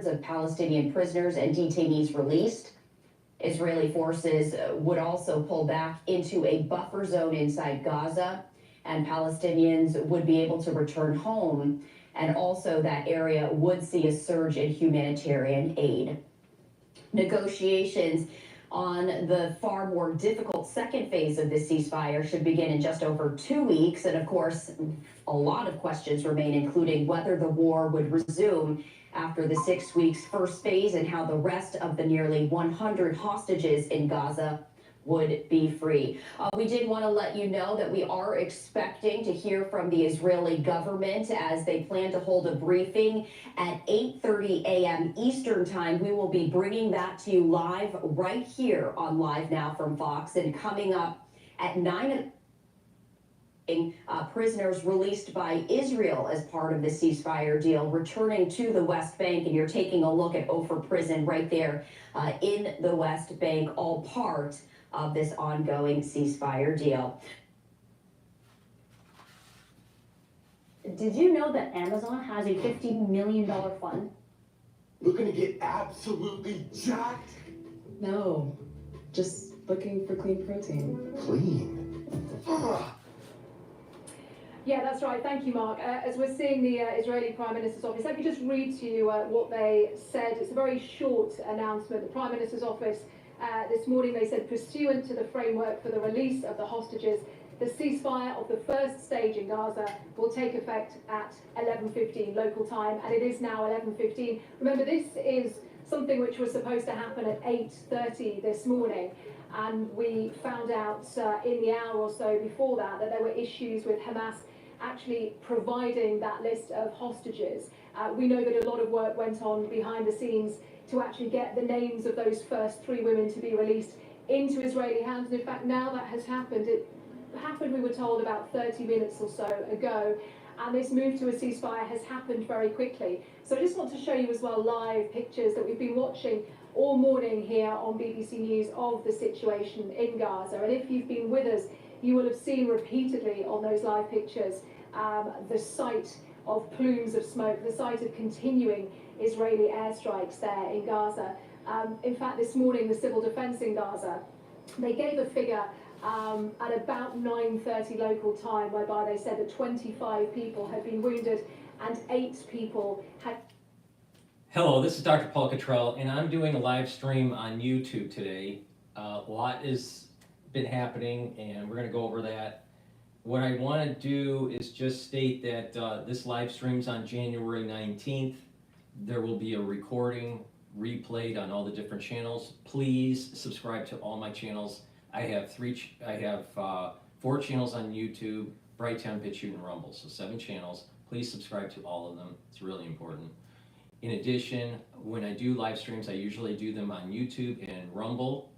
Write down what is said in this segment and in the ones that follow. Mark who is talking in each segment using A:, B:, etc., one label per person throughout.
A: of Palestinian prisoners and detainees released. Israeli forces would also pull back into a buffer zone inside Gaza, and Palestinians would be able to return home. And also that area would see a surge in humanitarian aid. Negotiations on the far more difficult second phase of the ceasefire should begin in just over 2 weeks. And of course, a lot of questions remain, including whether the war would resume after the 6 weeks first phase and how the rest of the nearly 100 hostages in Gaza would be free. We did want to let you know that we are expecting to hear from the Israeli government as they plan to hold a briefing at 8:30 a.m. Eastern time. We will be bringing that to you live right here on Live Now from Fox, and coming up at 9 prisoners released by Israel as part of the ceasefire deal returning to the West Bank, and you're taking a look at Ofer Prison right there in the West Bank, all part of this ongoing ceasefire deal.
B: Did you know that Amazon has a $50 million fund?
C: We're gonna get absolutely jacked.
D: No, just looking for clean protein.
C: Clean. Ugh.
E: Yeah, that's right. Thank you, Mark. As we're seeing the Israeli Prime Minister's office, let me just read to you what they said. It's a very short announcement. The Prime Minister's office this morning, they said, pursuant to the framework for the release of the hostages, the ceasefire of the first stage in Gaza will take effect at 11:15 local time, and it is now 11:15. Remember, this is something which was supposed to happen at 8:30 this morning, and we found out in the hour or so before that there were issues with Hamas actually providing that list of hostages. We know that a lot of work went on behind the scenes to actually get the names of those first 3 women to be released into Israeli hands. And in fact, now that has happened. It happened, we were told, about 30 minutes or so ago. And this move to a ceasefire has happened very quickly. So I just want to show you as well live pictures that we've been watching all morning here on BBC News of the situation in Gaza. And if you've been with us, you will have seen repeatedly on those live pictures the sight of plumes of smoke, the sight of continuing Israeli airstrikes there in Gaza. In fact, this morning, the Civil Defense in Gaza, they gave a figure at about 9:30 local time, whereby they said that 25 people had been wounded and 8 people had...
F: Hello, this is DrPaulCottrell, and I'm doing a live stream on YouTube today. A lot has been happening, and we're going to go over that. What I want to do is just state that this live stream's on January 19th. There will be a recording replayed on all the different channels. Please subscribe to all my channels. I have 4 channels on YouTube, Brighteon, Bitchute, and Rumble, so 7 channels. Please subscribe to all of them. It's really important. In addition, when I do live streams, I usually do them on YouTube and Rumble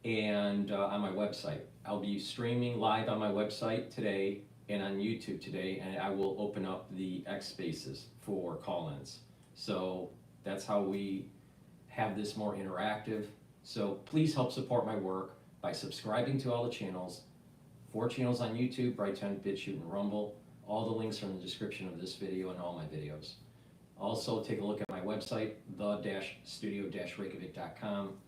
F: and on my website. I'll be streaming live on my website today and on YouTube today, and I will open up the X spaces for call-ins. So that's how we have this more interactive. So please help support my work by subscribing to all the channels. 4 channels on YouTube, Brighteon, Bitchute, and Rumble. All the links are in the description of this video and all my videos. Also, take a look at my website, the-studio-reykjavik.com.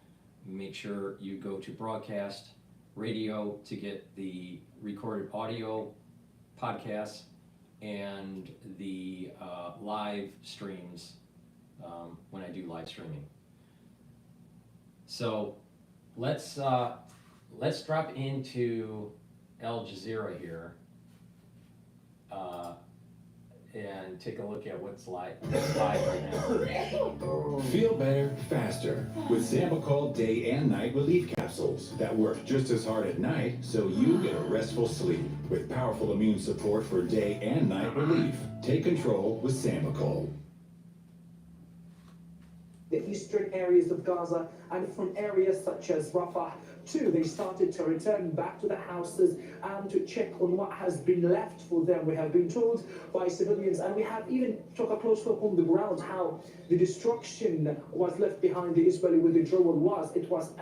F: Make sure you go to broadcast, radio to get the recorded audio podcasts and the live streams when I do live streaming. So let's drop into Al Jazeera here and take a look at what's live right now.
G: Feel better, faster with Sambucol Day and Night Relief Capsules that work just as hard at night so you get a restful sleep with powerful immune support for day and night relief. Take control with Sambucol.
H: The eastern areas of Gaza and from areas such as Rafah too, they started to return back to the houses and to check on what has been left for them. We have been told by civilians, and we have even took a close look on the ground how the destruction was left behind the Israeli with the drone was. It was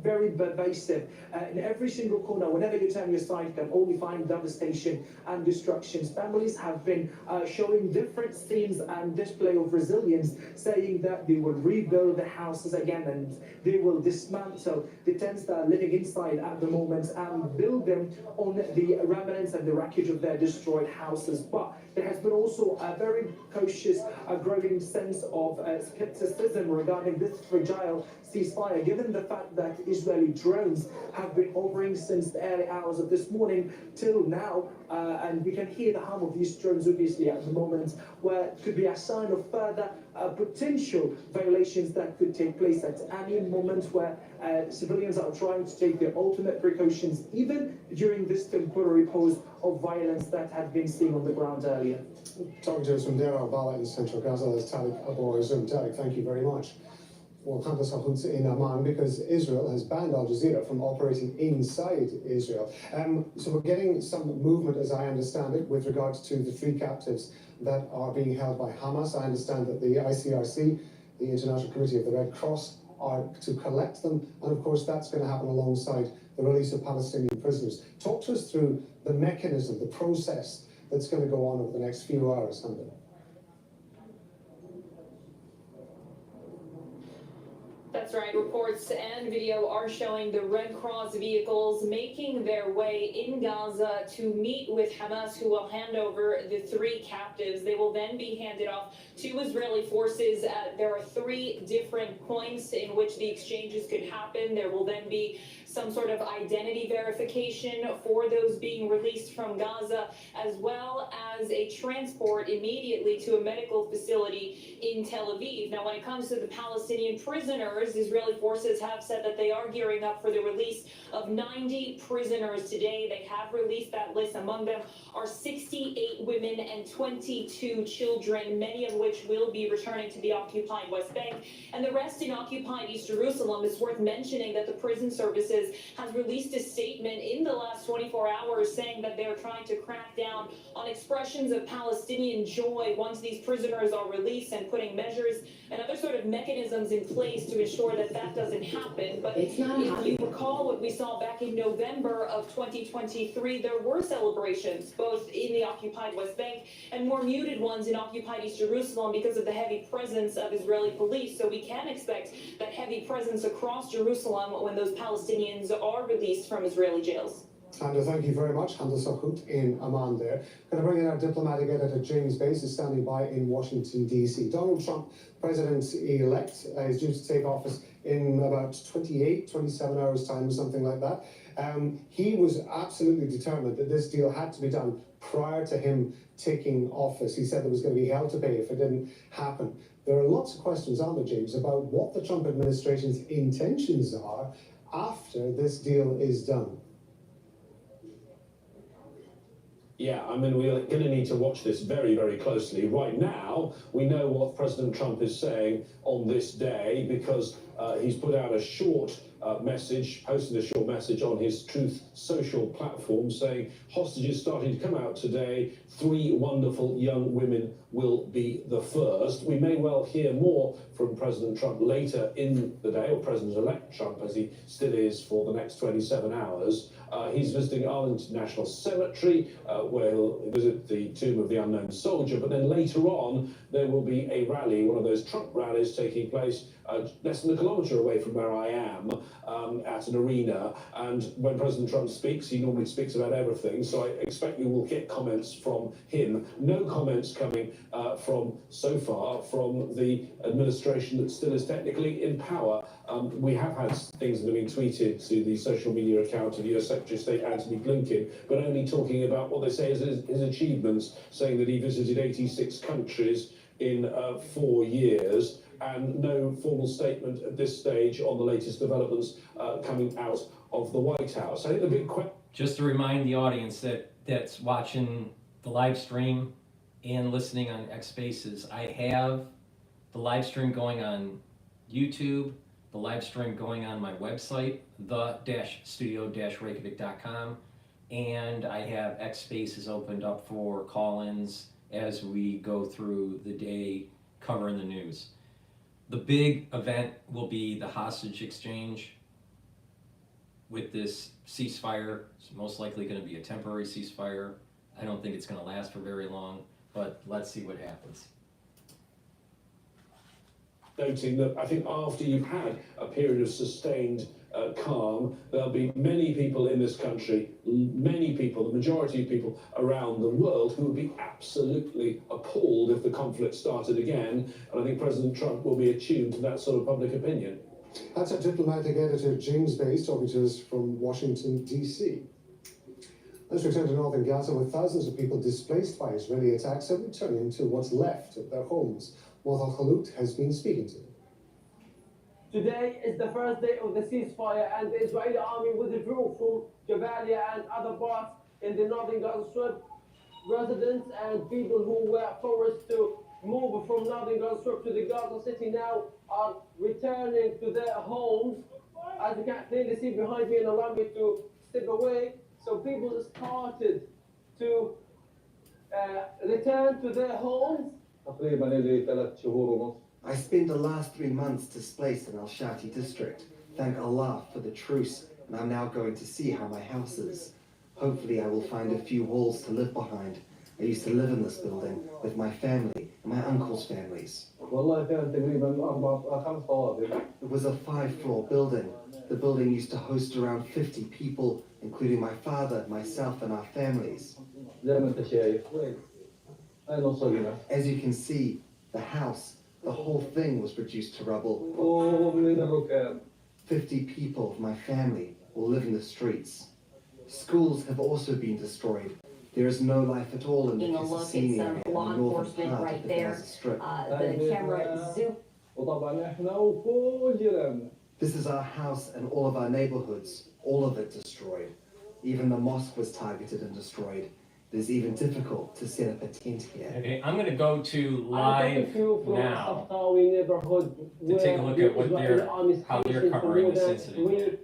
H: very pervasive. In every single corner, whenever you turn your side, you can only find devastation and destructions. Families have been showing different scenes and display of resilience, saying that they will rebuild the houses again and they will dismantle the tents that are living inside at the moment and build them on the remnants and the wreckage of their destroyed houses. But there has been also a very cautious, growing sense of skepticism regarding this fragile ceasefire, given the fact that Israeli drones have been hovering since the early hours of this morning till now, and we can hear the hum of these drones obviously at the moment, where it could be a sign of further potential violations that could take place at any moment, where civilians are trying to take their ultimate precautions, even during this temporary pause of violence that had been seen on the ground earlier.
I: Talking to us from Deir al-Balah in central Gaza, that's Tariq Abu Zoom. Tariq, thank you very much. Well, in Amman, because Israel has banned Al Jazeera from operating inside Israel. So we're getting some movement, as I understand it, with regards to the 3 captives that are being held by Hamas. I understand that the ICRC, the International Committee of the Red Cross, are to collect them, and of course that's going to happen alongside the release of Palestinian prisoners. Talk to us through the mechanism, the process that's going to go on over the next few hours, Hamdan.
J: That's right. Reports and video are showing the Red Cross vehicles making their way in Gaza to meet with Hamas, who will hand over the 3 captives. They will then be handed off to Israeli forces. There are 3 different points in which the exchanges could happen. There will then be some sort of identity verification for those being released from Gaza, as well as a transport immediately to a medical facility in Tel Aviv. Now, when it comes to the Palestinian prisoners, Israeli forces have said that they are gearing up for the release of 90 prisoners today. They have released that list. Among them are 68 women and 22 children, many of which will be returning to the occupied West Bank, and the rest in occupied East Jerusalem. It's worth mentioning that the prison services has released a statement in the last 24 hours saying that they're trying to crack down on expressions of Palestinian joy once these prisoners are released, and putting measures and other sort of mechanisms in place to ensure that that doesn't happen. But if you recall what we saw back in November of 2023, there were celebrations both in the occupied West Bank and more muted ones in occupied East Jerusalem because of the heavy presence of Israeli police. So we can expect that heavy presence across Jerusalem when those Palestinians are released from Israeli jails.
I: Handa, thank you very much. Handa Sahut in Amman there. Going to bring in our diplomatic editor, James Bass, is standing by in Washington, D.C. Donald Trump, president-elect, is due to take office in about 27 hours' time, or something like that. He was absolutely determined that this deal had to be done prior to him taking office. He said there was going to be hell to pay if it didn't happen. There are lots of questions on there, James, about what the Trump administration's intentions are after this deal is done.
K: Yeah, I mean, we're going to need to watch this very, very closely. Right now, we know what President Trump is saying on this day because he's put out a short message, posted a short message on his Truth Social platform saying hostages starting to come out today. 3 wonderful young women will be the first. We may well hear more from President Trump later in the day, or President-elect Trump, as he still is for the next 27 hours. He's visiting Arlington National Cemetery, where he'll visit the tomb of the unknown soldier. But then later on, there will be a rally, one of those Trump rallies taking place less than a kilometre away from where I am, at an arena. And when President Trump speaks, he normally speaks about everything. So I expect you will get comments from him. No comments coming so far from the administration that still is technically in power. We have had things that have been tweeted to the social media account of US Secretary of State Antony Blinken, but only talking about what they say is his achievements, saying that he visited 86 countries in 4 years, and no formal statement at this stage on the latest developments coming out of the White House. I think the big question...
F: Just to remind the audience that's watching the live stream and listening on X Spaces, I have the live stream going on YouTube, the live stream going on my website, the-studio-reykjavik.com, and I have X Spaces opened up for call-ins as we go through the day covering the news. The big event will be the hostage exchange with this ceasefire. It's most likely going to be a temporary ceasefire. I don't think it's going to last for very long, but let's see what happens.
K: Noting that I think after you've had a period of sustained calm, there'll be many people in this country, many people, the majority of people around the world, who would be absolutely appalled if the conflict started again. And I think President Trump will be attuned to that sort of public opinion.
I: That's our diplomatic editor James Bates talking to us from Washington, D.C. Let's return to northern Gaza, with thousands of people displaced by Israeli attacks are returning to what's left of their homes. Mothal Khalut has been speaking to them.
L: Today is the first day of the ceasefire, and the Israeli army withdrew from Jabalia and other parts in the northern Gaza Strip. Residents and people who were forced to move from northern Gaza Strip to the Gaza City now are returning to their homes. As you can clearly see behind me, and allow me to step away. So people started to return to their homes.
M: I spent the last 3 months displaced in Al Shati district. Thank Allah for the truce, and I'm now going to see how my house is. Hopefully I will find a few walls to live behind. I used to live in this building with my family and my uncle's families. It was a 5-floor building. The building used to host around 50 people, including my father, myself, and our families. As you can see, the house, the whole thing was reduced to rubble. 50 people of my family will live in the streets. Schools have also been destroyed. There is no life at all in the Kisasini area, in the northern part of the Gaza Strip.
A: The camera zoom.
M: This is our house and all of our neighborhoods, all of it destroyed. Even the mosque was targeted and destroyed. It is even difficult to set up a tent here.
F: Okay, I'm going to go to live now to take a look at how they're covering this incident here.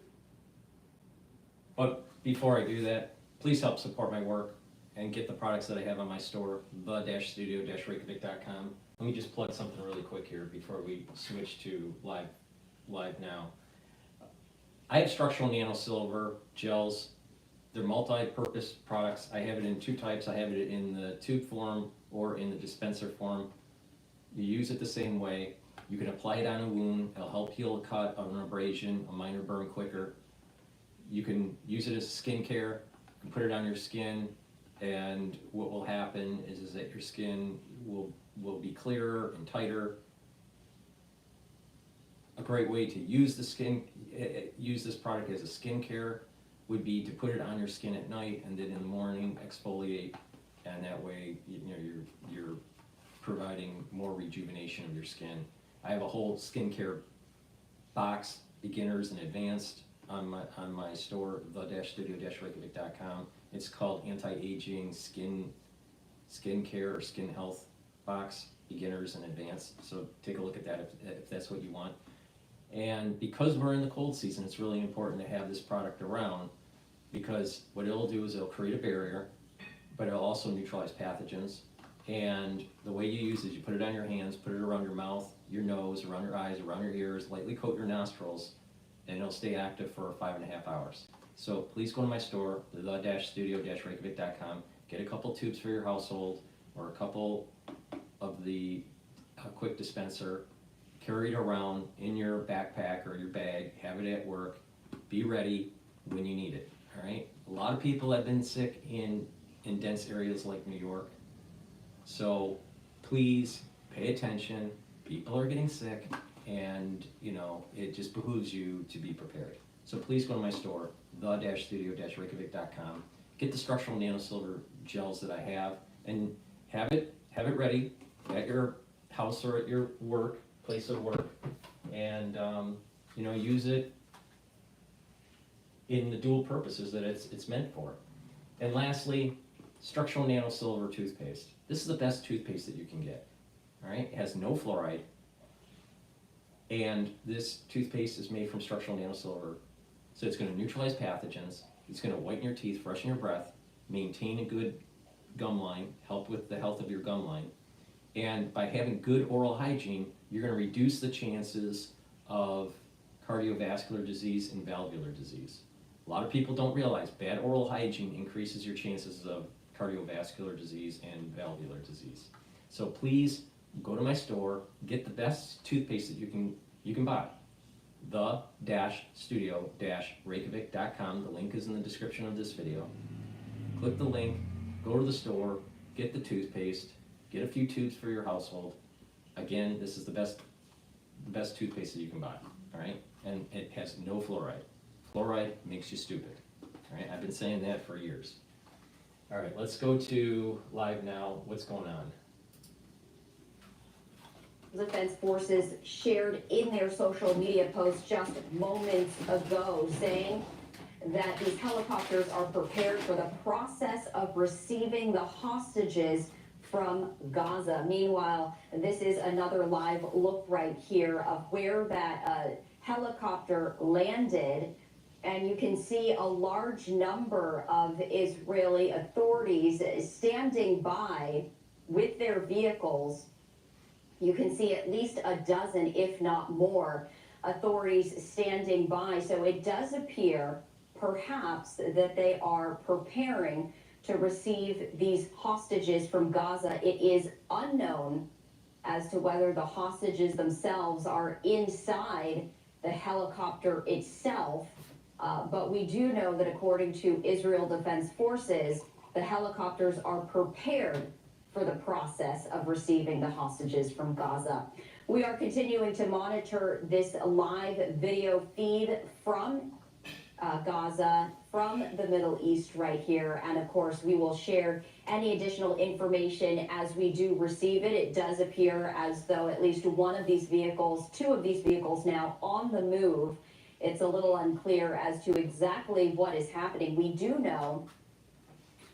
F: But before I do that, please help support my work and get the products that I have on my store, the-studio-reykjavik.com. Let me just plug something really quick here before we switch to live now. I have structural nano silver gels. They're multi-purpose products. I have it in 2 types. I have it in the tube form or in the dispenser form. You use it the same way. You can apply it on a wound. It'll help heal a cut, an abrasion, a minor burn quicker. You can use it as skincare. You can put it on your skin, and what will happen is that your skin will be clearer and tighter. A great way to use this product as a skincare would be to put it on your skin at night, and then in the morning exfoliate, and that way you're providing more rejuvenation of your skin. I have a whole skincare box, beginners and advanced, on my store, the-studio-reykjavik.com. It's called Anti-Aging Skincare or Skin Health Box, beginners and advanced. So take a look at that if that's what you want. And because we're in the cold season, it's really important to have this product around, because what it'll do is it'll create a barrier, but it'll also neutralize pathogens. And the way you use it is you put it on your hands, put it around your mouth, your nose, around your eyes, around your ears, lightly coat your nostrils, and it'll stay active for 5.5 hours. So please go to my store, the-studio-reykjavik.com, get a couple tubes for your household, or a couple of the quick dispenser, carry it around in your backpack or your bag, have it at work, be ready when you need it, all right? A lot of people have been sick in dense areas like New York, so please pay attention. People are getting sick, and it just behooves you to be prepared. So please go to my store, the-studio-reykjavik.com, get the structural nano silver gels that I have, and have it ready at your house or at your place of work, and use it in the dual purposes that it's meant for. And lastly, structural nano silver toothpaste. This is the best toothpaste that you can get. All right, it has no fluoride, and this toothpaste is made from structural nano silver, so it's going to neutralize pathogens. It's going to whiten your teeth, freshen your breath, maintain a good gum line, help with the health of your gum line. And by having good oral hygiene, you're going to reduce the chances of cardiovascular disease and valvular disease. A lot of people don't realize bad oral hygiene increases your chances of cardiovascular disease and valvular disease. So please go to my store, get the best toothpaste that you can buy. The-studio-reykjavik.com. The link is in the description of this video. Click the link, go to the store, get the toothpaste, get a few tubes for your household. Again, this is the best toothpaste that you can buy, all right? And it has no fluoride. Fluoride makes you stupid, all right? I've been saying that for years. All right, let's go to live now. What's going on?
A: Defense forces shared in their social media post just moments ago saying that these helicopters are prepared for the process of receiving the hostages from Gaza. Meanwhile, this is another live look right here of where that helicopter landed. And you can see a large number of Israeli authorities standing by with their vehicles. You can see at least a dozen, if not more, authorities standing by. So it does appear, perhaps, that they are preparing to receive these hostages from Gaza. It is unknown as to whether the hostages themselves are inside the helicopter itself. But we do know that according to Israel Defense Forces, the helicopters are prepared for the process of receiving the hostages from Gaza. We are continuing to monitor this live video feed from Gaza, from the Middle East right here. And of course, we will share any additional information as we do receive it. It does appear as though at least one of these vehicles, two of these vehicles now on the move. It's a little unclear as to exactly what is happening. We do know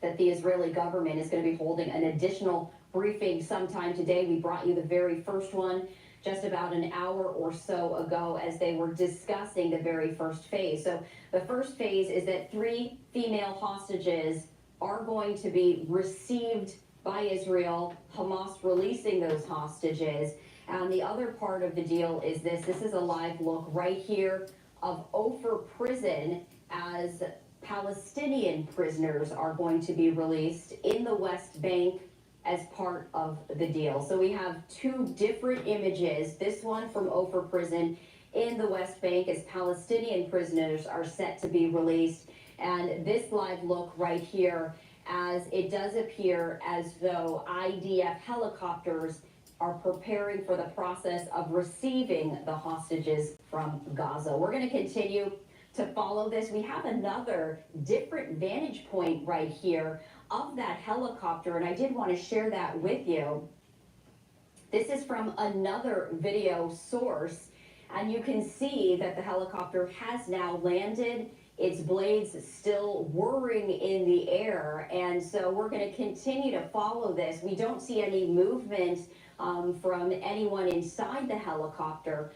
A: that the Israeli government is going to be holding an additional briefing sometime today. We brought you the very first one just about an hour or so ago as they were discussing the very first phase. So the first phase is that 3 female hostages are going to be received by Israel, Hamas releasing those hostages. And the other part of the deal is this is a live look right here of Ofer prison as Palestinian prisoners are going to be released in the West Bank as part of the deal. So we have 2 different images. This one from Ofer prison in the West Bank as Palestinian prisoners are set to be released. And this live look right here as it does appear as though IDF helicopters are preparing for the process of receiving the hostages from Gaza. We're going to continue to follow this. We have another different vantage point right here of that helicopter, and I did want to share that with you. This is from another video source, and you can see that the helicopter has now landed. Its blades still whirring in the air, and so we're going to continue to follow this. We don't see any movement from anyone inside the helicopter,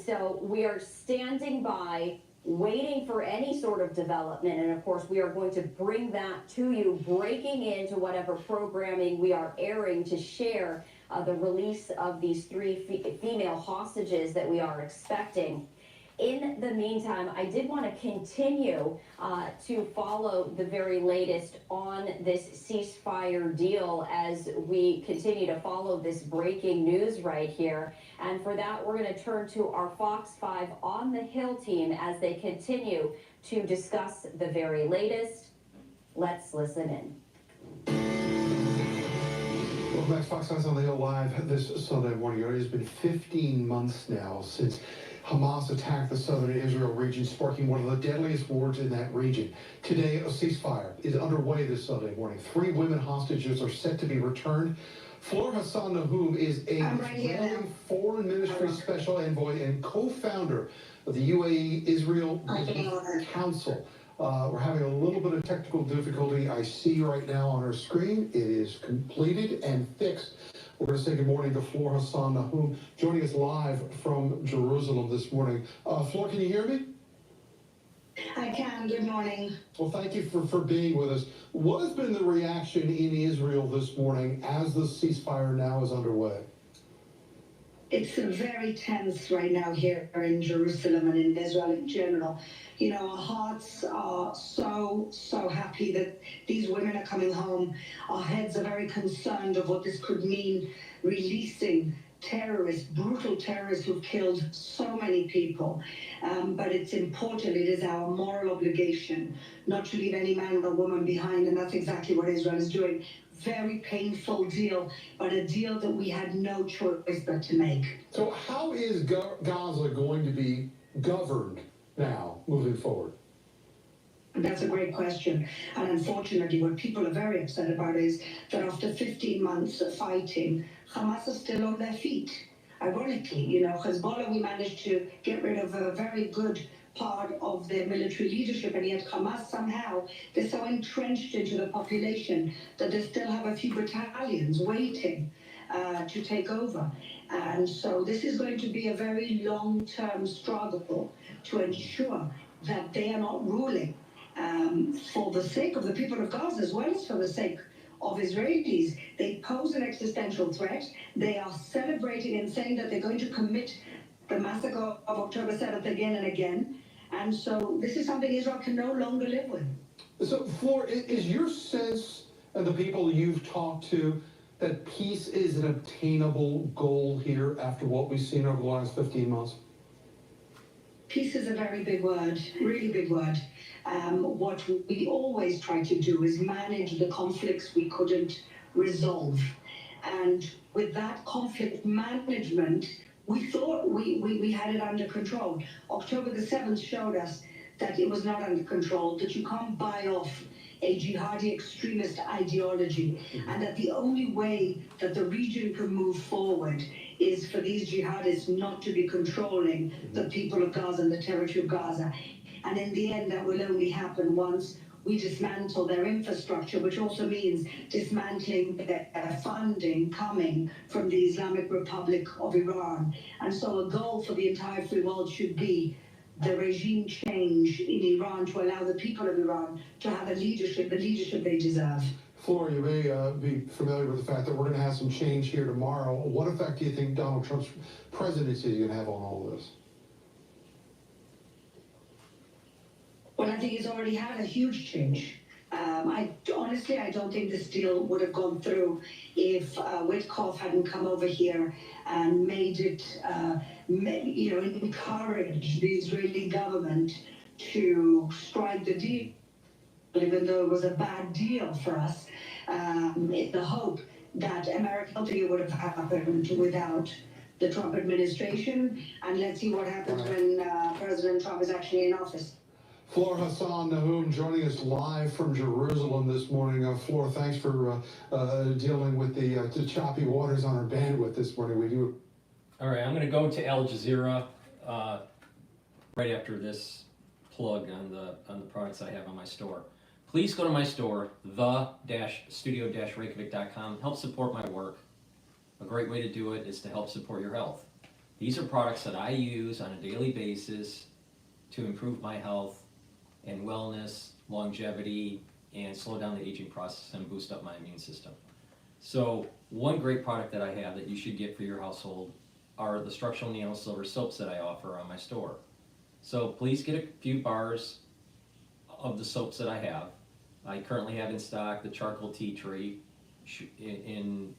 A: so we are standing by waiting for any sort of development, and of course we are going to bring that to you, breaking into whatever programming we are airing to share the release of these 3 female hostages that we are expecting. In the meantime, I did want to continue to follow the very latest on this ceasefire deal as we continue to follow this breaking news right here. And for that, we're going to turn to our Fox 5 on the Hill team as they continue to discuss the very latest. Let's listen in.
N: Welcome back to Fox 5 on the Hill Live this Sunday morning. It has been 15 months now since Hamas attacked the southern Israel region, sparking one of the deadliest wars in that region. Today, a ceasefire is underway this Sunday morning. 3 women hostages are set to be returned. Flor Hassan Nahum is a Israeli Foreign Ministry Special Envoy and co-founder of the UAE Israel Council. We're having a little bit of technical difficulty. I see right now on our screen. It is completed and fixed. We're going to say good morning to Flor Hassan Nahum, joining us live from Jerusalem this morning. Flor, can you hear me?
O: I can. Good morning.
N: Well, thank you for being with us. What has been the reaction in Israel this morning as the ceasefire now is underway?
O: It's very tense right now here in Jerusalem and in Israel in general. You know, our hearts are so happy that these women are coming home. Our heads are very concerned of what this could mean, releasing terrorists, brutal terrorists who've killed so many people. But it's important, it is our moral obligation not to leave any man or woman behind, and that's exactly what Israel is doing. Very painful deal, but a deal that we had no choice but to make.
N: So how is Gaza going to be governed now, moving forward?
O: That's a great question. And unfortunately, what people are very upset about is that after 15 months of fighting, Hamas is still on their feet. Ironically, you know, Hezbollah, we managed to get rid of a very good part of their military leadership, and yet Hamas somehow, they're so entrenched into the population that they still have a few battalions waiting to take over. And so this is going to be a very long-term struggle to ensure that they are not ruling for the sake of the people of Gaza as well as for the sake of Israelis. They pose an existential threat. They are celebrating and saying that they're going to commit the massacre of October 7th again and again. And so this is something Israel can no longer live with.
N: So, Flor, is your sense, and the people you've talked to, that peace is an obtainable goal here after what we've seen over the last 15 months?
O: Peace is a very big word, really big word. What we always try to do is manage the conflicts we couldn't resolve. And with that conflict management, we thought we had it under control. October the 7th showed us that it was not under control, that you can't buy off a jihadi extremist ideology, and that the only way that the region can move forward is for these jihadists not to be controlling the people of Gaza and the territory of Gaza. And in the end, that will only happen once we dismantle their infrastructure, which also means dismantling their funding coming from the Islamic Republic of Iran. And so a goal for the entire free world should be the regime change in Iran to allow the people of Iran to have the leadership they deserve.
N: Flor, you may be familiar with the fact that we're going to have some change here tomorrow. What effect do you think Donald Trump's presidency is going to have on all this?
O: Well, I think it's already had a huge change. Honestly, I don't think this deal would have gone through if Witkoff hadn't come over here and made it, encourage the Israeli government to strike the deal, even though it was a bad deal for us, in the hope that American deal would have happened without the Trump administration. And let's see what happens when President Trump is actually in office.
N: Flor Hassan Nahum joining us live from Jerusalem this morning. Flor, thanks for dealing with the choppy waters on our bandwidth this morning. We do.
F: All right, I'm going to go to Al Jazeera right after this plug on the products I have on my store. Please go to my store, the-studio-reykjavik.com. Help support my work. A great way to do it is to help support your health. These are products that I use on a daily basis to improve my health and wellness, longevity, and slow down the aging process and boost up my immune system. So one great product that I have that you should get for your household are the structural nano silver soaps that I offer on my store. So please get a few bars of the soaps that I have. I currently have in stock the charcoal tea tree. In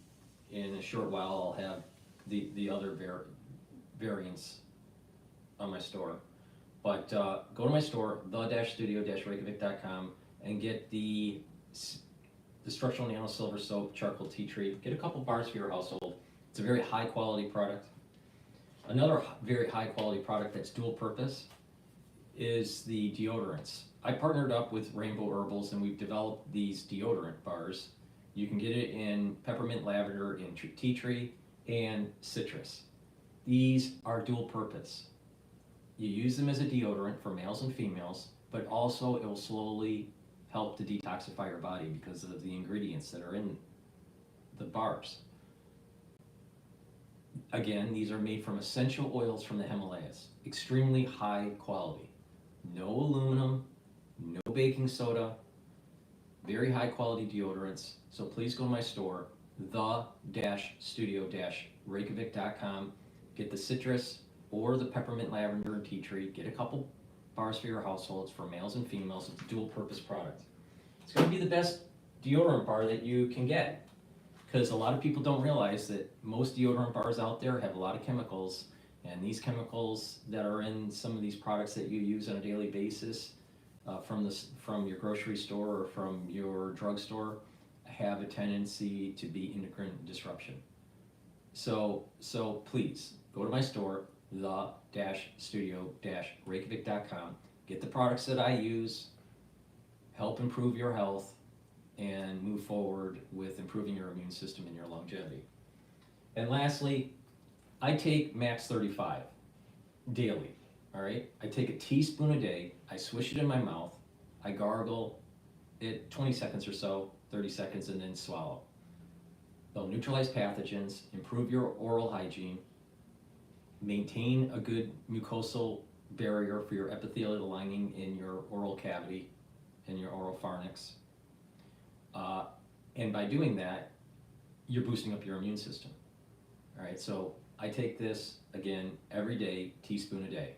F: a short while I'll have the other variants on my store. But go to my store, the-studio-reykjavik.com, and get the structural nano silver soap, charcoal tea tree. Get a couple bars for your household. It's a very high quality product. Another very high quality product that's dual purpose is the deodorants. I partnered up with Rainbow Herbals and we've developed these deodorant bars. You can get it in peppermint, lavender, in tea tree, and citrus. These are dual purpose. You use them as a deodorant for males and females, but also it will slowly help to detoxify your body because of the ingredients that are in the bars. Again, these are made from essential oils from the Himalayas. Extremely high quality. No aluminum, no baking soda, very high quality deodorants. So please go to my store, the-studio-reykjavik.com, Get the citrus or the peppermint, lavender, and tea tree. Get a couple bars for your households for males and females. It's a dual purpose product. It's going to be the best deodorant bar that you can get, because a lot of people don't realize that most deodorant bars out there have a lot of chemicals, and these chemicals that are in some of these products that you use on a daily basis from your grocery store or from your drugstore have a tendency to be endocrine disruption. So please go to my store, the-studio-reykjavik.com. Get the products that I use, help improve your health, and move forward with improving your immune system and your longevity. And lastly, I take Max 35 daily, all right? I take a teaspoon a day, I swish it in my mouth, I gargle it 20 seconds or so, 30 seconds, and then swallow. They'll neutralize pathogens, improve your oral hygiene, maintain a good mucosal barrier for your epithelial lining in your oral cavity and your oral pharynx. And by doing that, you're boosting up your immune system. All right, so I take this, again, every day, teaspoon a day.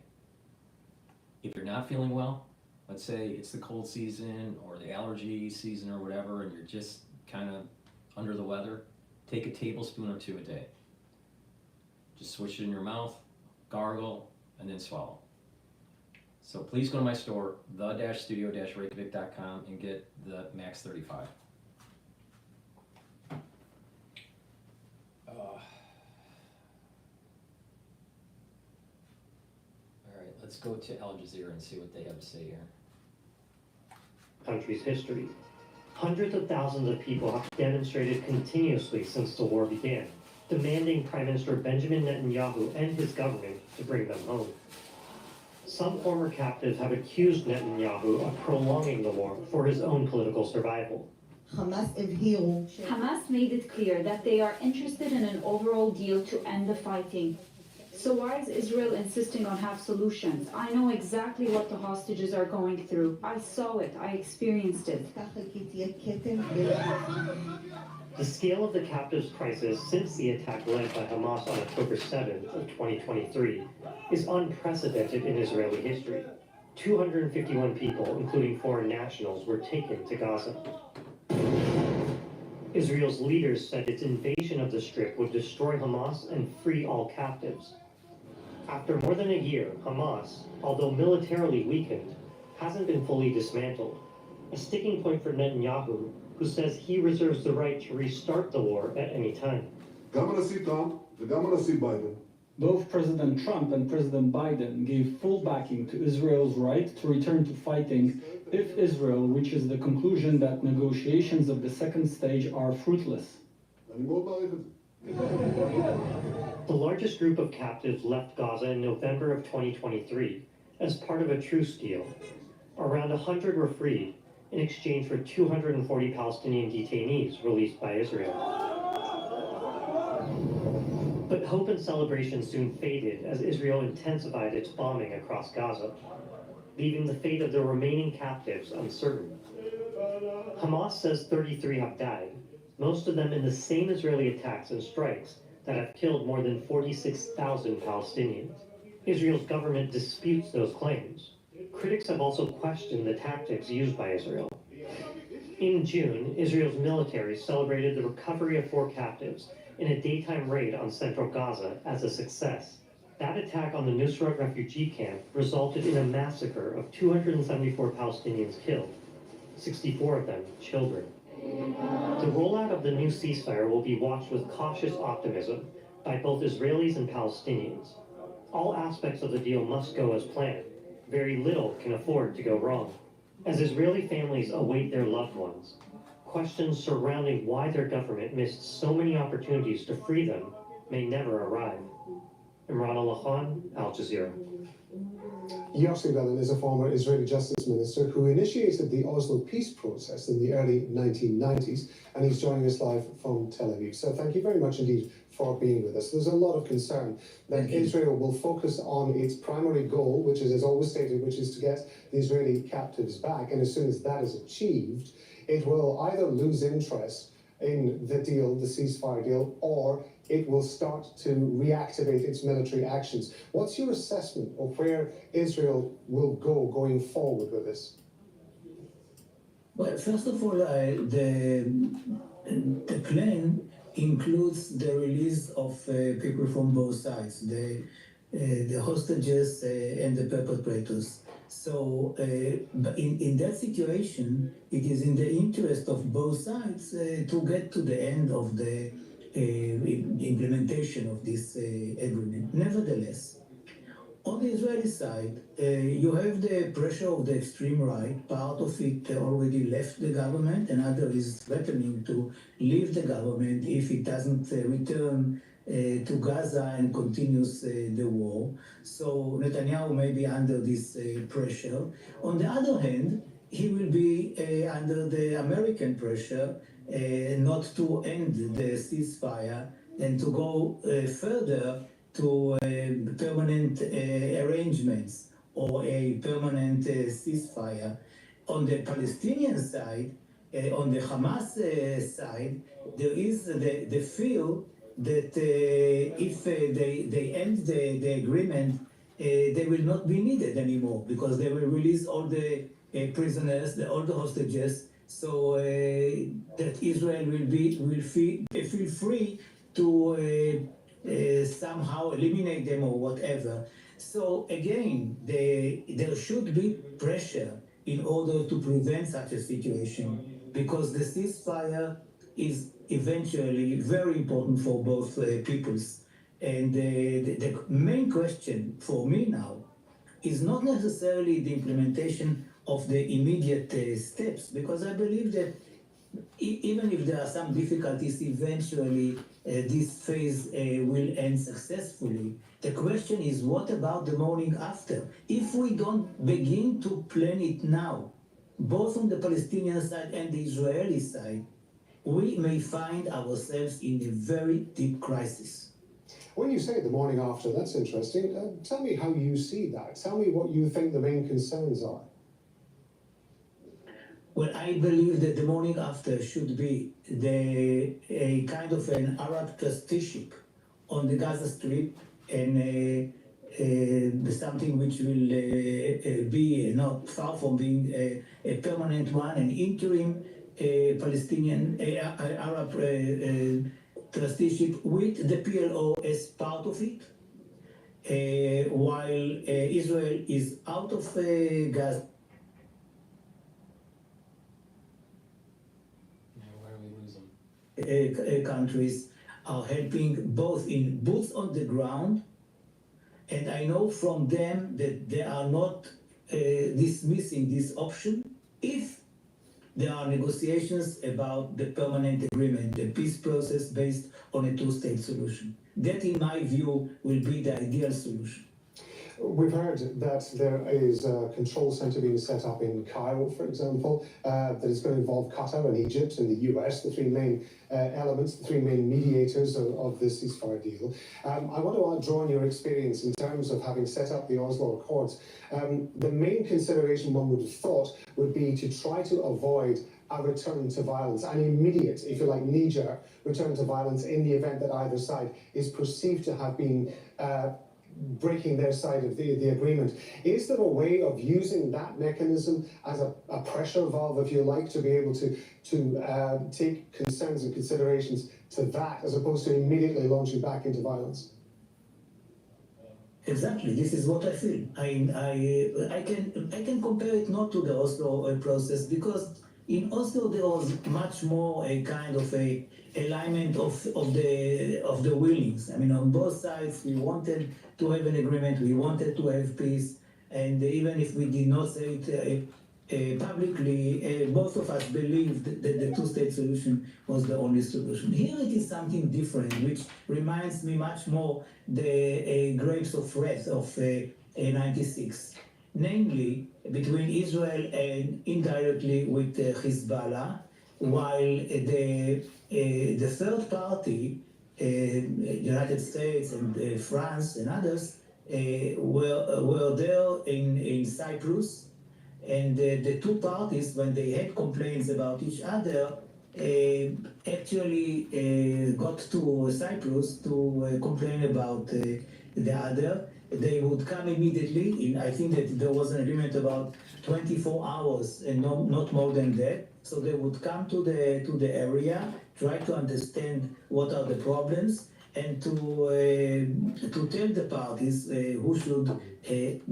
F: If you're not feeling well, let's say it's the cold season or the allergy season or whatever, and you're just kind of under the weather, take a tablespoon or two a day. Just swish it in your mouth, gargle, and then swallow. So please go to my store, the-studio-reykjavik.com, and get the Max 35. Let's go to Al Jazeera and see what they have to say here.
P: Country's history. Hundreds of thousands of people have demonstrated continuously since the war began, demanding Prime Minister Benjamin Netanyahu and his government to bring them home. Some former captives have accused Netanyahu of prolonging the war for his own political survival.
Q: Hamas made it clear that they are interested in an overall deal to end the fighting. So why is Israel insisting on half solutions? I know exactly what the hostages are going through. I saw it. I experienced it.
P: The scale of the captives crisis since the attack led by Hamas on October 7th of 2023 is unprecedented in Israeli history. 251 people, including foreign nationals, were taken to Gaza. Israel's leaders said its invasion of the Strip would destroy Hamas and free all captives. After more than a year, Hamas, although militarily weakened, hasn't been fully dismantled. A sticking point for Netanyahu, who says he reserves the right to restart the war at any time.
R: Both President Trump and President Biden gave full backing to Israel's right to return to fighting if Israel reaches the conclusion that negotiations of the second stage are fruitless.
P: The largest group of captives left Gaza in November of 2023 as part of a truce deal. Around 100 were freed in exchange for 240 Palestinian detainees released by Israel. But hope and celebration soon faded as Israel intensified its bombing across Gaza, leaving the fate of the remaining captives uncertain. Hamas says 33 have died, most of them in the same Israeli attacks and strikes that have killed more than 46,000 Palestinians. Israel's government disputes those claims. Critics have also questioned the tactics used by Israel. In June, Israel's military celebrated the recovery of 4 captives in a daytime raid on central Gaza as a success. That attack on the Nusra refugee camp resulted in a massacre of 274 Palestinians killed, 64 of them children. The rollout of the new ceasefire will be watched with cautious optimism by both Israelis and Palestinians. All aspects of the deal must go as planned. Very little can afford to go wrong. As Israeli families await their loved ones, questions surrounding why their government missed so many opportunities to free them may never arrive. Imran Al-Khan, Al Jazeera.
I: Yossi Benin is a former Israeli justice minister who initiated the Oslo peace process in the early 1990s, and he's joining us live from Tel Aviv. So thank you very much indeed for being with us. There's a lot of concern that Israel will focus on its primary goal, which is, as always stated, which is to get the Israeli captives back, and as soon as that is achieved, it will either lose interest in the deal, the ceasefire deal, or it will start to reactivate its military actions. What's your assessment of where Israel will go going forward with this?
S: Well, first of all, the plan includes the release of people from both sides, the hostages and the perpetrators. So in that situation, it is in the interest of both sides to get to the end of the implementation of this agreement. Nevertheless, on the Israeli side, you have the pressure of the extreme right. Part of it already left the government, another is threatening to leave the government if it doesn't return to Gaza and continues the war. So Netanyahu may be under this pressure. On the other hand, he will be under the American pressure not to end the ceasefire and to go further to permanent arrangements or a permanent ceasefire. On the Palestinian side, on the Hamas side, there is the fear that if they end the agreement, they will not be needed anymore because they will release all the prisoners, all the hostages, so that Israel will feel free to somehow eliminate them or whatever. So again, there should be pressure in order to prevent such a situation, because the ceasefire is eventually very important for both peoples. And the main question for me now is not necessarily the implementation of the immediate steps, because I believe that even if there are some difficulties, eventually this phase will end successfully. The question is, what about the morning after? If we don't begin to plan it now, both on the Palestinian side and the Israeli side, we may find ourselves in a very deep crisis.
I: When you say the morning after, that's interesting. Tell me how you see that. Tell me what you think the main concerns are.
S: Well, I believe that the morning after should be a kind of an Arab trusteeship on the Gaza Strip, and something which will be not far from being a permanent one, an interim Palestinian Arab trusteeship with the PLO as part of it, while Israel is out of Gaza. Countries are helping both in boots on the ground, and I know from them that they are not dismissing this option if there are negotiations about the permanent agreement, the peace process based on a two-state solution. That, in my view, will be the ideal solution.
I: We've heard that there is a control center being set up in Cairo, for example, that is going to involve Qatar and Egypt and the US, the three main elements, the three main mediators of this ceasefire deal. I want to draw on your experience in terms of having set up the Oslo Accords. The main consideration one would have thought would be to try to avoid a return to violence, an immediate, if you like, knee-jerk return to violence in the event that either side is perceived to have been breaking their side of the agreement. Is there a way of using that mechanism as a pressure valve, if you like, to be able to take concerns and considerations to that, as opposed to immediately launching back into violence?
S: Exactly, this is what I feel. I can compare it not to the Oslo process, because in Oslo there was much more a kind of a alignment of the willings. I mean, on both sides we wanted to have an agreement, we wanted to have peace, and even if we did not say it publicly, both of us believed that the two-state solution was the only solution. Here it is something different, which reminds me much more the grapes of wrath of 96. Namely, between Israel and indirectly with Hezbollah, while the third party, United States and France and others, were there in Cyprus, and the two parties, when they had complaints about each other, actually got to Cyprus to complain about the other. They would come immediately. I think that there was an agreement about 24 hours and not more than that. So they would come to the area, try to understand what are the problems, and to tell the parties who should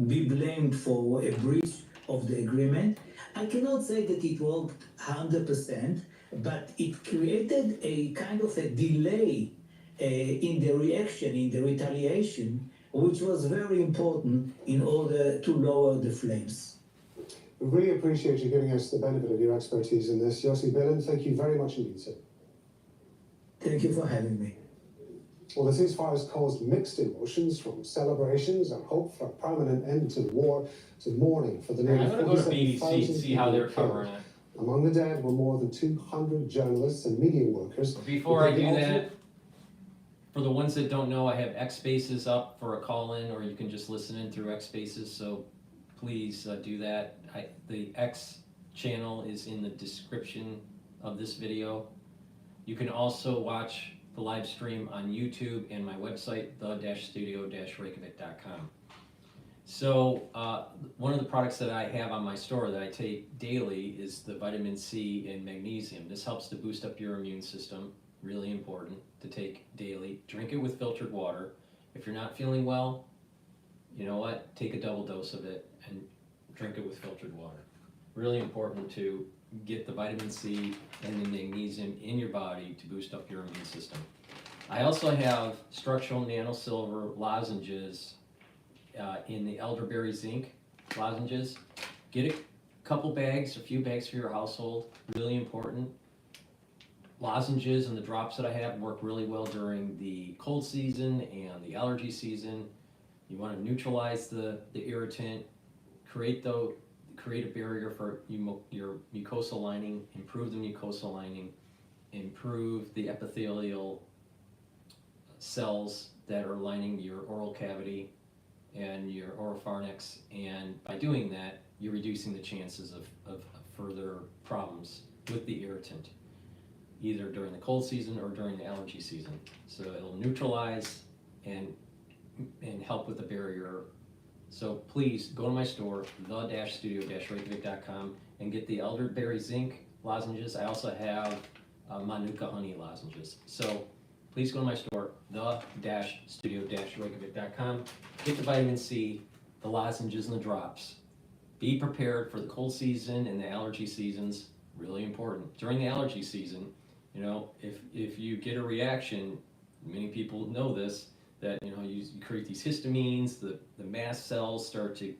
S: be blamed for a breach of the agreement. I cannot say that it worked 100%, but it created a kind of a delay in the reaction, in the retaliation, which was very important in order to lower the flames.
I: We really appreciate you giving us the benefit of your expertise in this. Yossi Bilin, thank you very much indeed, sir.
S: Thank you for having me.
I: Well, the ceasefire has caused mixed emotions, from celebrations and hope for a permanent end to the war to mourning for the nearly 47,000
F: to see how they're
I: people
F: covering
I: killed.
F: it.
I: Among the dead were more than 200 journalists and media workers.
F: Before I do that, for the ones that don't know, I have X Spaces up for a call-in, or you can just listen in through X Spaces, so please do that. The X channel is in the description of this video. You can also watch the live stream on YouTube and my website, the-studio-reykjavik.com. So one of the products that I have on my store that I take daily is the vitamin C and magnesium. This helps to boost up your immune system. Really important to take daily. Drink it with filtered water. If you're not feeling well, you know what? Take a double dose of it and drink it with filtered water. Really important to get the vitamin C and the magnesium in your body to boost up your immune system. I also have structural nanosilver lozenges in the elderberry zinc lozenges. Get a couple bags, a few bags for your household. Really important. Lozenges and the drops that I have work really well during the cold season and the allergy season. You want to neutralize the irritant, create a barrier for your mucosal lining, improve the mucosal lining, improve the epithelial cells that are lining your oral cavity and your oropharynx, and by doing that, you're reducing the chances of further problems with the irritant, either during the cold season or during the allergy season. So it'll neutralize and help with the barrier. So please go to my store, the-studio-reykjavik.com, and get the elderberry zinc lozenges. I also have manuka honey lozenges. So please go to my store, the-studio-reykjavik.com. Get the vitamin C, the lozenges, and the drops. Be prepared for the cold season and the allergy seasons. Really important. During the allergy season, you know, if you get a reaction, many people know this, that you create these histamines, the mast cells start to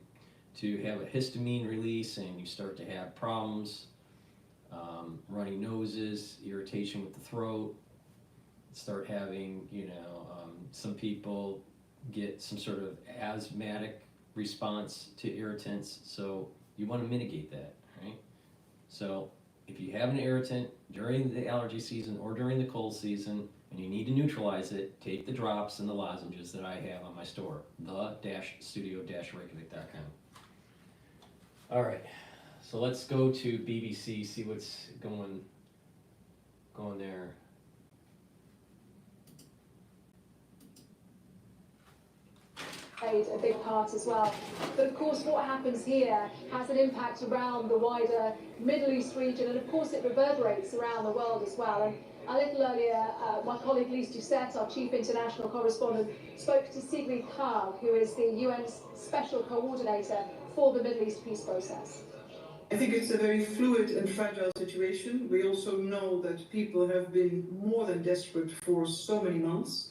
F: have a histamine release, and you start to have problems, runny noses, irritation with the throat, start having, some people get some sort of asthmatic response to irritants, so you want to mitigate that, right? So if you have an irritant during the allergy season or during the cold season, and you need to neutralize it, take the drops and the lozenges that I have on my store, the-studio-reykjavik.com. All right, so let's go to BBC, see what's going there.
E: Played a big part as well. But of course what happens here has an impact around the wider Middle East region, and of course it reverberates around the world as well. And a little earlier, my colleague Lise Doucette, our chief international correspondent, spoke to Sigrid Kaag, who is the UN's special coordinator for the Middle East peace process.
T: I think it's a very fluid and fragile situation. We also know that people have been more than desperate for so many months.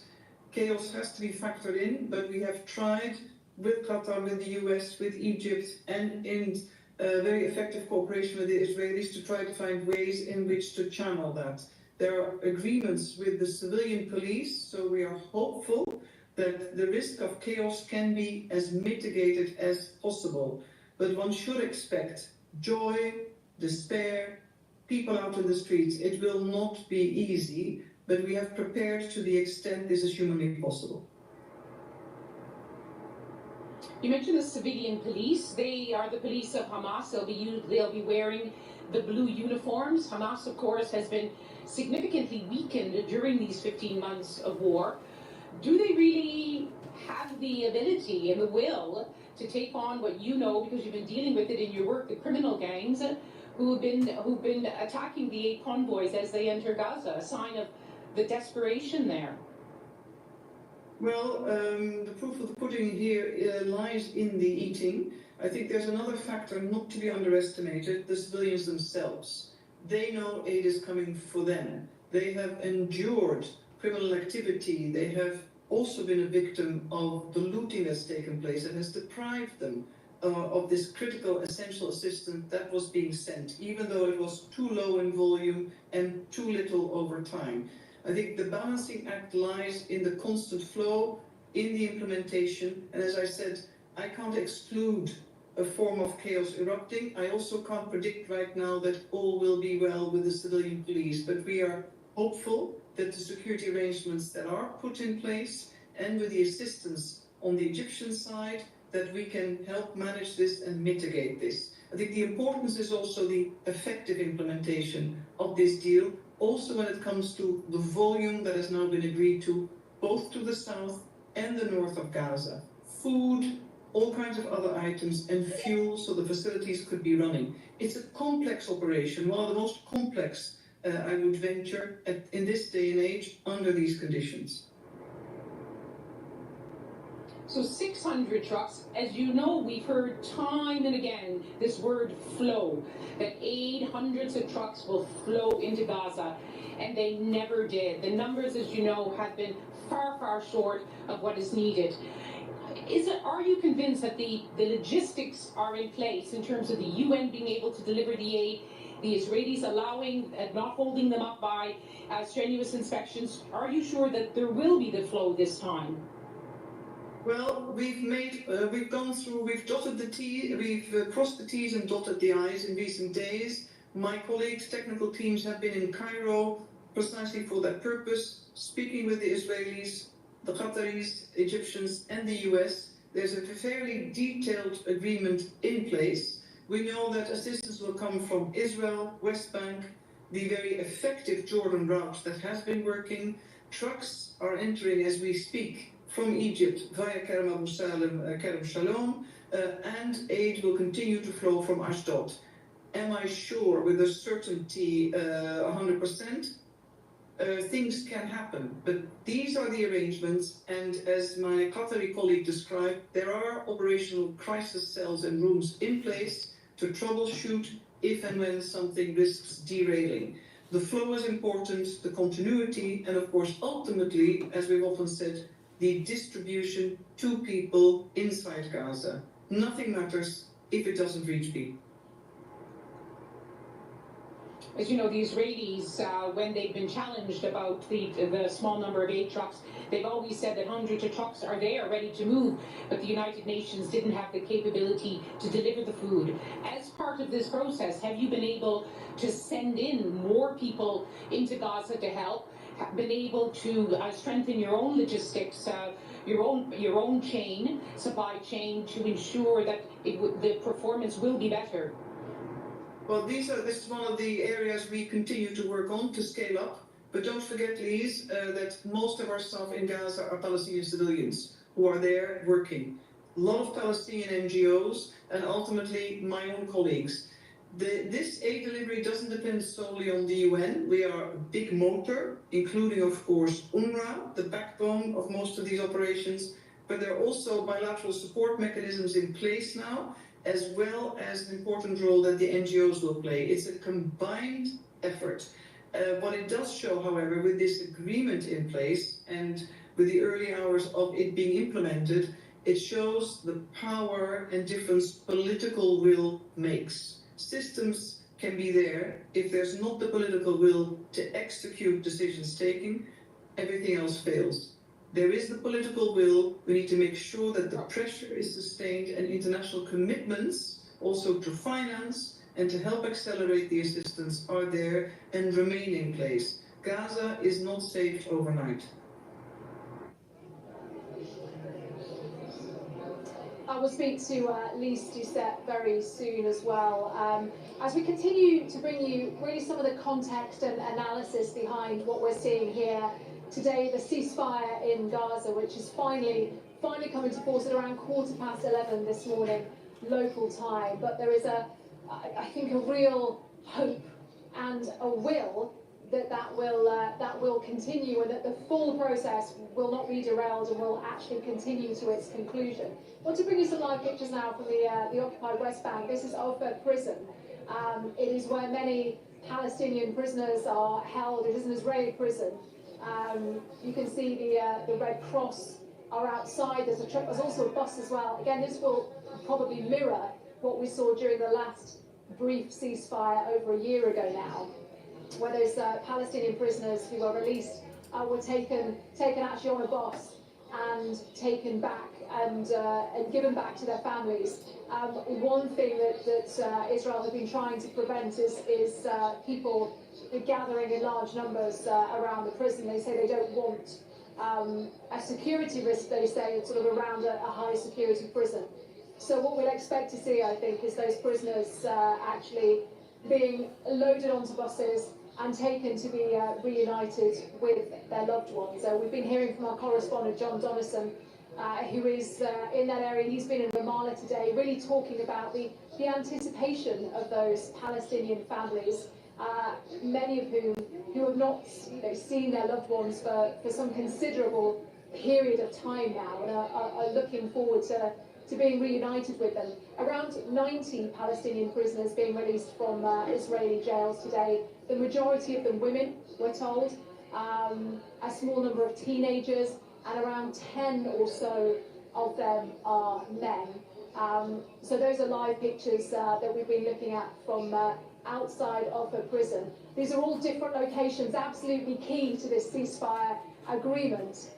T: Chaos has to be factored in, but we have tried with Qatar, with the US, with Egypt, and in very effective cooperation with the Israelis to try to find ways in which to channel that. There are agreements with the civilian police, so we are hopeful that the risk of chaos can be as mitigated as possible. But one should expect joy, despair, people out in the streets. It will not be easy, but we have prepared to the extent this is humanly possible.
U: You mentioned the civilian police. They are the police of Hamas. They'll be wearing the blue uniforms. Hamas, of course, has been significantly weakened during these 15 months of war. Do they really have the ability and the will to take on what you know, because you've been dealing with it in your work, the criminal gangs who've been attacking the aid convoys as they enter Gaza, a sign of the desperation there?
T: Well, the proof of the pudding here lies in the eating. I think there's another factor not to be underestimated, the civilians themselves. They know aid is coming for them. They have endured criminal activity. They have also been a victim of the looting that's taken place and has deprived them of this critical, essential assistance that was being sent, even though it was too low in volume and too little over time. I think the balancing act lies in the constant flow, in the implementation, and as I said, I can't exclude a form of chaos erupting. I also can't predict right now that all will be well with the civilian police, but we are hopeful that the security arrangements that are put in place and with the assistance on the Egyptian side, that we can help manage this and mitigate this. I think the importance is also the effective implementation of this deal, also when it comes to the volume that has now been agreed to, both to the south and the north of Gaza. Food, all kinds of other items, and fuel, so the facilities could be running. It's a complex operation, one of the most complex, I would venture, in this day and age, under these conditions.
U: So 600 trucks, as you know, we've heard time and again this word flow, that hundreds of trucks will flow into Gaza, and they never did. The numbers, as you know, have been far, far short of what is needed. Are you convinced that the logistics are in place in terms of the UN being able to deliver the aid, the Israelis allowing, not holding them up by strenuous inspections? Are you sure that there will be the flow this time?
T: Well, we've dotted the T, we've crossed the T's and dotted the I's in recent days. My colleagues, technical teams have been in Cairo precisely for that purpose, speaking with the Israelis, the Qataris, Egyptians, and the US. There's a fairly detailed agreement in place. We know that assistance will come from Israel, West Bank, the very effective Jordan route that has been working. Trucks are entering as we speak from Egypt via Kerem Shalom, and aid will continue to flow from Ashdod. Am I sure with a certainty 100%? Things can happen, but these are the arrangements, and as my Qatari colleague described, there are operational crisis cells and rooms in place to troubleshoot if and when something risks derailing. The flow is important, the continuity, and of course, ultimately, as we've often said, the distribution to people inside Gaza. Nothing matters if it doesn't reach people.
U: As you know, the Israelis, when they've been challenged about the small number of aid trucks, they've always said that hundreds of trucks are there, ready to move, but the United Nations didn't have the capability to deliver the food. As part of this process, have you been able to send in more people into Gaza to help? Been able to strengthen your own logistics, your own chain, supply chain, to ensure that the performance will be better?
T: Well, this is one of the areas we continue to work on to scale up. But don't forget, Lise, that most of our staff in Gaza are Palestinian civilians who are there working. A lot of Palestinian NGOs and ultimately my own colleagues. This aid delivery doesn't depend solely on the UN. We are a big motor, including, of course, UNRWA, the backbone of most of these operations. But there are also bilateral support mechanisms in place now, as well as an important role that the NGOs will play. It's a combined effort. What it does show, however, with this agreement in place and with the early hours of it being implemented, it shows the power and difference political will makes. Systems can be there. If there's not the political will to execute decisions taken, everything else fails. There is the political will. We need to make sure that the pressure is sustained and international commitments also to finance and to help accelerate the assistance are there and remain in place. Gaza is not saved overnight.
E: I will speak to Lise Doucette very soon as well. As we continue to bring you really some of the context and analysis behind what we're seeing here today, the ceasefire in Gaza, which is finally come into force at around 11:15 this morning, local time. But there is I think a real hope and a will that will continue, and that the full process will not be derailed and will actually continue to its conclusion. I want to bring you some live pictures now from the occupied West Bank. This is Alpha Prison. It is where many Palestinian prisoners are held. It is an Israeli prison. You can see the Red Cross are outside. There's a truck. There's also a bus as well. Again, this will probably mirror what we saw during the last brief ceasefire over a year ago now, where those Palestinian prisoners who were released were taken actually on a bus and taken back and given back to their families. One thing that Israel have been trying to prevent is people gathering in large numbers around the prison. They say they don't want a security risk, they say, sort of around a high security prison. So what we'll expect to see, I think, is those prisoners actually being loaded onto buses and taken to be reunited with their loved ones. We've been hearing from our correspondent, John Donison, who is in that area. He's been in Ramallah today, really talking about the anticipation of those Palestinian families, many of who have not seen their loved ones for some considerable period of time now, and are looking forward to being reunited with them. Around 90 Palestinian prisoners being released from Israeli jails today. The majority of them women, we're told, a small number of teenagers, and around 10 or so of them are men. So those are live pictures that we've been looking at from outside of the prison. These are all different locations, absolutely key to this ceasefire agreement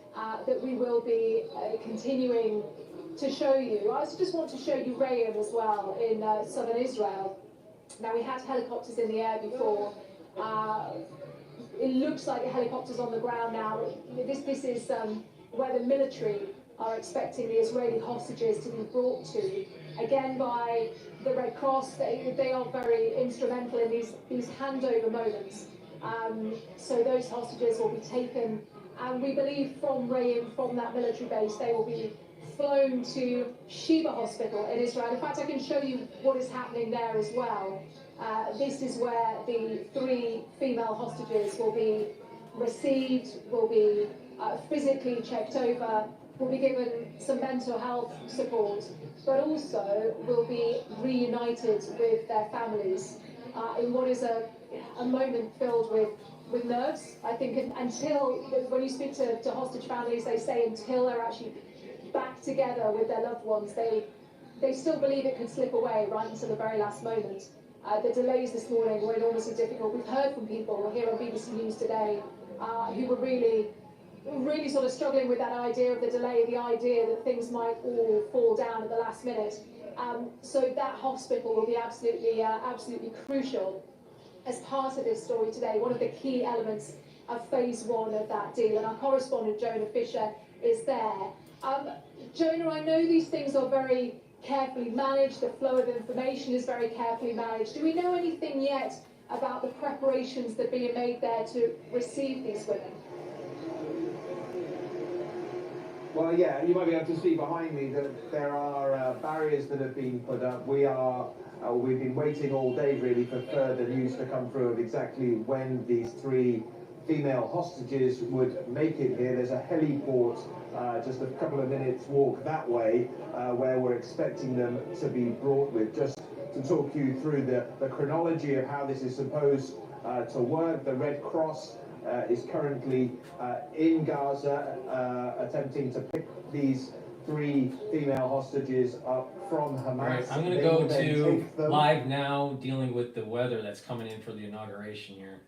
E: that we will be continuing to show you. I also just want to show you Reykjavik as well in southern Israel. Now, we had helicopters in the air before. It looks like the helicopters on the ground now. This is where the military are expecting the Israeli hostages to be brought to, again by the Red Cross. They are very instrumental in these handover moments. So those hostages will be taken, and we believe from Reykjavik, from that military base, they will be flown to Sheba Hospital in Israel. In fact, I can show you what is happening there as well. This is where the 3 female hostages will be received, will be physically checked over, will be given some mental health support, but also will be reunited with their families in what is a moment filled with nerves. I think until, when you speak to hostage families, they say until they're actually back together with their loved ones, they still believe it could slip away right until the very last moment. The delays this morning were enormously difficult. We've heard from people here on BBC News today who were really sort of struggling with that idea of the delay, the idea that things might all fall down at the last minute. So that hospital will be absolutely crucial as part of this story today, one of the key elements of phase 1 of that deal. And our correspondent, Jonah Fisher, is there. Jonah, I know these things are very carefully managed, the flow of information is very carefully managed. Do we know anything yet about the preparations that are being made there to receive these women?
B: Well, yeah, you might be able to see behind me that there are barriers that have been put up. We've been waiting all day really for further news to come through of exactly when these 3 female hostages would make it here. There's a heliport just a couple of minutes walk that way where we're expecting them to be brought with. Just to talk you through the chronology of how this is supposed to work, the Red Cross is currently in Gaza attempting to pick these 3 female hostages up from Hamas.
F: Right, I'm going to go to live now, dealing with the weather that's coming in for the inauguration here.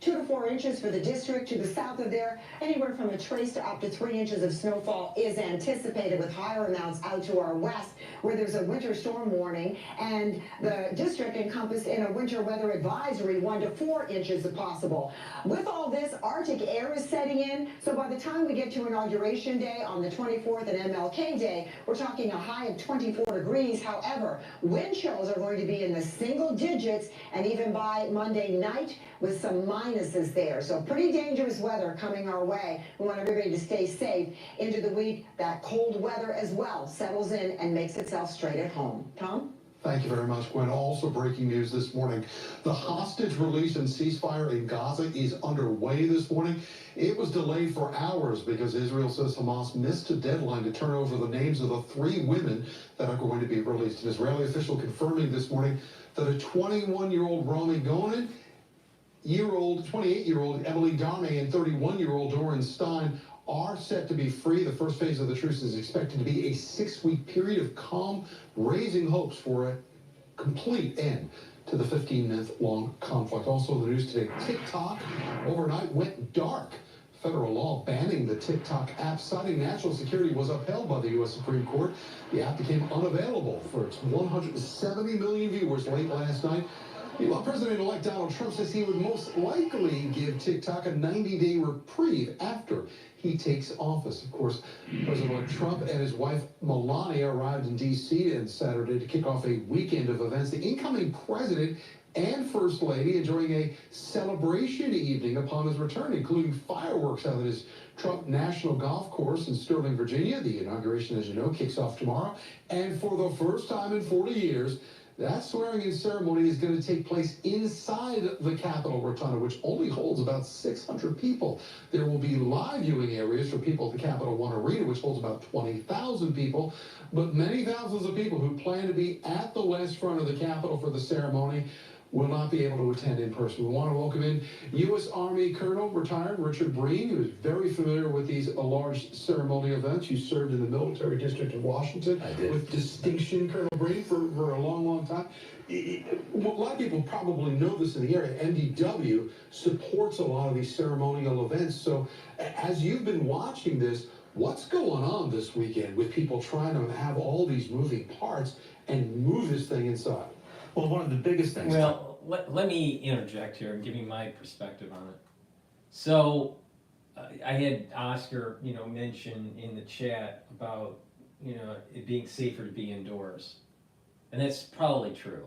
D: 2 to 4 inches for the district. To the south of there, anywhere from a trace to up to 3 inches of snowfall is anticipated, with higher amounts out to our west, where there's a winter storm warning, and the district encompassed in a winter weather advisory, 1 to 4 inches if possible. With all this, Arctic air is setting in, so by the time we get to Inauguration Day on the 24th and MLK Day, we're talking a high of 24 degrees. However, wind chills are going to be in the single digits, and even by Monday night with some minuses there. So pretty dangerous weather coming our way. We want everybody to stay safe into the week. That cold weather as well settles in and makes itself straight at home. Tom?
N: Thank you very much, Gwen. Also breaking news this morning, the hostage release and ceasefire in Gaza is underway this morning. It was delayed for hours because Israel says Hamas missed a deadline to turn over the names of the 3 women that are going to be released. An Israeli official confirming this morning that a 21-year-old Rami Gonen, 28-year-old Emily Darnay, and 31-year-old Doran Stein are set to be free. The first phase of the truce is expected to be a 6-week period of calm, raising hopes for a complete end to the 15-month-long conflict. Also in the news today, TikTok overnight went dark. Federal law banning the TikTok app, citing national security, was upheld by the U.S. Supreme Court. The app became unavailable for its 170 million viewers late last night. Meanwhile, President-elect Donald Trump says he would most likely give TikTok a 90-day reprieve after he takes office. Of course, President-elect Trump and his wife Melania arrived in D.C. on Saturday to kick off a weekend of events. The incoming president and First Lady enjoying a celebration evening upon his return, including fireworks out at his Trump National Golf Course in Sterling, Virginia. The inauguration, as you know, kicks off tomorrow. And for the first time in 40 years, that swearing-in ceremony is going to take place inside the Capitol Rotunda, which only holds about 600 people. There will be live viewing areas for people at the Capital One Arena, which holds about 20,000 people. But many thousands of people who plan to be at the west front of the Capitol for the ceremony will not be able to attend in person. We want to welcome in U.S. Army Colonel, retired Richard Breen, who is very familiar with these large ceremonial events. You served in the military district of Washington.
V: I did.
N: With distinction, Colonel Breen, for a long, long time. A lot of people probably know this in the area. MDW supports a lot of these ceremonial events. So as you've been watching this, what's going on this weekend with people trying to have all these moving parts and move this thing inside?
V: Well, one of the biggest things.
F: Well, let me interject here and give you my perspective on it. So, I had Oscar, mention in the chat about, it being safer to be indoors. And that's probably true.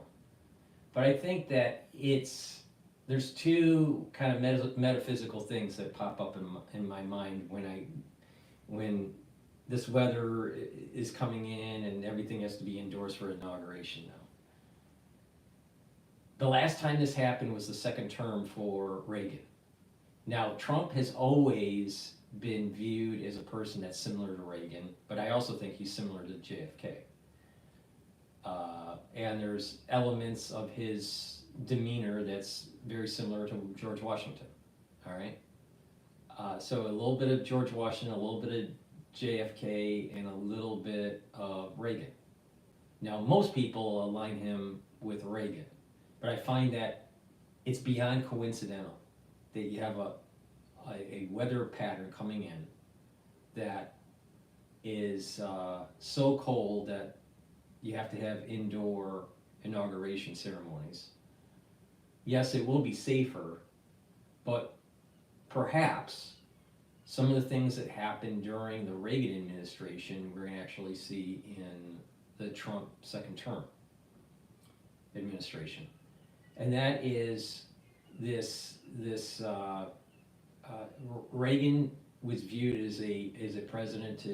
F: But I think that there's 2 kind of metaphysical things that pop up in my mind when this weather is coming in and everything has to be indoors for inauguration now. The last time this happened was the second term for Reagan. Now, Trump has always been viewed as a person that's similar to Reagan, but I also think he's similar to JFK. And there's elements of his demeanor that's very similar to George Washington, all right? So a little bit of George Washington, a little bit of JFK, and a little bit of Reagan. Now, most people align him with Reagan. But I find that it's beyond coincidental that you have a weather pattern coming in that is so cold that you have to have indoor inauguration ceremonies. Yes, it will be safer, but perhaps some of the things that happened during the Reagan administration we're going to actually see in the Trump second term administration. And that is Reagan was viewed as a president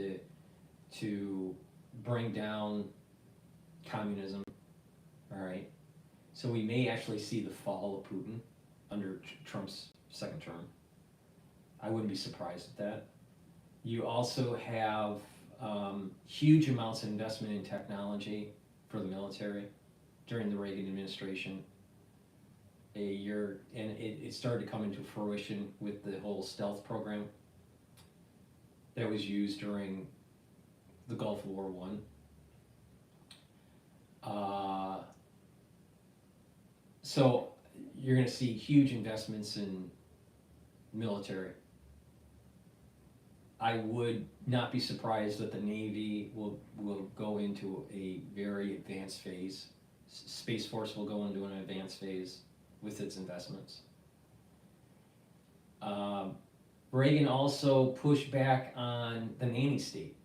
F: to bring down communism, all right? So we may actually see the fall of Putin under Trump's second term. I wouldn't be surprised at that. You also have huge amounts of investment in technology for the military during the Reagan administration. It started to come into fruition with the whole stealth program that was used during the Gulf War I. So you're going to see huge investments in military. I would not be surprised that the Navy will go into a very advanced phase. Space Force will go into an advanced phase with its investments. Reagan also pushed back on the nanny state.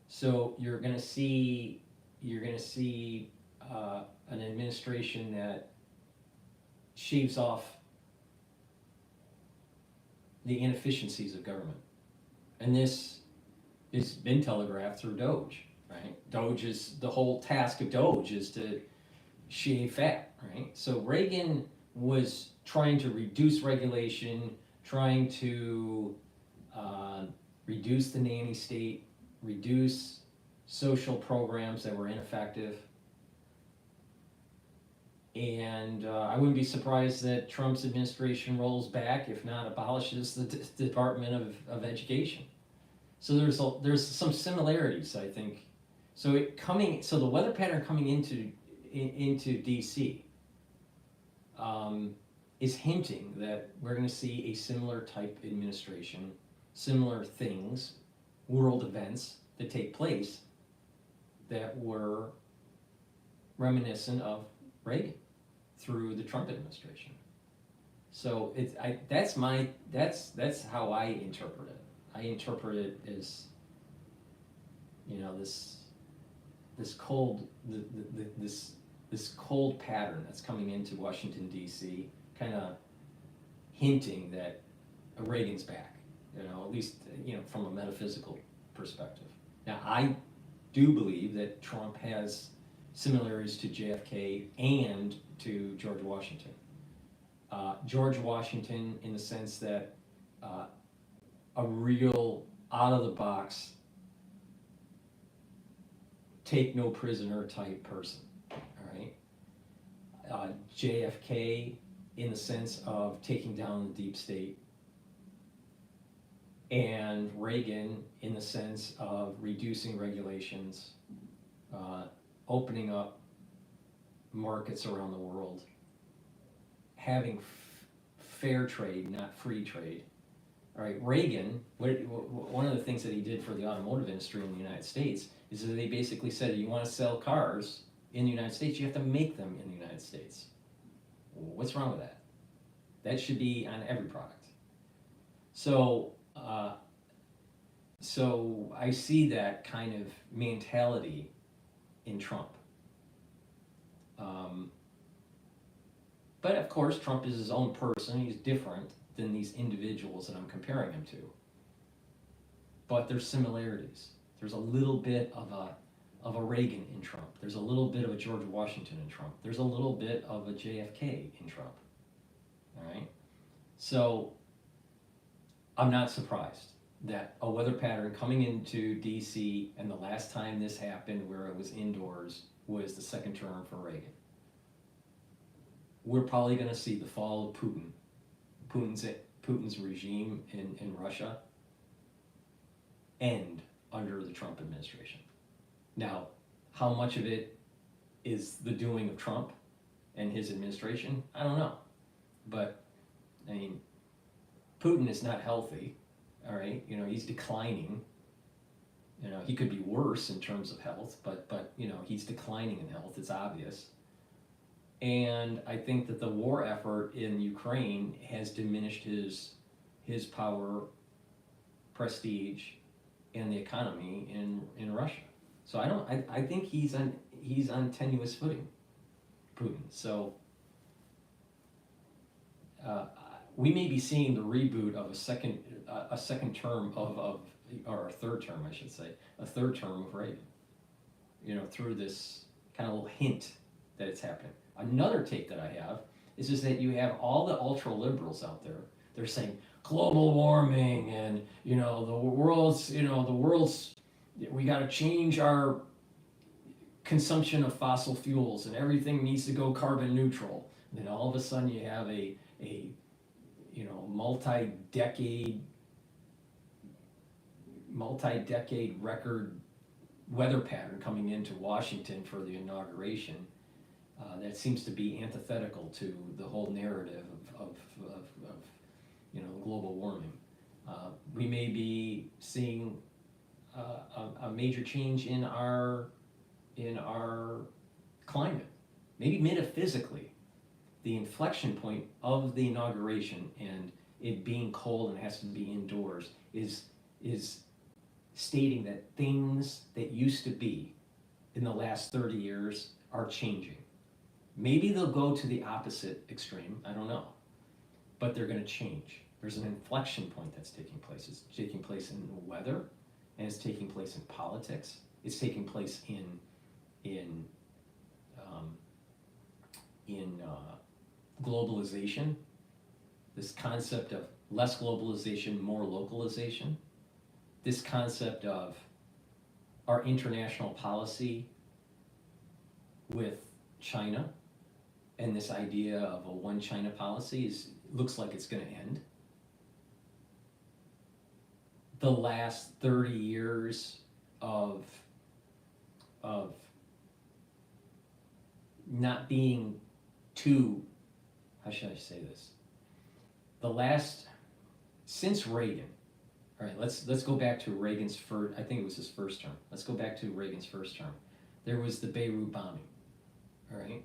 F: So you're going to see an administration that shaves off the inefficiencies of government, and this has been telegraphed through Doge. Right? Doge is the whole task of Doge is to shave fat. Right? So Reagan was trying to reduce regulation, trying to reduce the nanny state, reduce social programs that were ineffective. And I wouldn't be surprised that Trump's administration rolls back, if not abolishes, the Department of Education. So there's some similarities, I think. So the weather pattern coming into DC is hinting that we're going to see a similar type administration, similar things, world events that take place that were reminiscent of Reagan through the Trump administration. So that's how I interpret it. I interpret it as, this cold pattern that's coming into Washington D.C., kind of hinting that Reagan's back. At least from a metaphysical perspective. Now I do believe that Trump has similarities to JFK and to George Washington. George Washington in the sense that a real out-of-the-box, take no prisoner type person, all right? JFK in the sense of taking down the deep state, and Reagan in the sense of reducing regulations, opening up markets around the world, having fair trade, not free trade. All right, Reagan, one of the things that he did for the automotive industry in the United States is that they basically said, you want to sell cars in the United States, you have to make them in the United States. What's wrong with that? That should be on every product. So I see that kind of mentality in Trump. But of course, Trump is his own person. He's different than these individuals that I'm comparing him to. But there's similarities. There's a little bit of a Reagan in Trump. There's a little bit of a George Washington in Trump. There's a little bit of a JFK in Trump. All right? So I'm not surprised that a weather pattern coming into DC, and the last time this happened where it was indoors was the second term for Reagan. We're probably going to see the fall of Putin's regime in Russia end under the Trump administration. Now, how much of it is the doing of Trump and his administration? I don't know. But, I mean, Putin is not healthy, all right? He's declining. He could be worse in terms of health, but he's declining in health, it's obvious. And I think that the war effort in Ukraine has diminished his power, prestige, and the economy in Russia. So I think he's on tenuous footing, Putin. So we may be seeing the reboot of a second term or a third term, I should say, a third term of Reagan. Through this kind of little hint that it's happening. Another take that I have is just that you have all the ultra liberals out there. They're saying global warming and the world's we got to change our consumption of fossil fuels and everything needs to go carbon neutral. And then all of a sudden you have a multi-decade record weather pattern coming into Washington for the inauguration. that seems to be antithetical to the whole narrative of global warming. We may be seeing a major change in our climate. Maybe metaphysically, the inflection point of the inauguration and it being cold and has to be indoors is stating that things that used to be in the last 30 years are changing. Maybe they'll go to the opposite extreme, I don't know, but they're going to change. There's an inflection point that's taking place. It's taking place in the weather, and it's taking place in politics. It's taking place in globalization. This concept of less globalization, more localization. This concept of our international policy with China, and this idea of a one China policy looks like it's going to end. The last 30 years of not being too, how should I say this? Since Reagan, all right, let's go back to Reagan's first, I think it was his first term. Let's go back to Reagan's first term. There was the Beirut bombing, all right?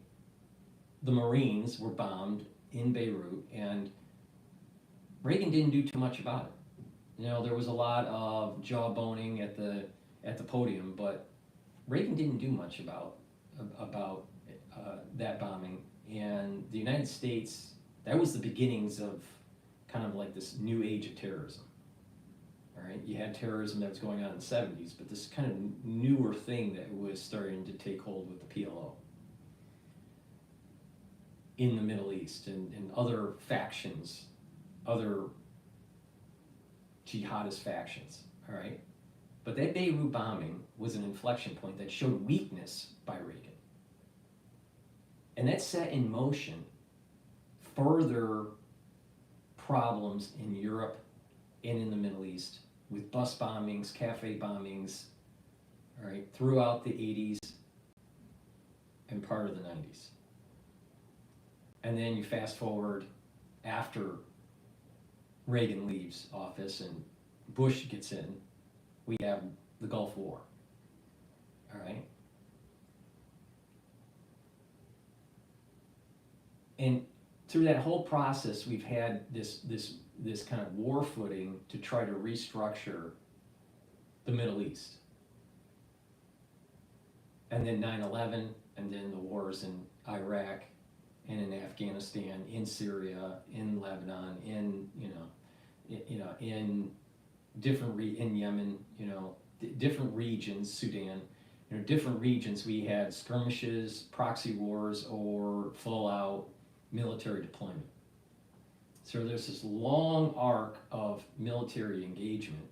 F: The Marines were bombed in Beirut, and Reagan didn't do too much about it. There was a lot of jawboning at the podium, but Reagan didn't do much about that bombing. And the United States, that was the beginnings of kind of like this new age of terrorism. All right, you had terrorism that was going on in the 70s, but this kind of newer thing that was starting to take hold with the PLO in the Middle East and other factions, other jihadist factions, all right? But that Beirut bombing was an inflection point that showed weakness by Reagan. And that set in motion further problems in Europe and in the Middle East with bus bombings, cafe bombings, all right, throughout the 80s and part of the 90s. And then you fast forward after Reagan leaves office and Bush gets in, we have the Gulf War, all right? And through that whole process, we've had this kind of war footing to try to restructure the Middle East. And then 9/11, and then the wars in Iraq and in Afghanistan, in Syria, in Lebanon, in Yemen, different regions, Sudan, different regions. We had skirmishes, proxy wars, or full-out military deployment. So there's this long arc of military engagement,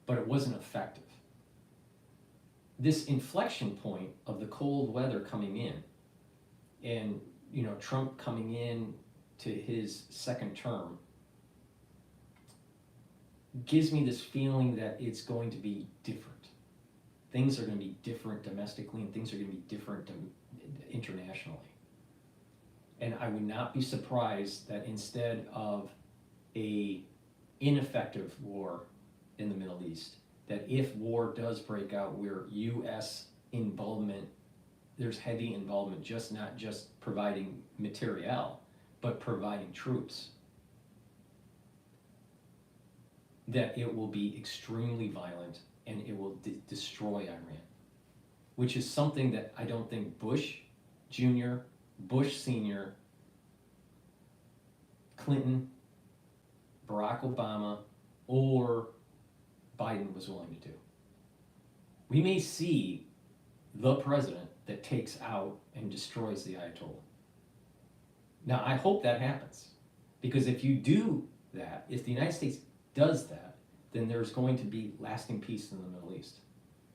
F: but it wasn't effective. This inflection point of the cold weather coming in, and Trump coming in to his second term, gives me this feeling that it's going to be different. Things are going to be different domestically, and things are going to be different internationally. And I would not be surprised that instead of a ineffective war in the Middle East, that if war does break out where U.S. involvement, there's heavy involvement, not just providing materiel, but providing troops, that it will be extremely violent and it will destroy Iran, which is something that I don't think Bush Jr., Bush Sr., Clinton, Barack Obama, or Biden was willing to do. We may see the president that takes out and destroys the Ayatollah. Now, I hope that happens, because if you do that, if the United States does that, then there's going to be lasting peace in the Middle East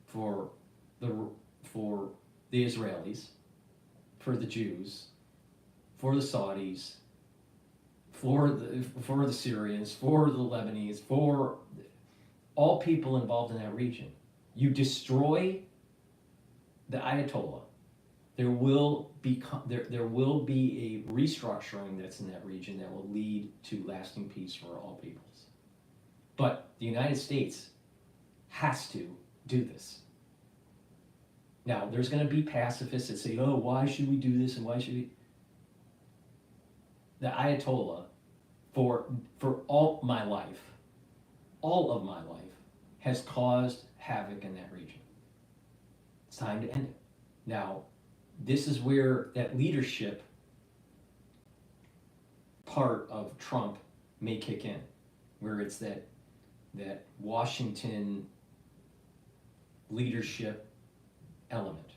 F: for the Israelis, for the Jews, for the Saudis, for the Syrians, for the Lebanese, for all people involved in that region. You destroy the Ayatollah, there will be a restructuring that's in that region that will lead to lasting peace for all peoples. But the United States has to do this. Now, there's going to be pacifists that say, oh, why should we do this and why should we? The Ayatollah, for all of my life, has caused havoc in that region. It's time to end it. Now, this is where that leadership part of Trump may kick in, where it's that Washington leadership element.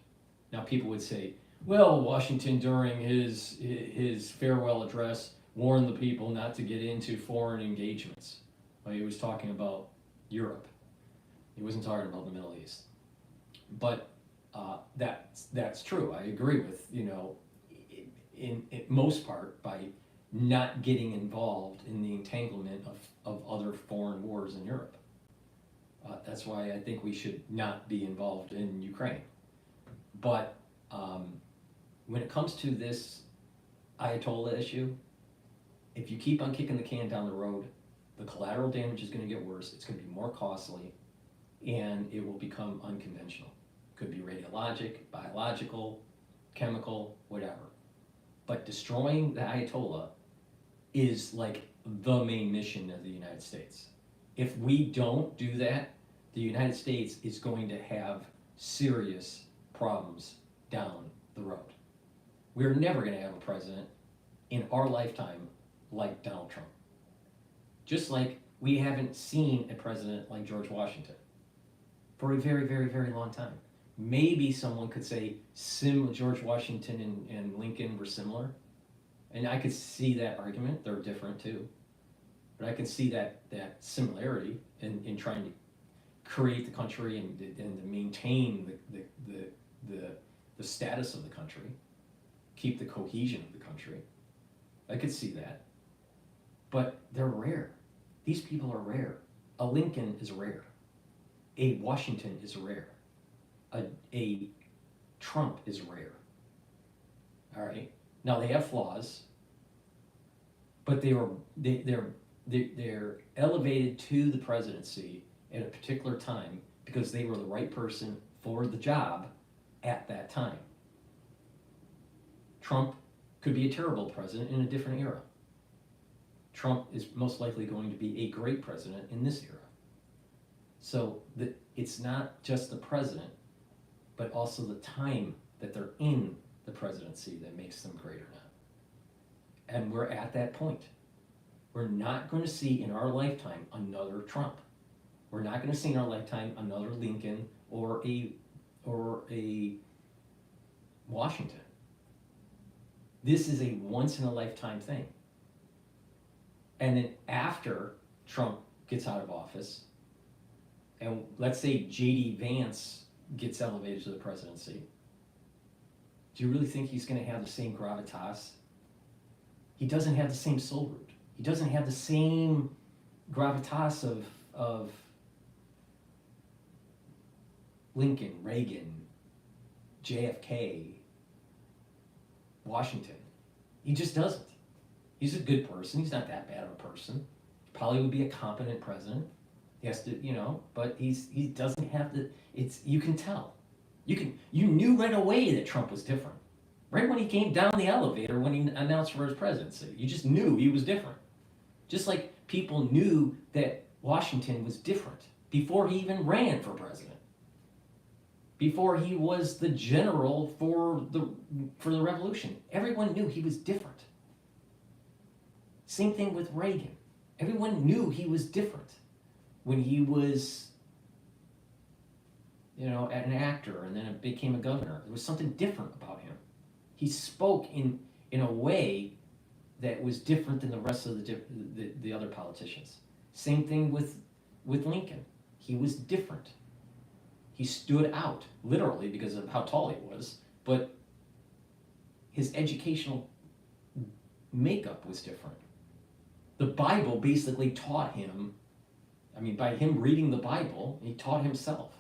F: Now, people would say, well, Washington during his farewell address warned the people not to get into foreign engagements. Well, he was talking about Europe. He wasn't talking about the Middle East. But that's true. I agree with, in most part, by not getting involved in the entanglement of other foreign wars in Europe. That's why I think we should not be involved in Ukraine. But when it comes to this Ayatollah issue, if you keep on kicking the can down the road, the collateral damage is going to get worse. It's going to be more costly, and it will become unconventional. Could be radiologic, biological, chemical, whatever. But destroying the Ayatollah is like the main mission of the United States. If we don't do that, the United States is going to have serious problems down the road. We're never going to have a president in our lifetime like Donald Trump. Just like we haven't seen a president like George Washington for a very, very, very long time. Maybe someone could say George Washington and Lincoln were similar. And I could see that argument. They're different too. But I can see that similarity in trying to create the country and maintain the status of the country, keep the cohesion of the country. I could see that. But they're rare. These people are rare. A Lincoln is rare. A Washington is rare. A Trump is rare. All right. Now they have flaws, but they're elevated to the presidency at a particular time because they were the right person for the job at that time. Trump could be a terrible president in a different era. Trump is most likely going to be a great president in this era. So it's not just the president, but also the time that they're in the presidency that makes them great or not. And we're at that point. We're not going to see in our lifetime another Trump. We're not going to see in our lifetime another Lincoln or a Washington. This is a once in a lifetime thing. And then after Trump gets out of office, and let's say J.D. Vance gets elevated to the presidency, do you really think he's going to have the same gravitas? He doesn't have the same soul root. He doesn't have the same gravitas of Lincoln, Reagan, JFK, Washington. He just doesn't. He's a good person. He's not that bad of a person. Probably would be a competent president. He has to, but he doesn't have the. You can tell. You knew right away that Trump was different. Right when he came down the elevator when he announced for his presidency, you just knew he was different. Just like people knew that Washington was different before he even ran for president. Before he was the general for the revolution, everyone knew he was different. Same thing with Reagan. Everyone knew he was different when he was, an actor and then became a governor. There was something different about him. He spoke in a way that was different than the rest of the other politicians. Same thing with Lincoln. He was different. He stood out, literally, because of how tall he was, but his educational makeup was different. The Bible basically taught him, by him reading the Bible, he taught himself.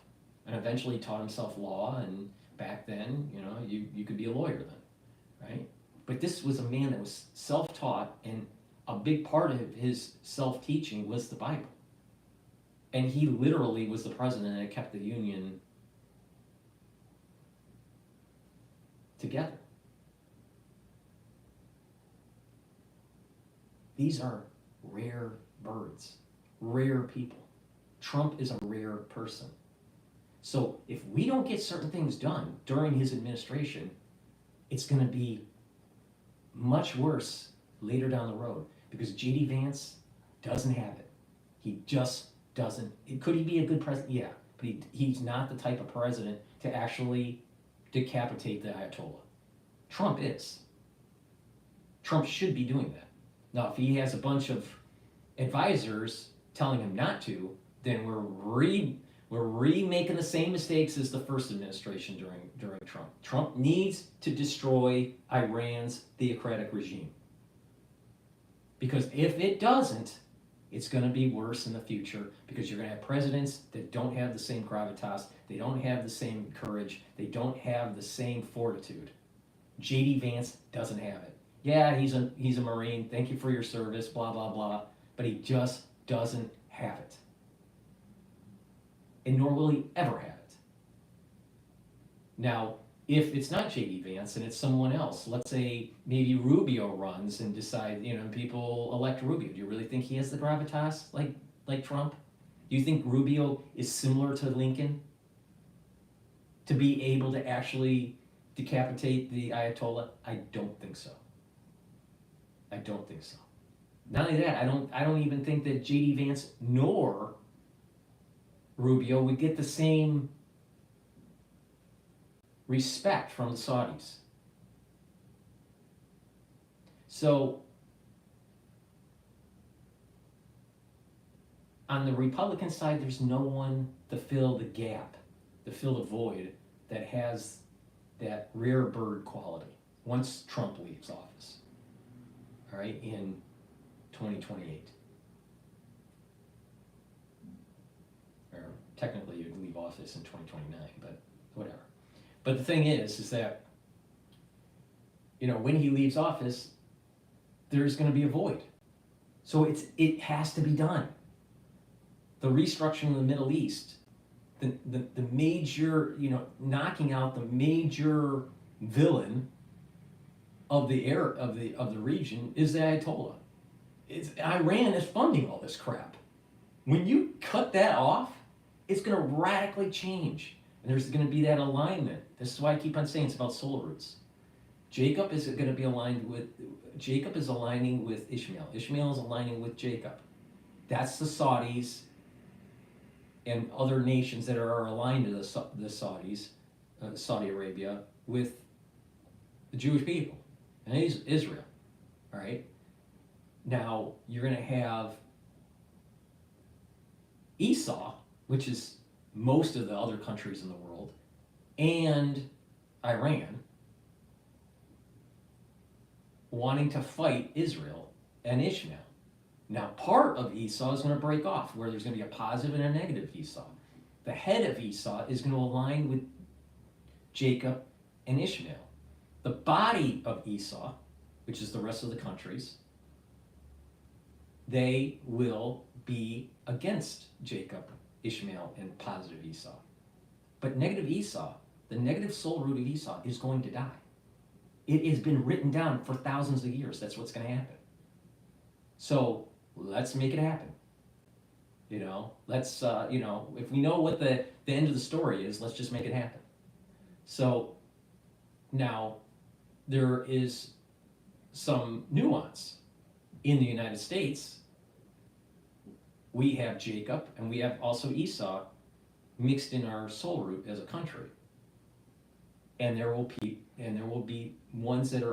F: And eventually he taught himself law and back then, you know, you could be a lawyer then, right? But this was a man that was self-taught, and a big part of his self-teaching was the Bible. And he literally was the president that kept the Union together. These are rare birds, rare people. Trump is a rare person. So if we don't get certain things done during his administration, it's going to be much worse later down the road, because J.D. Vance doesn't have it. He just doesn't. Could he be a good president? Yeah, but he's not the type of president to actually decapitate the Ayatollah. Trump is. Trump should be doing that. Now, if he has a bunch of advisors telling him not to, then we're remaking the same mistakes as the first administration during Trump. Trump needs to destroy Iran's theocratic regime. Because if it doesn't, it's going to be worse in the future, because you're going to have presidents that don't have the same gravitas, they don't have the same courage, they don't have the same fortitude. J.D. Vance doesn't have it. Yeah, he's a Marine, thank you for your service, blah, blah, blah, but he just doesn't have it. And nor will he ever have it. Now, if it's not J.D. Vance and it's someone else, let's say maybe Rubio runs and decide, you know, people elect Rubio. Do you really think he has the gravitas like Trump? Do you think Rubio is similar to Lincoln to be able to actually decapitate the Ayatollah? I don't think so. I don't think so. Not only that, I don't even think that J.D. Vance nor Rubio would get the same respect from the Saudis. So, on the Republican side, there's no one to fill the gap, to fill the void that has that rare bird quality once Trump leaves office, all right, in 2028. Or technically, you'd leave office in 2029, but whatever. But the thing is that, you know, when he leaves office, there's going to be a void. So it has to be done. The restructuring of the Middle East, the major, you know, knocking out the major villain of the region is the Ayatollah. Iran is funding all this crap. When you cut that off, it's going to radically change. And there's going to be that alignment. This is why I keep on saying it's about soul roots. Jacob is going to be aligned with, Jacob is aligning with Ishmael. Ishmael is aligning with Jacob. That's the Saudis and other nations that are aligned to the Saudis, Saudi Arabia, with the Jewish people and Israel. All right? Now, you're going to have Esau, which is most of the other countries in the world, and Iran wanting to fight Israel and Ishmael. Now, part of Esau is going to break off, where there's going to be a positive and a negative Esau. The head of Esau is going to align with Jacob and Ishmael. The body of Esau, which is the rest of the countries, they will be against Jacob, Ishmael, and positive Esau. But negative Esau, the negative soul root of Esau, is going to die. It has been written down for thousands of years. That's what's going to happen. So let's make it happen. You know, let's, you know, if we know what the end of the story is, let's just make it happen. So now there is some nuance. In the United States, we have Jacob and we have also Esau mixed in our soul root as a country. And there will be ones that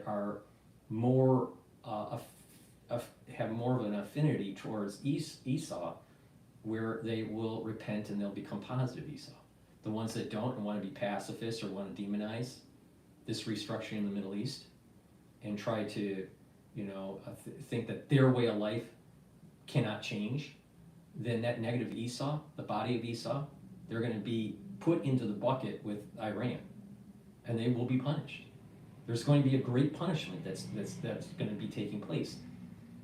F: are more have more of an affinity towards Esau, where they will repent and they'll become positive Esau. The ones that don't and want to be pacifists or want to demonize this restructuring in the Middle East and try to, you know, think that their way of life cannot change, then that negative Esau, the body of Esau, they're going to be put into the bucket with Iran, and they will be punished. There's going to be a great punishment that's going to be taking place.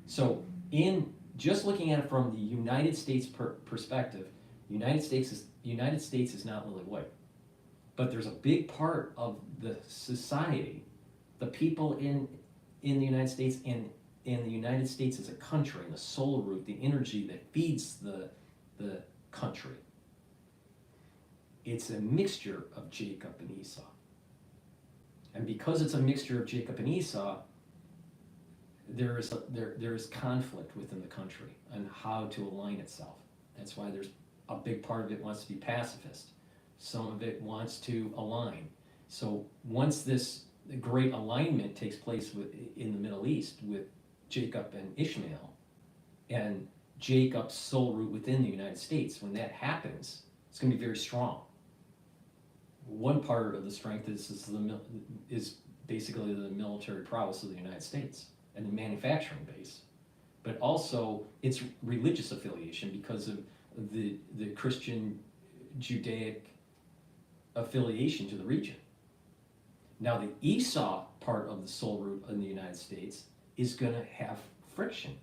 F: So in just looking at it from the United States perspective, United States is not lily white, but there's a big part of the society, the people in the United States and in the United States as a country, and the soul root, the energy that feeds the country. It's a mixture of Jacob and Esau. And because it's a mixture of Jacob and Esau, there is conflict within the country on how to align itself. That's why there's a big part of it wants to be pacifist. Some of it wants to align. So once this great alignment takes place in the Middle East with Jacob and Ishmael, and Jacob's soul root within the United States, when that happens, it's going to be very strong. One part of the strength is basically the military prowess of the United States and the manufacturing base, but also its religious affiliation because of the Christian Judaic affiliation to the region. Now the Esau part of the soul root in the United States is going to have friction.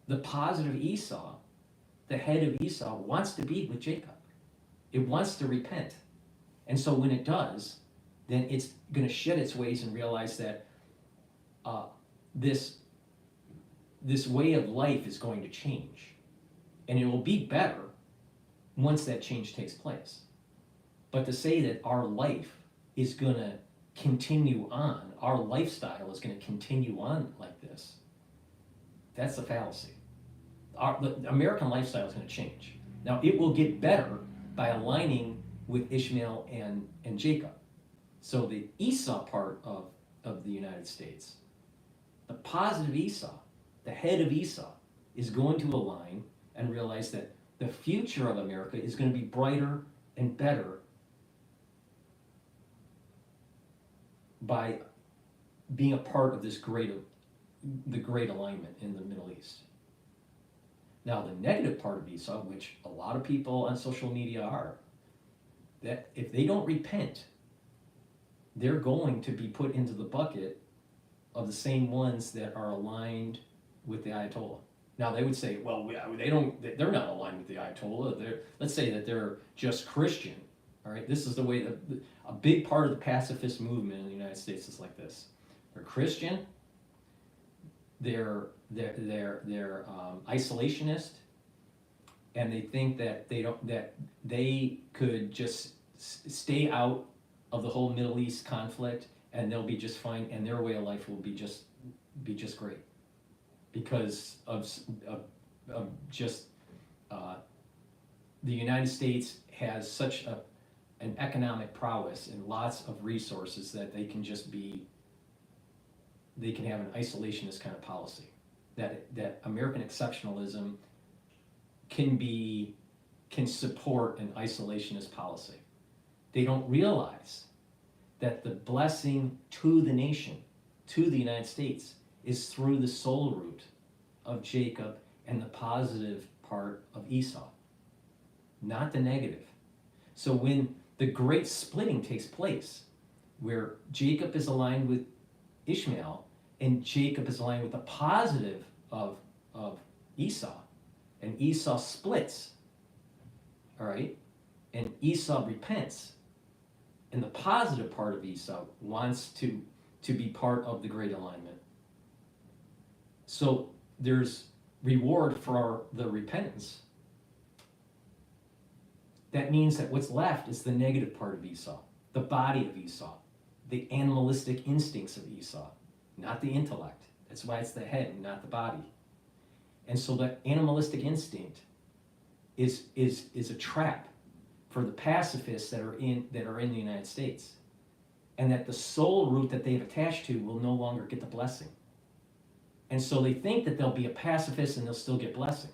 F: The positive Esau, the head of Esau, wants to be with Jacob. It wants to repent. And so when it does, then it's going to shed its ways and realize that this way of life is going to change. And it will be better once that change takes place. But to say that our life is going to continue on, our lifestyle is going to continue on like this, that's a fallacy. The American lifestyle is going to change. Now, it will get better by aligning with Ishmael and Jacob. So the Esau part of the United States, the positive Esau, the head of Esau, is going to align and realize that the future of America is going to be brighter and better by being a part of the great alignment in the Middle East. Now, the negative part of Esau, which a lot of people on social media are, that if they don't repent, they're going to be put into the bucket of the same ones that are aligned with the Ayatollah. Now, they would say, well, they're not aligned with the Ayatollah. Let's say that they're just Christian. All right, this is the way a big part of the pacifist movement in the United States is like this. They're Christian. They're isolationist, and they think that they could just stay out of the whole Middle East conflict, and they'll be just fine, and their way of life will be just great, because of just the United States has such an economic prowess and lots of resources that they can have an isolationist kind of policy. That American exceptionalism can support an isolationist policy. They don't realize that the blessing to the nation, to the United States, is through the soul root of Jacob and the positive part of Esau, not the negative. So when the great splitting takes place, where Jacob is aligned with Ishmael, and Jacob is aligned with the positive of Esau, and Esau splits, all right, and Esau repents, and the positive part of Esau wants to be part of the great alignment. So there's reward for the repentance. That means that what's left is the negative part of Esau, the body of Esau, the animalistic instincts of Esau, not the intellect. That's why it's the head, not the body. And so that animalistic instinct is a trap for the pacifists that are in the United States, and that the soul root that they've attached to will no longer get the blessing. And so they think that they'll be a pacifist and they'll still get blessing.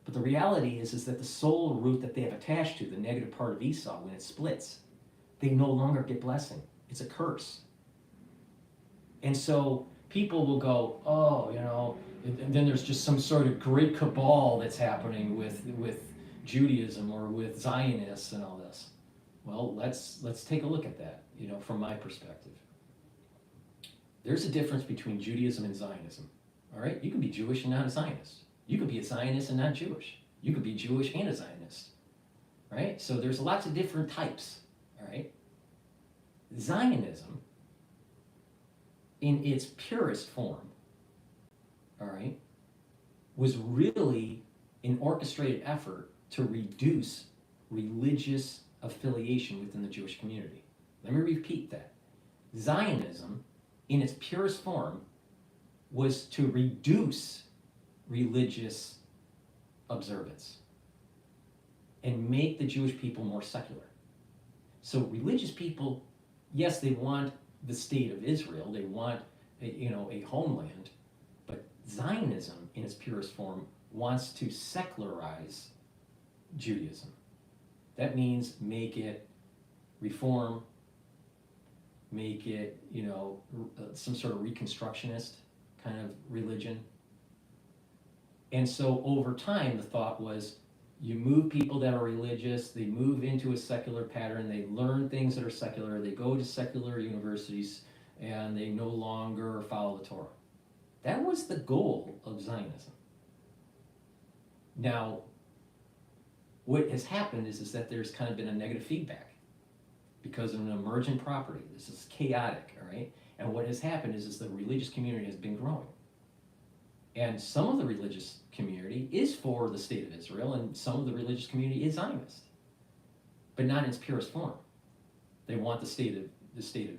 F: But the reality is that the soul root that they have attached to, the negative part of Esau, when it splits, they no longer get blessing. It's a curse. And so people will go, oh, and then there's just some sort of great cabal that's happening with Judaism or with Zionists and all this. Well, let's take a look at that, from my perspective. There's a difference between Judaism and Zionism. All right? You can be Jewish and not a Zionist. You could be a Zionist and not Jewish. You could be Jewish and a Zionist. Right? So there's lots of different types. All right? Zionism, in its purest form, all right, was really an orchestrated effort to reduce religious affiliation within the Jewish community. Let me repeat that. Zionism, in its purest form, was to reduce religious observance and make the Jewish people more secular. So religious people, yes, they want the state of Israel, they want a homeland, but Zionism, in its purest form, wants to secularize Judaism. That means make it reform, make it, some sort of reconstructionist kind of religion. And so over time, the thought was, you move people that are religious, they move into a secular pattern, they learn things that are secular, they go to secular universities, and they no longer follow the Torah. That was the goal of Zionism. Now, what has happened is that there's kind of been a negative feedback because of an emergent property. This is chaotic, all right? And what has happened is the religious community has been growing. And some of the religious community is for the state of Israel, and some of the religious community is Zionist, but not in its purest form. They want the state of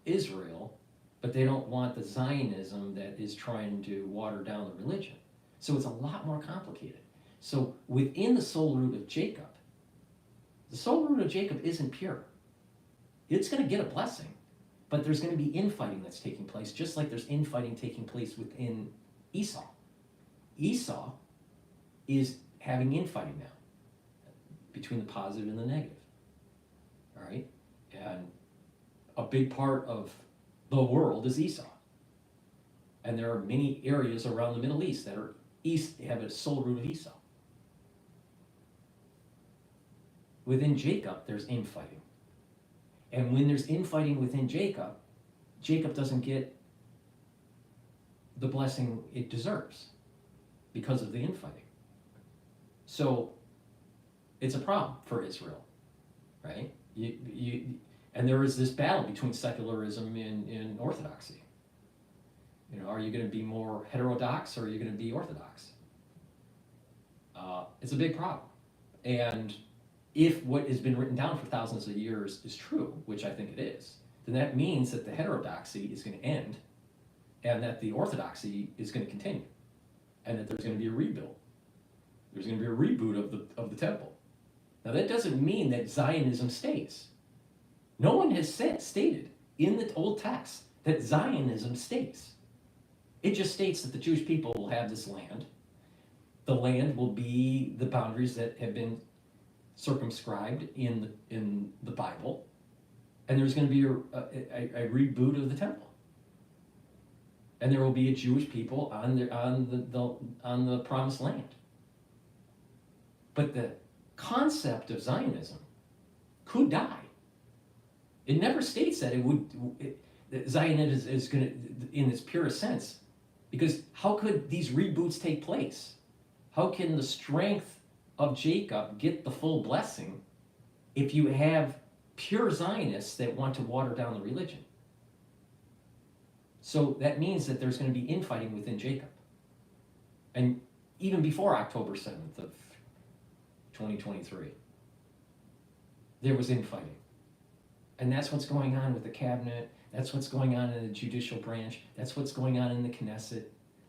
F: Israel, but they don't want the Zionism that is trying to water down the religion. So it's a lot more complicated. So within the soul root of Jacob, the soul root of Jacob isn't pure. It's going to get a blessing, but there's going to be infighting that's taking place, just like there's infighting taking place within Esau. Esau is having infighting now between the positive and the negative. All right? And a big part of the world is Esau. And there are many areas around the Middle East that have a soul root of Esau. Within Jacob, there's infighting. And when there's infighting within Jacob, Jacob doesn't get the blessing it deserves because of the infighting. So it's a problem for Israel, right? And there is this battle between secularism and orthodoxy. Are you going to be more heterodox or are you going to be orthodox? It's a big problem. And if what has been written down for thousands of years is true, which I think it is, then that means that the heterodoxy is going to end and that the orthodoxy is going to continue, and that there's going to be a rebuild. There's going to be a reboot of the temple. Now that doesn't mean that Zionism stays. No one has stated in the Old Text that Zionism stays. It just states that the Jewish people will have this land. The land will be the boundaries that have been circumscribed in the Bible, and there's going to be a reboot of the temple. And there will be a Jewish people on the promised land. But the concept of Zionism could die. It never states that that Zionism is going to, in its purest sense, because how could these reboots take place? How can the strength of Jacob get the full blessing if you have pure Zionists that want to water down the religion? So that means that there's going to be infighting within Jacob. And even before October 7th of 2023, there was infighting. And that's what's going on with the cabinet. That's what's going on in the judicial branch. That's what's going on in the Knesset.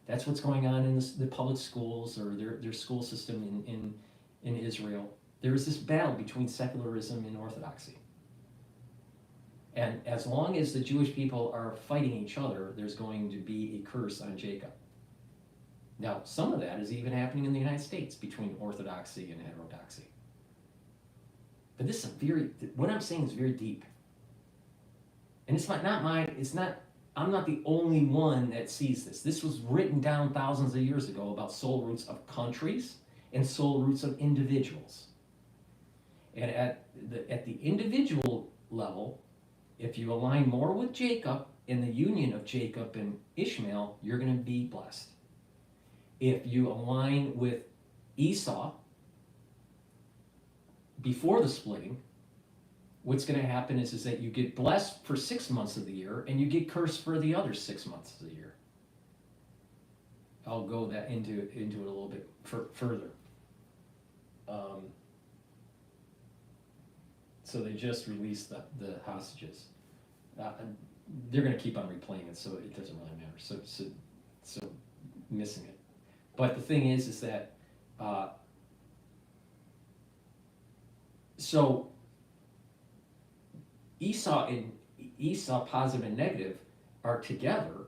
F: That's what's going on in the public schools or their school system in Israel. There is this battle between secularism and orthodoxy. And as long as the Jewish people are fighting each other, there's going to be a curse on Jacob. Now, some of that is even happening in the United States between orthodoxy and heterodoxy. But this is what I'm saying is very deep. And I'm not the only one that sees this. This was written down thousands of years ago about soul roots of countries and soul roots of individuals. And at the individual level, if you align more with Jacob in the union of Jacob and Ishmael, you're going to be blessed. If you align with Esau before the splitting, what's going to happen is that you get blessed for 6 months of the year and you get cursed for the other 6 months of the year. I'll go into it a little bit further. So they just released the hostages. They're going to keep on replaying it, so it doesn't really matter. So missing it. But the thing is that so Esau, positive and negative, are together,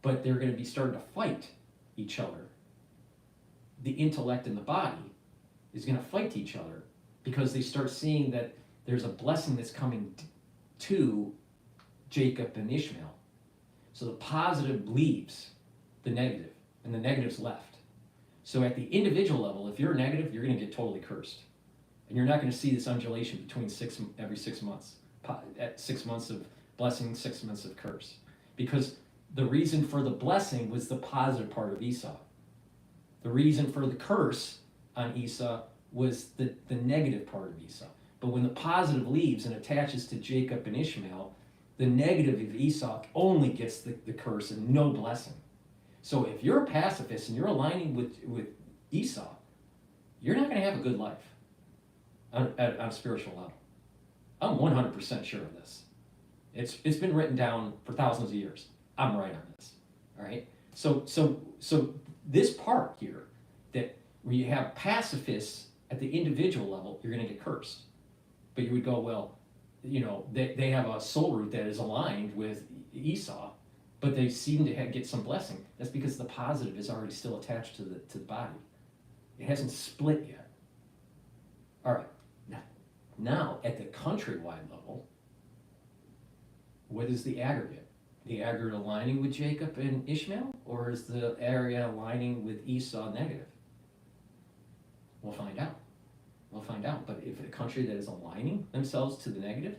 F: but they're going to be starting to fight each other. The intellect and the body is going to fight each other because they start seeing that there's a blessing that's coming to Jacob and Ishmael. So the positive leaves the negative, and the negative's left. So at the individual level, if you're negative, you're going to get totally cursed. And you're not going to see this undulation between every 6 months. At 6 months of blessing, 6 months of curse. Because the reason for the blessing was the positive part of Esau. The reason for the curse on Esau was the negative part of Esau. But when the positive leaves and attaches to Jacob and Ishmael, the negative of Esau only gets the curse and no blessing. So if you're a pacifist and you're aligning with Esau, you're not going to have a good life on a spiritual level. I'm 100% sure of this. It's been written down for thousands of years. I'm right on this. All right. So this part here, that where you have pacifists at the individual level, you're going to get cursed. But you would go, well, they have a soul root that is aligned with Esau, but they seem to get some blessing. That's because the positive is already still attached to the body. It hasn't split yet. All right. Now, at the countrywide level, what is the aggregate? The aggregate aligning with Jacob and Ishmael, or is the area aligning with Esau negative? We'll find out. We'll find out. But if a country that is aligning themselves to the negative,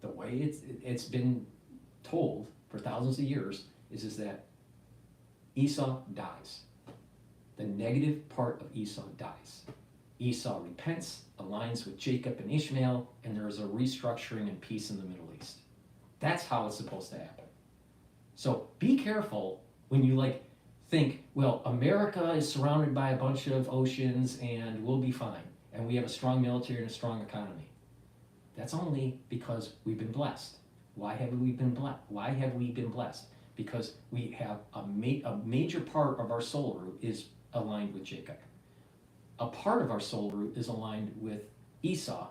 F: the way it's been told for thousands of years is that Esau dies. The negative part of Esau dies. Esau repents, aligns with Jacob and Ishmael, and there is a restructuring and peace in the Middle East. That's how it's supposed to happen. So be careful when you think, well, America is surrounded by a bunch of oceans and we'll be fine, and we have a strong military and a strong economy. That's only because we've been blessed. Why have we been blessed? Why have we been blessed? Because we have a major part of our soul root is aligned with Jacob. A part of our soul root is aligned with Esau,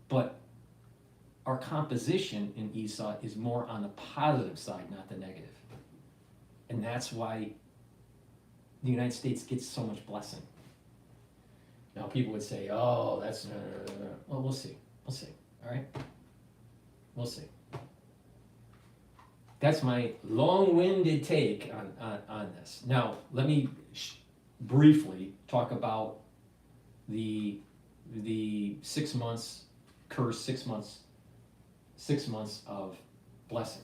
F: but our composition in Esau is more on the positive side, not the negative. And that's why the United States gets so much blessing. Now people would say, oh, that's, well, we'll see. We'll see, all right? We'll see. That's my long-winded take on this. Now, let me briefly talk about the 6 months curse, 6 months of blessing.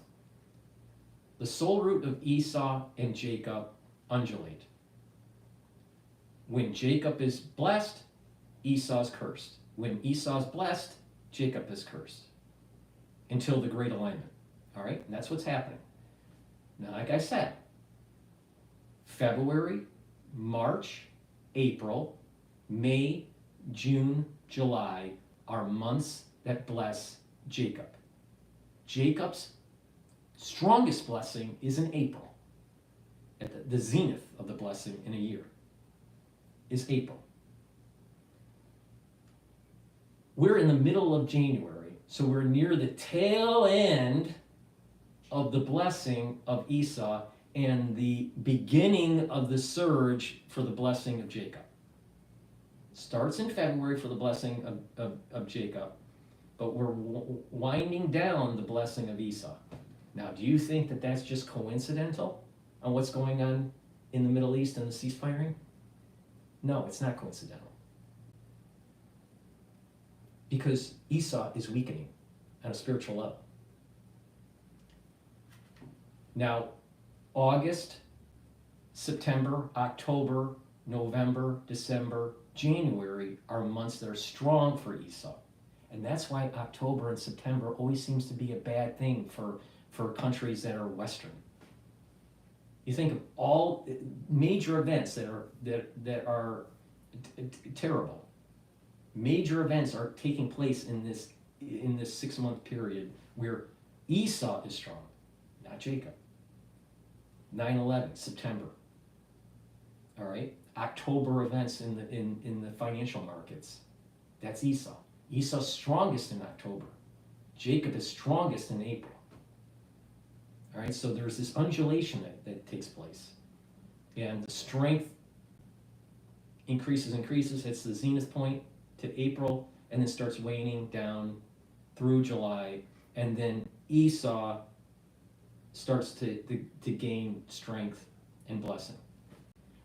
F: The soul root of Esau and Jacob undulate. When Jacob is blessed, Esau's cursed. When Esau's blessed, Jacob is cursed. Until the great alignment. All right? And that's what's happening. Now, like I said, February, March, April, May, June, July are months that bless Jacob. Jacob's strongest blessing is in April. At the zenith of the blessing in a year is April. We're in the middle of January, so we're near the tail end of the blessing of Esau and the beginning of the surge for the blessing of Jacob. Starts in February for the blessing of Jacob, but we're winding down the blessing of Esau. Now, do you think that that's just coincidental on what's going on in the Middle East and the ceasefiring? No, it's not coincidental. Because Esau is weakening on a spiritual level. Now, August, September, October, November, December, January are months that are strong for Esau. And that's why October and September always seems to be a bad thing for countries that are Western. You think of all major events that are terrible. Major events are taking place in this 6-month period where Esau is strong, not Jacob. 9/11, September. All right, October events in the financial markets. That's Esau. Esau's strongest in October. Jacob is strongest in April. All right, so there's this undulation that takes place. And the strength increases, hits the zenith point to April, and then starts waning down through July. And then Esau starts to gain strength and blessing.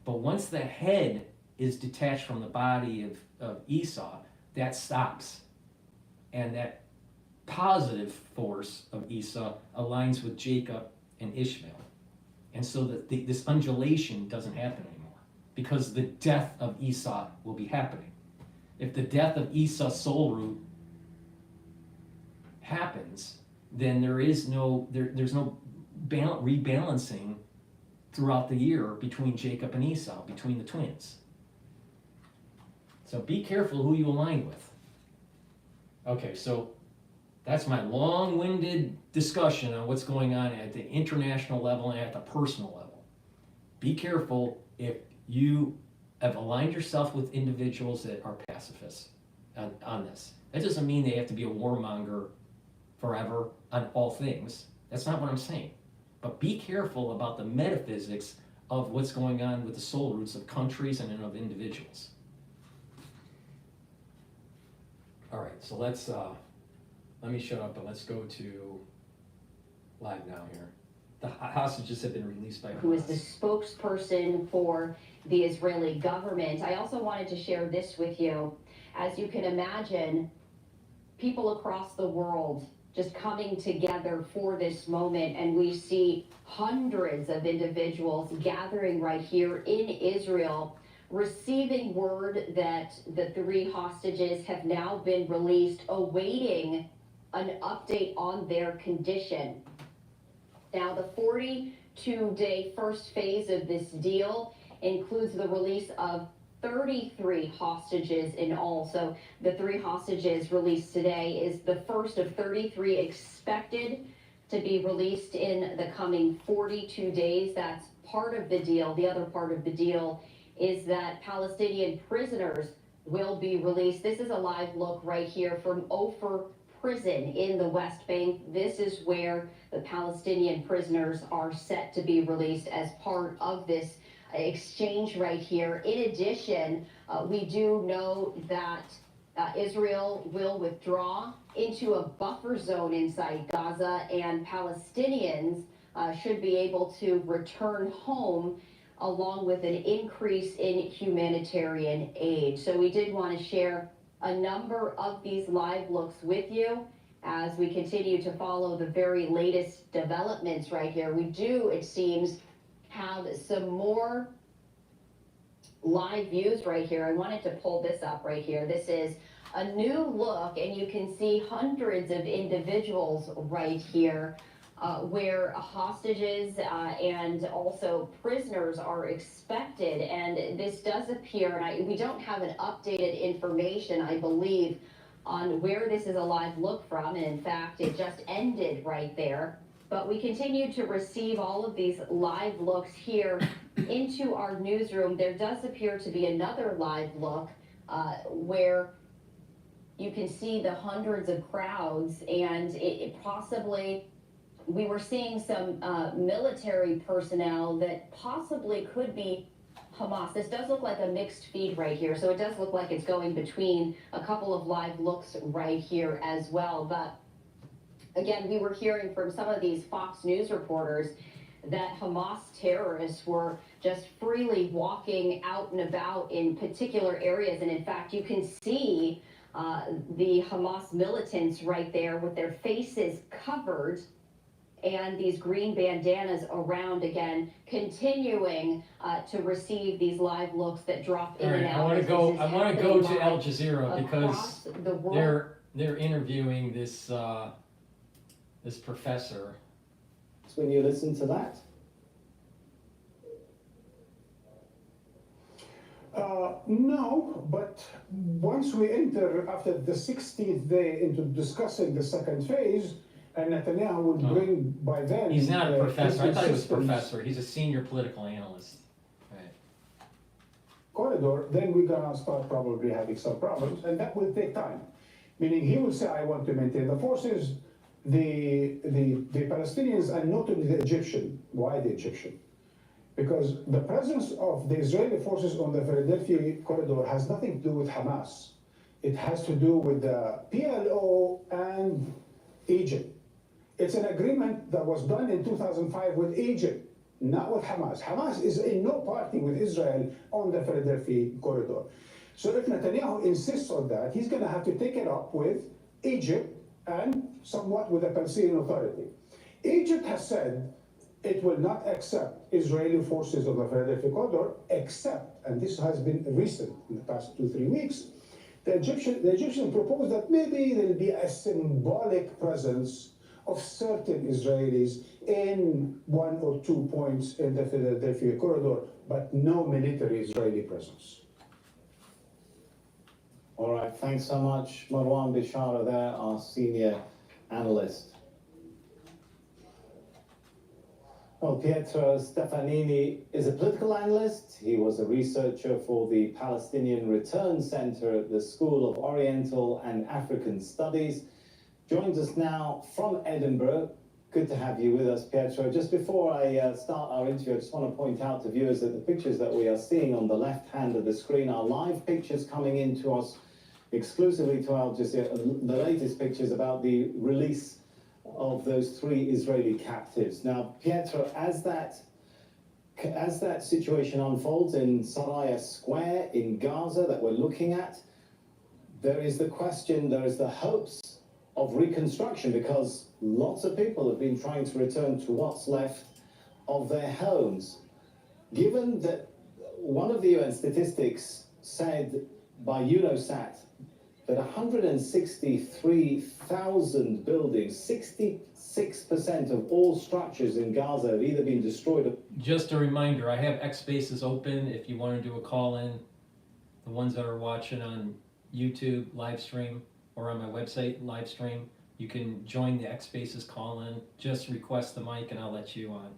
F: But once the head is detached from the body of Esau, that stops. And that positive force of Esau aligns with Jacob and Ishmael. And so that this undulation doesn't happen anymore, because the death of Esau will be happening. If the death of Esau's soul root happens, then there's no rebalancing throughout the year between Jacob and Esau, between the twins. So be careful who you align with. Okay, so that's my long-winded discussion on what's going on at the international level and at the personal level. Be careful if you have aligned yourself with individuals that are pacifists on this. That doesn't mean they have to be a warmonger forever on all things. That's not what I'm saying. But be careful about the metaphysics of what's going on with the soul roots of countries and of individuals. All right, so let me shut up and let's go to live now here. The hostages have been released by Hamas.
A: Who is the spokesperson for the Israeli government. I also wanted to share this with you. As you can imagine, people across the world just coming together for this moment, and we see hundreds of individuals gathering right here in Israel, receiving word that the 3 hostages have now been released, awaiting an update on their condition. Now, the 42-day first phase of this deal includes the release of 33 hostages in all. So the 3 hostages released today is the first of 33 expected to be released in the coming 42 days. That's part of the deal. The other part of the deal is that Palestinian prisoners will be released. This is a live look right here from Ofer prison in the West Bank. This is where the Palestinian prisoners are set to be released as part of this exchange right here. In addition, we do know that Israel will withdraw into a buffer zone inside Gaza, and Palestinians should be able to return home along with an increase in humanitarian aid. So we did want to share a number of these live looks with you as we continue to follow the very latest developments right here. We do, it seems, have some more live views right here. I wanted to pull this up right here. This is a new look, and you can see hundreds of individuals right here where hostages and also prisoners are expected. And this does appear, and we don't have an updated information, I believe, on where this is a live look from. And in fact, it just ended right there. But we continue to receive all of these live looks here into our newsroom. There does appear to be another live look where you can see the hundreds of crowds, and it possibly, we were seeing some military personnel that possibly could be Hamas. This does look like a mixed feed right here, so it does look like it's going between a couple of live looks right here as well. But again, we were hearing from some of these Fox News reporters that Hamas terrorists were just freely walking out and about in particular areas. And in fact, you can see the Hamas militants right there with their faces covered and these green bandanas around, again, continuing to receive these live looks that drop in and out.
F: I want to go to Al Jazeera because they're interviewing this this professor.
C: When you listen to that?
G: No, but once we enter after the 16th day into discussing the second phase, and Netanyahu will bring by then.
F: He's not a professor. I thought he was a professor. He's a senior political analyst. Right.
G: Corridor, then we're gonna start probably having some problems, and that will take time. Meaning he will say, I want to maintain the forces. The Palestinians, and not only the Egyptian. Why the Egyptian? Because the presence of the Israeli forces on the Philadelphia corridor has nothing to do with Hamas. It has to do with the PLO and Egypt. It's an agreement that was done in 2005 with Egypt, not with Hamas. Hamas is in no party with Israel on the Philadelphia corridor. So if Netanyahu insists on that, he's going to have to take it up with Egypt and somewhat with the Palestinian Authority. Egypt has said it will not accept Israeli forces on the Philadelphia corridor, except, and this has been recent in the past 2-3 weeks, the Egyptian proposed that maybe there will be a symbolic presence of certain Israelis in 1 or 2 points in the Philadelphia corridor, but no military Israeli presence.
C: All right, thanks so much, Marwan Bishara there, our senior analyst. Well, Pietro Stefanini is a political analyst. He was a researcher for the Palestinian Return Center at the School of Oriental and African Studies. Joins us now from Edinburgh. Good to have you with us, Pietro. Just before I start our interview, I just want to point out to viewers that the pictures that we are seeing on the left hand of the screen are live pictures coming in to us exclusively to Al Jazeera, the latest pictures about the release of those 3 Israeli captives. Now, Pietro, as that situation unfolds in Saraya Square in Gaza that we're looking at, there is the question, there is the hopes of reconstruction, because lots of people have been trying to return to what's left of their homes. Given that one of the UN statistics said by UNOSAT that 163,000 buildings, 66% of all structures in Gaza have either been destroyed or...
F: Just a reminder, I have X Spaces open if you want to do a call-in. The ones that are watching on YouTube live stream or on my website live stream, you can join the X Spaces call-in. Just request the mic and I'll let you
W: on.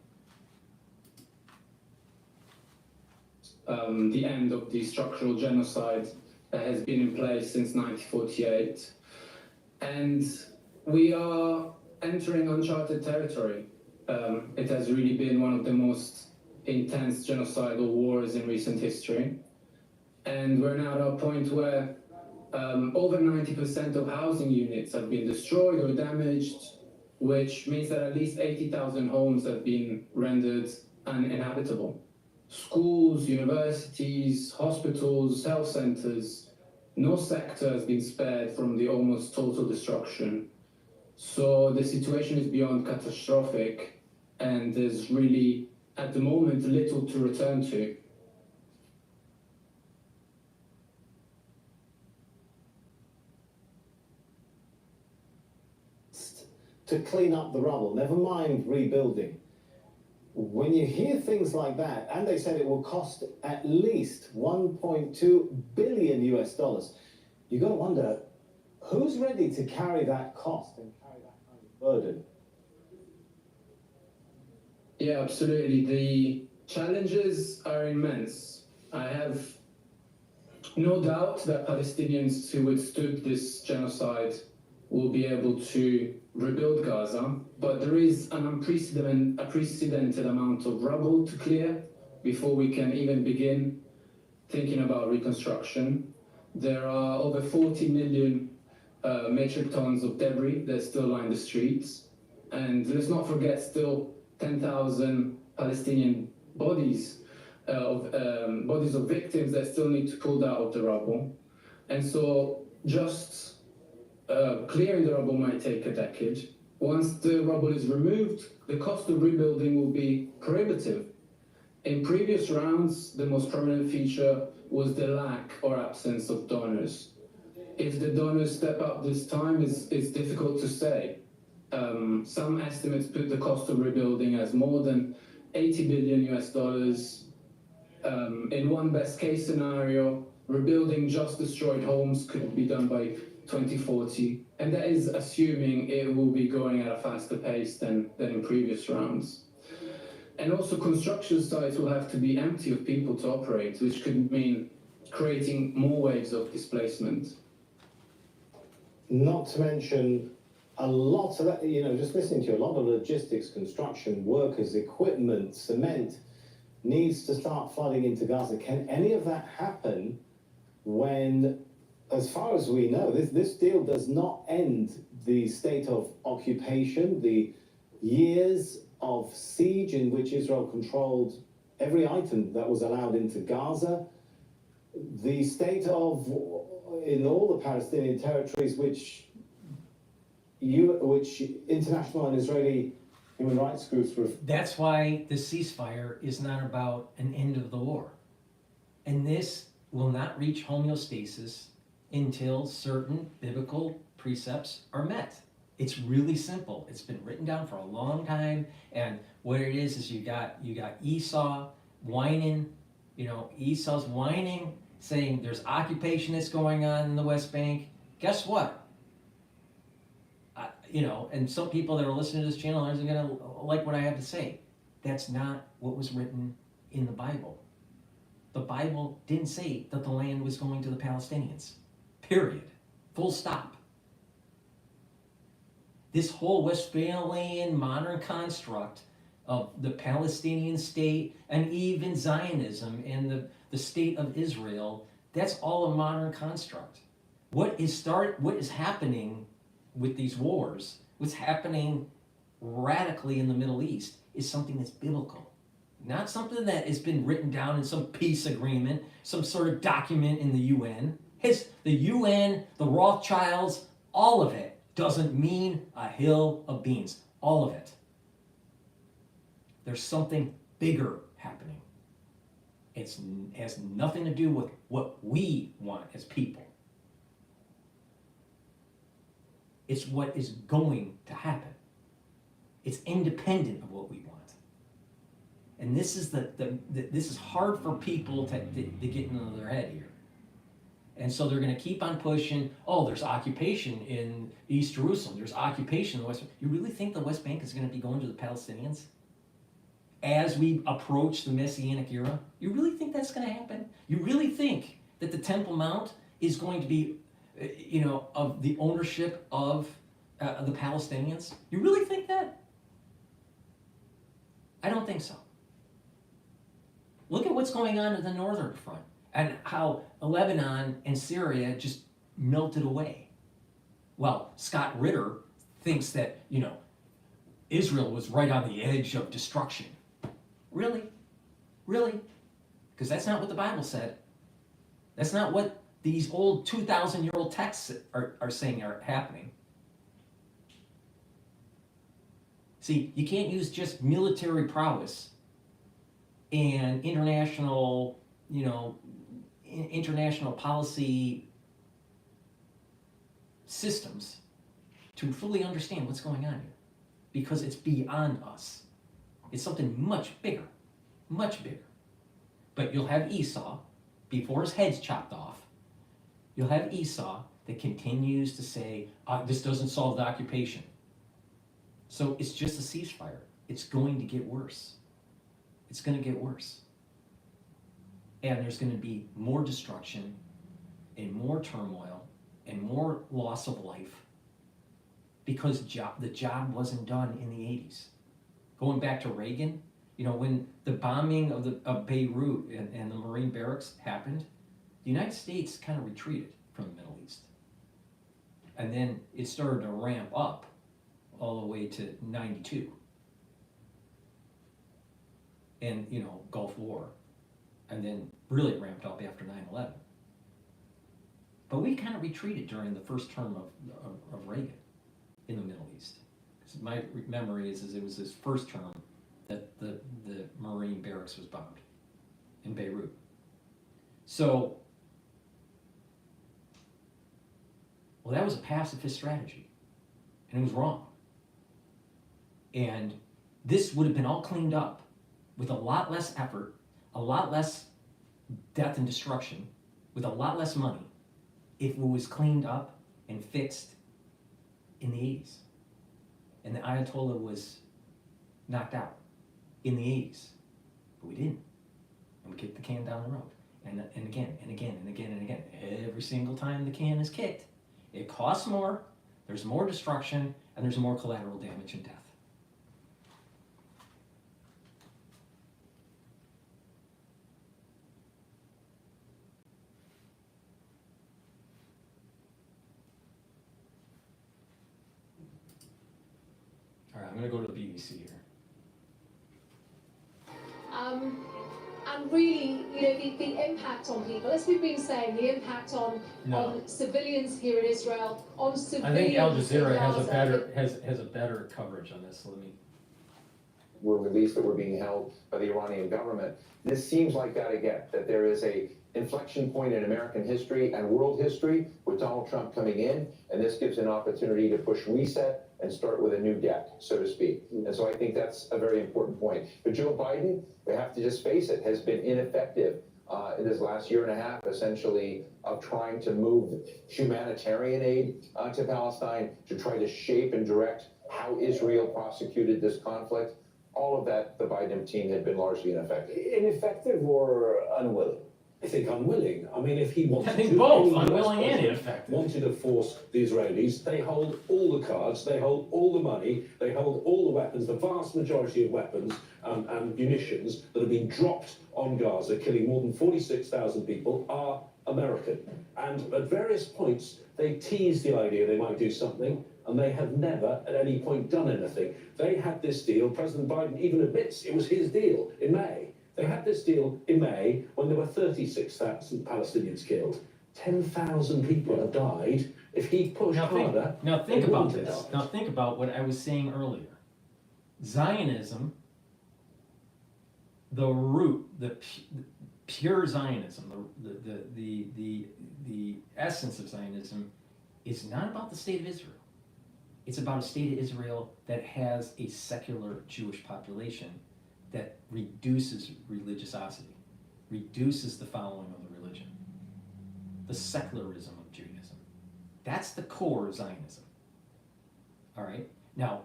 W: The end of the structural genocide that has been in place since 1948. And we are entering uncharted territory. It has really been one of the most intense genocidal wars in recent history. And we're now at a point where over 90% of housing units have been destroyed or damaged, which means that at least 80,000 homes have been rendered uninhabitable. Schools, universities, hospitals, health centers, no sector has been spared from the almost total destruction. So the situation is beyond catastrophic, and there's really, at the moment, little to return to.
C: To clean up the rubble, never mind rebuilding. When you hear things like that, and they said it will cost at least $1.2 billion US, you got to wonder, who's ready to carry that cost and carry that kind of burden?
W: Yeah, absolutely. The challenges are immense. I have no doubt that Palestinians who withstood this genocide will be able to rebuild Gaza, but there is an unprecedented amount of rubble to clear before we can even begin thinking about reconstruction. There are over 40 million metric tons of debris that still line the streets. And let's not forget still 10,000 Palestinian bodies of victims that still need to pull out of the rubble. And so just clearing the rubble might take a decade. Once the rubble is removed, the cost of rebuilding will be prohibitive. In previous rounds, the most prominent feature was the lack or absence of donors. If the donors step up this time, it's difficult to say. Some estimates put the cost of rebuilding as more than $80 billion US. In one best case scenario, rebuilding just destroyed homes could be done by 2040, and that is assuming it will be going at a faster pace than in previous rounds. And also construction sites will have to be empty of people to operate, which could mean creating more waves of displacement.
C: Not to mention a lot of that, just listening to you, a lot of logistics, construction, workers, equipment, cement needs to start flooding into Gaza. Can any of that happen when, as far as we know, this deal does not end the state of occupation, the years of siege in which Israel controlled every item that was allowed into Gaza, the state of, in all the Palestinian territories, which international and Israeli human rights groups were...
F: That's why the ceasefire is not about an end of the war. And this will not reach homeostasis until certain biblical precepts are met. It's really simple. It's been written down for a long time, and what it is you got Esau whining, Esau's whining, saying there's occupation that's going on in the West Bank. Guess what? And some people that are listening to this channel aren't going to like what I have to say. That's not what was written in the Bible. The Bible didn't say that the land was going to the Palestinians. Period. Full stop. This whole Westphalian modern construct of the Palestinian state and even Zionism and the state of Israel, that's all a modern construct. What is happening with these wars, what's happening radically in the Middle East, is something that's biblical. Not something that has been written down in some peace agreement, some sort of document in the UN. It's the UN, the Rothschilds, all of it doesn't mean a hill of beans. All of it. There's something bigger happening. It has nothing to do with what we want as people. It's what is going to happen. It's independent of what we want. And this is this is hard for people to get into their head here. And so they're going to keep on pushing, there's occupation in East Jerusalem, there's occupation in the West Bank. You really think the West Bank is going to be going to the Palestinians as we approach the Messianic era? You really think that's going to happen? You really think that the Temple Mount is going to be, of the ownership of the Palestinians? You really think that? I don't think so. Look at what's going on at the northern front and how Lebanon and Syria just melted away. Well, Scott Ritter thinks that, Israel was right on the edge of destruction. Really? Really? Because that's not what the Bible said. That's not what these old 2,000-year-old texts are saying are happening. See, you can't use just military prowess and international policy systems to fully understand what's going on here, because it's beyond us. It's something much bigger, much bigger. But you'll have Esau, before his head's chopped off, you'll have Esau that continues to say, this doesn't solve the occupation. So it's just a ceasefire. It's going to get worse. It's going to get worse. And there's going to be more destruction and more turmoil and more loss of life because the job wasn't done in the 80s. Going back to Reagan, when the bombing of Beirut and the Marine barracks happened, the United States kind of retreated from the Middle East. And then it started to ramp up all the way to 92. and, Gulf War. And then really it ramped up after 9/11. But we kind of retreated during the first term of Reagan in the Middle East. My memory is it was his first term that the Marine barracks was bombed in Beirut. So, well, that was a pacifist strategy, and it was wrong. And this would have been all cleaned up with a lot less effort, a lot less death and destruction, with a lot less money, if it was cleaned up and fixed in the 80s. And the Ayatollah was knocked out in the 80s. But we didn't. And we kicked the can down the road. And again, and again, and again, and again. Every single time the can is kicked, it costs more, there's more destruction, and there's more collateral damage and death. All right, I'm going to go to the BBC here.
E: And really, the impact on people, as we've been saying, the impact on civilians here in Israel, on civilians.
F: I think Al Jazeera
E: in
F: has a better coverage on this.
H: Were released that were being held by the Iranian government. This seems like that again, that there is a inflection point in American history and world history with Donald Trump coming in, and this gives an opportunity to push reset and start with a new deck, so to speak. And so I think that's a very important point. But Joe Biden, we have to just face it, has been ineffective in this last year and a half, essentially, of trying to move humanitarian aid to Palestine, to try to shape and direct how Israel prosecuted this conflict. All of that, the Biden team had been largely ineffective.
J: Ineffective or unwilling? I think unwilling. I mean, if he wanted
F: I think
J: to,
F: both, unwilling and ineffective.
J: Wanted to force the Israelis, they hold all the cards, they hold all the money, they hold all the weapons, the vast majority of weapons and munitions that have been dropped on Gaza, killing more than 46,000 people, are American. And at various points, they teased the idea they might do something, and they have never at any point done anything. They had this deal, President Biden even admits it was his deal in May. They had this deal in May when there were 36,000 Palestinians killed. 10,000 people have died. If he pushed harder,
F: now think about this. Now think about what I was saying earlier. Zionism, the root, the pure Zionism, the essence of Zionism is not about the state of Israel. It's about a state of Israel that has a secular Jewish population that reduces religiosity, reduces the following of the religion, the secularism of Judaism. That's the core of Zionism. All right? Now,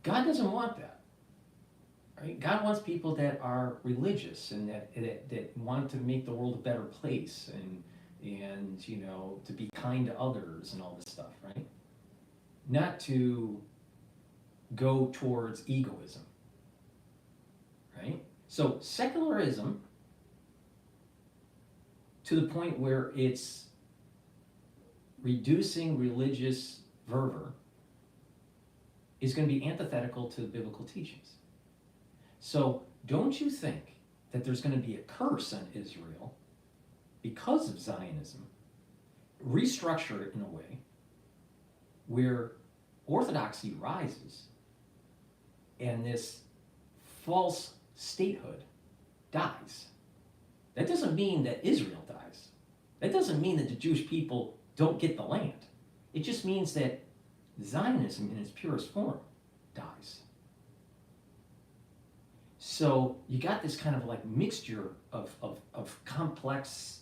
F: God doesn't want that. Right? God wants people that are religious and that want to make the world a better place and to be kind to others and all this stuff, right? Not to go towards egoism. Right? So secularism, to the point where it's reducing religious fervor, is going to be antithetical to the biblical teachings. So don't you think that there's going to be a curse on Israel because of Zionism? Restructure it in a way where orthodoxy rises and this false statehood dies. That doesn't mean that Israel dies. That doesn't mean that the Jewish people don't get the land. It just means that Zionism in its purest form dies. So you got this kind of like mixture of complex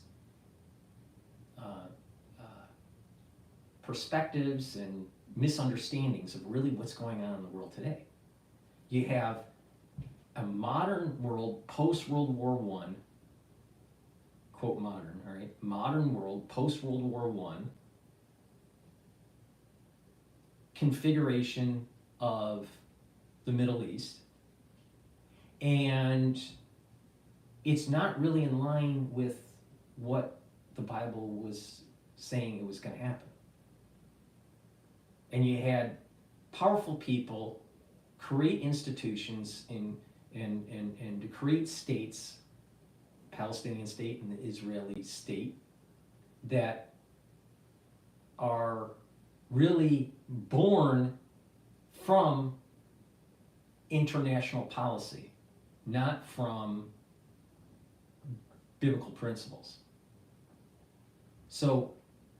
F: perspectives and misunderstandings of really what's going on in the world today. You have a modern world, post-World War I, quote modern, all right? Modern world, post-World War I, configuration of the Middle East, and it's not really in line with what the Bible was saying it was going to happen. And you had powerful people create institutions and and to create states, Palestinian state and the Israeli state, that are really born from international policy, not from biblical principles. So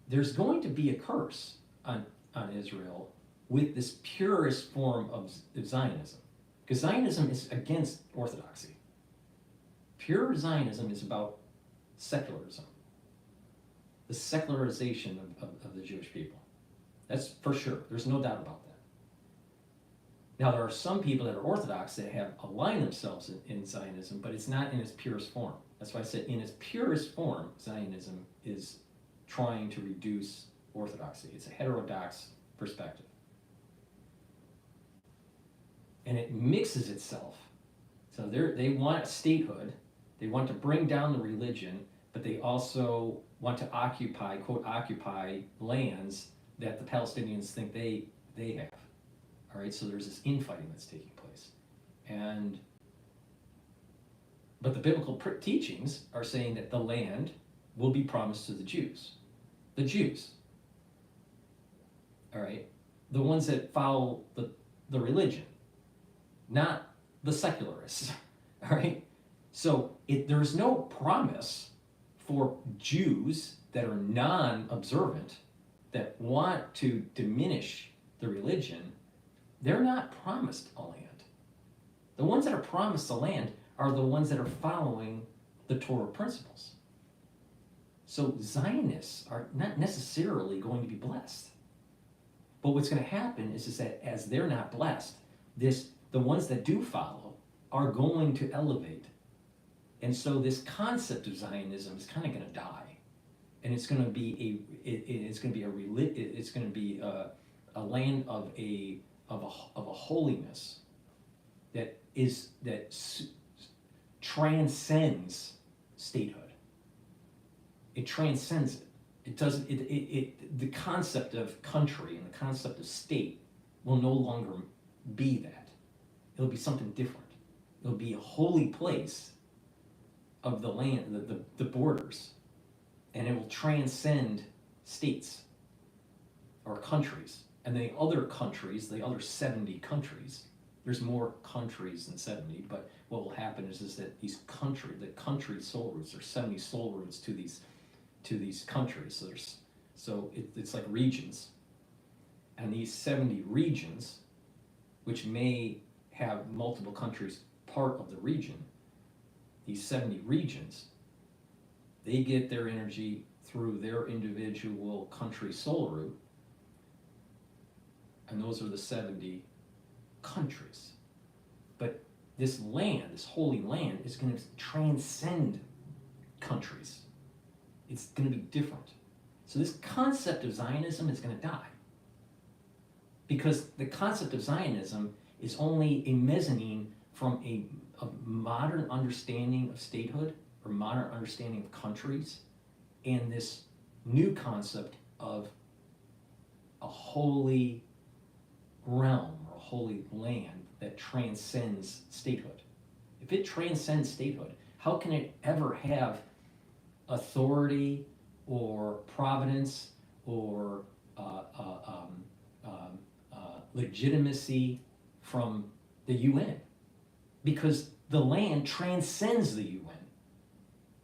F: there's going to be a curse on Israel with this purest form of Zionism, because Zionism is against orthodoxy. Pure Zionism is about secularism, the secularization of the Jewish people. That's for sure. There's no doubt about that. Now, there are some people that are Orthodox that have aligned themselves in Zionism, but it's not in its purest form. That's why I said in its purest form, Zionism is trying to reduce orthodoxy. It's a heterodox perspective. And it mixes itself. So they want statehood, they want to bring down the religion, but they also want to occupy, quote, occupy lands that the Palestinians think they have. All right, so there's this infighting that's taking place. But the biblical teachings are saying that the land will be promised to the Jews. The Jews. All right, the ones that follow the religion, not the secularists. All right, so there's no promise for Jews that are non-observant, that want to diminish the religion. They're not promised a land. The ones that are promised a land are the ones that are following the Torah principles. So Zionists are not necessarily going to be blessed. But what's going to happen is that as they're not blessed, the ones that do follow are going to elevate. And so this concept of Zionism is kind of going to die. And it's going to be a land of a holiness that transcends statehood. It transcends it. It doesn't. The concept of country and the concept of state will no longer be that. It'll be something different. It'll be a holy place of the land, the borders, and it will transcend states or countries. And the other countries, the other 70 countries, there's more countries than 70, but what will happen is that the country soul roots, there's 70 soul roots to these countries. So it's like regions. And these 70 regions, which may have multiple countries part of the region, these 70 regions, they get their energy through their individual country soul root. And those are the 70 countries. But this land, this holy land, is going to transcend countries. It's going to be different. So this concept of Zionism is going to die. Because the concept of Zionism is only a mezzanine from a modern understanding of statehood or modern understanding of countries, and this new concept of a holy realm or a holy land that transcends statehood. If it transcends statehood, how can it ever have authority or providence or legitimacy from the UN? Because the land transcends the UN.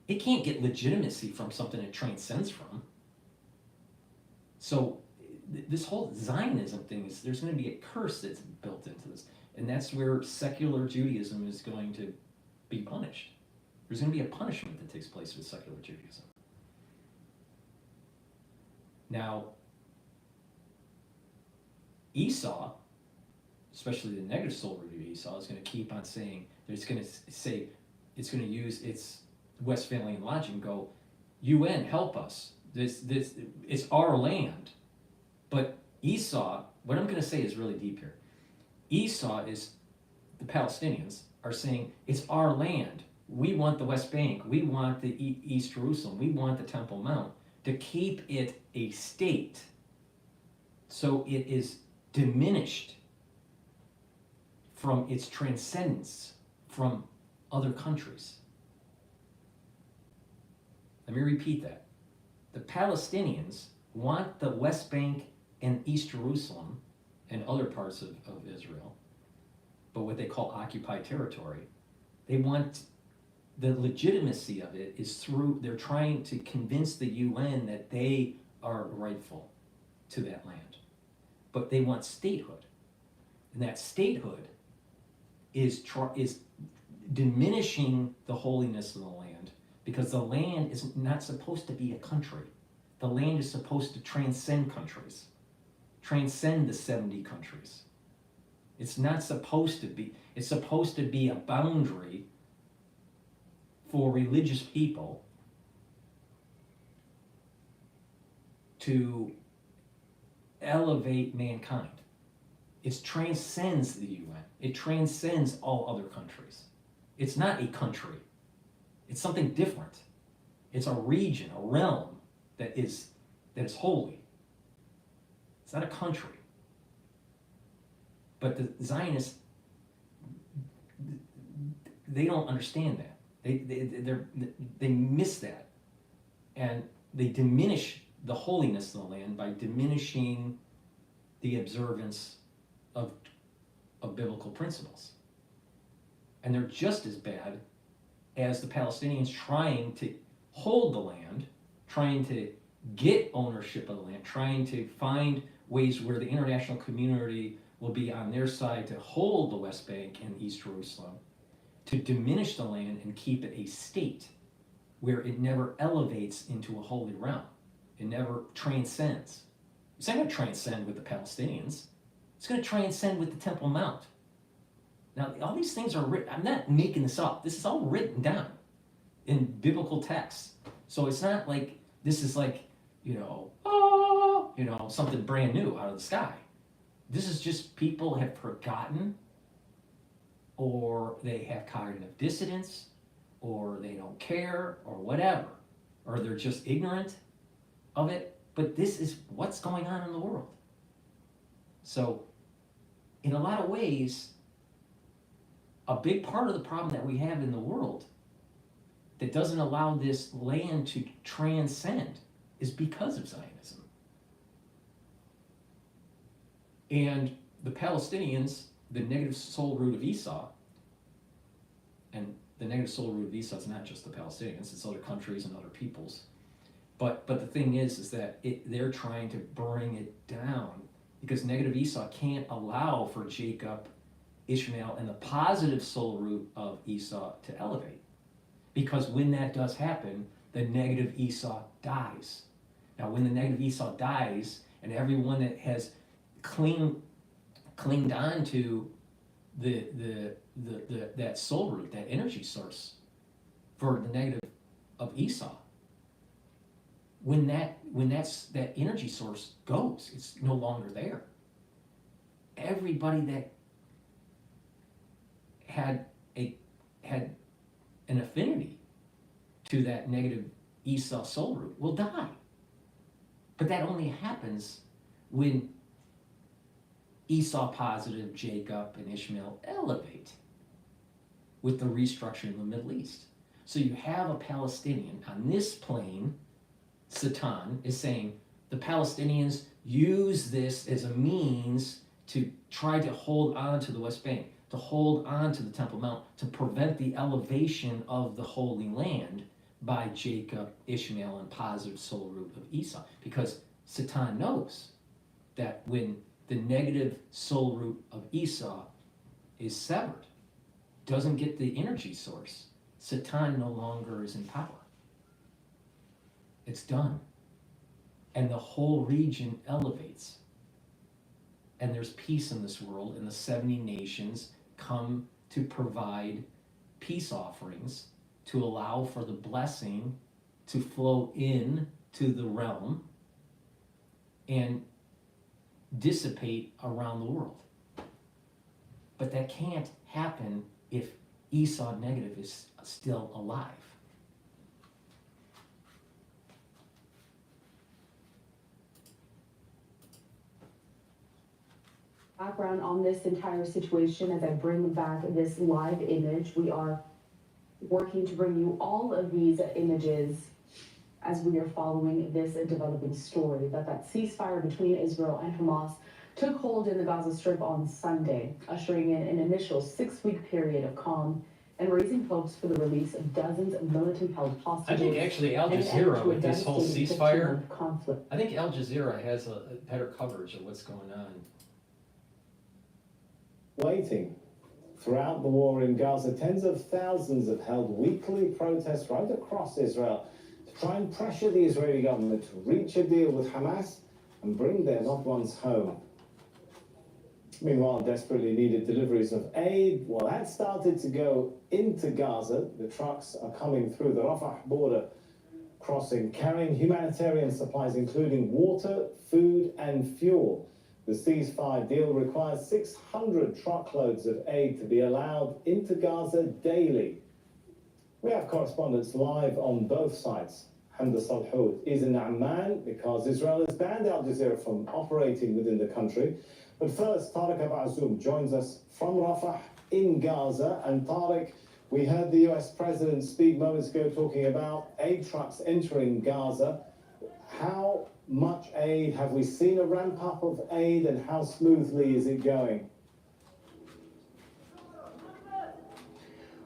F: It can't get legitimacy from something it transcends from. So this whole Zionism thing there's going to be a curse that's built into this. And that's where secular Judaism is going to be punished. There's going to be a punishment that takes place with secular Judaism. Now, Esau, especially the negative soul root of Esau, is going to keep on saying, it's going to use its Westphalian logic and go, UN, help us. This it's our land. But Esau, what I'm going to say is really deep here. Esau is, the Palestinians are saying, it's our land. We want the West Bank. We want the East Jerusalem. We want the Temple Mount, to keep it a state. So it is diminished from its transcendence from other countries. Let me repeat that. The Palestinians want the West Bank and East Jerusalem and other parts of Israel, but what they call occupied territory. They want the legitimacy of it is through, they're trying to convince the UN that they are rightful to that land. But they want statehood. And that statehood is diminishing the holiness of the land, because the land is not supposed to be a country. The land is supposed to transcend countries, transcend the 70 countries. It's not supposed to be, it's supposed to be a boundary for religious people to elevate mankind. It transcends the UN. It transcends all other countries. It's not a country. It's something different. It's a region, a realm that is holy. It's not a country. But the Zionists, they don't understand that. They miss that, and they diminish the holiness of the land by diminishing the observance of biblical principles. And they're just as bad as the Palestinians trying to hold the land, trying to get ownership of the land, trying to find ways where the international community will be on their side to hold the West Bank and East Jerusalem, to diminish the land and keep it a state where it never elevates into a holy realm. It never transcends. It's not going to transcend with the Palestinians. It's going to transcend with the Temple Mount. Now, all these things are written. I'm not making this up. This is all written down in biblical texts. So it's not like this is like, something brand new out of the sky. This is just people have forgotten, or they have cognitive dissonance, or they don't care, or whatever, or they're just ignorant of it. But this is what's going on in the world. So, in a lot of ways, a big part of the problem that we have in the world that doesn't allow this land to transcend is because of Zionism. And the Palestinians, the negative soul root of Esau, and the negative soul root of Esau is not just the Palestinians, it's other countries and other peoples. But the thing is that they're trying to bring it down, because negative Esau can't allow for Jacob, Ishmael, and the positive soul root of Esau to elevate. Because when that does happen, the negative Esau dies. Now, when the negative Esau dies, and everyone that has clinged on to that soul root, that energy source for the negative of Esau, when that energy source goes, it's no longer there. Everybody that had an affinity to that negative Esau soul root will die. But that only happens when Esau positive Jacob and Ishmael elevate with the restructuring of the Middle East. So you have a Palestinian on this plane. Satan is saying the Palestinians use this as a means to try to hold on to the West Bank, to hold on to the Temple Mount, to prevent the elevation of the Holy Land by Jacob, Ishmael, and positive soul root of Esau. Because Satan knows that when the negative soul root of Esau is severed, doesn't get the energy source, Satan no longer is in power. It's done. And the whole region elevates. And there's peace in this world, and the 70 nations come to provide peace offerings to allow for the blessing to flow in to the realm and dissipate around the world. But that can't happen if Esau negative is still alive.
K: Background on this entire situation as I bring back this live image. We are working to bring you all of these images as we are following this developing story that ceasefire between Israel and Hamas took hold in the Gaza Strip on Sunday, ushering in an initial 6-week period of calm and raising hopes for the release of dozens of militant-held hostages.
F: I think actually Al
K: and an end
F: Jazeera
K: to a
F: with this whole
K: devastating
F: ceasefire,
K: 15-month conflict.
F: I think Al Jazeera has a better coverage of what's going on.
C: Waiting. Throughout the war in Gaza, tens of thousands have held weekly protests right across Israel to try and pressure the Israeli government to reach a deal with Hamas and bring their loved ones home. Meanwhile, desperately needed deliveries of aid, well, that started to go into Gaza. The trucks are coming through the Rafah border crossing, carrying humanitarian supplies, including water, food, and fuel. The ceasefire deal requires 600 truckloads of aid to be allowed into Gaza daily. We have correspondents live on both sides. Hamda Salhoud is in Amman because Israel has banned Al Jazeera from operating within the country. But first, Tariq Abu Azoum joins us from Rafah in Gaza. And Tariq, we heard the US President speak moments ago talking about aid trucks entering Gaza. How much aid? Have we seen a ramp up of aid, and how smoothly is it going?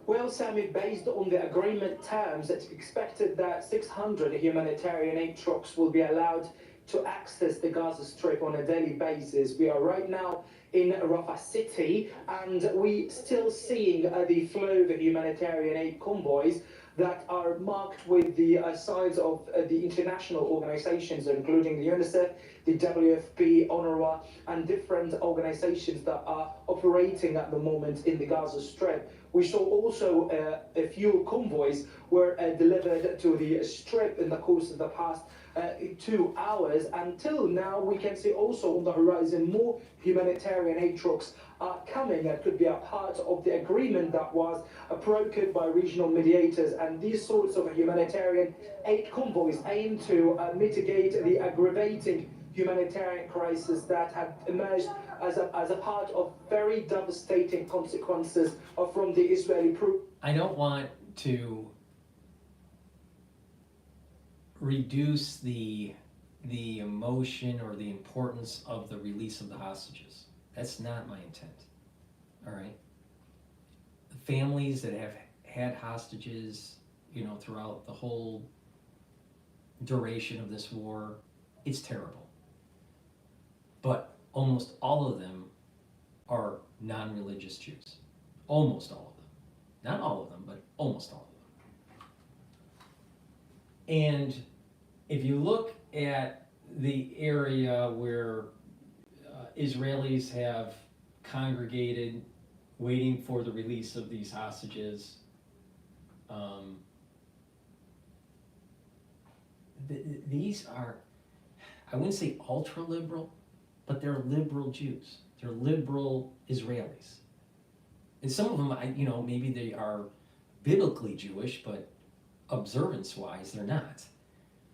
L: Well, Sammy, based on the agreement terms, it's expected that 600 humanitarian aid trucks will be allowed to access the Gaza Strip on a daily basis. We are right now in Rafah City, and we still seeing the flow of the humanitarian aid convoys that are marked with the signs of the international organizations, including the UNICEF, the WFP, UNRWA, and different organizations that are operating at the moment in the Gaza Strip. We saw also a few convoys were delivered to the Strip in the course of the past 2 hours. Until now, we can see also on the horizon more humanitarian aid trucks are coming. That could be a part of the agreement that was brokered by regional mediators, and these sorts of humanitarian aid convoys aim to mitigate the aggravating humanitarian crisis that had emerged as a part of very devastating consequences from the Israeli
F: I don't want to reduce the emotion or the importance of the release of the hostages. That's not my intent. All right. The families that have had hostages, throughout the whole duration of this war, it's terrible. But almost all of them are non-religious Jews. Almost all of them. Not all of them, but almost all of them. And if you look at the area where Israelis have congregated waiting for the release of these hostages, these are, I wouldn't say ultra-liberal, but they're liberal Jews. They're liberal Israelis. And some of them, maybe they are biblically Jewish, but observance-wise, they're not.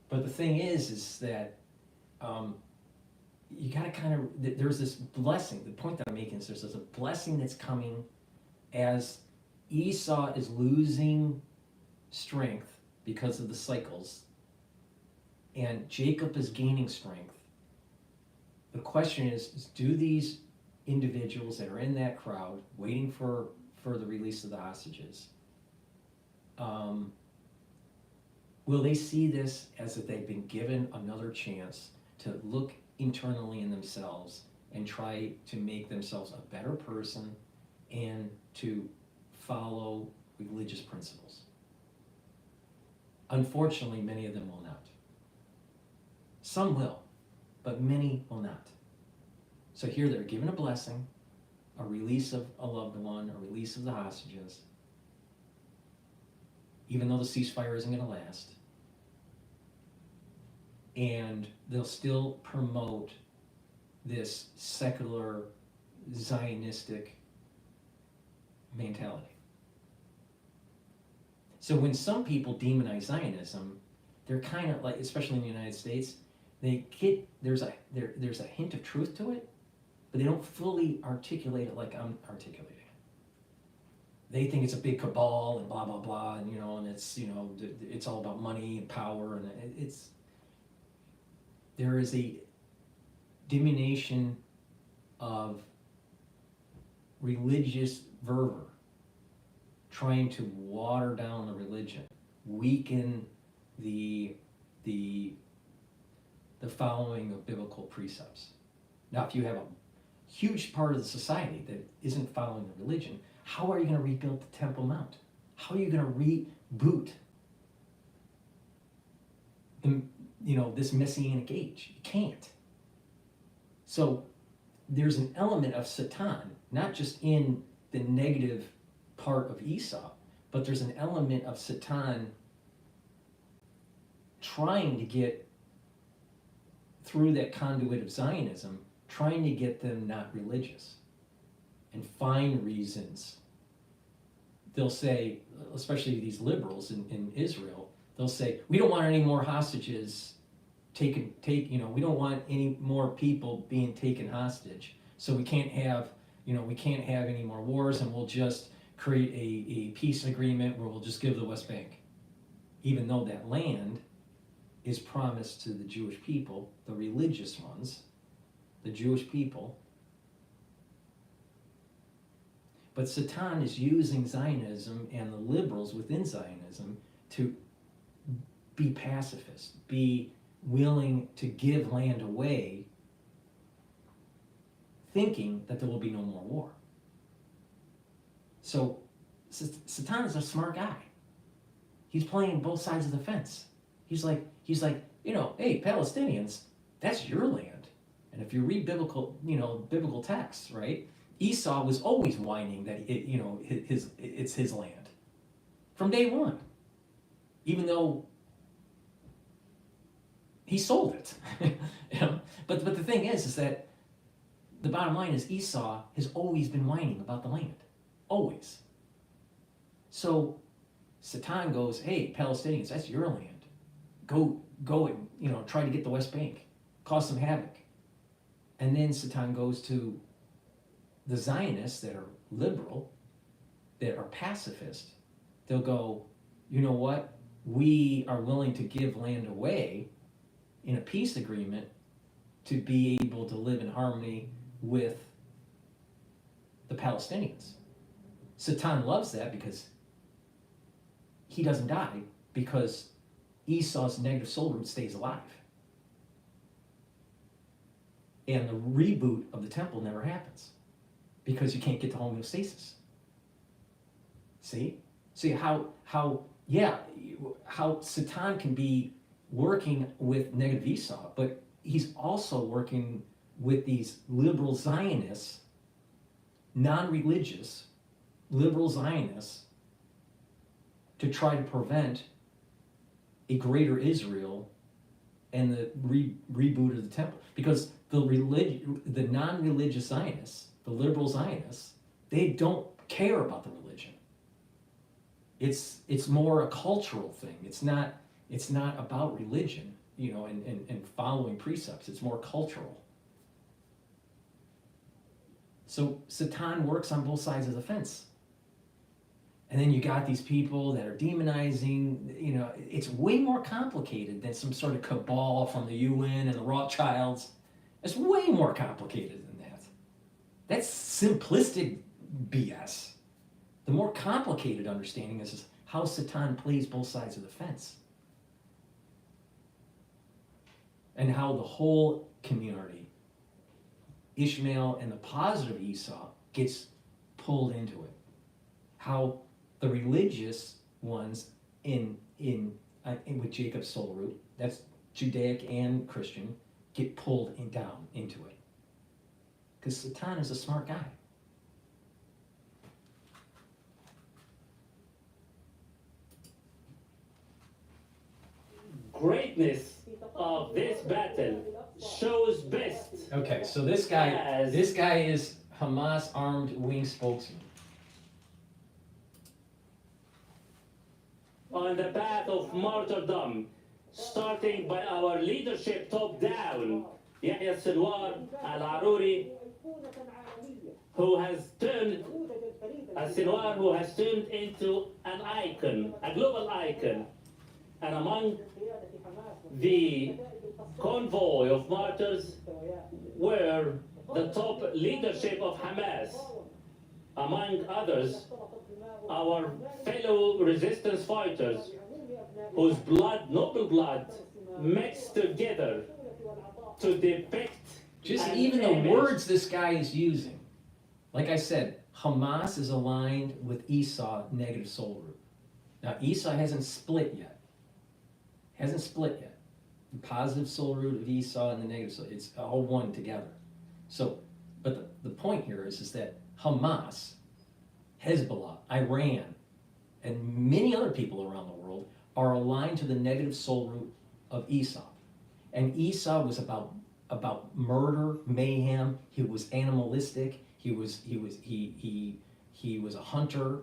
F: But the thing is that you got to there's this blessing. The point that I'm making is there's a blessing that's coming as Esau is losing strength because of the cycles, and Jacob is gaining strength. The question is do these individuals that are in that crowd waiting for the release of the hostages, will they see this as if they've been given another chance to look internally in themselves and try to make themselves a better person and to follow religious principles? Unfortunately, many of them will not. Some will, but many will not. So here they're given a blessing, a release of a loved one, a release of the hostages, even though the ceasefire isn't going to last. And they'll still promote this secular, Zionistic mentality. So when some people demonize Zionism, they're kind of like, especially in the United States, there's a hint of truth to it, but they don't fully articulate it like I'm articulating it. They think it's a big cabal and blah, blah, blah, and, and it's, it's all about money and power, and there is a diminution of religious fervor trying to water down the religion, weaken the following of biblical precepts. Now, if you have a huge part of the society that isn't following the religion, how are you going to rebuild the Temple Mount? How are you going to reboot this messianic age? You can't. So there's an element of Satan, not just in the negative part of Esau, but there's an element of Satan trying to get through that conduit of Zionism, trying to get them not religious and find reasons. They'll say, especially these liberals in Israel, they'll say, we don't want any more hostages we don't want any more people being taken hostage. So we can't have any more wars, and we'll just create a peace agreement where we'll just give the West Bank. Even though that land is promised to the Jewish people, the religious ones, the Jewish people. But Satan is using Zionism and the liberals within Zionism to be pacifist, be willing to give land away, thinking that there will be no more war. So Satan is a smart guy. He's playing both sides of the fence. He's like, hey, Palestinians, that's your land. And if you read biblical texts, right? Esau was always whining that it's his land from day one, even though he sold it. But the thing is that the bottom line is Esau has always been whining about the land, always. So Satan goes, hey, Palestinians, that's your land. Go and try to get the West Bank, cause some havoc. And then Satan goes to the Zionists that are liberal, that are pacifist. They'll go, you know what? We are willing to give land away in a peace agreement to be able to live in harmony with the Palestinians. Satan loves that because he doesn't die, because Esau's negative soul root stays alive. And the reboot of the temple never happens because you can't get to homeostasis. See how Satan can be working with negative Esau, but he's also working with these liberal Zionists, non-religious liberal Zionists, to try to prevent a greater Israel and the reboot of the temple. Because the non-religious Zionists, the liberal Zionists, they don't care about the religion. It's more a cultural thing. It's not about religion, and following precepts. It's more cultural. So Satan works on both sides of the fence. And then you got these people that are demonizing, it's way more complicated than some sort of cabal from the UN and the Rothschilds. It's way more complicated than that. That's simplistic BS. The more complicated understanding is how Satan plays both sides of the fence. And how the whole community, Ishmael and the positive Esau, gets pulled into it. How the religious ones with Jacob's soul root, that's Judaic and Christian, get pulled down into it. Because Satan is a smart guy.
M: Greatness of this battle shows best.
F: Okay, so this guy is Hamas armed wing spokesman.
M: On the path of martyrdom, starting by our leadership top down, Yahya Sinwar, Al-Aruri, who has turned Sinwar, who has turned into an icon, a global icon, and among the convoy of martyrs were the top leadership of Hamas, among others, our fellow resistance fighters, whose blood, noble blood, mixed together to depict
F: Just
M: an
F: even the
M: image.
F: words this guy is using. Like I said, Hamas is aligned with Esau, negative soul root. Now, Esau hasn't split yet. Hasn't split yet. The positive soul root of Esau and the negative soul, it's all one together. So, but the point here is that Hamas, Hezbollah, Iran, and many other people around the world are aligned to the negative soul root of Esau. And Esau was about murder, mayhem. He was animalistic. He was a hunter.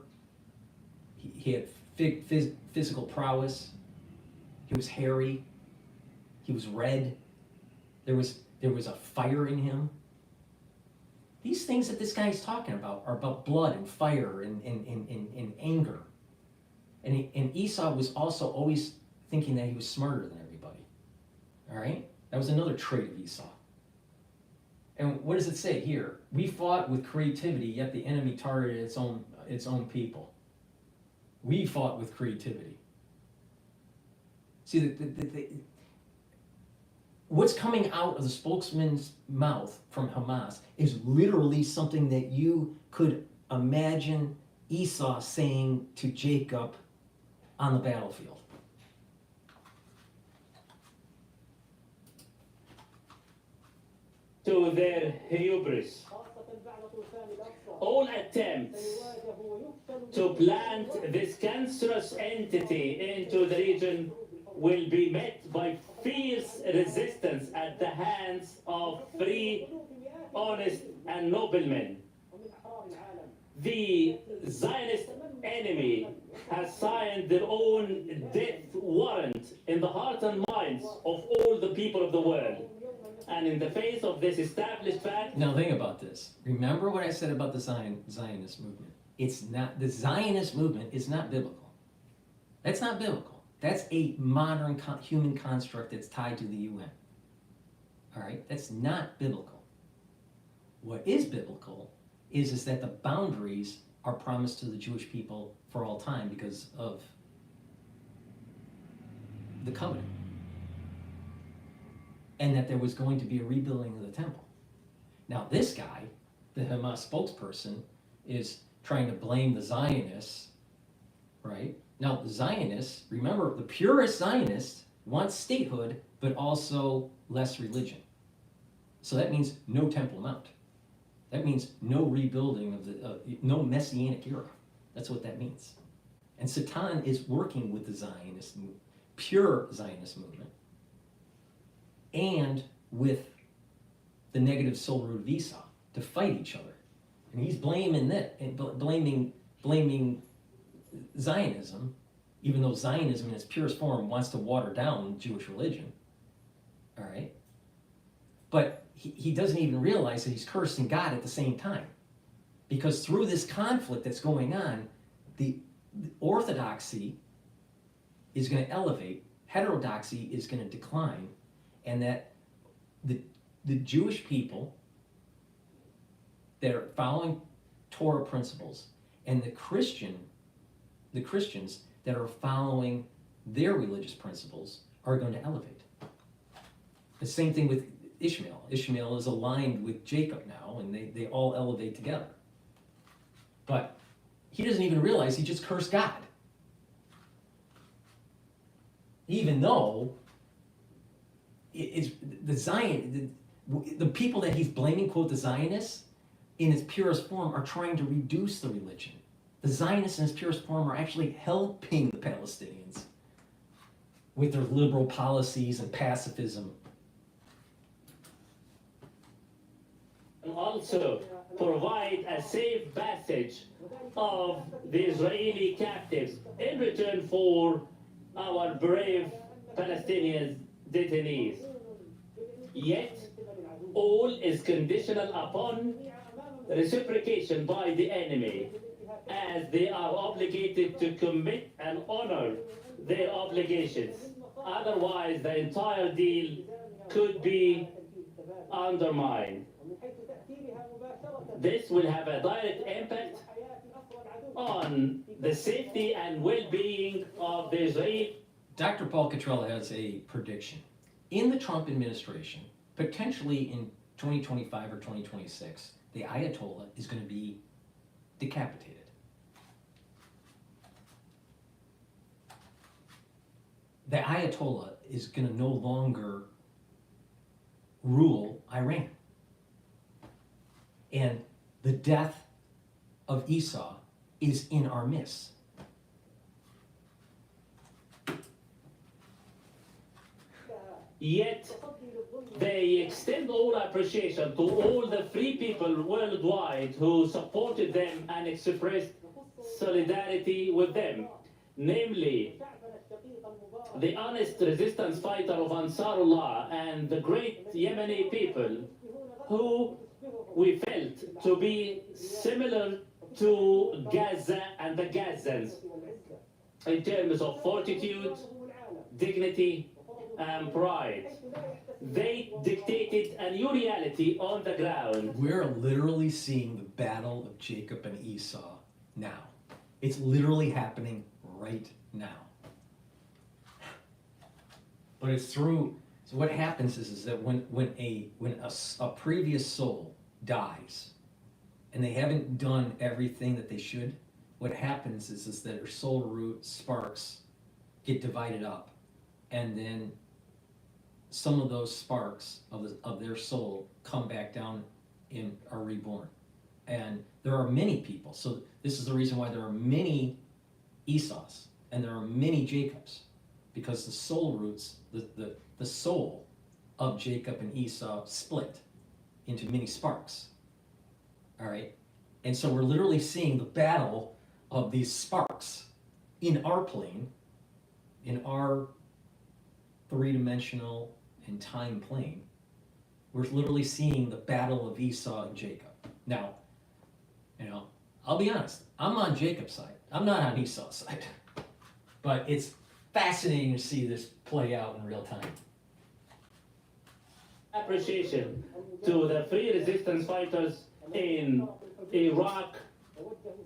F: He had physical prowess. He was hairy. He was red. There was a fire in him. These things that this guy is talking about are about blood and fire and anger. And Esau was also always thinking that he was smarter than everybody. All right? That was another trait of Esau. And what does it say here? We fought with creativity, yet the enemy targeted its own people. We fought with creativity. See, what's coming out of the spokesman's mouth from Hamas is literally something that you could imagine Esau saying to Jacob on the battlefield.
M: To their hubris. All attempts to plant this cancerous entity into the region will be met by fierce resistance at the hands of free, honest, and noble men. The Zionist enemy has signed their own death warrant in the hearts and minds of all the people of the world. And in the face of this established fact...
F: Now think about this. Remember what I said about the Zionist movement. It's not, the Zionist movement is not biblical. That's not biblical. That's a modern human construct that's tied to the UN. All right? That's not biblical. What is biblical is that the boundaries are promised to the Jewish people for all time because of the covenant. And that there was going to be a rebuilding of the temple. Now this guy, the Hamas spokesperson, is trying to blame the Zionists, right? Now the Zionists, remember, the purest Zionists want statehood, but also less religion. So that means no Temple Mount. That means no rebuilding of the, no Messianic era. That's what that means. And Satan is working with the Zionist, pure Zionist movement, and with the negative soul root of Esau to fight each other. And he's blaming that, and blaming Zionism, even though Zionism in its purest form wants to water down Jewish religion. All right? But he doesn't even realize that he's cursing God at the same time. Because through this conflict that's going on, the orthodoxy is going to elevate, heterodoxy is going to decline, and that the Jewish people that are following Torah principles and the Christians that are following their religious principles are going to elevate. The same thing with Ishmael. Ishmael is aligned with Jacob now, and they all elevate together. But he doesn't even realize he just cursed God. Even though it's the people that he's blaming, quote, the Zionists, in its purest form are trying to reduce the religion. The Zionists in its purest form are actually helping the Palestinians with their liberal policies and pacifism.
M: And also provide a safe passage of the Israeli captives in return for our brave Palestinian detainees. Yet, all is conditional upon reciprocation by the enemy, as they are obligated to commit and honor their obligations. Otherwise, the entire deal could be undermined. This will have a direct impact on the safety and well-being of the Israeli.
F: Dr. Paul Cottrell has a prediction. In the Trump administration, potentially in 2025 or 2026, the Ayatollah is going to be decapitated. The Ayatollah is going to no longer rule Iran. And the death of Esau is in our midst.
M: Yet they extend all appreciation to all the free people worldwide who supported them and expressed solidarity with them, namely the honest resistance fighter of Ansarullah and the great Yemeni people who we felt to be similar to Gaza and the Gazans in terms of fortitude, dignity, and pride. They dictated a new reality on the ground.
F: We're literally seeing the battle of Jacob and Esau now. It's literally happening right now. But it's through, so what happens is that when a previous soul dies and they haven't done everything that they should, what happens is that their soul root sparks get divided up, and then some of those sparks of their soul come back down and are reborn. And there are many people. So this is the reason why there are many Esau's and there are many Jacobs, because the soul roots, the soul of Jacob and Esau split into many sparks. All right? And so we're literally seeing the battle of these sparks in our plane, in our three-dimensional and time plane. We're literally seeing the battle of Esau and Jacob. Now, I'll be honest, I'm on Jacob's side. I'm not on Esau's side. But it's fascinating to see this play out in real time.
M: Appreciation to the free resistance fighters in Iraq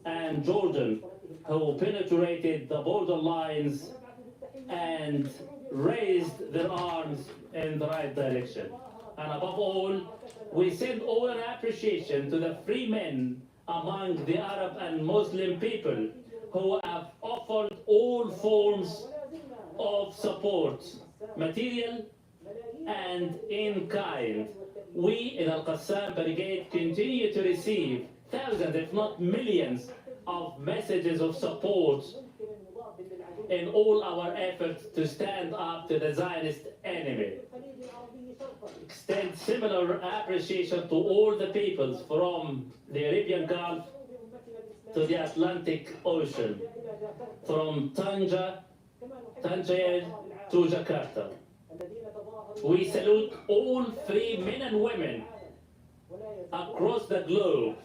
M: and Jordan who penetrated the border lines and raised their arms in the right direction. And above all, we send all our appreciation to the free men among the Arab and Muslim people who have offered all forms of support, material and in kind. We in Al-Qassam Brigade continue to receive thousands, if not millions, of messages of support in all our efforts to stand up to the Zionist enemy. Extend similar appreciation to all the peoples from the Arabian Gulf to the Atlantic Ocean, from Tangier to Jakarta. We salute all free men and women across the globe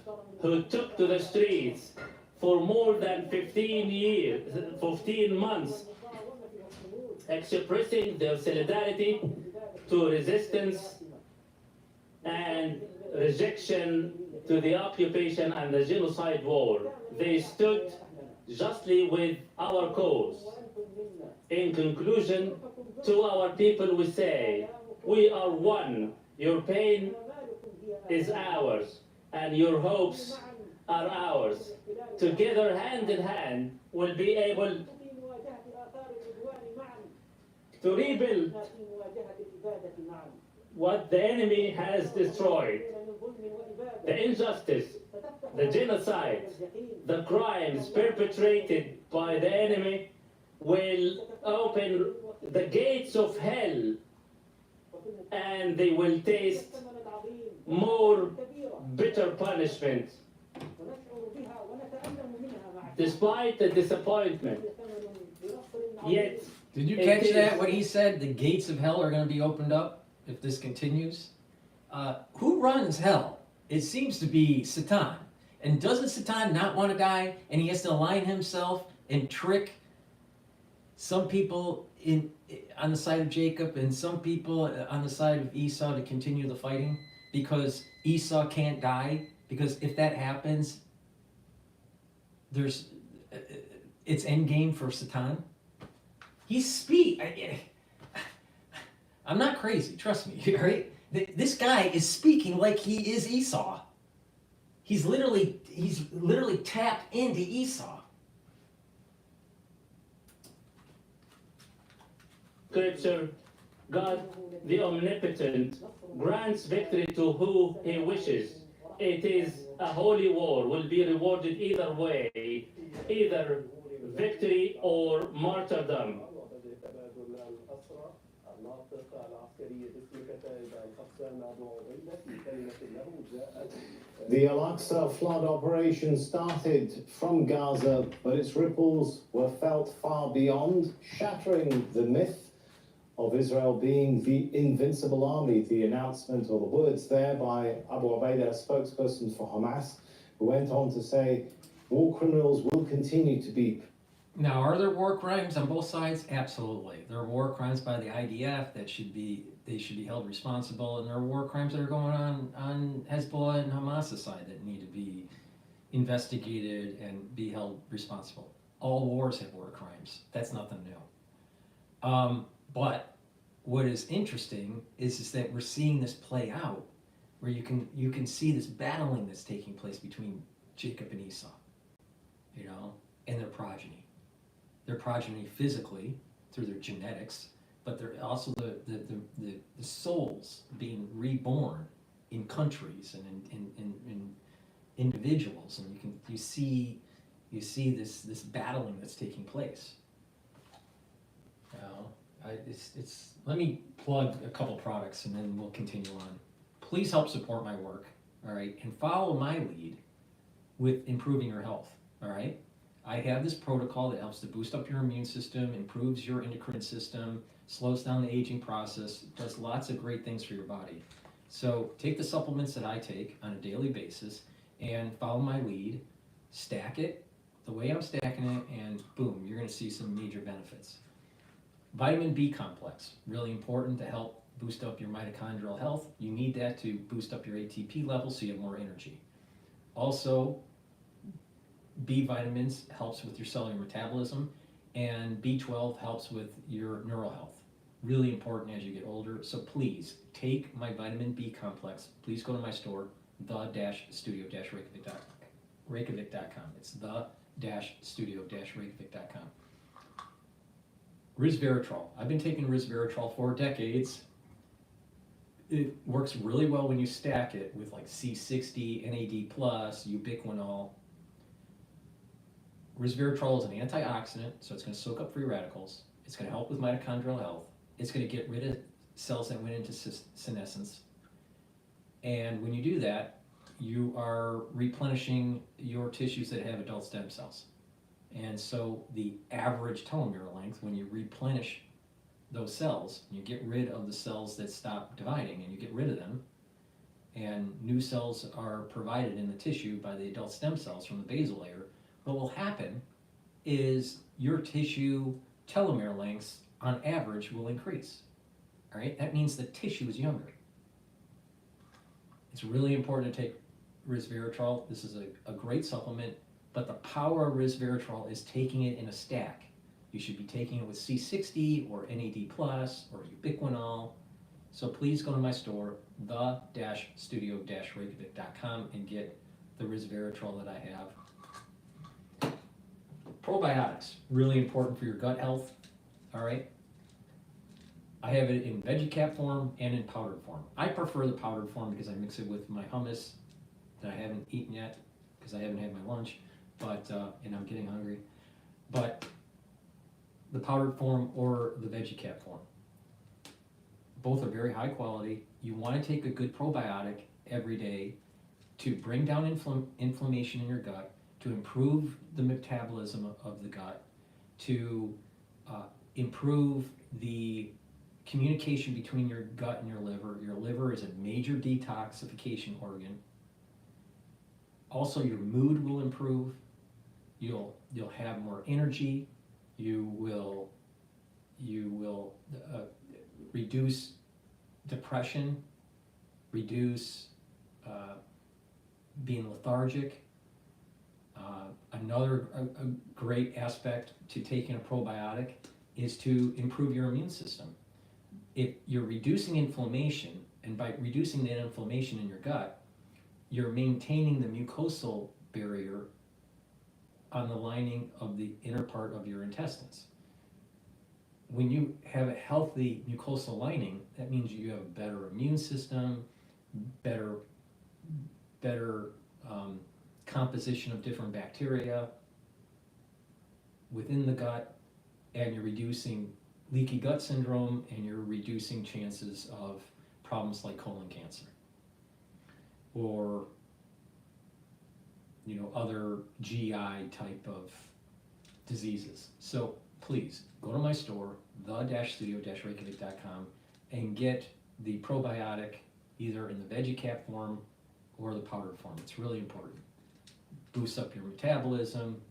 M: who took to the streets for more than 15 months, expressing their solidarity to resistance and rejection to the occupation and the genocide war. They stood justly with our cause. In conclusion, to our people we say, we are one. Your pain is ours, and your hopes are ours. Together, hand in hand, we'll be able to rebuild what the enemy has destroyed. The injustice, the genocide, the crimes perpetrated by the enemy will open the gates of hell, and they will taste more bitter punishment. Despite the disappointment, yet...
F: Did you catch that, what he said? The gates of hell are going to be opened up if this continues? Who runs hell? it seems to be Satan. And doesn't Satan not want to die? And he has to align himself and trick some people on the side of Jacob and some people on the side of Esau to continue the fighting because Esau can't die. Because if that happens, it's endgame for Satan. I'm not crazy, trust me, right? This guy is speaking like he is Esau. He's literally tapped into Esau.
M: Scripture, God, the omnipotent, grants victory to who he wishes. It is a holy war, will be rewarded either way, either victory or martyrdom.
C: The Al-Aqsa flood operation started from Gaza, but its ripples were felt far beyond, shattering the myth of Israel being the invincible army. The announcement, or the words there, by Abu Ubaidah, spokesperson for Hamas, who went on to say, war criminals will continue to be.
F: Now, are there war crimes on both sides? Absolutely. There are war crimes by the IDF that should be held responsible, and there are war crimes that are going on Hezbollah and Hamas's side that need to be investigated and be held responsible. All wars have war crimes. That's nothing new. But what is interesting is that we're seeing this play out, where you can see this battling that's taking place between Jacob and Esau, and their progeny. Their progeny physically through their genetics, but they're also the souls being reborn in countries and in individuals, and you see this battling that's taking place. Let me plug a couple products and then we'll continue on. Please help support my work, all right, and follow my lead with improving your health, all right. I have this protocol that helps to boost up your immune system, improves your endocrine system, slows down the aging process, does lots of great things for your body. So take the supplements that I take on a daily basis and follow my lead, stack it the way I'm stacking it, and boom, you're gonna see some major benefits. Vitamin B complex, really important to help boost up your mitochondrial health. You need that to boost up your ATP levels so you have more energy. Also, B vitamins helps with your cellular metabolism, and B12 helps with your neural health. Really important as you get older, so please take my vitamin B complex. Please go to my store, the-studio-reykjavik.com. It's the-studio-reykjavik.com. Resveratrol. I've been taking resveratrol for decades. It works really well when you stack it with like C60, NAD+, ubiquinol. Resveratrol is an antioxidant, so it's going to soak up free radicals. It's going to help with mitochondrial health. It's going to get rid of cells that went into senescence. And when you do that, you are replenishing your tissues that have adult stem cells. And so the average telomere length, when you replenish those cells, you get rid of the cells that stop dividing, and you get rid of them, and new cells are provided in the tissue by the adult stem cells from the basal layer. What will happen is your tissue telomere lengths on average will increase. All right, that means the tissue is younger. It's really important to take resveratrol. This is a great supplement, but the power of resveratrol is taking it in a stack. You should be taking it with C60 or NAD+ or ubiquinol. So please go to my store, the-studio-reykjavik.com, and get the resveratrol that I have. Probiotics, really important for your gut health, all right? I have it in veggie cap form and in powdered form. I prefer the powdered form because I mix it with my hummus that I haven't eaten yet because I haven't had my lunch, but and I'm getting hungry. But the powdered form or the veggie cap form, both are very high quality. You want to take a good probiotic every day to bring down inflammation in your gut, to improve the metabolism of the gut, to improve the communication between your gut and your liver. Your liver is a major detoxification organ, Also, your mood will improve. You'll have more energy. You will reduce depression, reduce being lethargic. Another great aspect to taking a probiotic is to improve your immune system. If you're reducing inflammation, and by reducing that inflammation in your gut, you're maintaining the mucosal barrier on the lining of the inner part of your intestines. When you have a healthy mucosal lining, that means you have a better immune system, better composition of different bacteria within the gut, and you're reducing leaky gut syndrome, and you're reducing chances of problems like colon cancer or other GI type of diseases. So please go to my store, the-studio-reykjavik.com, and get the probiotic either in the veggie cap form or the powdered form. It's really important. Boosts up your metabolism,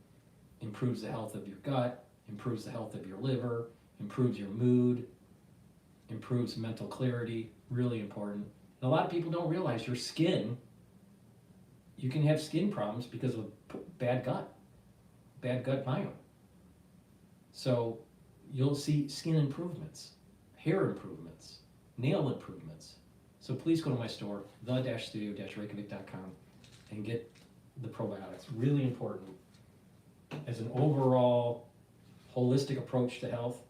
F: improves the health of your gut, improves the health of your liver, improves your mood, improves mental clarity, really important. And a lot of people don't realize your skin, you can have skin problems because of bad gut biome. So you'll see skin improvements, hair improvements, nail improvements. So please go to my store, the-studio-reykjavik.com, and get the probiotics. Really important. As an overall holistic approach to health,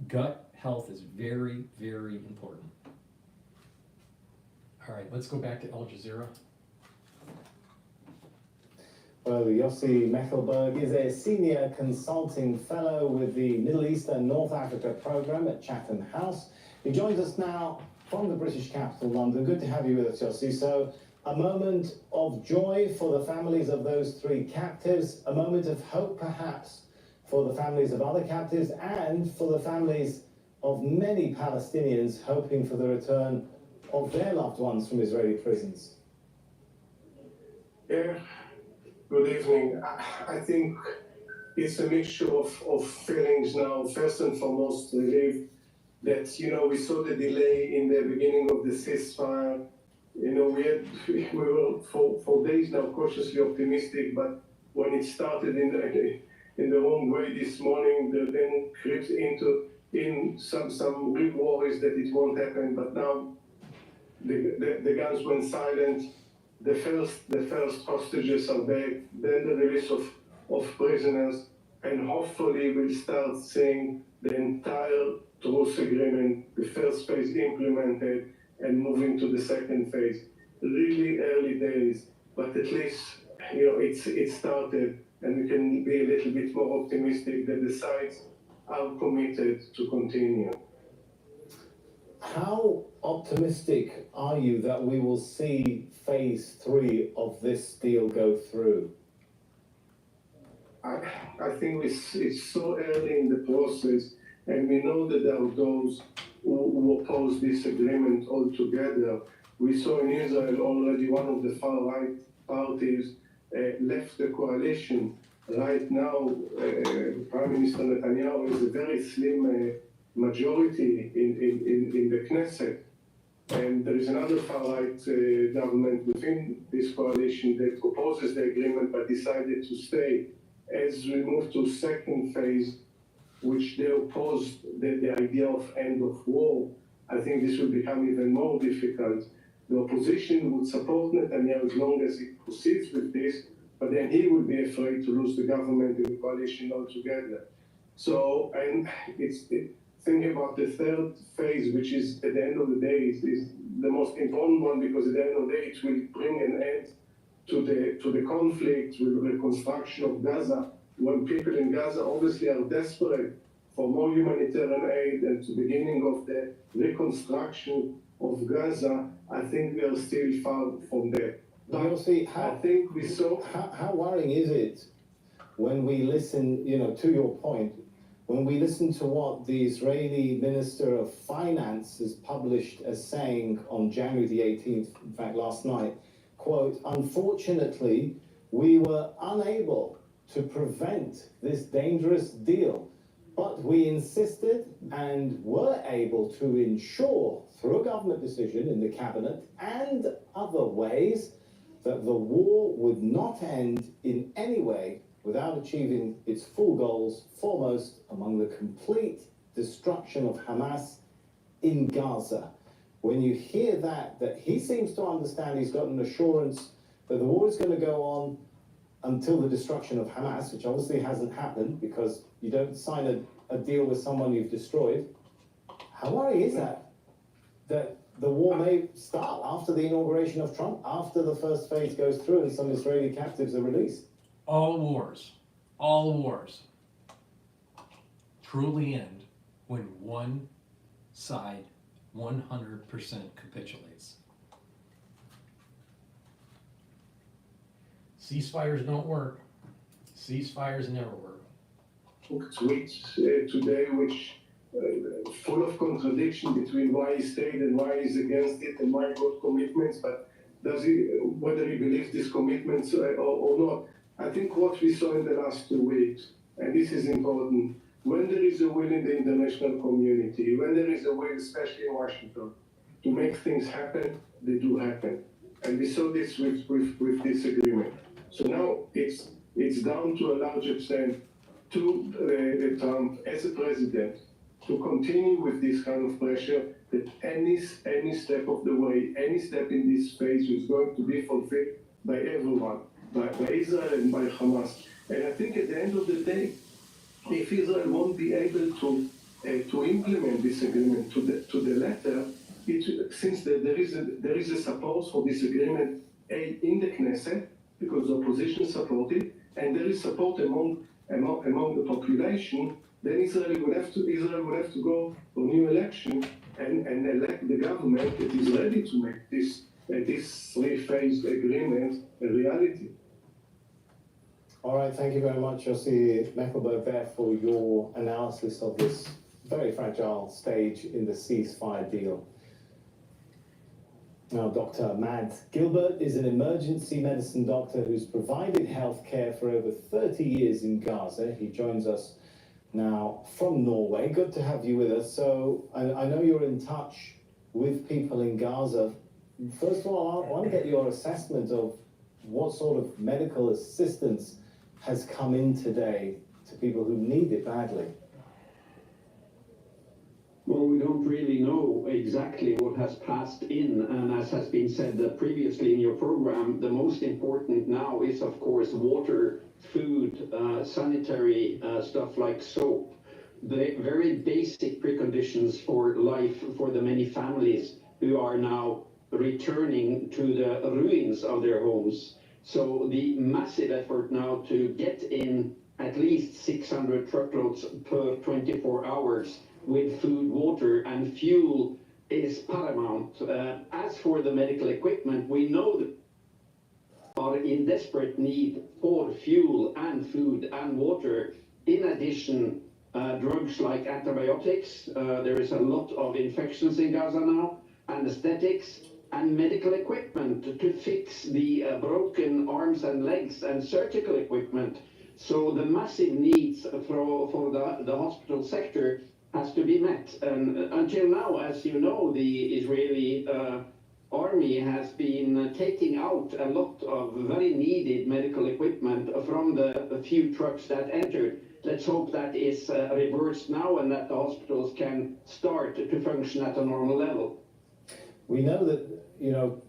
F: gut health is very, very important. All right, let's go back to Al Jazeera.
C: Well, Yossi Mechelberg is a senior consulting fellow with the Middle East and North Africa program at Chatham House. He joins us now from the British capital, London. Good to have you with us, Yossi. So, a moment of joy for the families of those 3 captives, a moment of hope, perhaps, for the families of other captives, and for the families of many Palestinians hoping for the return of their loved ones from Israeli prisons.
O: Yeah. Good evening. I think it's a mixture of feelings now. First and foremost, relief that, we saw the delay in the beginning of the ceasefire. We were for days now cautiously optimistic, but when it started in the wrong way this morning, then creeps in some real worries that it won't happen. But now the guns went silent. The first hostages are back, then the release of prisoners, and hopefully we'll start seeing the entire truce agreement, the first phase implemented, and moving to the second phase. Really early days, but at least it started, and we can be a little bit more optimistic that the sides are committed to continue.
C: How optimistic are you that we will see phase 3 of this deal go through?
O: I think it's so early in the process, and we know that there are those who oppose this agreement altogether. We saw in Israel already one of the far-right parties left the coalition. Right now, Prime Minister Netanyahu has a very slim majority in the Knesset. And there is another far-right government within this coalition that opposes the agreement but decided to stay. As we move to second phase, which they oppose the idea of end of war, I think this will become even more difficult. The opposition would support Netanyahu as long as he proceeds with this, but then he would be afraid to lose the government and the coalition altogether. So, and thinking about the third phase, which is at the end of the day is the most important one, because at the end of the day it will bring an end to the conflict with reconstruction of Gaza, when people in Gaza obviously are desperate for more humanitarian aid, and to the beginning of the reconstruction of Gaza. I think we are still far from that.
C: You'll see
O: I think we saw
C: how worrying is it when we listen, to your point, when we listen to what the Israeli Minister of Finance has published as saying on January the 18th, in fact last night, quote, "Unfortunately, we were unable to prevent this dangerous deal, but we insisted and were able to ensure through a government decision in the cabinet and other ways that the war would not end in any way without achieving its full goals, foremost among the complete destruction of Hamas in Gaza." When you hear that he seems to understand, he's got an assurance that the war is going to go on until the destruction of Hamas, which obviously hasn't happened because you don't sign a deal with someone you've destroyed. How worrying is that the war may start after the inauguration of Trump, after the first phase goes through and some Israeli captives are released?
P: All wars truly end when one side 100% capitulates. Ceasefires don't work. Ceasefires never work.
O: Tweets today which full of contradiction between why he stayed and why he's against it and why he got commitments, but whether he believes these commitments or not. I think what we saw in the last 2 weeks, and this is important, when there is a will in the international community, when there is a will, especially in Washington, to make things happen, they do happen. And we saw this with this agreement. So now it's down to a large extent to Trump as a president to continue with this kind of pressure that any step of the way, any step in this phase is going to be fulfilled by everyone, by Israel and by Hamas. And I think at the end of the day, if Israel won't be able to implement this agreement to the letter, since there is a support for this agreement in the Knesset, because the opposition support it, and there is support among the population, then Israel will have to go for new election and elect the government that is ready to make this three-phase agreement a reality.
C: All right, thank you very much, Yossi Meckelberg, there for your analysis of this very fragile stage in the ceasefire deal. Now, Dr. Mads Gilbert is an emergency medicine doctor who's provided health care for over 30 years in Gaza. He joins us now from Norway. Good to have you with us. So I know you're in touch with people in Gaza. First of all, I want to get your assessment of what sort of medical assistance has come in today to people who need it badly.
Q: Well, we don't really know exactly what has passed in, and as has been said previously in your program, the most important now is, of course, water, food, sanitary stuff like soap, the very basic preconditions for life for the many families who are now returning to the ruins of their homes. So the massive effort now to get in at least 600 truckloads per 24 hours with food, water, and fuel is paramount. As for the medical equipment, we know that we are in desperate need for fuel and food and water. In addition, drugs like antibiotics, there is a lot of infections in Gaza now, anesthetics, and medical equipment to fix the broken arms and legs, and surgical equipment. So the massive needs for the hospital sector has to be met. And until now, as you know, the Israeli army has been taking out a lot of very needed medical equipment from the few trucks that entered. Let's hope that is reversed now and that the hospitals can start to function at a normal level.
C: We know that, you know,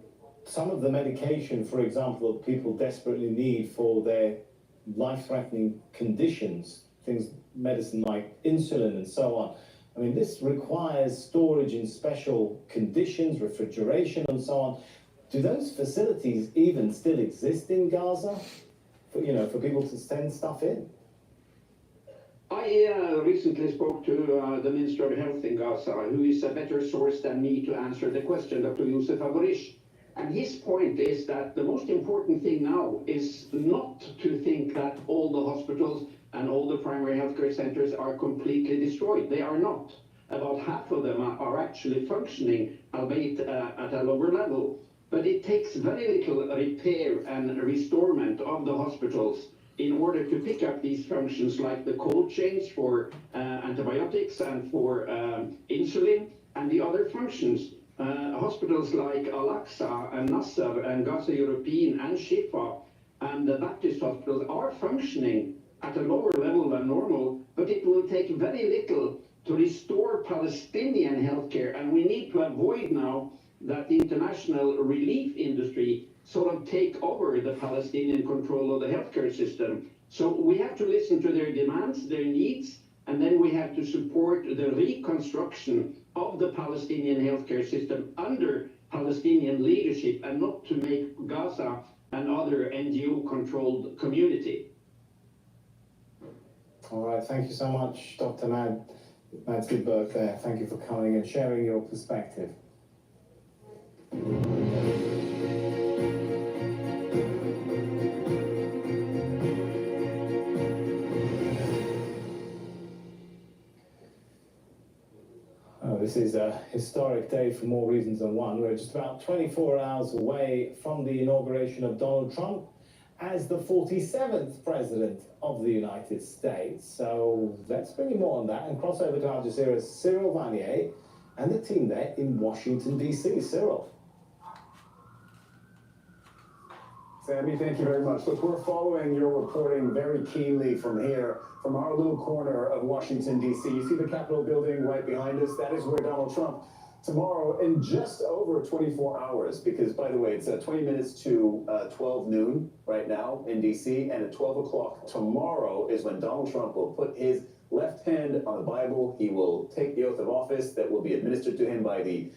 C: some of the medication, for example, that people desperately need for their life-threatening conditions, things, medicine like insulin and so on. I mean, this requires storage in special conditions, refrigeration and so on. Do those facilities even still exist in Gaza for, you know, for people to send stuff in?
Q: I recently spoke to the Minister of Health in Gaza, who is a better source than me to answer the question, Dr. Youssef Aborish. And his point is that the most important thing now is not to think that all the hospitals and all the primary healthcare centers are completely destroyed. They are not. About half of them are actually functioning, albeit at a lower level. but it takes very little repair and restorement of the hospitals in order to pick up these functions like the cold chains for antibiotics and for insulin and the other functions. Hospitals like Al-Aqsa and Nasser and Gaza European and Shifa and the Baptist hospitals are functioning at a lower level than normal, but it will take very little to restore Palestinian healthcare, and we need to avoid now that the international relief industry sort of take over the Palestinian control of the healthcare system. So we have to listen to their demands, their needs, and then we have to support the reconstruction of the Palestinian healthcare system under Palestinian leadership and not to make Gaza another NGO-controlled community.
C: All right, thank you so much, Dr. Mads Gudberg there. Thank you for coming and sharing your perspective. This is a historic day for more reasons than one. We're just about 24 hours away from the inauguration of Donald Trump as the 47th president of the United States. So let's bring you more on that and cross over to Al Jazeera's Cyril Vanier and the team there in Washington, D.C. Cyril.
I: Sammy, thank you very much. Look, we're following your reporting very keenly from here, from our little corner of Washington, D.C. You see the Capitol building right behind us? That is where Donald Trump, tomorrow, in just over 24 hours, because, by the way, it's 20 minutes to 12 noon right now in D.C., and at 12 o'clock tomorrow is when Donald Trump will put his left hand on the Bible. He will take the oath of office that will be administered to him by the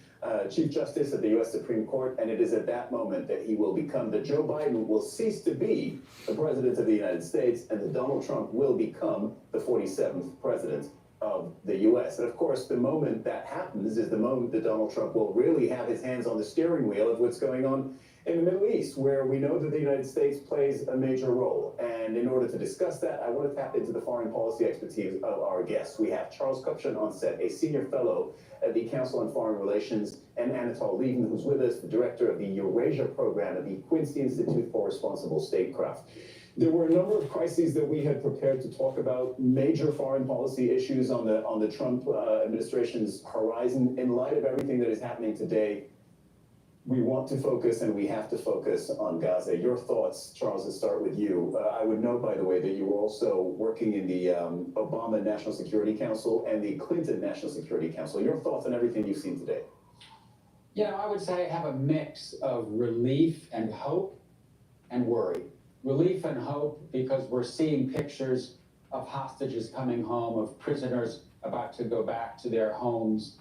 I: Chief Justice of the U.S. Supreme Court, and it is at that moment that he will become, that Joe Biden will cease to be the President of the United States, and that Donald Trump will become the 47th President of the U.S. And of course, the moment that happens is the moment that Donald Trump will really have his hands on the steering wheel of what's going on in the Middle East, where we know that the United States plays a major role. And in order to discuss that, I want to tap into the foreign policy expertise of our guests. We have Charles Cottrell on set, a senior fellow at the Council on Foreign Relations, and Anatol Lieven, who's with us, the director of the Eurasia program at the Quincy Institute for Responsible Statecraft. There were a number of crises that we had prepared to talk about, major foreign policy issues on the Trump administration's horizon. In light of everything that is happening today, we want to focus, and we have to focus on Gaza. Your thoughts, Charles, to start with you. I would note, by the way, that you were also working in the Obama National Security Council and the Clinton National Security Council. Your thoughts on everything you've seen today?
R: Yeah, I would say I have a mix of relief and hope and worry. Relief and hope because we're seeing pictures of hostages coming home, of prisoners about to go back to their homes.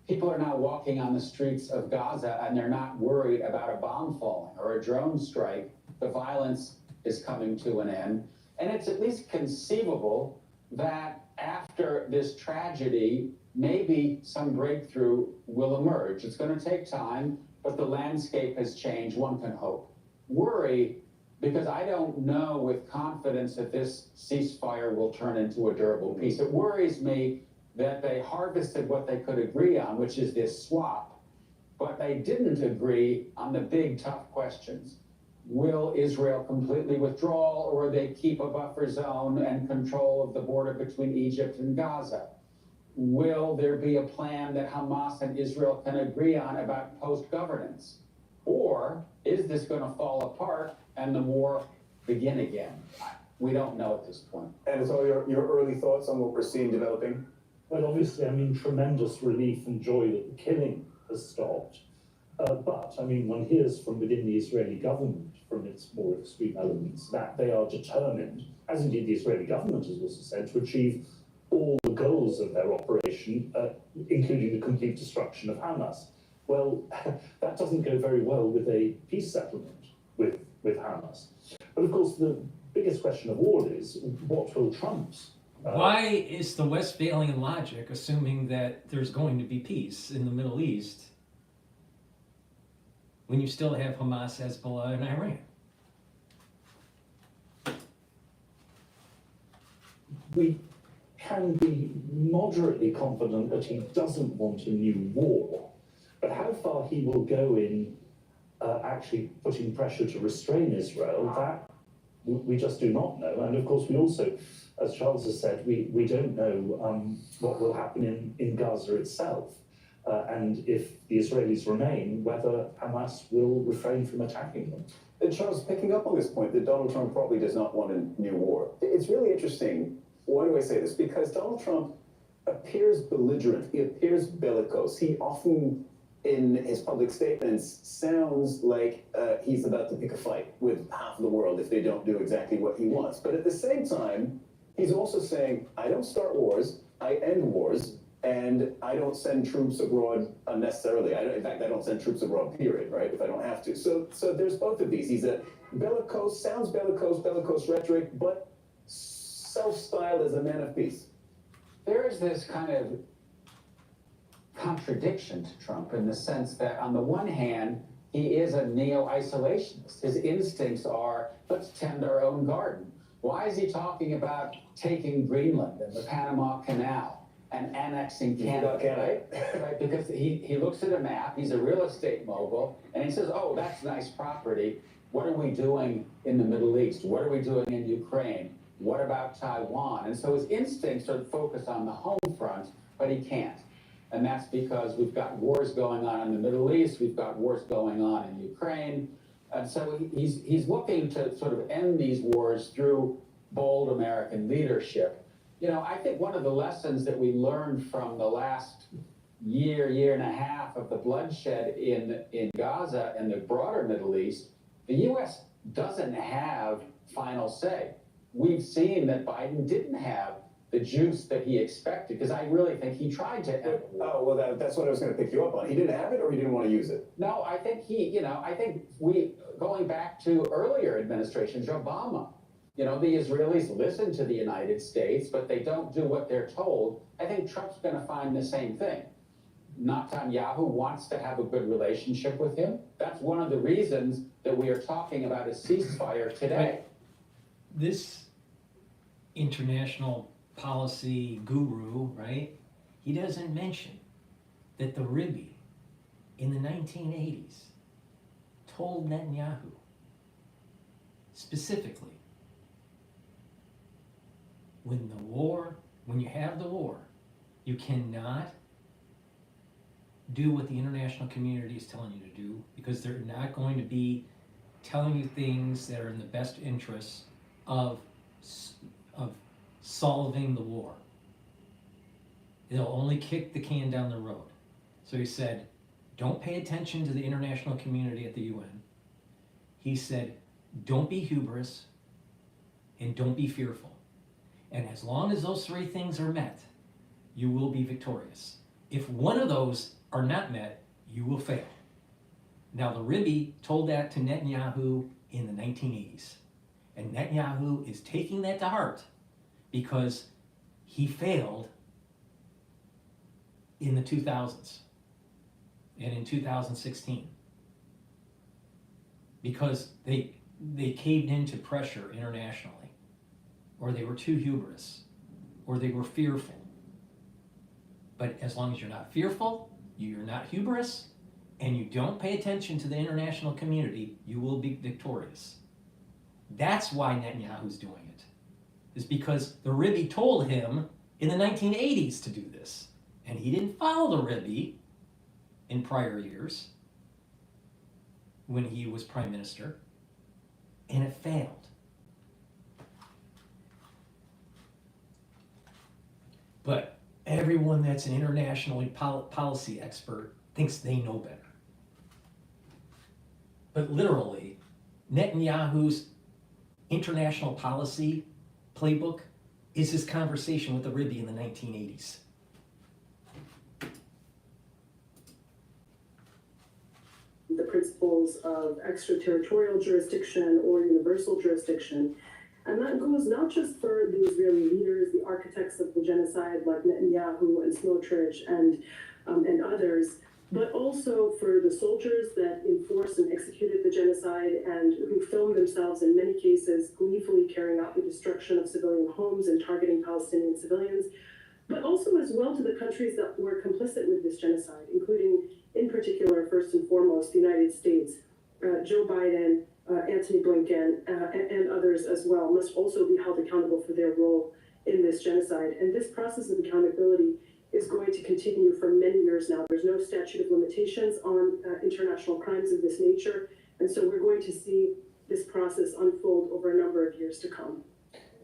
R: People are now walking on the streets of Gaza and they're not worried about a bomb falling or a drone strike. The violence is coming to an end. And it's at least conceivable that after this tragedy, maybe some breakthrough will emerge. It's going to take time, but the landscape has changed. One can hope. Worry, because I don't know with confidence that this ceasefire will turn into a durable peace. It worries me that they harvested what they could agree on, which is this swap, but they didn't agree on the big, tough questions. Will Israel completely withdraw, or they keep a buffer zone and control of the border between Egypt and Gaza? Will there be a plan that Hamas and Israel can agree on about post-governance? Or is this going to fall apart and the war begin again? We don't know at this point.
I: And so your early thoughts on what we're seeing developing?
S: Well, obviously, I mean, tremendous relief and joy that the killing has stopped. But, I mean, one hears from within the Israeli government, from its more extreme elements, that they are determined, as indeed the Israeli government has also said, to achieve all the goals of their operation, including the complete destruction of Hamas. Well, that doesn't go very well with a peace settlement with Hamas. But, of course, the biggest question of all is, what will Trump's
F: why is the West failing in logic, assuming that there's going to be peace in the Middle East when you still have Hamas, Hezbollah, and Iran?
S: We can be moderately confident that he doesn't want a new war, but how far he will go in actually putting pressure to restrain Israel, that we just do not know. And of course, we also, as Charles has said, we don't know what will happen in Gaza itself. And if the Israelis remain, whether Hamas will refrain from attacking them.
I: And Charles, picking up on this point that Donald Trump probably does not want a new war. It's really interesting. Why do I say this? Because Donald Trump appears belligerent. He appears bellicose. He often, in his public statements, sounds like he's about to pick a fight with half the world if they don't do exactly what he wants. But at the same time, he's also saying, I don't start wars, I end wars, and I don't send troops abroad unnecessarily. In fact, I don't send troops abroad, period, right, if I don't have to. So there's both of these. He's a bellicose, sounds bellicose rhetoric, but self-styled as a man of peace.
R: There is this kind of contradiction to Trump in the sense that on the one hand, he is a neo-isolationist. His instincts are, let's tend our own garden. Why is he talking about taking Greenland and the Panama Canal and annexing Canada, right? Because he looks at a map, he's a real estate mogul, and he says, oh, that's nice property. What are we doing in the Middle East? What are we doing in Ukraine? What about Taiwan? And so his instincts are focused on the home front, but he can't. And that's because we've got wars going on in the Middle East, we've got wars going on in Ukraine, and so he's looking to sort of end these wars through bold American leadership. You know, I think one of the lessons that we learned from the last year and a half of the bloodshed in Gaza and the broader Middle East, the U.S. doesn't have final say. We've seen that Biden didn't have the juice that he expected, because I really think he tried to end the war.
I: Oh, well, that's what I was going to pick you up on. He didn't have it, or he didn't want to use it?
R: No, I think going back to earlier administrations, Obama, the Israelis listen to the United States, but they don't do what they're told. I think Trump's going to find the same thing. Netanyahu wants to have a good relationship with him. That's one of the reasons that we are talking about a ceasefire today.
F: This international policy guru, right? He doesn't mention that the Rebbe in the 1980s told Netanyahu specifically, when you have the war, you cannot do what the international community is telling you to do, because they're not going to be telling you things that are in the best interests of solving the war. They'll only kick the can down the road. So he said, don't pay attention to the international community at the UN. He said, don't be hubris and don't be fearful. And as long as those three things are met, you will be victorious. If one of those are not met, you will fail. Now, the Rebbe told that to Netanyahu in the 1980s. And Netanyahu is taking that to heart because he failed in the 2000s and in 2016. Because they caved into pressure internationally, or they were too hubris, or they were fearful. But as long as you're not fearful, you're not hubris, and you don't pay attention to the international community, you will be victorious. That's why Netanyahu's doing it. Is because the Rebbe told him in the 1980s to do this. And he didn't follow the Rebbe in prior years when he was prime minister, and it failed. But everyone that's an international policy expert thinks they know better. But literally, Netanyahu's international policy playbook is his conversation with the Rebbe in the 1980s.
B: The principles of extraterritorial jurisdiction or universal jurisdiction. And that goes not just for the Israeli leaders, the architects of the genocide like Netanyahu and Smotrich and others, but also for the soldiers that enforced and executed the genocide and who filmed themselves in many cases gleefully carrying out the destruction of civilian homes and targeting Palestinian civilians, but also as well to the countries that were complicit with this genocide, including in particular, first and foremost, the United States. Joe Biden, Antony Blinken, and others as well must also be held accountable for their role in this genocide. And this process of accountability is going to continue for many years now. There's no statute of limitations on international crimes of this nature. And so we're going to see this process unfold over a number of years to come.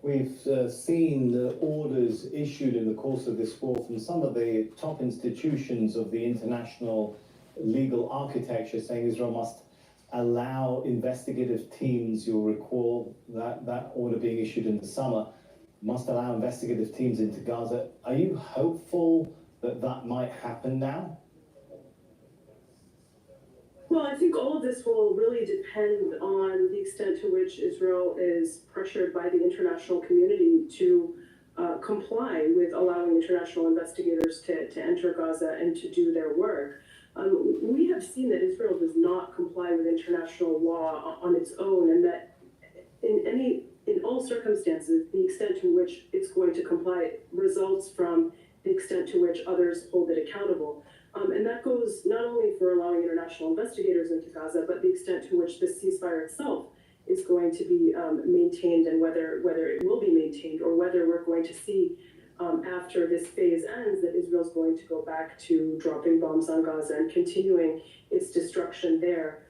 C: We've seen the orders issued in the course of this war from some of the top institutions of the international legal architecture saying Israel must allow investigative teams. You'll recall that order being issued in the summer, must allow investigative teams into Gaza. Are you hopeful that that might happen now?
B: Well, I think all of this will really depend on the extent to which Israel is pressured by the international community to comply with allowing international investigators to enter Gaza and to do their work. We have seen that Israel does not comply with international law on its own, and that in all circumstances, the extent to which it's going to comply results from the extent to which others hold it accountable. And that goes not only for allowing international investigators into Gaza, but the extent to which the ceasefire itself is going to be maintained, and whether it will be maintained, or whether we're going to see after this phase ends that Israel's going to go back to dropping bombs on Gaza and continuing its destruction there.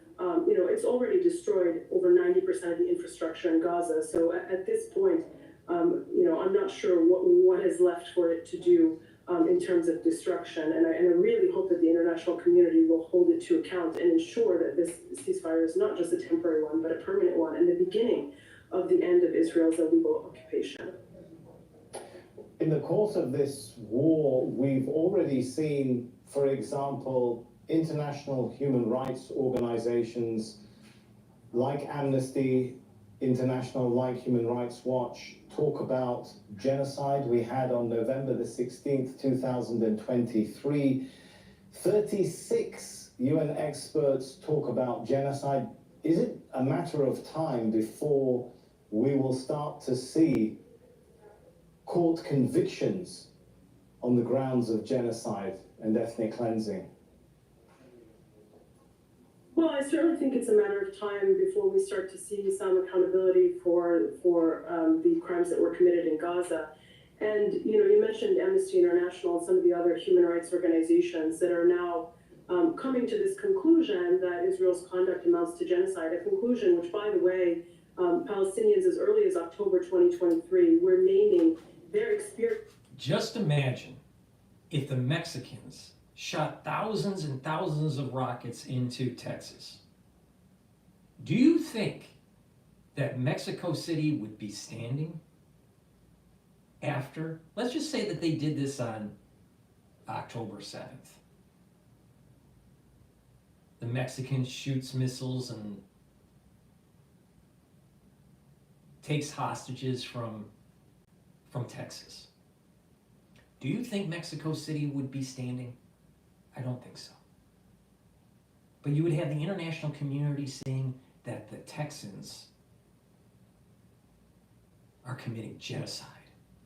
B: It's already destroyed over 90% of the infrastructure in Gaza. So at this point, I'm not sure what is left for it to do in terms of destruction. And I really hope that the international community will hold it to account and ensure that this ceasefire is not just a temporary one, but a permanent one, and the beginning of the end of Israel's illegal occupation.
C: In the course of this war, we've already seen, for example, international human rights organizations like Amnesty International, like Human Rights Watch, talk about genocide. We had on November the 16th, 2023, 36 UN experts talk about genocide. Is it a matter of time before we will start to see court convictions on the grounds of genocide and ethnic cleansing?
B: Well, I certainly think it's a matter of time before we start to see some accountability for the crimes that were committed in Gaza. And, you mentioned Amnesty International and some of the other human rights organizations that are now coming to this conclusion that Israel's conduct amounts to genocide, a conclusion which, by the way, Palestinians as early as October 2023 were naming their experience.
F: Just imagine if the Mexicans shot thousands and thousands of rockets into Texas. Do you think that Mexico City would be standing after? Let's just say that they did this on October 7th. The Mexican shoots missiles and takes hostages from Texas. Do you think Mexico City would be standing? I don't think so. But you would have the international community saying that the Texans are committing genocide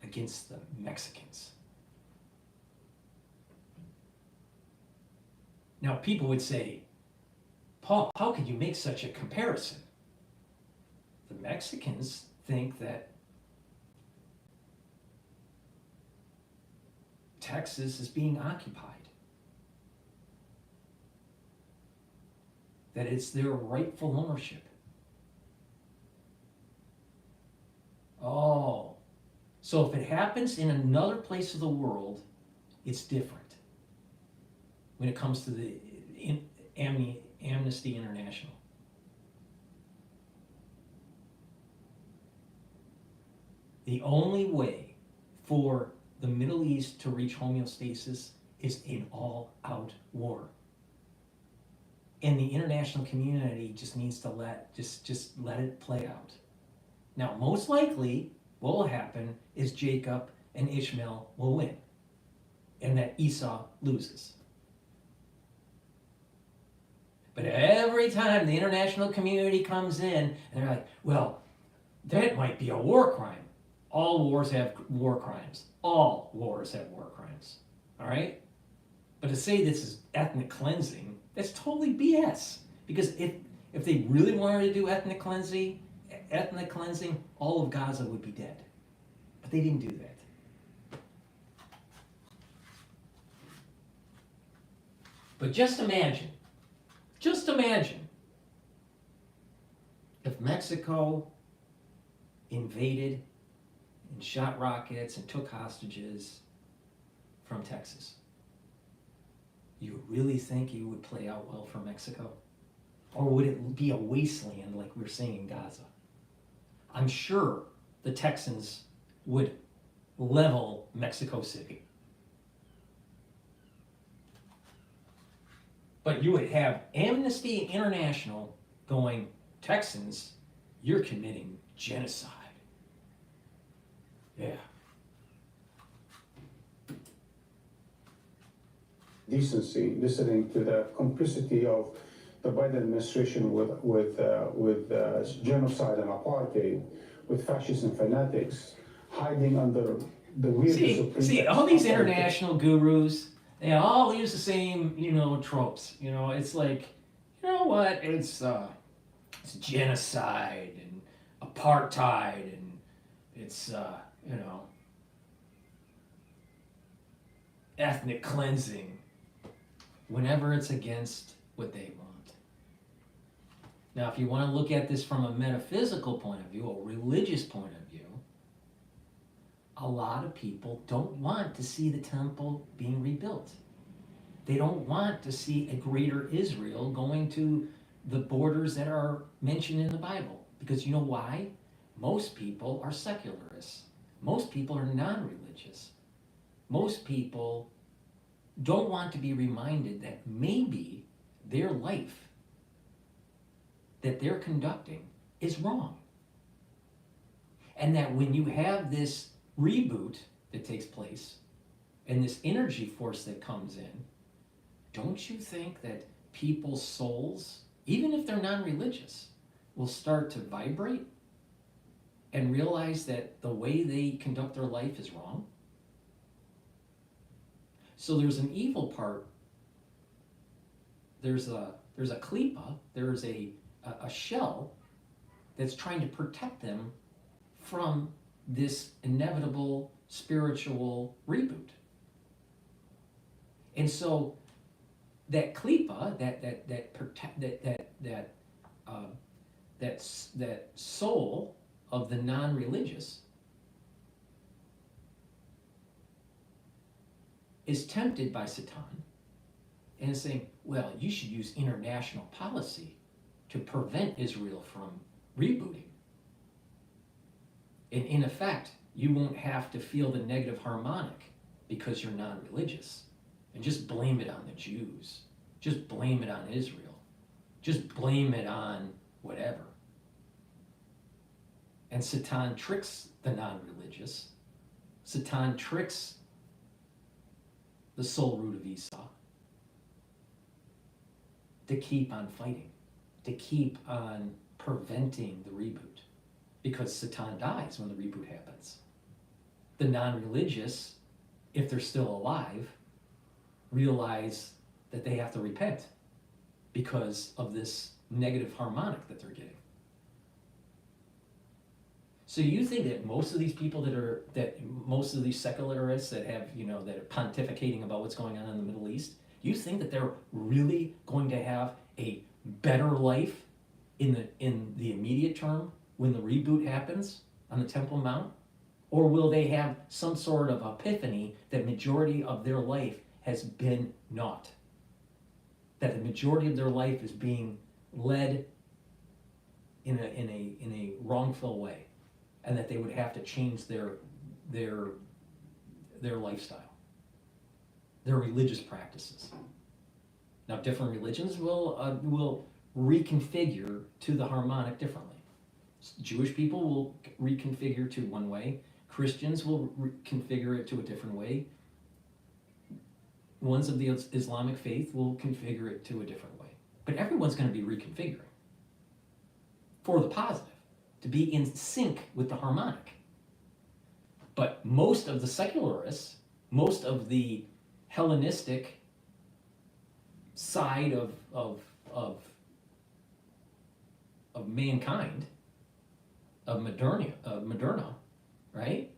F: against the Mexicans. Now, people would say, Paul, how could you make such a comparison? The Mexicans think that Texas is being occupied, that it's their rightful ownership. Oh, so if it happens in another place of the world, it's different when it comes to the Amnesty International. The only way for the Middle East to reach homeostasis is an all-out war. And the international community just needs to let it play out. Now, most likely, what will happen is Jacob and Ishmael will win, and that Esau loses. But every time the international community comes in, and they're like, well, that might be a war crime. All wars have war crimes. All wars have war crimes. All right? But to say this is ethnic cleansing, that's totally BS. Because if if they really wanted to do ethnic cleansing, all of Gaza would be dead. But they didn't do that. But just imagine if Mexico invaded and shot rockets and took hostages from Texas. You really think it would play out well for Mexico? Or would it be a wasteland like we're seeing in Gaza? I'm sure the Texans would level Mexico City. But you would have Amnesty International going, Texans, you're committing genocide. Yeah.
G: Decency, listening to the complicity of the Biden administration with genocide and apartheid, with fascists and fanatics, hiding under the weirdness of
F: See, all these international gurus, they all use the same, tropes. It's like, you know what? It's genocide and apartheid, and it's ethnic cleansing. Whenever it's against what they want. Now, if you want to look at this from a metaphysical point of view, a religious point of view, a lot of people don't want to see the temple being rebuilt. They don't want to see a greater Israel going to the borders that are mentioned in the Bible. Because you know why? Most people are secularists. Most people are non-religious. Most people don't want to be reminded that maybe their life that they're conducting is wrong. And that when you have this reboot that takes place and this energy force that comes in, don't you think that people's souls, even if they're non-religious, will start to vibrate and realize that the way they conduct their life is wrong? So there's an evil part. There's a klipa, there's a shell that's trying to protect them from this inevitable spiritual reboot. And so that klipa, that soul of the non-religious is tempted by Satan and is saying, well, you should use international policy to prevent Israel from rebooting. And in effect, you won't have to feel the negative harmonic because you're non-religious. And just blame it on the Jews. Just blame it on Israel. Just blame it on whatever. And Satan tricks the non-religious. Satan tricks the soul root of Esau to keep on fighting, to keep on preventing the reboot, because Satan dies when the reboot happens. The non-religious, if they're still alive, realize that they have to repent because of this negative harmonic that they're getting. So you think that most of these people most of these secularists that have, that are pontificating about what's going on in the Middle East, you think that they're really going to have a better life in the immediate term when the reboot happens on the Temple Mount? Or will they have some sort of epiphany that majority of their life has been naught? That the majority of their life is being led in a wrongful way, and that they would have to change their lifestyle, their religious practices. Now, different religions will reconfigure to the harmonic differently. Jewish people will reconfigure to one way. Christians will configure it to a different way. Ones of the Islamic faith will configure it to a different way. But everyone's going to be reconfiguring for the positive, to be in sync with the harmonic. But most of the secularists, most of the Hellenistic side of of mankind, of Moderna, right?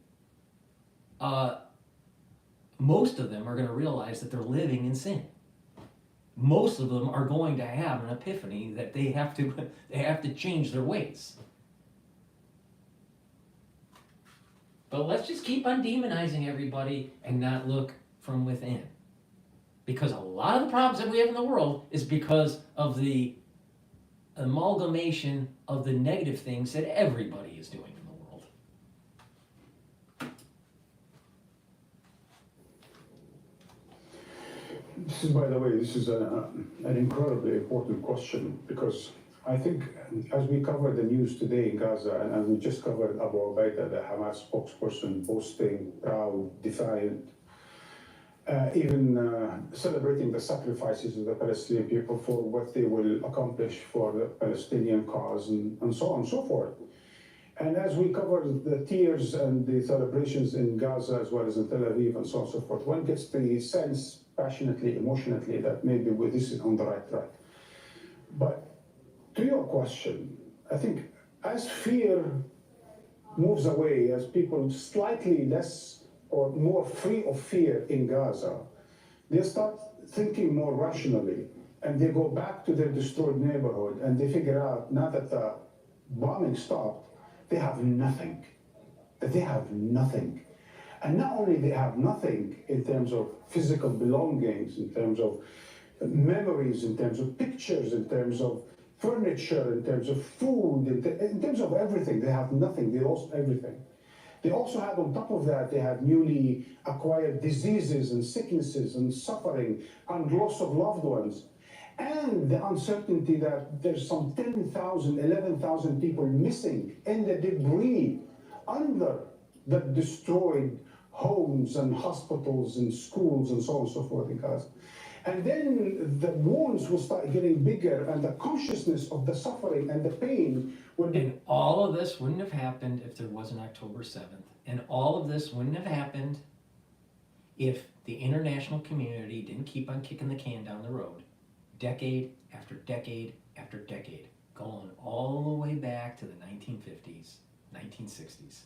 F: Most of them are going to realize that they're living in sin. Most of them are going to have an epiphany that they have to change their ways. But let's just keep on demonizing everybody and not look from within. Because a lot of the problems that we have in the world is because of the amalgamation of the negative things that everybody is doing in the world.
G: This is, by the way, this is an incredibly important question, because I think as we cover the news today in Gaza, and we just covered Abu Ubaidah, the Hamas spokesperson, boasting, proud, defiant, even celebrating the sacrifices of the Palestinian people for what they will accomplish for the Palestinian cause, and so on and so forth. And as we cover the tears and the celebrations in Gaza as well as in Tel Aviv and so on and so forth, one gets the sense, passionately, emotionally, that maybe this is on the right track. But to your question, I think as fear moves away, as people slightly less or more free of fear in Gaza, they start thinking more rationally, and they go back to their destroyed neighborhood, and they figure out, now that the bombing stopped, they have nothing. That they have nothing. And not only they have nothing in terms of physical belongings, in terms of memories, in terms of pictures, in terms of furniture, in terms of food, in terms of everything, they have nothing. They lost everything. They also had, on top of that, they had newly acquired diseases and sicknesses and suffering and loss of loved ones. And the uncertainty that there's some 10,000, 11,000 people missing in the debris under the destroyed homes and hospitals and schools and so on and so forth in Gaza. And then the wounds will start getting bigger, and the consciousness of the suffering and the pain will be...
F: And all of this wouldn't have happened if there wasn't October 7th. And all of this wouldn't have happened if the international community didn't keep on kicking the can down the road, decade after decade after decade, going all the way back to the 1950s, 1960s.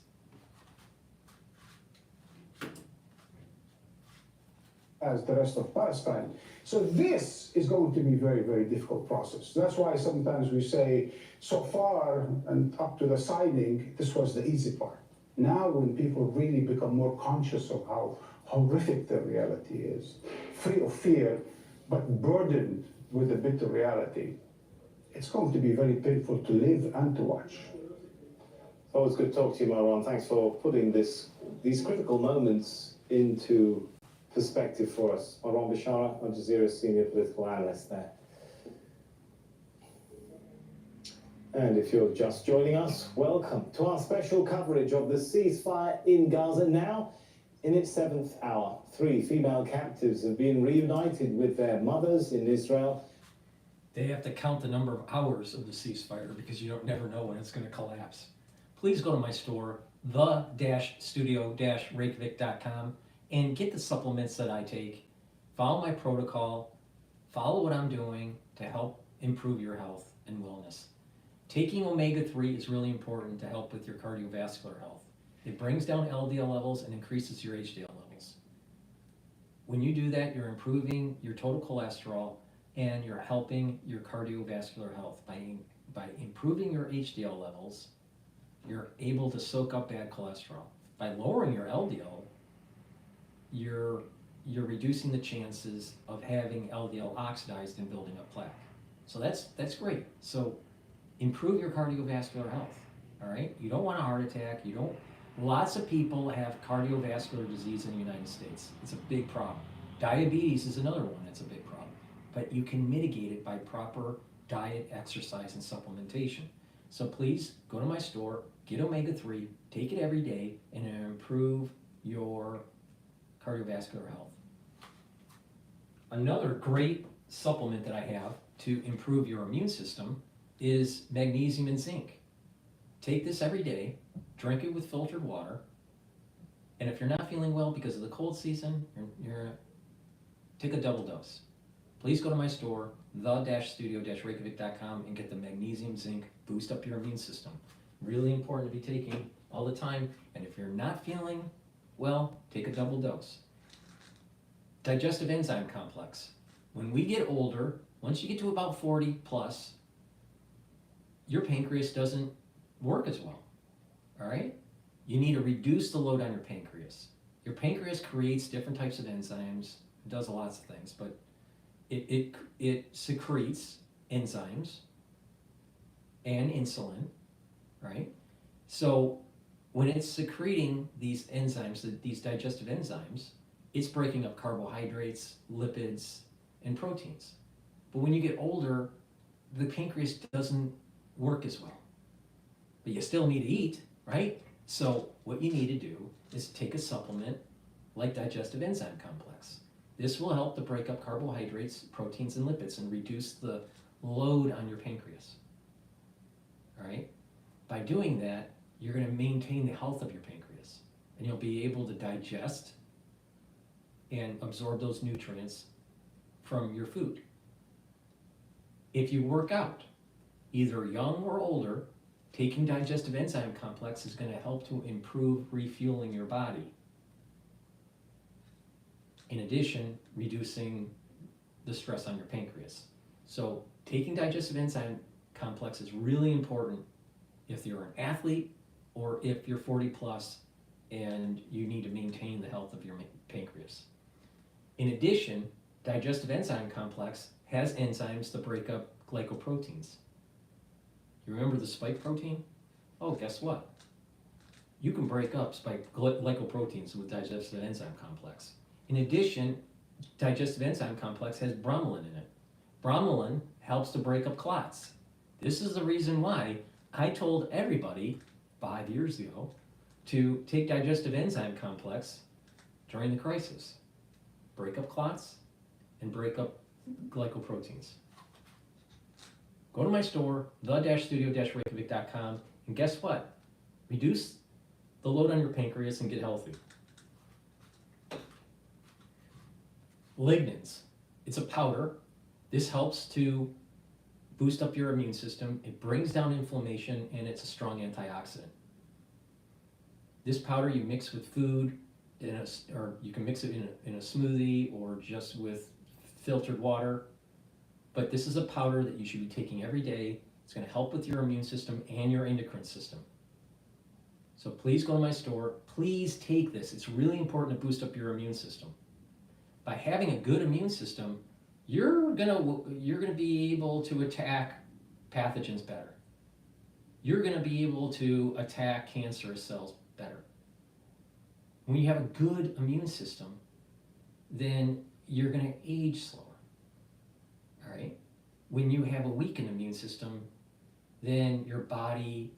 G: As the rest of Palestine. So this is going to be a very, very difficult process. That's why sometimes we say, so far and up to the signing, this was the easy part. Now when people really become more conscious of how horrific the reality is, free of fear, but burdened with the bitter reality, it's going to be very painful to live and to watch.
C: It's always good to talk to you, Marwan. Thanks for putting these critical moments into perspective for us. Marwan Bishara, Al Jazeera's senior political analyst there. And if you're just joining us, welcome to our special coverage of the ceasefire in Gaza. Now, in its 7th hour, 3 female captives have been reunited with their mothers in Israel.
F: They have to count the number of hours of the ceasefire because you don't never know when it's going to collapse. Please go to my store, the-studio-reykjavik.com, and get the supplements that I take. Follow my protocol. Follow what I'm doing to help improve your health and wellness. Taking omega-3 is really important to help with your cardiovascular health. It brings down LDL levels and increases your HDL levels. When you do that, you're improving your total cholesterol and you're helping your cardiovascular health. By improving your HDL levels, you're able to soak up bad cholesterol. By lowering your LDL, you're reducing the chances of having LDL oxidized and building up plaque. So that's great. So improve your cardiovascular health, all right? You don't want a heart attack. Lots of people have cardiovascular disease in the United States. It's a big problem. Diabetes is another one that's a big problem. But you can mitigate it by proper diet, exercise, and supplementation. So please go to my store, get omega-3, take it every day, and it'll improve your cardiovascular health. Another great supplement that I have to improve your immune system is magnesium and zinc. Take this every day, drink it with filtered water, and if you're not feeling well because of the cold season, take a double dose. please go to my store, the-studio-reykjavik.com, and get the magnesium zinc, boost up your immune system. Really important to be taking all the time, and if you're not feeling well, take a double dose. Digestive enzyme complex. When we get older, once you get to about 40 plus, your pancreas doesn't work as well, all right? You need to reduce the load on your pancreas. Your pancreas creates different types of enzymes, it does lots of things, but it secretes enzymes and insulin, right? So when it's secreting these enzymes, these digestive enzymes, it's breaking up carbohydrates, lipids, and proteins. But when you get older, the pancreas doesn't work as well. But you still need to eat, right? So what you need to do is take a supplement like digestive enzyme complex. This will help to break up carbohydrates, proteins, and lipids and reduce the load on your pancreas. All right? By doing that, you're going to maintain the health of your pancreas, and you'll be able to digest and absorb those nutrients from your food. If you work out, either young or older, taking digestive enzyme complex is going to help to improve refueling your body. In addition, reducing the stress on your pancreas. So taking digestive enzyme complex is really important if you're an athlete or if you're 40 plus and you need to maintain the health of your pancreas. In addition, digestive enzyme complex has enzymes that break up glycoproteins. You remember the spike protein? Oh, guess what? You can break up spike glycoproteins with digestive enzyme complex. In addition, digestive enzyme complex has bromelain in it. Bromelain helps to break up clots. This is the reason why I told everybody 5 years ago to take digestive enzyme complex during the crisis. Break up clots and break up glycoproteins. Go to my store, the-studio-reykjavik.com, and guess what? Reduce the load on your pancreas and get healthy. Lignans. It's a powder. This helps to boost up your immune system. It brings down inflammation, and it's a strong antioxidant. This powder you mix with food, or you can mix it in a smoothie or just with filtered water. But this is a powder that you should be taking every day. It's going to help with your immune system and your endocrine system. So please go to my store. Please take this. It's really important to boost up your immune system. By having a good immune system, you're gonna be able to attack pathogens better. You're gonna be able to attack cancerous cells better. When you have a good immune system, then you're gonna age slower. All right? When you have a weakened immune system, then your body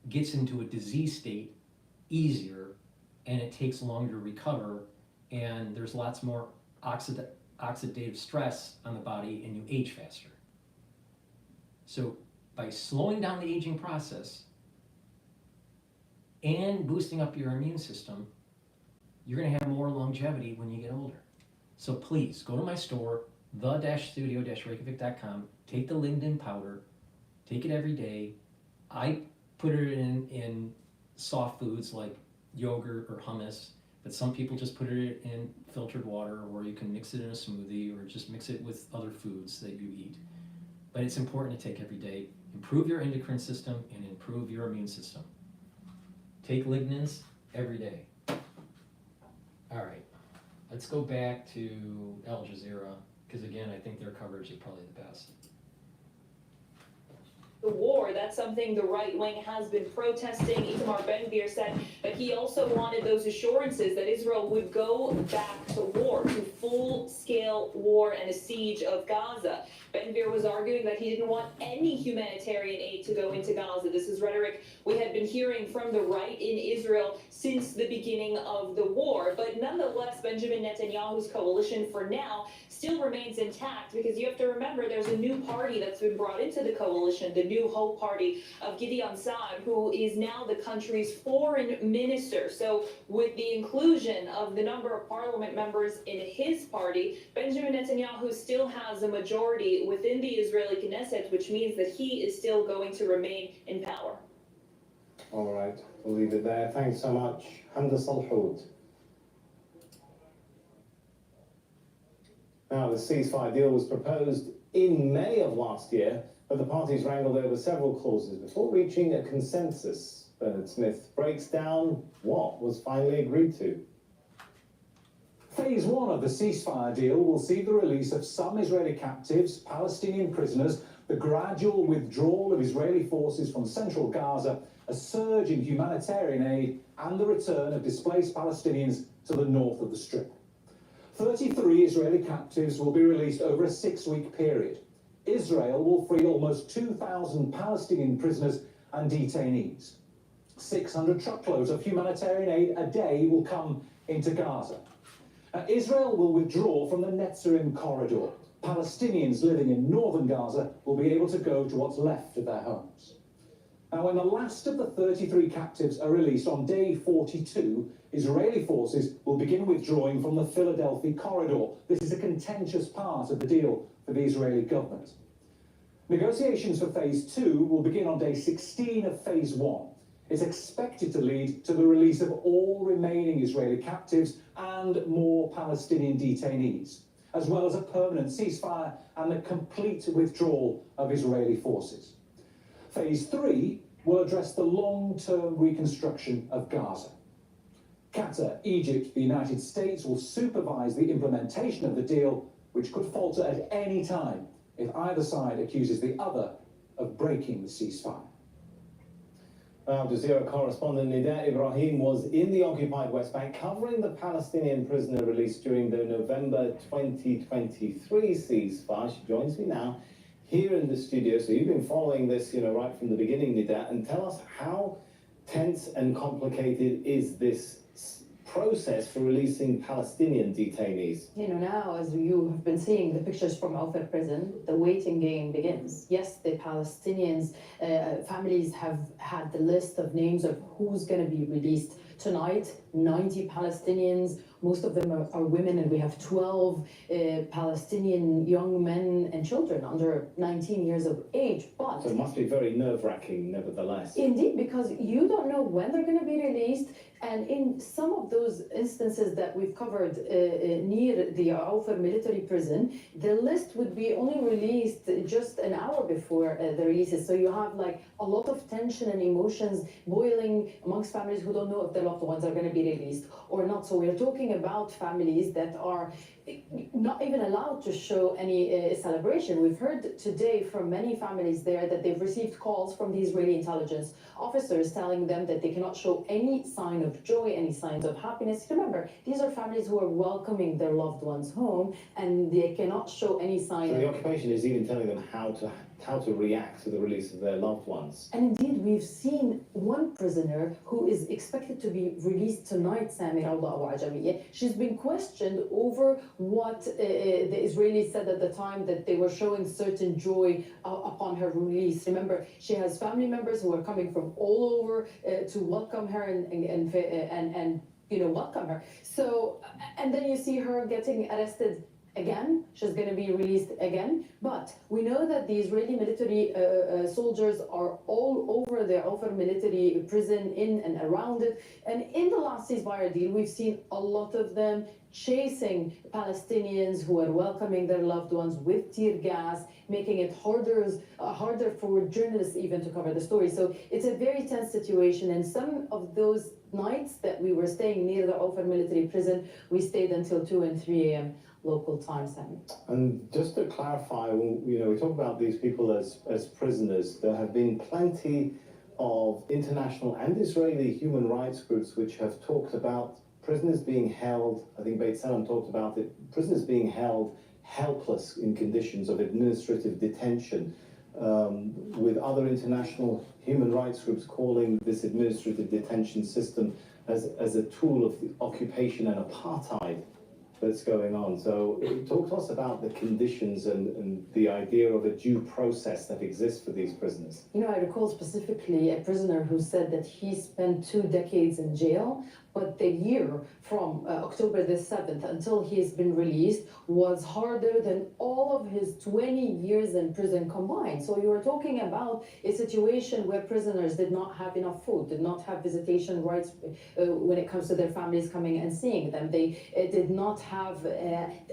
F: gets into a disease state easier, and it takes longer to recover, and there's lots more oxidative stress on the body, and you age faster. So by slowing down the aging process and boosting up your immune system, you're going to have more longevity when you get older. So please go to my store, the-studio-reykjavik.com, take the lignin powder, take it every day. I put it in soft foods like yogurt or hummus, but some people just put it in filtered water, or you can mix it in a smoothie, or just mix it with other foods that you eat. But it's important to take every day. Improve your endocrine system and improve your immune system. Take lignans every day. All right, let's go back to Al Jazeera, because again, I think their coverage is probably the best.
D: The war, that's something the right wing has been protesting. Itamar Ben-Gvir said that he also wanted those assurances that Israel would go back to war, to full-scale war and a siege of Gaza. Ben-Gvir was arguing that he didn't want any humanitarian aid to go into Gaza. This is rhetoric we had been hearing from the right in Israel since the beginning of the war. But nonetheless, Benjamin Netanyahu's coalition for now still remains intact, because you have to remember there's a new party that's been brought into the coalition, the New Hope Party of Gideon Saar, who is now the country's foreign minister. So with the inclusion of the number of parliament members in his party, Benjamin Netanyahu still has a majority within the Israeli Knesset, which means that he is still going to remain in power.
C: All right, we'll leave it there. Thanks so much, Hamda Salhoud. Now, the ceasefire deal was proposed in May of last year, but the parties wrangled over several clauses before reaching a consensus. Bernard Smith breaks down what was finally agreed to.
N: Phase 1 of the ceasefire deal will see the release of some Israeli captives, Palestinian prisoners, the gradual withdrawal of Israeli forces from central Gaza, a surge in humanitarian aid, and the return of displaced Palestinians to the north of the Strip. 33 Israeli captives will be released over a 6-week period. Israel will free almost 2,000 Palestinian prisoners and detainees. 600 truckloads of humanitarian aid a day will come into Gaza. Israel will withdraw from the Netzarim corridor. Palestinians living in northern Gaza will be able to go to what's left of their homes. Now, when the last of the 33 captives are released on day 42, Israeli forces will begin withdrawing from the Philadelphia corridor. This is a contentious part of the deal for the Israeli government. Negotiations for phase 2 will begin on day 16 of phase 1. It's expected to lead to the release of all remaining Israeli captives and more Palestinian detainees, as well as a permanent ceasefire and the complete withdrawal of Israeli forces. Phase 3 will address the long-term reconstruction of Gaza. Qatar, Egypt, the United States will supervise the implementation of the deal, which could falter at any time if either side accuses the other of breaking the ceasefire.
C: Al Jazeera correspondent Nida Ibrahim was in the occupied West Bank covering the Palestinian prisoner released during the November 2023 ceasefire. She joins me now here in the studio. So you've been following this, right from the beginning, Nida, and tell us how tense and complicated is this process for releasing Palestinian detainees?
A: Now, as you have been seeing the pictures from Al prison, the waiting game begins. Yes, the Palestinians, families have had the list of names of who's going to be released tonight. 90 Palestinians, most of them are women, and we have 12 Palestinian young men and children under 19 years of age. But
C: so it must be very nerve-wracking, nevertheless.
A: Indeed, because you don't know when they're going to be released. And in some of those instances that we've covered near the Al military prison, the list would be only released just an hour before the releases. So you have like a lot of tension and emotions boiling amongst families who don't know if their loved ones are going to be released or not. So we're talking about families that are not even allowed to show any celebration. We've heard today from many families there that they've received calls from the Israeli intelligence officers telling them that they cannot show any sign of joy, any signs of happiness. Remember, these are families who are welcoming their loved ones home, and they cannot show any sign.
C: So the occupation is even telling them how to react to the release of their loved ones.
A: And indeed, we've seen one prisoner who is expected to be released tonight, Sami Rawda Abu Ajamiyya. She's been questioned over what the Israelis said at the time, that they were showing certain joy upon her release. Remember, she has family members who are coming from all over to welcome her and welcome her. So, and then you see her getting arrested again. She's going to be released again. But we know that the Israeli military soldiers are all over the Al military prison, in and around it. And in the last ceasefire deal, we've seen a lot of them chasing Palestinians who are welcoming their loved ones with tear gas, making it harder for journalists even to cover the story. So it's a very tense situation. And some of those nights that we were staying near the Al military prison, we stayed until 2 and 3 a.m. local time, Sammy.
C: And just to clarify, we talk about these people as prisoners. There have been plenty of international and Israeli human rights groups which have talked about prisoners being held. I think Beit Salam talked about it. Prisoners being held helpless in conditions of administrative detention, with other international human rights groups calling this administrative detention system as a tool of the occupation and apartheid that's going on. So talk to us about the conditions and the idea of a due process that exists for these prisoners.
T: You know, I recall specifically a prisoner who said that he spent 2 decades in jail, but the year from October the 7th until he has been released was harder than all of his 20 years in prison combined. So you are talking about a situation where prisoners did not have enough food, did not have visitation rights when it comes to their families coming and seeing them. They did not have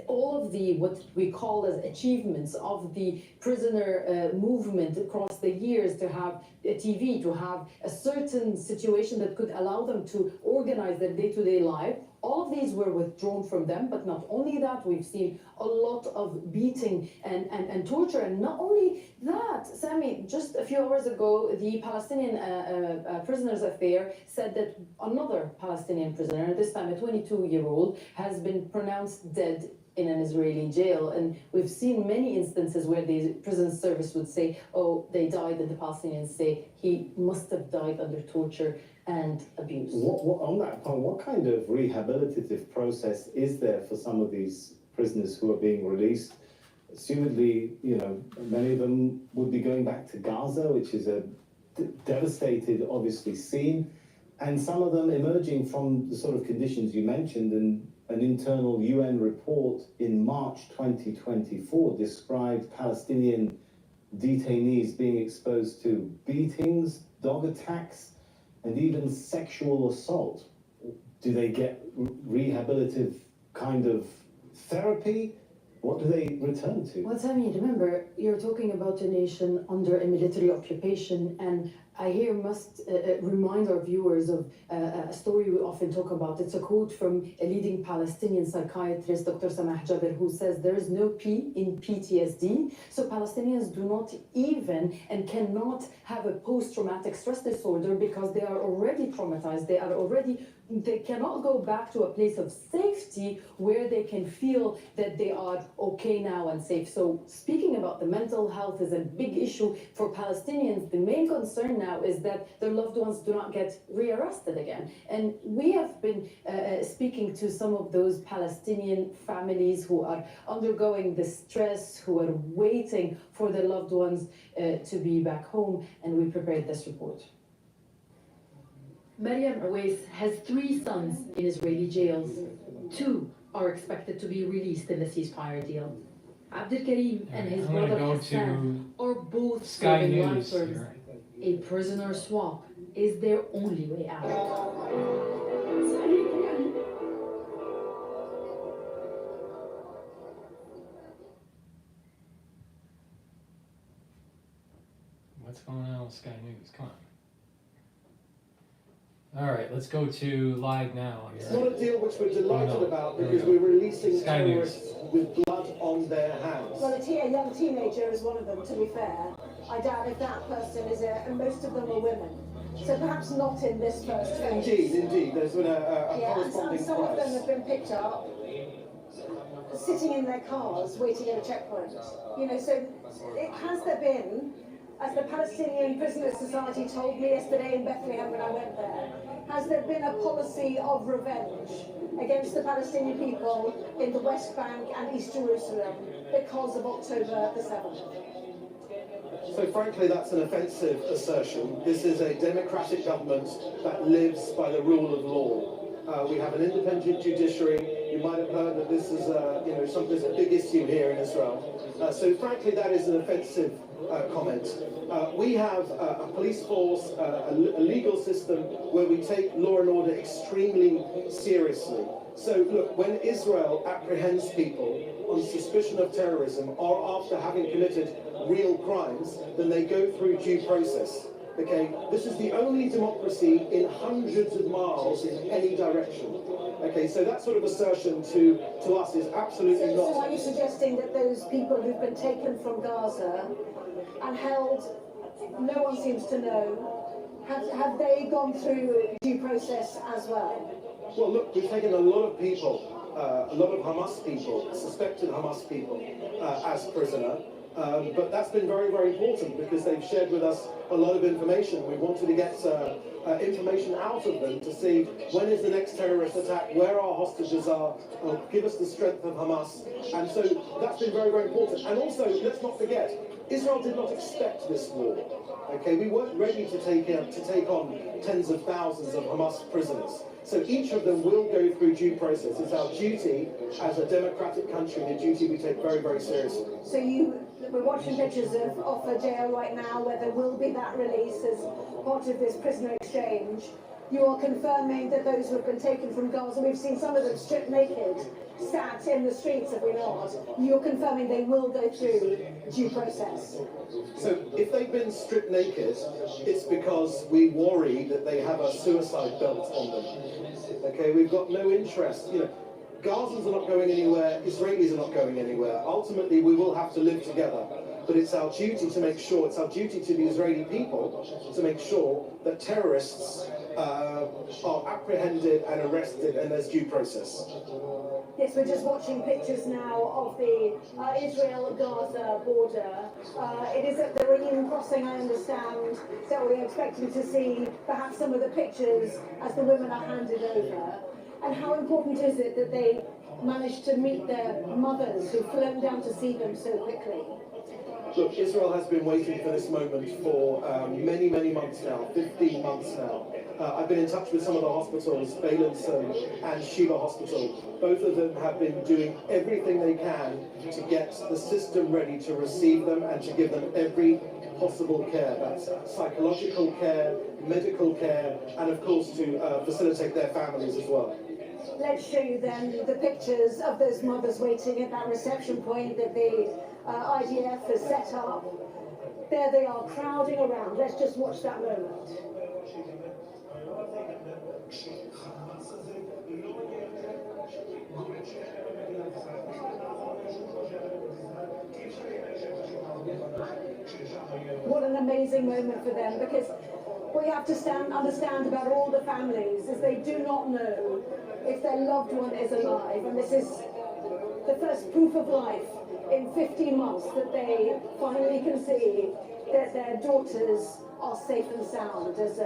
T: all of the what we call as achievements of the prisoner movement across the years, to have a TV, to have a certain situation that could allow them to organize their day-to-day life. All of these were withdrawn from them, but not only that, we've seen a lot of beating and torture. And not only that, Sami, just a few hours ago, the Palestinian Prisoners Affair said that another Palestinian prisoner, this time a 22-year-old, has been pronounced dead in an Israeli jail. And we've seen many instances where the prison service would say, oh, they died, and the Palestinians say he must have died under torture and abuse.
C: On that point, what kind of rehabilitative process is there for some of these prisoners who are being released? Assumedly, you know, many of them would be going back to Gaza, which is a devastated, obviously, scene, and some of them emerging from the sort of conditions you mentioned. And an internal UN report in March 2024 described Palestinian detainees being exposed to beatings, dog attacks, and even sexual assault. Do they get rehabilitative kind of therapy? What do they return to?
T: Well, Sami, remember, you're talking about a nation under a military occupation, and I here must remind our viewers of a story we often talk about. It's a quote from a leading Palestinian psychiatrist, Dr. Samah Jaber, who says there is no P in PTSD. So Palestinians do not even and cannot have a post-traumatic stress disorder because they are already traumatized. They cannot go back to a place of safety where they can feel that they are okay now and safe. So speaking about the mental health is a big issue for Palestinians. The main concern now is that their loved ones do not get rearrested again. And we have been speaking to some of those Palestinian families who are undergoing the stress, who are waiting for their loved ones to be back home, and we prepared this report.
U: Maryam Awais has 3 sons in Israeli jails. 2 are expected to be released in the ceasefire deal. Abdul Karim and his brother Hassan are both serving life terms. A prisoner swap is their only way out.
P: What's going on with Sky News? Come on. All right, let's go to live now.
V: It's not a deal which we're delighted about because we're releasing terrorists with blood on their hands.
X: Well, a young teenager is one of them, to be fair. I doubt if that person is and most of them are women. So perhaps not in this first phase.
V: Indeed. There's been a corresponding
X: and some of them have been picked up, sitting in their cars, waiting at a checkpoint. You know, so has there been, as the Palestinian Prisoners Society told me yesterday in Bethlehem when I went there, has there been a policy of revenge against the Palestinian people in the West Bank and East Jerusalem because of October the 7th?
V: So frankly, that's an offensive assertion. This is a democratic government that lives by the rule of law. We have an independent judiciary. You might have heard that this is there's a big issue here in Israel. So frankly, that is an offensive comment. We have a police force, a legal system where we take law and order extremely seriously. So look, when Israel apprehends people on suspicion of terrorism or after having committed real crimes, then they go through due process. Okay, this is the only democracy in hundreds of miles in any direction. Okay, so that sort of assertion to us is absolutely not.
X: So are you suggesting that those people who've been taken from Gaza and held, no one seems to know, have they gone through due process as well?
V: Well, look, we've taken a lot of people a lot of Hamas people, suspected Hamas people, as prisoner. But that's been very, very important because they've shared with us a lot of information. We wanted to get information out of them to see when is the next terrorist attack, where our hostages are, give us the strength of Hamas. And so that's been very, very important. And also, let's not forget, Israel did not expect this war. Okay, we weren't ready to take on tens of thousands of Hamas prisoners. So each of them will go through due process. It's our duty as a democratic country, the duty we take very, very seriously.
X: So we're watching pictures of a jail right now where there will be that release as part of this prisoner exchange. You are confirming that those who have been taken from Gaza, we've seen some of them stripped naked, sat in the streets, have we not? You're confirming they will go through due process.
V: So if they've been stripped naked, it's because we worry that they have a suicide belt on them. Okay, we've got no interest. You know, Gazans are not going anywhere, Israelis are not going anywhere. Ultimately, we will have to live together. But it's our duty to make sure, it's our duty to the Israeli people to make sure that terrorists are apprehended and arrested and there's due process.
X: Yes, we're just watching pictures now of the Israel-Gaza border. It is at the Reykjavik crossing, I understand, so we're expecting to see perhaps some of the pictures as the women are handed over. And how important is it that they managed to meet their mothers who've flown down to see them so quickly?
V: Look, Israel has been waiting for this moment for many, many months now, 15 months now. I've been in touch with some of the hospitals, Beilinson and Sheba Hospital. Both of them have been doing everything they can to get the system ready to receive them and to give them every possible care. That's psychological care, medical care, and of course to facilitate their families as well.
X: Let's show you then the pictures of those mothers waiting at that reception point that the IDF has set up. There they are crowding around. Let's just watch that moment. What an amazing moment for them, because what you have to understand about all the families is they do not know if their loved one is alive, and this is the first proof of life in 15 months that they finally can see that their daughters are safe and sound, as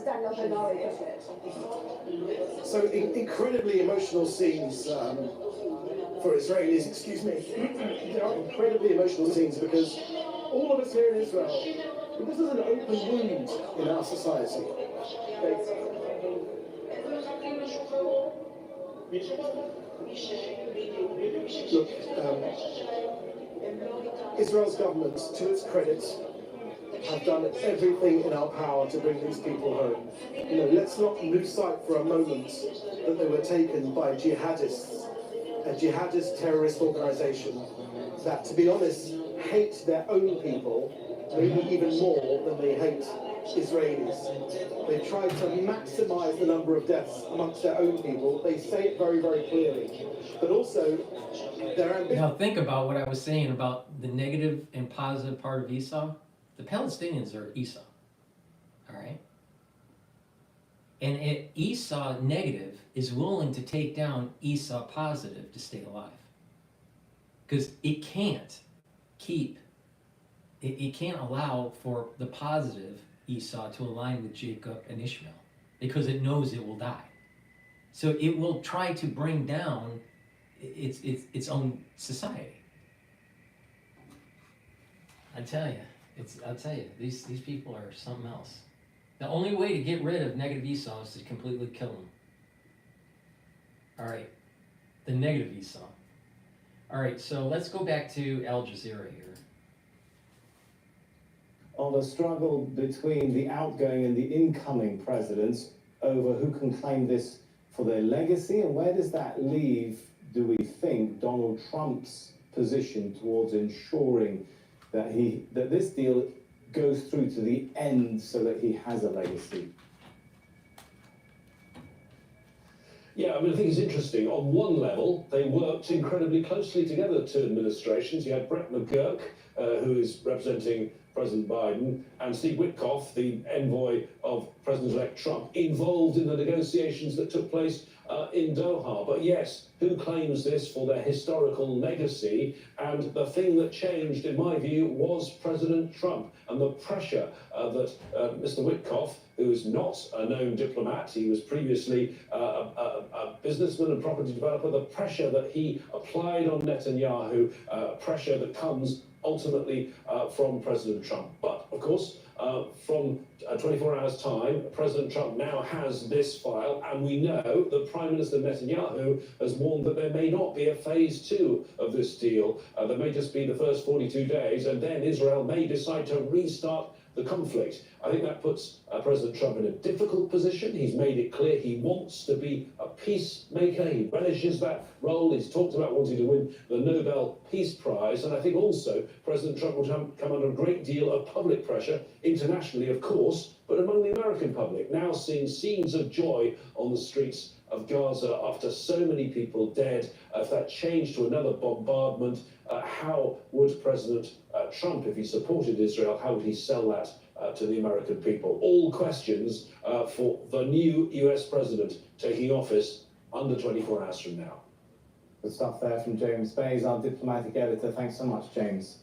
X: Daniel Benari put it.
V: So incredibly emotional scenes for Israelis, excuse me. They are incredibly emotional scenes because all of us here in Israel, this is an open wound in our society. Look, Israel's government, to its credit, have done everything in our power to bring these people home. You know, let's not lose sight for a moment that they were taken by jihadists, a jihadist terrorist organization that, to be honest, hate their own people, maybe even more than they hate Israelis. They tried to maximize the number of deaths amongst their own people. They say it very, very clearly. But also, their ambition...
F: Now think about what I was saying about the negative and positive part of Esau. The Palestinians are Esau, all right? And Esau negative is willing to take down Esau positive to stay alive. Because it can't keep, it can't allow for the positive Esau to align with Jacob and Ishmael, because it knows it will die. So it will try to bring down its own society. I'll tell you, these people are something else. The only way to get rid of negative Esau is to completely kill them. All right, the negative Esau. All right, so let's go back to Al Jazeera here.
C: On the struggle between the outgoing and the incoming presidents over who can claim this for their legacy, and where does that leave, do we think, Donald Trump's position towards ensuring that this deal goes through to the end so that he has a legacy?
E: Yeah, I mean, I think it's interesting. On one level, they worked incredibly closely together, two administrations. You had Brett McGurk, who is representing President Biden, and Steve Witkoff, the envoy of President-elect Trump, involved in the negotiations that took place in Doha. But yes, who claims this for their historical legacy? And the thing that changed, in my view, was President Trump and the pressure that Mr. Witkoff, who is not a known diplomat, he was previously a businessman and property developer, the pressure that he applied on Netanyahu, pressure that comes ultimately from President Trump. But, of course, from 24 hours' time, President Trump now has this file, and we know that Prime Minister Netanyahu has warned that there may not be a phase 2 of this deal. There may just be the first 42 days, and then Israel may decide to restart the conflict. I think that puts President Trump in a difficult position. He's made it clear he wants to be a peacemaker. He relishes that role. He's talked about wanting to win the Nobel Peace Prize. And I think also President Trump will come under a great deal of public pressure, internationally, of course, but among the American public, now seeing scenes of joy on the streets of Gaza after so many people dead. If that changed to another bombardment, how would President Trump, if he supported Israel, how would he sell that to the American people? All questions for the new US president taking office under 24 hours from now.
C: Good stuff there from James Bays, our diplomatic editor. Thanks so much, James.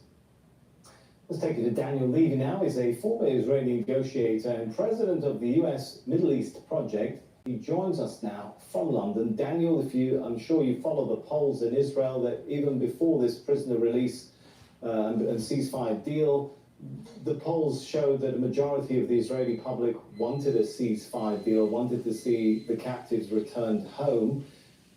C: Let's take it to Daniel Levy now. He's a former Israeli negotiator and president of the US Middle East Project. He joins us now from London. Daniel, I'm sure you follow the polls in Israel that even before this prisoner release and ceasefire deal, the polls showed that a majority of the Israeli public wanted a ceasefire deal, wanted to see the captives returned home.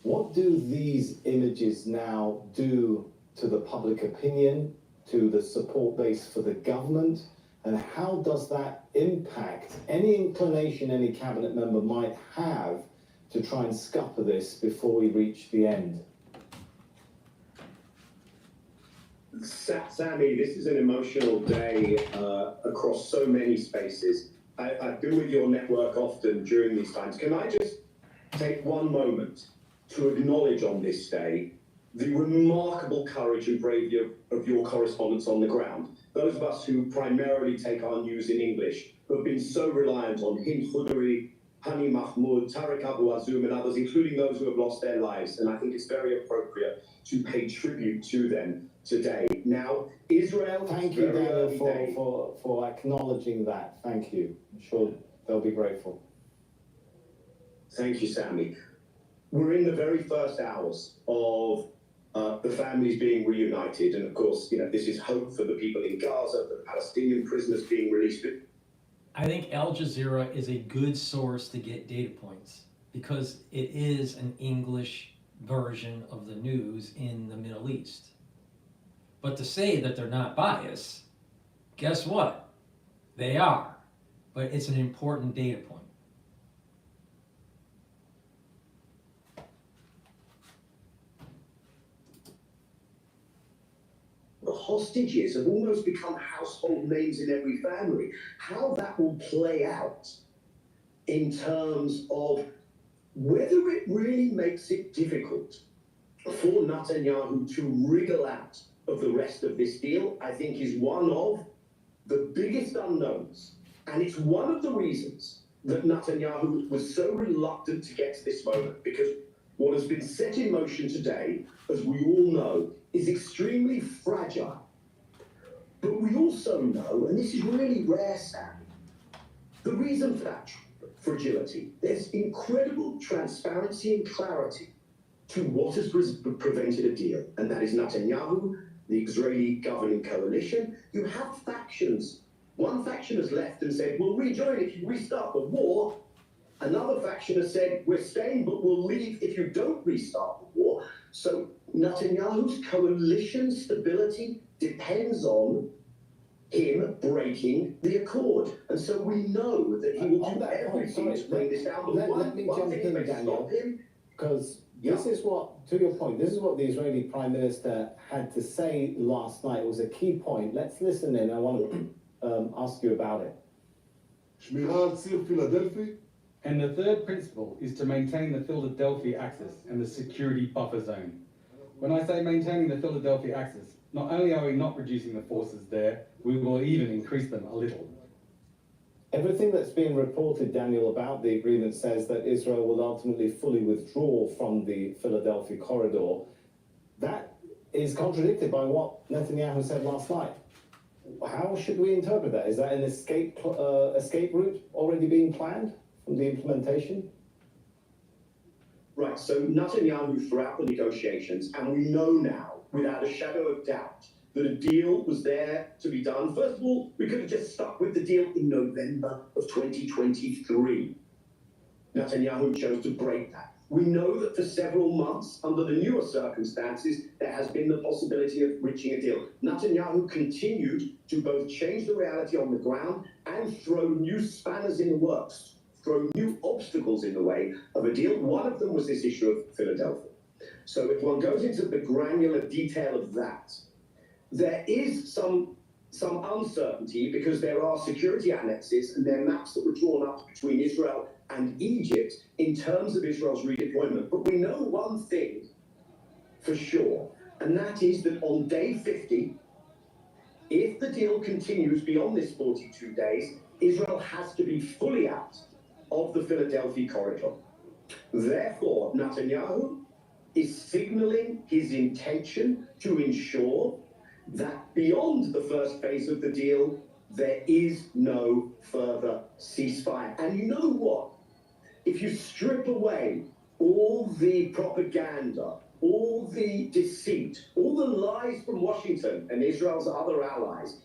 C: What do these images now do to the public opinion, to the support base for the government? And how does that impact any inclination any cabinet member might have to try and scupper this before we reach the end?
H: Sammy, this is an emotional day across so many spaces. I've been with your network often during these times. Can I just take one moment to acknowledge on this day the remarkable courage and bravery of your correspondents on the ground? Those of us who primarily take our news in English, who have been so reliant on Hind Khudri, Hani Mahmoud, Tariq Abu Azum and others, including those who have lost their lives. And I think it's very appropriate to pay tribute to them today. Now, Israel...
C: Thank you, Daniel, for acknowledging that. Thank you. I'm sure they'll be grateful.
H: Thank you, Sammy. We're in the very first hours of the families being reunited. And of course, this is hope for the people in Gaza, for the Palestinian prisoners being released.
F: I think Al Jazeera is a good source to get data points because it is an English version of the news in the Middle East. But to say that they're not biased, guess what? They are. But it's an important data point.
H: The hostages have almost become household names in every family. How that will play out in terms of whether it really makes it difficult for Netanyahu to wriggle out of the rest of this deal, I think is one of the biggest unknowns. And it's one of the reasons that Netanyahu was so reluctant to get to this moment, because what has been set in motion today, as we all know, is extremely fragile. But we also know, and this is really rare, Sam, the reason for that fragility. There's incredible transparency and clarity to what has prevented a deal, and that is Netanyahu, the Israeli governing coalition. You have factions. One faction has left and said, we'll rejoin if you restart the war. Another faction has said, we're staying, but we'll leave if you don't restart the war. So Netanyahu's coalition stability depends on him breaking the accord. And so we know that he will do everything to bring this down.
C: Let me jump in, Daniel, because this is what, to your point, this is what the Israeli Prime Minister had to say last night. It was a key point. Let's listen in. I want to ask you about it.
J: And the third principle is to maintain the Philadelphia axis and the security buffer zone. When I say maintaining the Philadelphia axis, not only are we not reducing the forces there, we will even increase them a little.
C: Everything that's being reported, Daniel, about the agreement says that Israel will ultimately fully withdraw from the Philadelphia corridor. That is contradicted by what Netanyahu said last night. How should we interpret that? Is that an escape route already being planned from the implementation?
H: Right, so Netanyahu throughout the negotiations, and we know now, without a shadow of doubt, that a deal was there to be done. First of all, we could have just stuck with the deal in November of 2023. Netanyahu chose to break that. We know that for several months, under the newer circumstances, there has been the possibility of reaching a deal. Netanyahu continued to both change the reality on the ground and throw new spanners in the works, throw new obstacles in the way of a deal. One of them was this issue of Philadelphia. So if one goes into the granular detail of that, there is some uncertainty because there are security annexes and there are maps that were drawn up between Israel and Egypt in terms of Israel's redeployment. But we know one thing for sure, and that is that on day 50, if the deal continues beyond this 42 days, Israel has to be fully out of the Philadelphia corridor. Therefore, Netanyahu is signaling his intention to ensure that beyond the first phase of the deal, there is no further ceasefire. And you know what? If you strip away all the propaganda, all the deceit, all the lies from Washington and Israel's other allies,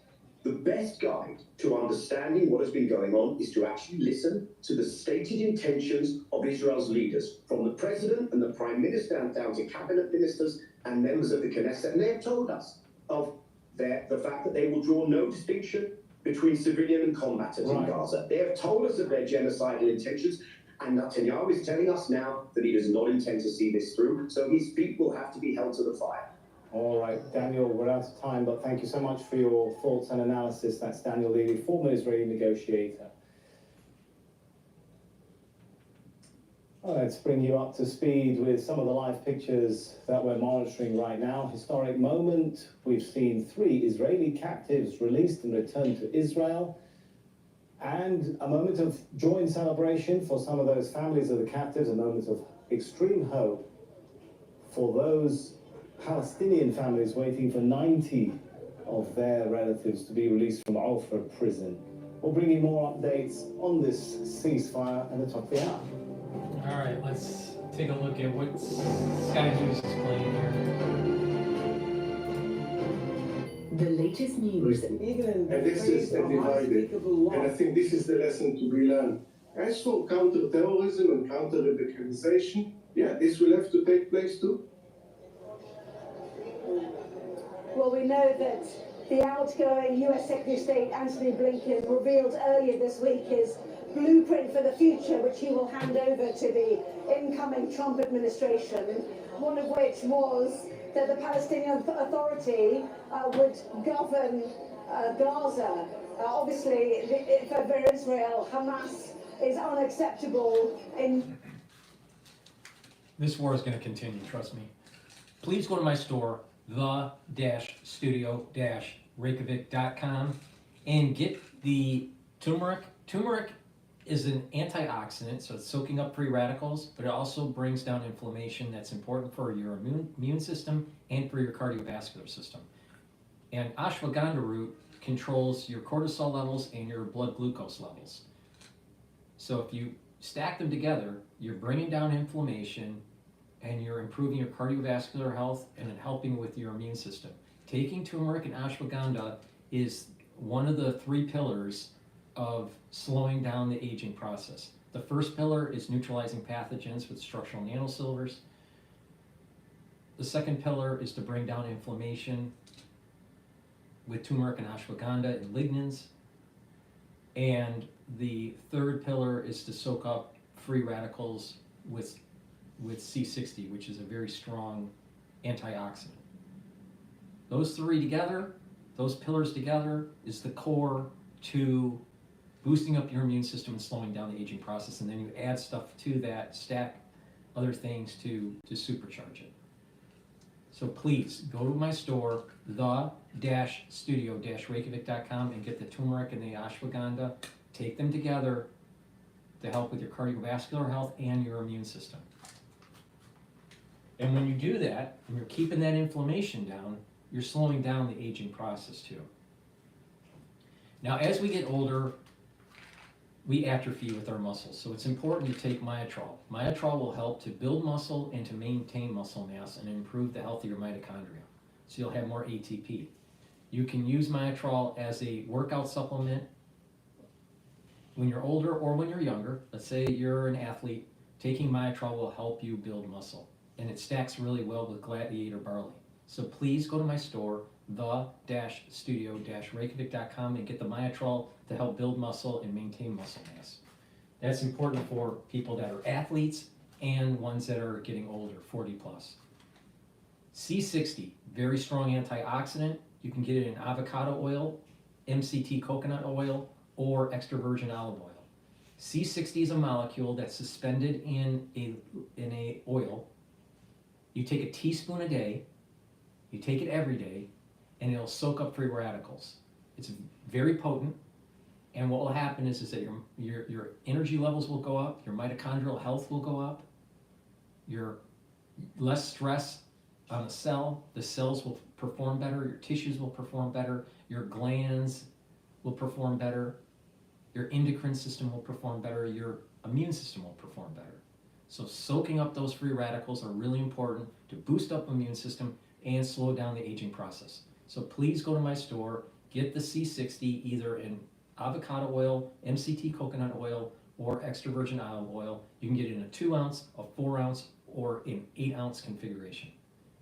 H: the best guide to understanding what has been going on is to actually listen to the stated intentions of Israel's leaders, from the president and the prime minister down to cabinet ministers and members of the Knesset. And they have told us of the fact that they will draw no distinction between civilian and combatants in Gaza. They have told us of their genocidal intentions, and Netanyahu is telling us now that he does not intend to see this through, so his feet will have to be held to the fire.
C: All right, Daniel, we're out of time, but thank you so much for your thoughts and analysis. That's Daniel Levy, former Israeli negotiator. Let's bring you up to speed with some of the live pictures that we're monitoring right now. Historic moment. We've seen 3 Israeli captives released and returned to Israel. And a moment of joy and celebration for some of those families of the captives, a moment of extreme hope for those Palestinian families waiting for 90 of their relatives to be released from Ofra prison. We'll bring you more updates on this ceasefire at the top of the hour.
F: All right, let's take a look at what Sky News is playing here.
K: The latest news.
O: And this is divided. And I think this is the lesson to be learned. As for counter-terrorism and counter-radicalization, yeah, this will have to take place too.
X: Well, we know that the outgoing US Secretary of State Antony Blinken revealed earlier this week his blueprint for the future, which he will hand over to the incoming Trump administration, one of which was that the Palestinian Authority would govern Gaza. Obviously, for Israel, Hamas is unacceptable in...
F: This war is going to continue, trust me. Please go to my store, the-studio-reykjavik.com, and get the turmeric. Turmeric is an antioxidant, so it's soaking up free radicals, but it also brings down inflammation that's important for your immune system and for your cardiovascular system. And ashwagandha root controls your cortisol levels and your blood glucose levels. So if you stack them together, you're bringing down inflammation and you're improving your cardiovascular health and helping with your immune system. Taking turmeric and ashwagandha is one of the 3 pillars of slowing down the aging process. The first pillar is neutralizing pathogens with structural nanosilvers. The second pillar is to bring down inflammation with turmeric and ashwagandha and lignans. And the third pillar is to soak up free radicals with C60, which is a very strong antioxidant. Those 3 together, those pillars together, is the core to boosting up your immune system and slowing down the aging process. And then you add stuff to that, stack other things to supercharge it. So please, go to my store, the-studio-reykjavik.com, and get the turmeric and the ashwagandha. Take them together to help with your cardiovascular health and your immune system. And when you do that, and you're keeping that inflammation down, you're slowing down the aging process too. Now, as we get older, we atrophy with our muscles, so it's important to take Myotrol. Myotrol will help to build muscle and to maintain muscle mass and improve the health of your mitochondria, so you'll have more ATP. You can use Myotrol as a workout supplement when you're older or when you're younger. Let's say you're an athlete, taking Myotrol will help you build muscle, and it stacks really well with Gladiator barley. So please go to my store, the-studio-reykjavik.com, and get the Myotrol to help build muscle and maintain muscle mass. That's important for people that are athletes and ones that are getting older, 40 plus. C60, very strong antioxidant. You can get it in avocado oil, MCT coconut oil, or extra virgin olive oil. C60 is a molecule that's suspended in a oil. You take a teaspoon a day, you take it every day, and it'll soak up free radicals. It's very potent, and what will happen is that your energy levels will go up, your mitochondrial health will go up, your less stress on the cells will perform better, your tissues will perform better, your glands will perform better, your endocrine system will perform better, your immune system will perform better. So soaking up those free radicals are really important to boost up the immune system and slow down the aging process. So please go to my store, get the C60 either in avocado oil, MCT coconut oil, or extra virgin olive oil. You can get it in a 2 ounce, a 4 ounce, or an 8 ounce configuration.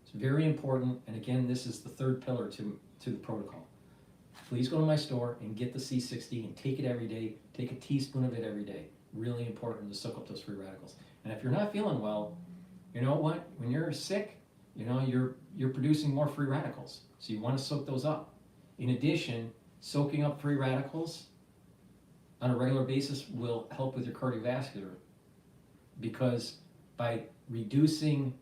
F: It's very important, and again, this is the third pillar to the protocol. Please go to my store and get the C60 and take it every day. Take a teaspoon of it every day. Really important to soak up those free radicals. And if you're not feeling well, you know what? When you're sick, you know, you're producing more free radicals. So you want to soak those up. In addition, soaking up free radicals on a regular basis will help with your cardiovascular, because by reducing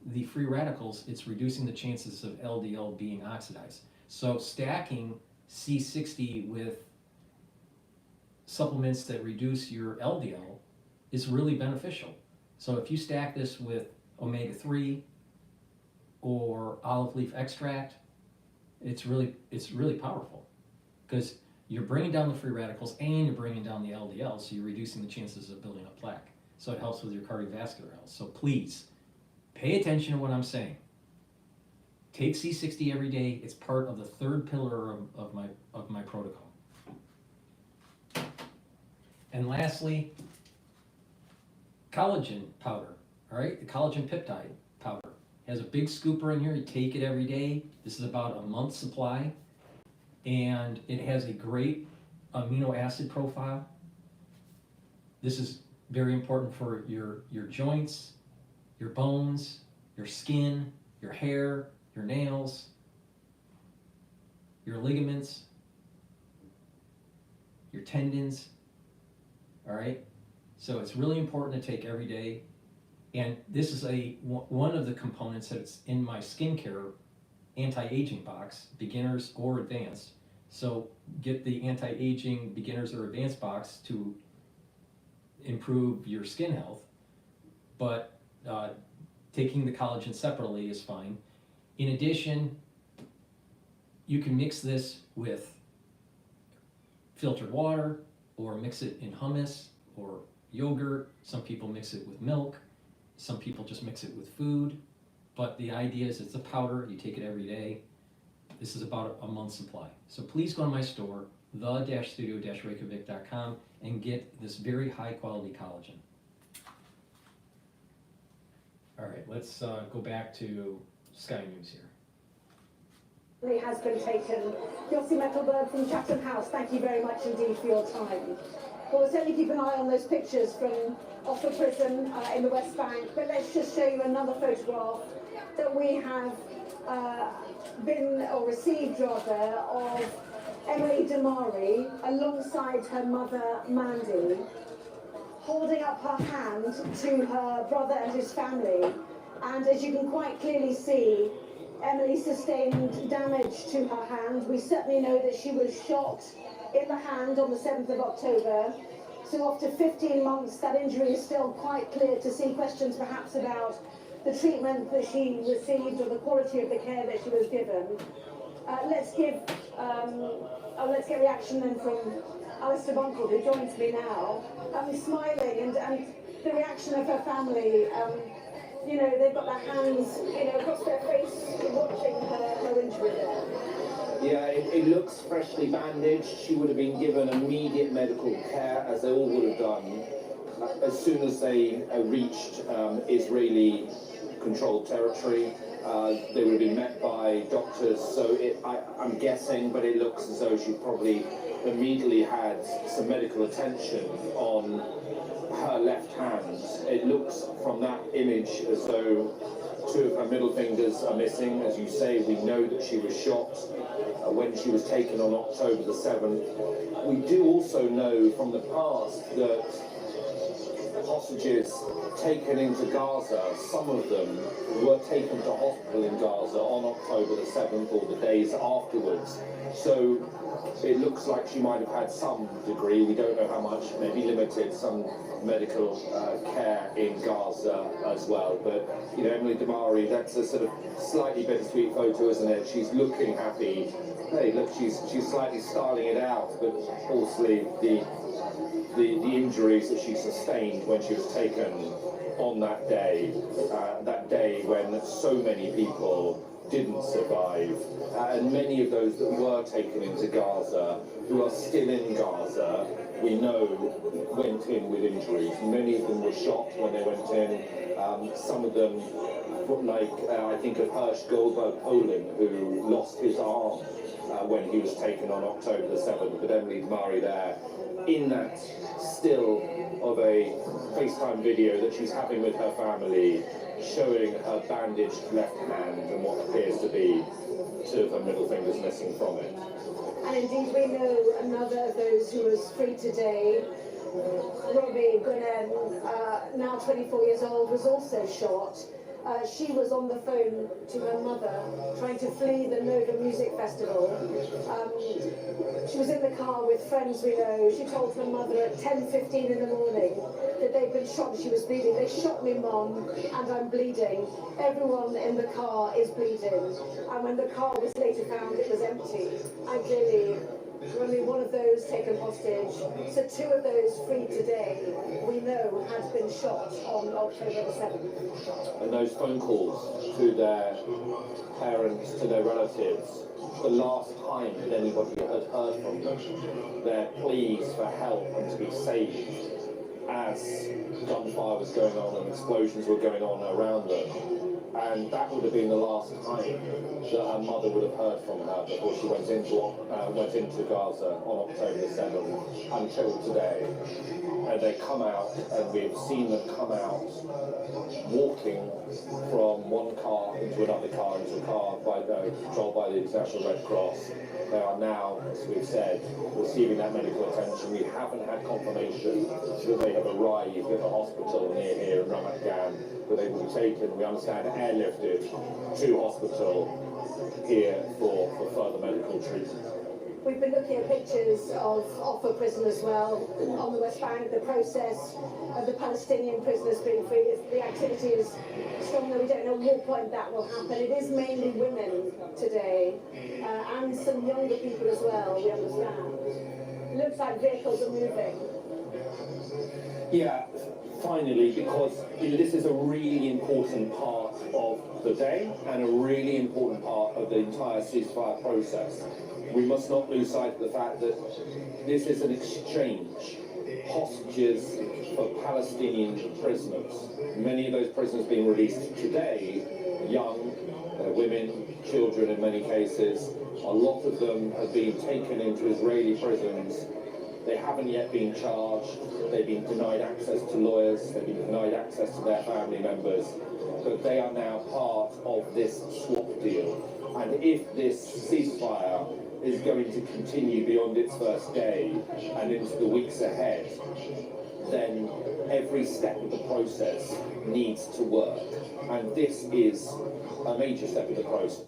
F: the free radicals, it's reducing the chances of LDL being oxidized. So stacking C60 with supplements that reduce your LDL is really beneficial. So if you stack this with omega-3 or olive leaf extract, it's really powerful, because you're bringing down the free radicals and you're bringing down the LDL, so you're reducing the chances of building up plaque. So it helps with your cardiovascular health. So please pay attention to what I'm saying. Take C60 every day. It's part of the third pillar of my protocol. And lastly, collagen powder. All right, the collagen peptide powder has a big scooper in here. You take it every day. This is about a month's supply, and it has a great amino acid profile. This is very important for your joints, your bones, your skin, your hair, your nails, your ligaments, your tendons. All right, so it's really important to take every day. And this is one of the components that's in my skincare anti-aging box, beginners or advanced. So get the anti-aging beginners or advanced box to improve your skin health, but taking the collagen separately is fine. In addition, you can mix this with filtered water, or mix it in hummus or yogurt. Some people mix it with milk. Some people just mix it with food. But the idea is it's a powder. You take it every day. This is about a month's supply. So please go to my store, the-studio-reykjavik.com, and get this very high quality collagen. All right, let's go back to Sky News here.
X: Has been taken. Yossi Metalberg from Chatham House, thank you very much indeed for your time. Well, we'll certainly keep an eye on those pictures from off the prison in the West Bank, but let's just show you another photograph that we have received rather, of Emily Damari alongside her mother Mandy, holding up her hand to her brother and his family. And as you can quite clearly see, Emily sustained damage to her hand. We certainly know that she was shot in the hand on the 7th of October. So after 15 months, that injury is still quite clear to see. Questions perhaps about the treatment that she received or the quality of the care that she was given. Let's get reaction then from Alistair Bunkle, who joins me now. Smiling and the reaction of her family. You know, they've got their hands, you know, across their face, watching her injury there.
L: Yeah, it looks freshly bandaged. She would have been given immediate medical care, as they all would have done, as soon as they reached Israeli-controlled territory. They would have been met by doctors, so I'm guessing, but it looks as though she probably immediately had some medical attention on her left hand. It looks from that image as though two of her middle fingers are missing. As you say, we know that she was shot when she was taken on October the 7th. We do also know from the past that hostages taken into Gaza, some of them were taken to hospital in Gaza on October the 7th or the days afterwards. So it looks like she might have had some degree, we don't know how much, maybe limited, some medical care in Gaza as well. But, you know, Emily Damari, that's a sort of slightly bittersweet photo, isn't it? She's looking happy. Hey, look, she's slightly styling it out, but obviously the injuries that she sustained when she was taken on that day when so many people didn't survive, and many of those that were taken into Gaza, who are still in Gaza, we know went in with injuries. Many of them were shot when they went in. Some of them, like I think of Hirsch Goldberg Poland, who lost his arm when he was taken on October the 7th, but Emily Damari there, in that still of a FaceTime video that she's having with her family, showing her bandaged left hand and what appears to be two of her middle fingers missing from it.
X: And indeed we know another of those who was freed today, Robbie Gunnen, now 24 years old, was also shot. She was on the phone to her mother, trying to flee the Nova Music Festival. She was in the car with friends we know. She told her mother at 10:15 in the morning that they'd been shot and she was bleeding. They shot me, Mom, and I'm bleeding. Everyone in the car is bleeding. And when the car was later found, it was empty. And clearly, only one of those taken hostage. So two of those freed today, we know, had been shot on October the 7th.
L: And those phone calls to their parents, to their relatives, the last time that anybody had heard from them, their pleas for help and to be saved as gunfire was going on and explosions were going on around them. And that would have been the last time that her mother would have heard from her before she went into Gaza on October the 7th until today. And they come out, and we've seen them come out walking from one car into another car, into a car controlled by the International Red Cross. They are now, as we've said, receiving that medical attention. We haven't had confirmation that they have arrived at the hospital near here in Ramat Gan, but they will be taken, we understand, airlifted to hospital here for further medical treatment.
X: We've been looking at pictures of offer prisoners as well on the West Bank, the process of the Palestinian prisoners being freed. The activity is strong, though we don't know what point that will happen. It is mainly women today, and some younger people as well, we understand. It looks like vehicles are moving.
L: Yeah, finally, because this is a really important part of the day and a really important part of the entire ceasefire process. We must not lose sight of the fact that this is an exchange. Hostages for Palestinian prisoners. Many of those prisoners being released today, young, women, children in many cases. A lot of them have been taken into Israeli prisons. They haven't yet been charged. They've been denied access to lawyers. They've been denied access to their family members. But they are now part of this swap deal. And if this ceasefire is going to continue beyond its first day and into the weeks ahead, then every step of the process needs to work. And this is a major step of the process.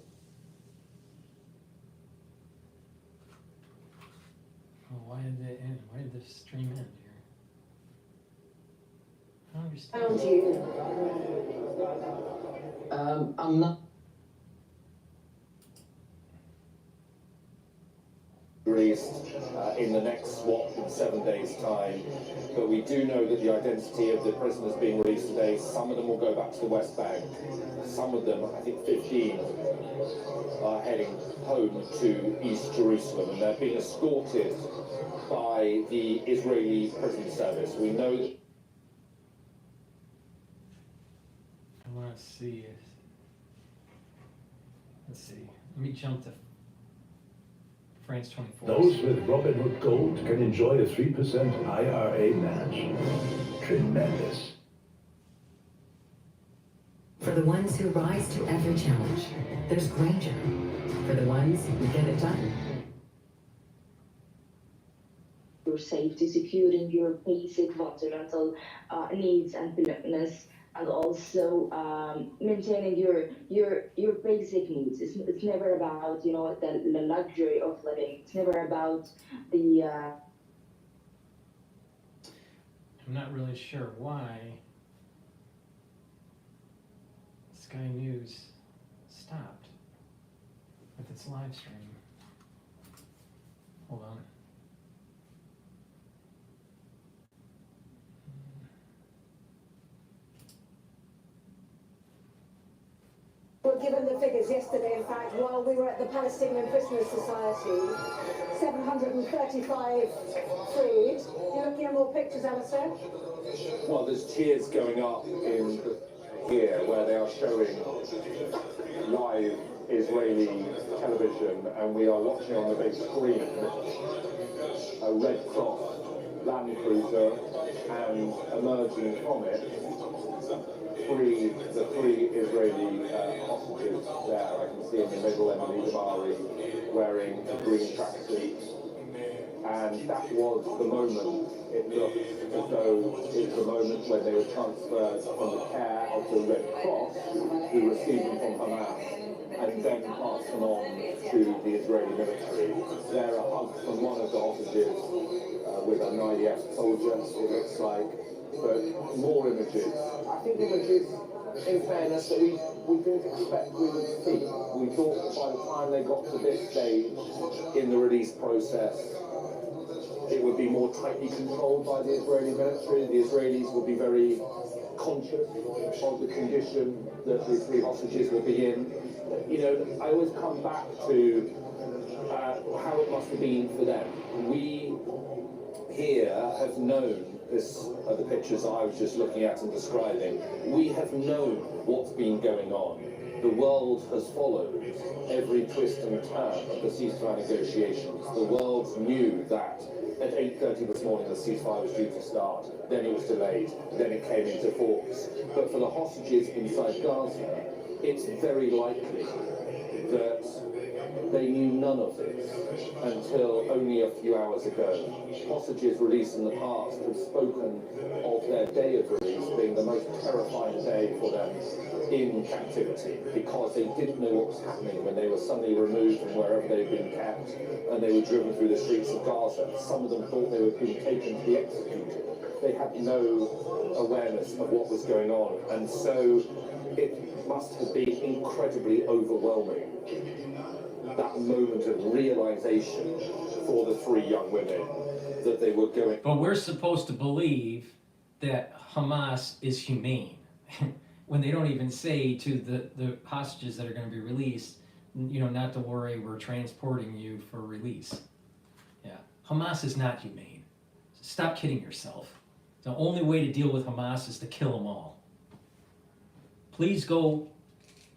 P: Why did they end? Why did this stream end here? I don't understand.
X: Found you.
M: I'm not
L: released in the next swap in 7 days' time, but we do know that the identity of the prisoners being released today, some of them will go back to the West Bank, some of them, I think 15, are heading home to East Jerusalem, and they're being escorted by the Israeli prison service. We know that.
P: I want to see it. Let's see. Let me jump to France 24.
Q: Those with Robinhood Gold can enjoy a 3% IRA match. Tremendous.
K: For the ones who rise to every challenge, there's Granger. For the ones who get it done.
S: Your safety, securing your basic fundamental needs and belongingness, and also maintaining your basic needs. It's never about, you know, the luxury of living. It's never about the.
P: I'm not really sure why Sky News stopped with its live stream. Hold on.
X: Were given the figures yesterday, in fact, while we were at the Palestinian Prisoners Society. 735 freed. You're looking at more pictures, Alistair?
L: Well, there's tears going up in here where they are showing live Israeli television, and we are watching on the big screen a Red Cross Land Cruiser, and emerging from it, the three Israeli hostages there. I can see in the middle Emily Damari wearing a green tracksuit. And that was the moment. It looked as though it was the moment when they were transferred from the care of the Red Cross, who received them from Hamas, and then passed them on to the Israeli military. There are hugs from one of the hostages with an IDF soldier, it looks like, but more images. I think images, in fairness, that we didn't expect we would see. We thought that by the time they got to this stage in the release process, it would be more tightly controlled by the Israeli military. The Israelis would be very conscious of the condition that the three hostages would be in. You know, I always come back to how it must have been for them. We here have known, this are the pictures I was just looking at and describing, we have known what's been going on. The world has followed every twist and turn of the ceasefire negotiations. The world knew that at 8:30 this morning the ceasefire was due to start, then it was delayed, then it came into force. But for the hostages inside Gaza, it's very likely that they knew none of this until only a few hours ago. Hostages released in the past have spoken of their day of release being the most terrifying day for them in captivity, because they didn't know what was happening when they were suddenly removed from wherever they'd been kept and they were driven through the streets of Gaza. Some of them thought they were being taken to be executed. They had no awareness of what was going on, and so it must have been incredibly overwhelming, that moment of realization for the three young women that they were going.
P: But we're supposed to believe that Hamas is humane when they don't even say to the hostages that are going to be released, you know, not to worry, we're transporting you for release. Yeah, Hamas is not humane. Stop kidding yourself. The only way to deal with Hamas is to kill them all. Please go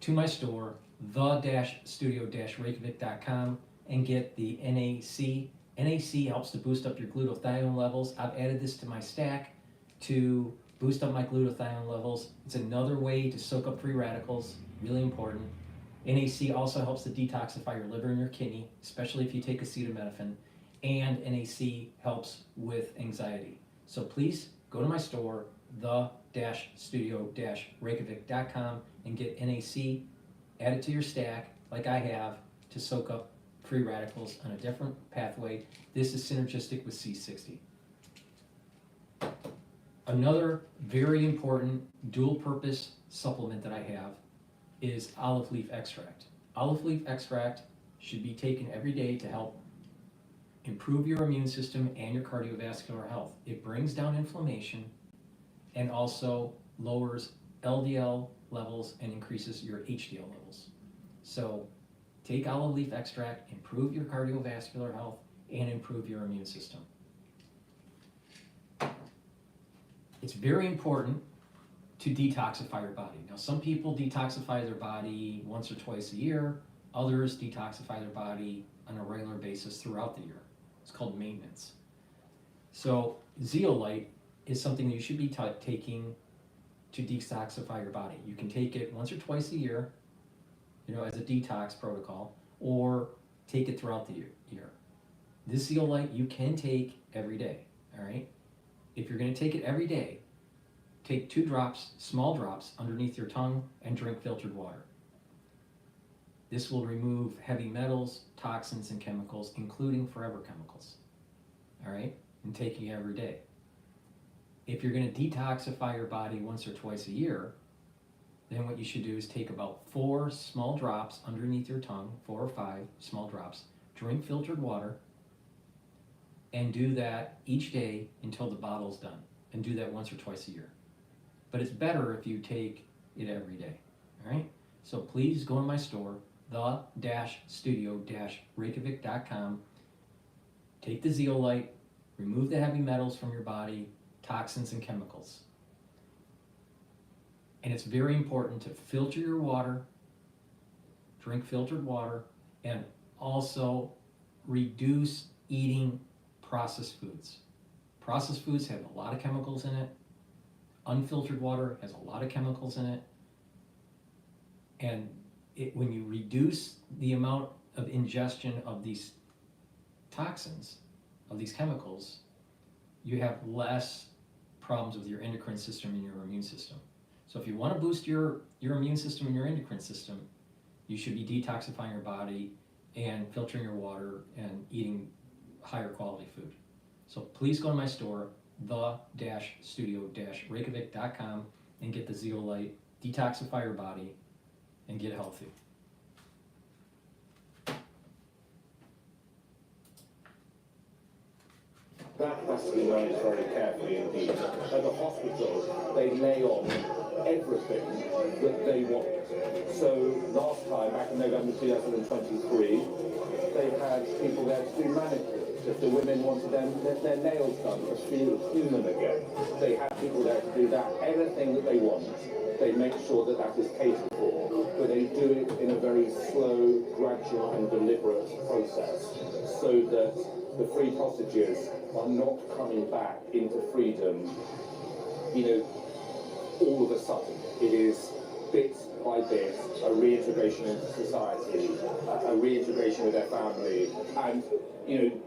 P: to my store, the-studio-reykjavik.com, and get the NAC. NAC helps to boost up your glutathione levels. I've added this to my stack to boost up my glutathione levels. It's another way to soak up free radicals, really important. NAC also helps to detoxify your liver and your kidney, especially if you take acetaminophen, and NAC helps with anxiety. So please go to my store, the-studio-reykjavik.com, and get NAC, add it to your stack, like I have, to soak up free radicals on a different pathway. This is synergistic with C60. Another very important dual-purpose supplement that I have is olive leaf extract. Olive leaf extract should be taken every day to help improve your immune system and your cardiovascular health. It brings down inflammation and also lowers LDL levels and increases your HDL levels. So take olive leaf extract, improve your cardiovascular health, and improve your immune system. It's very important to detoxify your body. Now, some people detoxify their body once or twice a year. Others detoxify their body on a regular basis throughout the year. It's called maintenance. So zeolite is something you should be taking to detoxify your body. You can take it once or twice a year, as a detox protocol, or take it throughout the year. This zeolite you can take every day, all right? If you're gonna take it every day, take 2 drops, small drops, underneath your tongue and drink filtered water. This will remove heavy metals, toxins, and chemicals, including forever chemicals, all right? And taking it every day. If you're gonna detoxify your body once or twice a year, then what you should do is take about 4 small drops underneath your tongue, 4 or 5 small drops, drink filtered water, and do that each day until the bottle's done, and do that once or twice a year. But it's better if you take it every day, all right? So please go to my store, the-studio-reykjavik.com, take the zeolite, remove the heavy metals from your body, toxins and chemicals. And it's very important to filter your water, drink filtered water, and also reduce eating processed foods. Processed foods have a lot of chemicals in it. Unfiltered water has a lot of chemicals in it. And when you reduce the amount of ingestion of these toxins, of these chemicals, you have less problems with your endocrine system and your immune system. So if you want to boost your immune system and your endocrine system, you should be detoxifying your body and filtering your water and eating higher quality food. So please go to my store, the-studio-reykjavik.com, and get the zeolite, detoxify your body, and get healthy.
L: That has to be managed very carefully indeed. At the hospital, they lay on everything that they want. So last time, back in November 2023, they had people there to do manicures. If the women wanted their nails done to feel human again, they had people there to do that. Anything that they want, they make sure that that is catered for, but they do it in a very slow, gradual and deliberate process, so that the freed hostages are not coming back into freedom, all of a sudden. It is bit by bit a reintegration into society, a reintegration with their family, and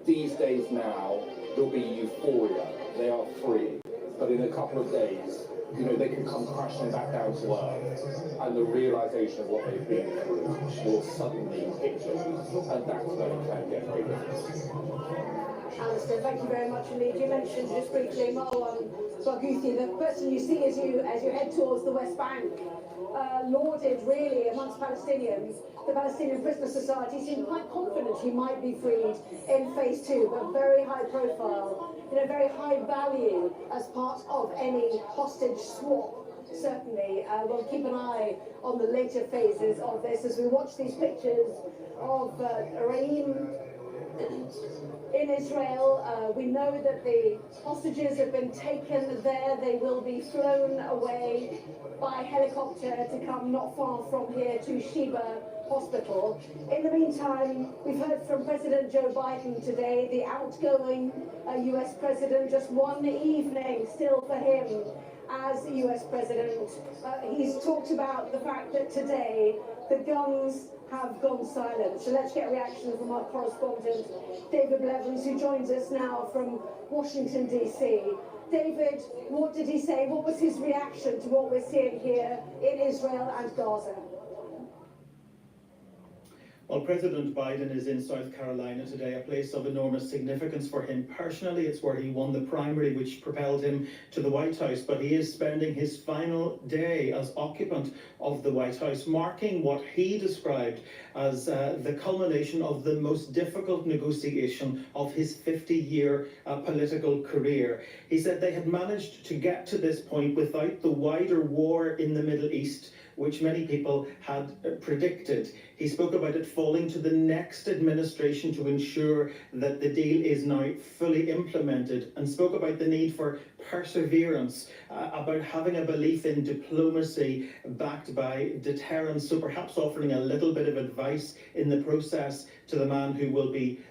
L: these days now there'll be euphoria. They are free, but in a couple of days, they can come crashing back down to earth, and the realization of what they've been through will suddenly hit them, and that's when it can get very difficult.
X: Alistair, thank you very much indeed. You mentioned just briefly Marwan Barghouti, the person you see as you head towards the West Bank, lauded really amongst Palestinians. The Palestinian Prisoner Society seemed quite confident he might be freed in phase 2, but very high profile, very high value as part of any hostage swap. Certainly, we'll keep an eye on the later phases of this as we watch these pictures of Raim in Israel. We know that the hostages have been taken there. They will be flown away by helicopter to come not far from here to Sheba Hospital. In the meantime, we've heard from President Joe Biden today, the outgoing US president, just one evening still for him as US president. He's talked about the fact that today the guns have gone silent. So let's get a reaction from our correspondent, David Blevins, who joins us now from Washington, D.C. David, what did he say? What was his reaction to what we're seeing here in Israel and Gaza?
I: Well, President Biden is in South Carolina today, a place of enormous significance for him personally. It's where he won the primary, which propelled him to the White House. But he is spending his final day as occupant of the White House, marking what he described as the culmination of the most difficult negotiation of his 50-year political career. He said they had managed to get to this point without the wider war in the Middle East, which many people had predicted. He spoke about it falling to the next administration to ensure that the deal is now fully implemented, and spoke about the need for perseverance, about having a belief in diplomacy backed by deterrence, so perhaps offering a little bit of advice in the process to the man who will be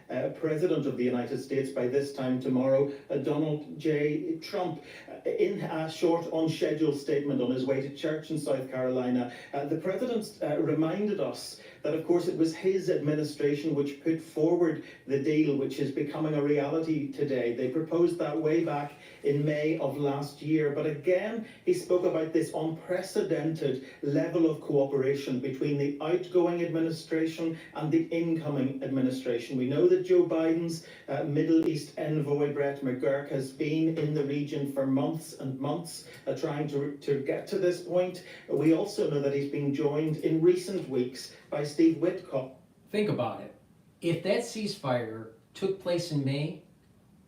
I: President of the United States by this time tomorrow, Donald J. Trump. In a short, unscheduled statement on his way to church in South Carolina, the President reminded us that, of course, it was his administration which put forward the deal, which is becoming a reality today. They proposed that way back in May of last year. But again, he spoke about this unprecedented level of cooperation between the outgoing administration and the incoming administration. We know that Joe Biden's Middle East envoy, Brett McGurk, has been in the region for months and months trying to get to this point. We also know that he's been joined in recent weeks by Steve Witkoff.
P: Think about it. If that ceasefire took place in May,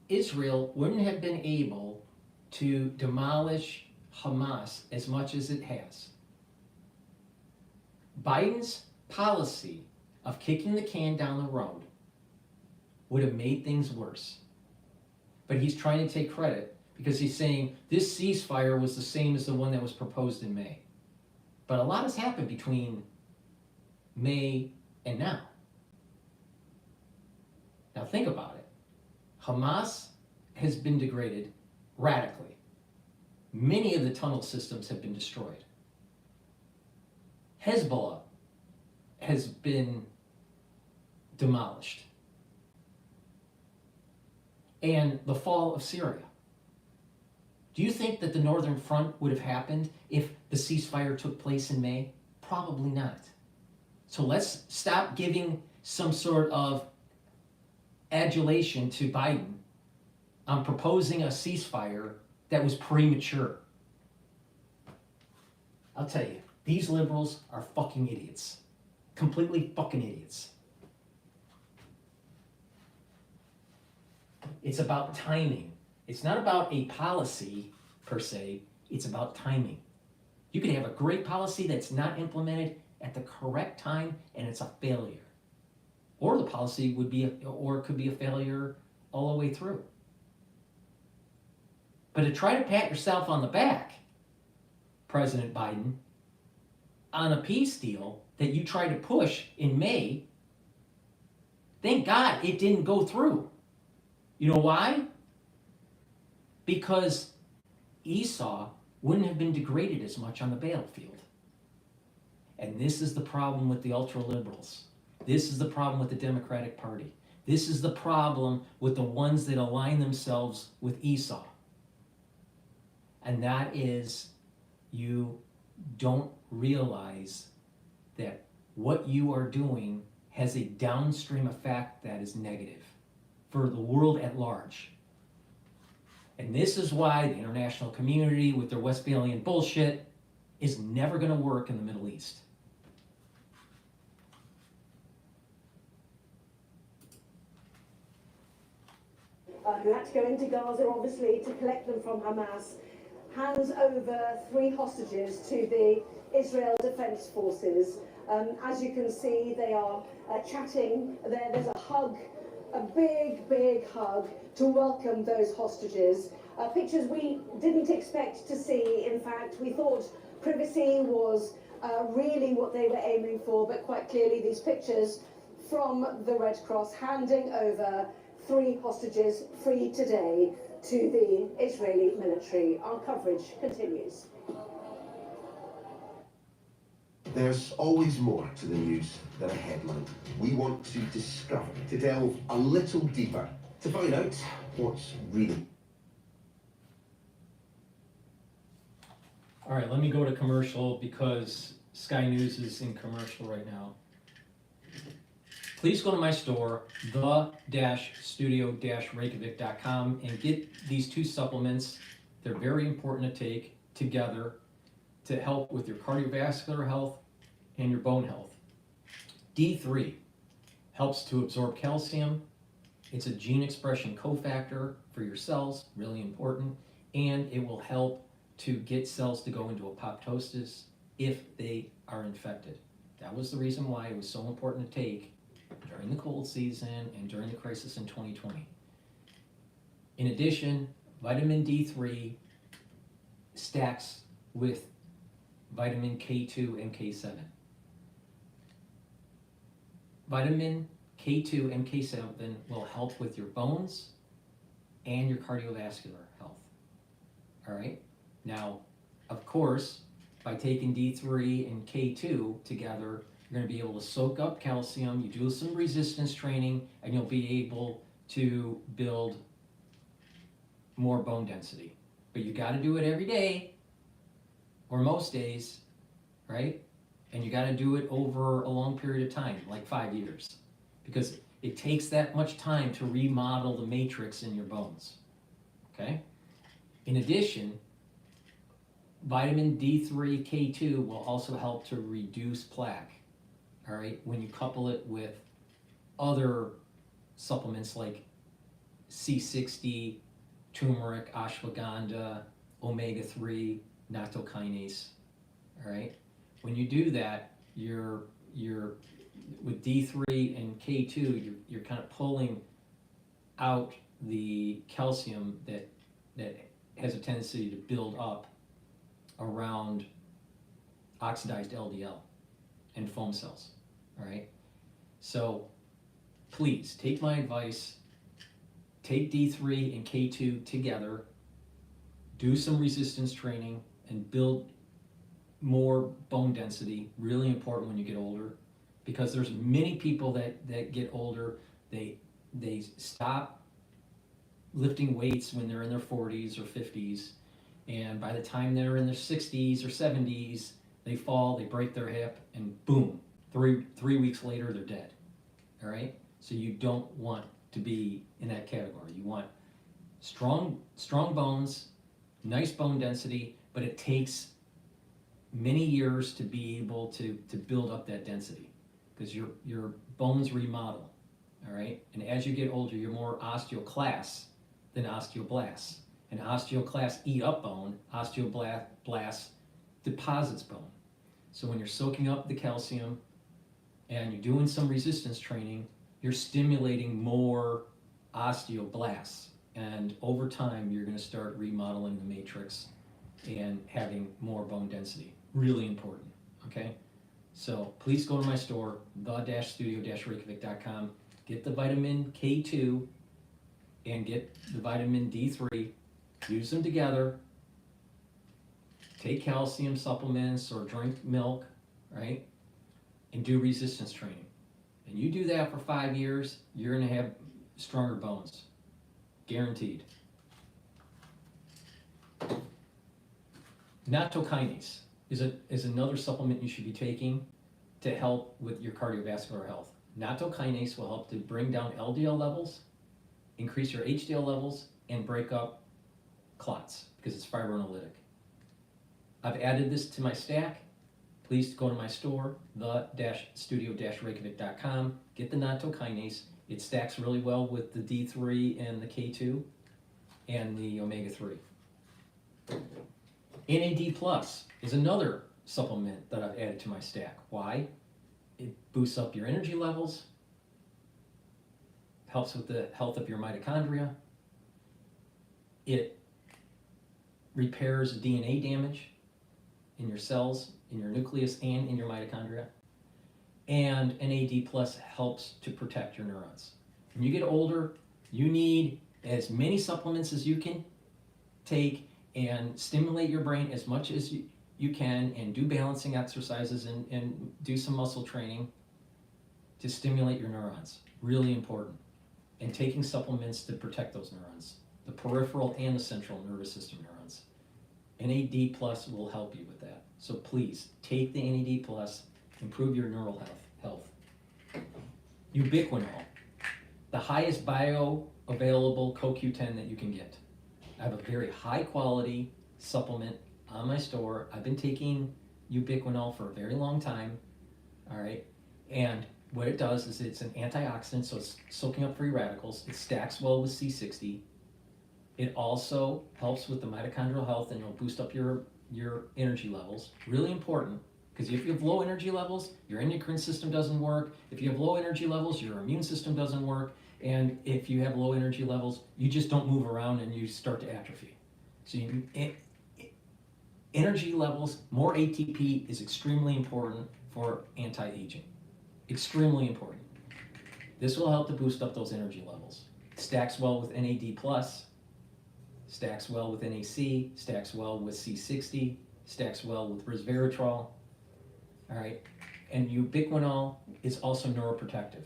P: Israel wouldn't have been able to demolish Hamas as much as it has. Biden's policy of kicking the can down the road would have made things worse. But he's trying to take credit because he's saying this ceasefire was the same as the one that was proposed in May. But a lot has happened between May and now. Now think about it. Hamas has been degraded radically. Many of the tunnel systems have been destroyed. Hezbollah has been demolished. And the fall of Syria. Do you think that the Northern Front would have happened if the ceasefire took place in May? Probably not. So let's stop giving some sort of adulation to Biden on proposing a ceasefire that was premature. I'll tell you, these liberals are fucking idiots. Completely fucking idiots. It's about timing. It's not about a policy per se, it's about timing. You could have a great policy that's not implemented at the correct time and it's a failure. Or the policy would be, or it could be a failure all the way through. But to try to pat yourself on the back, President Biden, on a peace deal that you tried to push in May, thank God it didn't go through. You know why? Because Esau wouldn't have been degraded as much on the battlefield. And this is the problem with the ultra-liberals. This is the problem with the Democratic Party. This is the problem with the ones that align themselves with Esau. And that is, you don't realize that what you are doing has a downstream effect that is negative for the world at large. And this is why the international community with their Westphalian bullshit is never going to work in the Middle East.
X: Who had to go into Gaza, obviously, to collect them from Hamas, hands over 3 hostages to the Israel Defense Forces. As you can see, they are chatting. There's a hug, a big, big hug to welcome those hostages. Pictures we didn't expect to see. In fact, we thought privacy was really what they were aiming for, but quite clearly these pictures from the Red Cross handing over 3 hostages free today to the Israeli military. Our coverage continues.
M: There's always more to the news than a headline. We want to discover, to delve a little deeper, to find out what's really
P: All right, let me go to commercial because Sky News is in commercial right now. Please go to my store, the-studio-reykjavik.com, and get these 2 supplements. They're very important to take together to help with your cardiovascular health and your bone health. D3 helps to absorb calcium. It's a gene expression cofactor for your cells, really important, and it will help to get cells to go into apoptosis if they are infected. That was the reason why it was so important to take during the cold season and during the crisis in 2020. In addition, vitamin D3 stacks with vitamin K2 and K7. Vitamin K2 and K7 will help with your bones and your cardiovascular health. All right? Now, of course, by taking D3 and K2 together, you're going to be able to soak up calcium, you do some resistance training, and you'll be able to build more bone density. But you got to do it every day, or most days, right? And you got to do it over a long period of time, like 5 years, because it takes that much time to remodel the matrix in your bones, okay? In addition, vitamin D3, K2 will also help to reduce plaque. All right, when you couple it with other supplements like C60, turmeric, ashwagandha, omega-3, nattokinase, all right? When you do that, you're with D3 and K2, you're kind of pulling out the calcium that has a tendency to build up around oxidized LDL and foam cells, all right? So please take my advice, take D3 and K2 together, do some resistance training, and build more bone density, really important when you get older, because there's many people that get older, they stop lifting weights when they're in their 40s or 50s, and by the time they're in their 60s or 70s, they fall, they break their hip, and boom, three weeks later, they're dead, all right? So you don't want to be in that category. You want strong bones, nice bone density, but it takes many years to be able to build up that density because your bones remodel, all right? And as you get older, you're more osteoclasts than osteoblasts. And osteoclasts eat up bone, osteoblasts deposits bone. So when you're soaking up the calcium and you're doing some resistance training, you're stimulating more osteoblasts. And over time, you're going to start remodeling the matrix and having more bone density. Really important, okay? So please go to my store, the-studio-reykjavik.com, get the vitamin K2 and get the vitamin D3, use them together, take calcium supplements or drink milk, right? And do resistance training. And you do that for 5 years, you're gonna have stronger bones, guaranteed. Nattokinase is another supplement you should be taking to help with your cardiovascular health. Nattokinase will help to bring down LDL levels, increase your HDL levels, and break up clots because it's fibrinolytic. I've added this to my stack. Please go to my store, the-studio-reykjavik.com. Get the nattokinase. It stacks really well with the D3 and the K2 and the omega-3. NAD Plus is another supplement that I've added to my stack. Why? It boosts up your energy levels, helps with the health of your mitochondria. It repairs DNA damage in your cells, in your nucleus, and in your mitochondria. And NAD Plus helps to protect your neurons. When you get older, you need as many supplements as you can take and stimulate your brain as much as you can, and do balancing exercises and do some muscle training to stimulate your neurons. Really important. And taking supplements to protect those neurons, the peripheral and the central nervous system neurons. NAD plus will help you with that. So please, take the NAD plus, improve your neural health. Ubiquinol, the highest bioavailable CoQ10 that you can get. I have a very high quality supplement on my store. I've been taking ubiquinol for a very long time, all right? And what it does is it's an antioxidant, so it's soaking up free radicals. It stacks well with C60. It also helps with the mitochondrial health, and it'll boost up your energy levels. Really important, because if you have low energy levels, your endocrine system doesn't work. If you have low energy levels, your immune system doesn't work. And if you have low energy levels, you just don't move around and you start to atrophy. So energy levels, more ATP is extremely important for anti-aging. Extremely important. This will help to boost up those energy levels. Stacks well with NAD+, stacks well with NAC, stacks well with C60, stacks well with resveratrol. All right, and ubiquinol is also neuroprotective.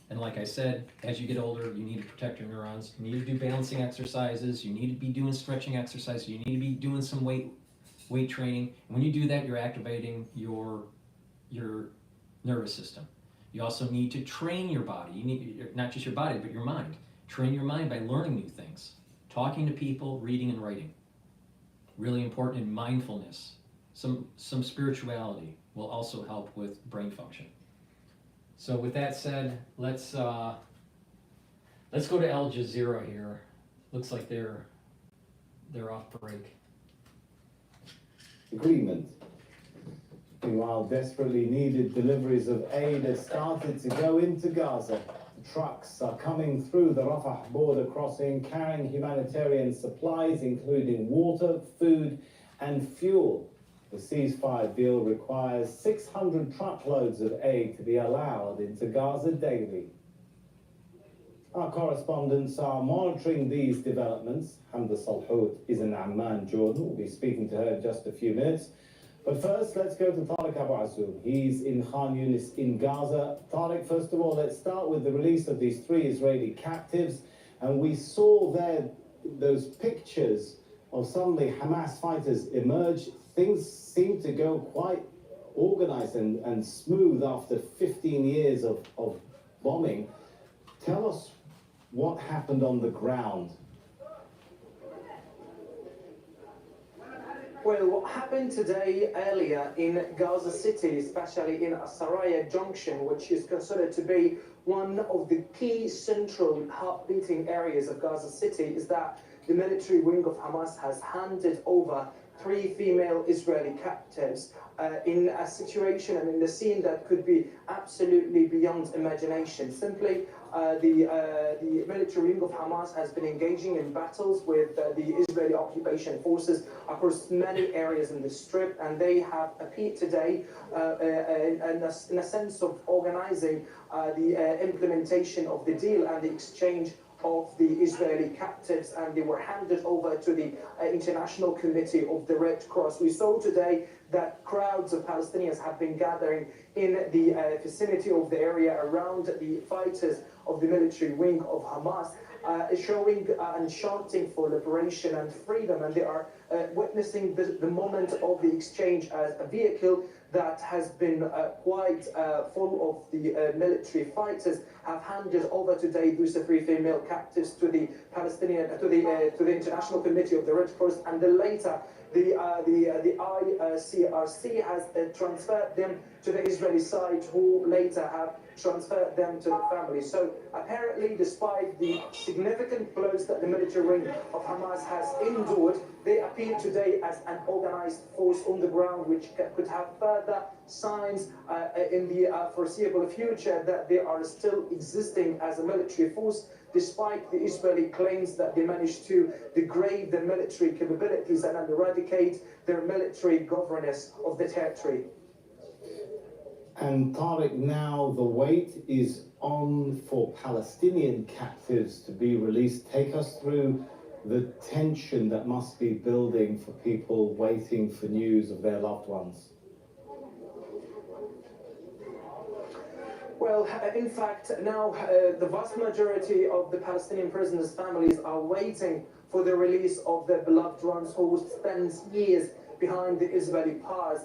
P: And like I said, as you get older, you need to protect your neurons. You need to do balancing exercises. You need to be doing stretching exercises. You need to be doing some weight training. And when you do that, you're activating your nervous system. You also need to train your body. You need not just your body, but your mind. Train your mind by learning new things, talking to people, reading and writing. Really important in mindfulness. Some spirituality will also help with brain function. So with that said, let's go to Al Jazeera here. Looks like they're off break.
C: Agreement. Meanwhile, desperately needed deliveries of aid have started to go into Gaza. Trucks are coming through the Rafah border crossing, carrying humanitarian supplies, including water, food, and fuel. The ceasefire deal requires 600 truckloads of aid to be allowed into Gaza daily. Our correspondents are monitoring these developments. Hamda Salhout is in Amman, Jordan. We'll be speaking to her in just a few minutes. But first, let's go to Tariq Abu Azoum. He's in Khan Yunis in Gaza. Tariq, first of all, let's start with the release of these 3 Israeli captives. And we saw there those pictures of suddenly Hamas fighters emerge. Things seem to go quite organized and smooth after 15 years of bombing. Tell us what happened on the ground.
B: Well, what happened today earlier in Gaza City, especially in Saraya Junction, which is considered to be one of the key central heart-beating areas of Gaza City, is that the military wing of Hamas has handed over 3 female Israeli captives in a situation and in the scene that could be absolutely beyond imagination. Simply, the military wing of Hamas has been engaging in battles with the Israeli occupation forces across many areas in the Strip, and they have appeared today in a sense of organizing the implementation of the deal and the exchange of the Israeli captives, and they were handed over to the International Committee of the Red Cross. We saw today that crowds of Palestinians have been gathering in the vicinity of the area around the fighters of the military wing of Hamas, showing and chanting for liberation and freedom, and they are witnessing the moment of the exchange as a vehicle that has been quite full of the military fighters have handed over today those 3 female captives to the Palestinian to the International Committee of the Red Cross, and then later the ICRC has transferred them to the Israeli side, who later have transferred them to the family. So apparently, despite the significant blows that the military wing of Hamas has endured, they appear today as an organized force on the ground, which could have further signs in the foreseeable future that they are still existing as a military force, despite the Israeli claims that they managed to degrade their military capabilities and eradicate their military governance of the territory.
C: And Tariq, now the wait is on for Palestinian captives to be released. Take us through the tension that must be building for people waiting for news of their loved ones.
B: Well, in fact, now the vast majority of the Palestinian prisoners' families are waiting for the release of their beloved ones who spent years behind the Israeli bars.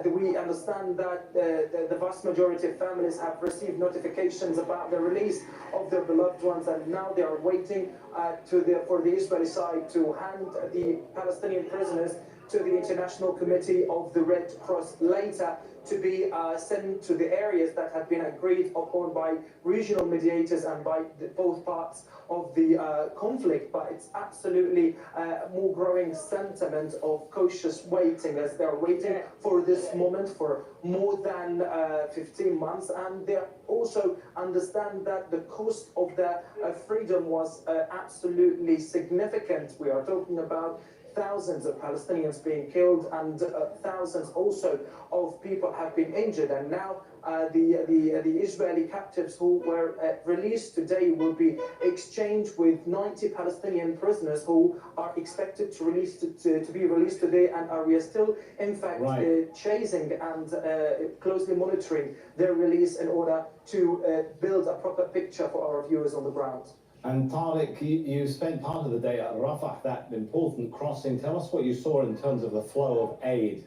B: We understand that the vast majority of families have received notifications about the release of their beloved ones, and now they are waiting for the Israeli side to hand the Palestinian prisoners to the International Committee of the Red Cross later, to be sent to the areas that have been agreed upon by regional mediators and by both parts of the conflict. But it's absolutely more growing sentiment of cautious waiting, as they're waiting for this moment for more than 15 months, and they also understand that the cost of their freedom was absolutely significant. We are talking about thousands of Palestinians being killed, and thousands also of people have been injured. And now the Israeli captives who were released today will be exchanged with 90 Palestinian prisoners who are expected to be released today, and we are still in fact chasing and closely monitoring their release in order to build a proper picture for our viewers on the ground.
C: And Tariq, you spent part of the day at Rafah, that important crossing. Tell us what you saw in terms of the flow of aid.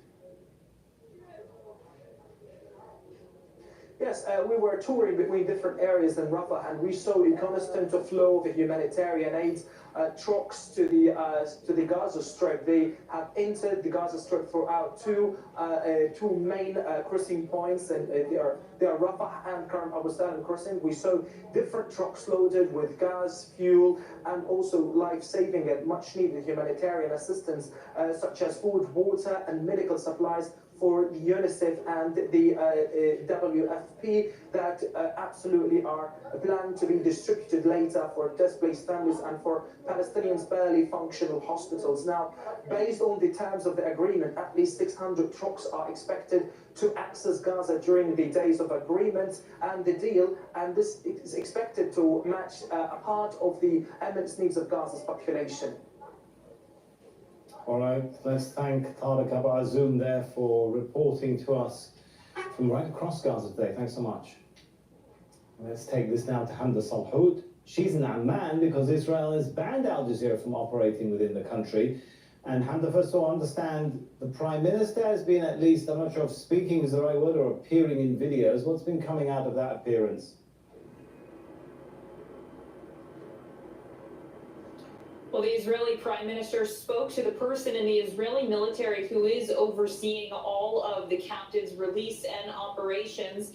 B: Yes, we were touring between different areas in Rafah, and we saw a constant flow of humanitarian aid. Trucks to the Gaza Strip. They have entered the Gaza Strip throughout two main crossing points, and they are Rafah and Karm Abu Salam crossing. We saw different trucks loaded with gas, fuel, and also life-saving and much-needed humanitarian assistance, such as food, water, and medical supplies for the UNICEF and the WFP that absolutely are planned to be distributed later for displaced families and for Palestinians' barely functional hospitals. Now, based on the terms of the agreement, at least 600 trucks are expected to access Gaza during the days of agreement and the deal, and this is expected to match a part of the immense needs of Gaza's population.
C: All right, let's thank Tariq Abu Azoum there for reporting to us from right across Gaza today. Thanks so much. Let's take this now to Hamda Salhoud. She's in Amman because Israel has banned Al Jazeera from operating within the country. And Hamda, first of all, understand the Prime Minister has been, at least, I'm not sure if speaking is the right word, or appearing in videos. What's been coming out of that appearance?
D: Well, the Israeli Prime Minister spoke to the person in the Israeli military who is overseeing all of the captives' release and operations.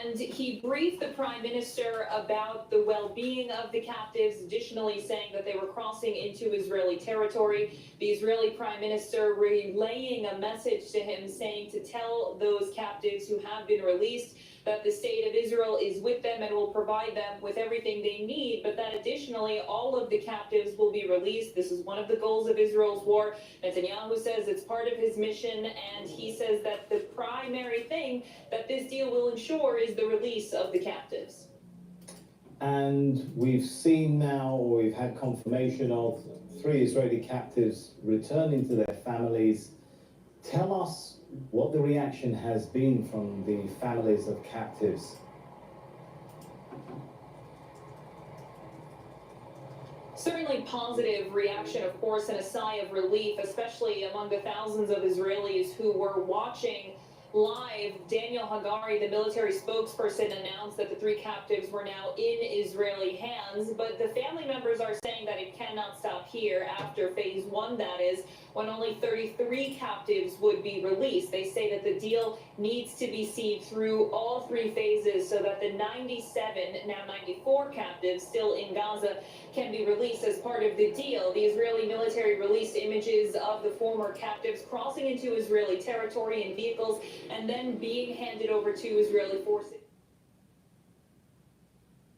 D: And he briefed the Prime Minister about the well-being of the captives, additionally saying that they were crossing into Israeli territory. The Israeli Prime Minister relaying a message to him saying to tell those captives who have been released that the state of Israel is with them and will provide them with everything they need, but that additionally all of the captives will be released. This is one of the goals of Israel's war. Netanyahu says it's part of his mission, and he says that the primary thing that this deal will ensure is the release of the captives.
C: And we've seen now, or we've had confirmation of 3 Israeli captives returning to their families. Tell us what the reaction has been from the families of captives.
D: Certainly positive reaction, of course, and a sigh of relief, especially among the thousands of Israelis who were watching live. Daniel Hagari, the military spokesperson, announced that the 3 captives were now in Israeli hands, but the family members are saying that it cannot stop here after phase 1, that is, when only 33 captives would be released. They say that the deal needs to be seen through all 3 phases so that the 97, now 94 captives still in Gaza can be released as part of the deal. The Israeli military released images of the former captives crossing into Israeli territory in vehicles and then being handed over to Israeli forces.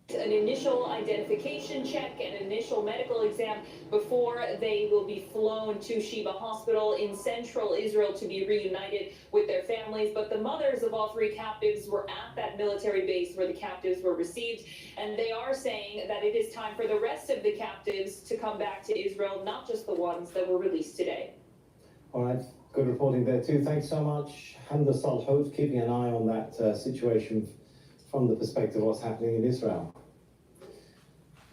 D: An initial identification check and initial medical exam before they will be flown to Sheba Hospital in central Israel to be reunited with their families. But the mothers of all 3 captives were at that military base where the captives were received, and they are saying that it is time for the rest of the captives to come back to Israel, not just the ones that were released today.
C: All right, good reporting there too. Thanks so much, Hamda Salhoud, keeping an eye on that situation from the perspective of what's happening in Israel.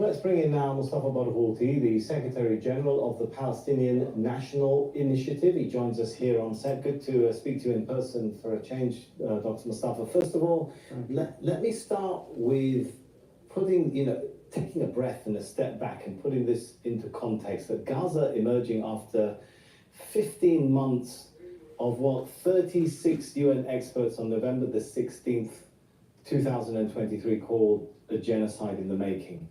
C: Let's bring in now Mustafa Barghouti, the Secretary General of the Palestinian National Initiative. He joins us here on set. Good to speak to you in person for a change, Dr. Mustafa. First of all, let me start with putting, taking a breath and a step back and putting this into context, that Gaza emerging after 15 months of what 36 UN experts on November the 16th, 2023 called a genocide in the making.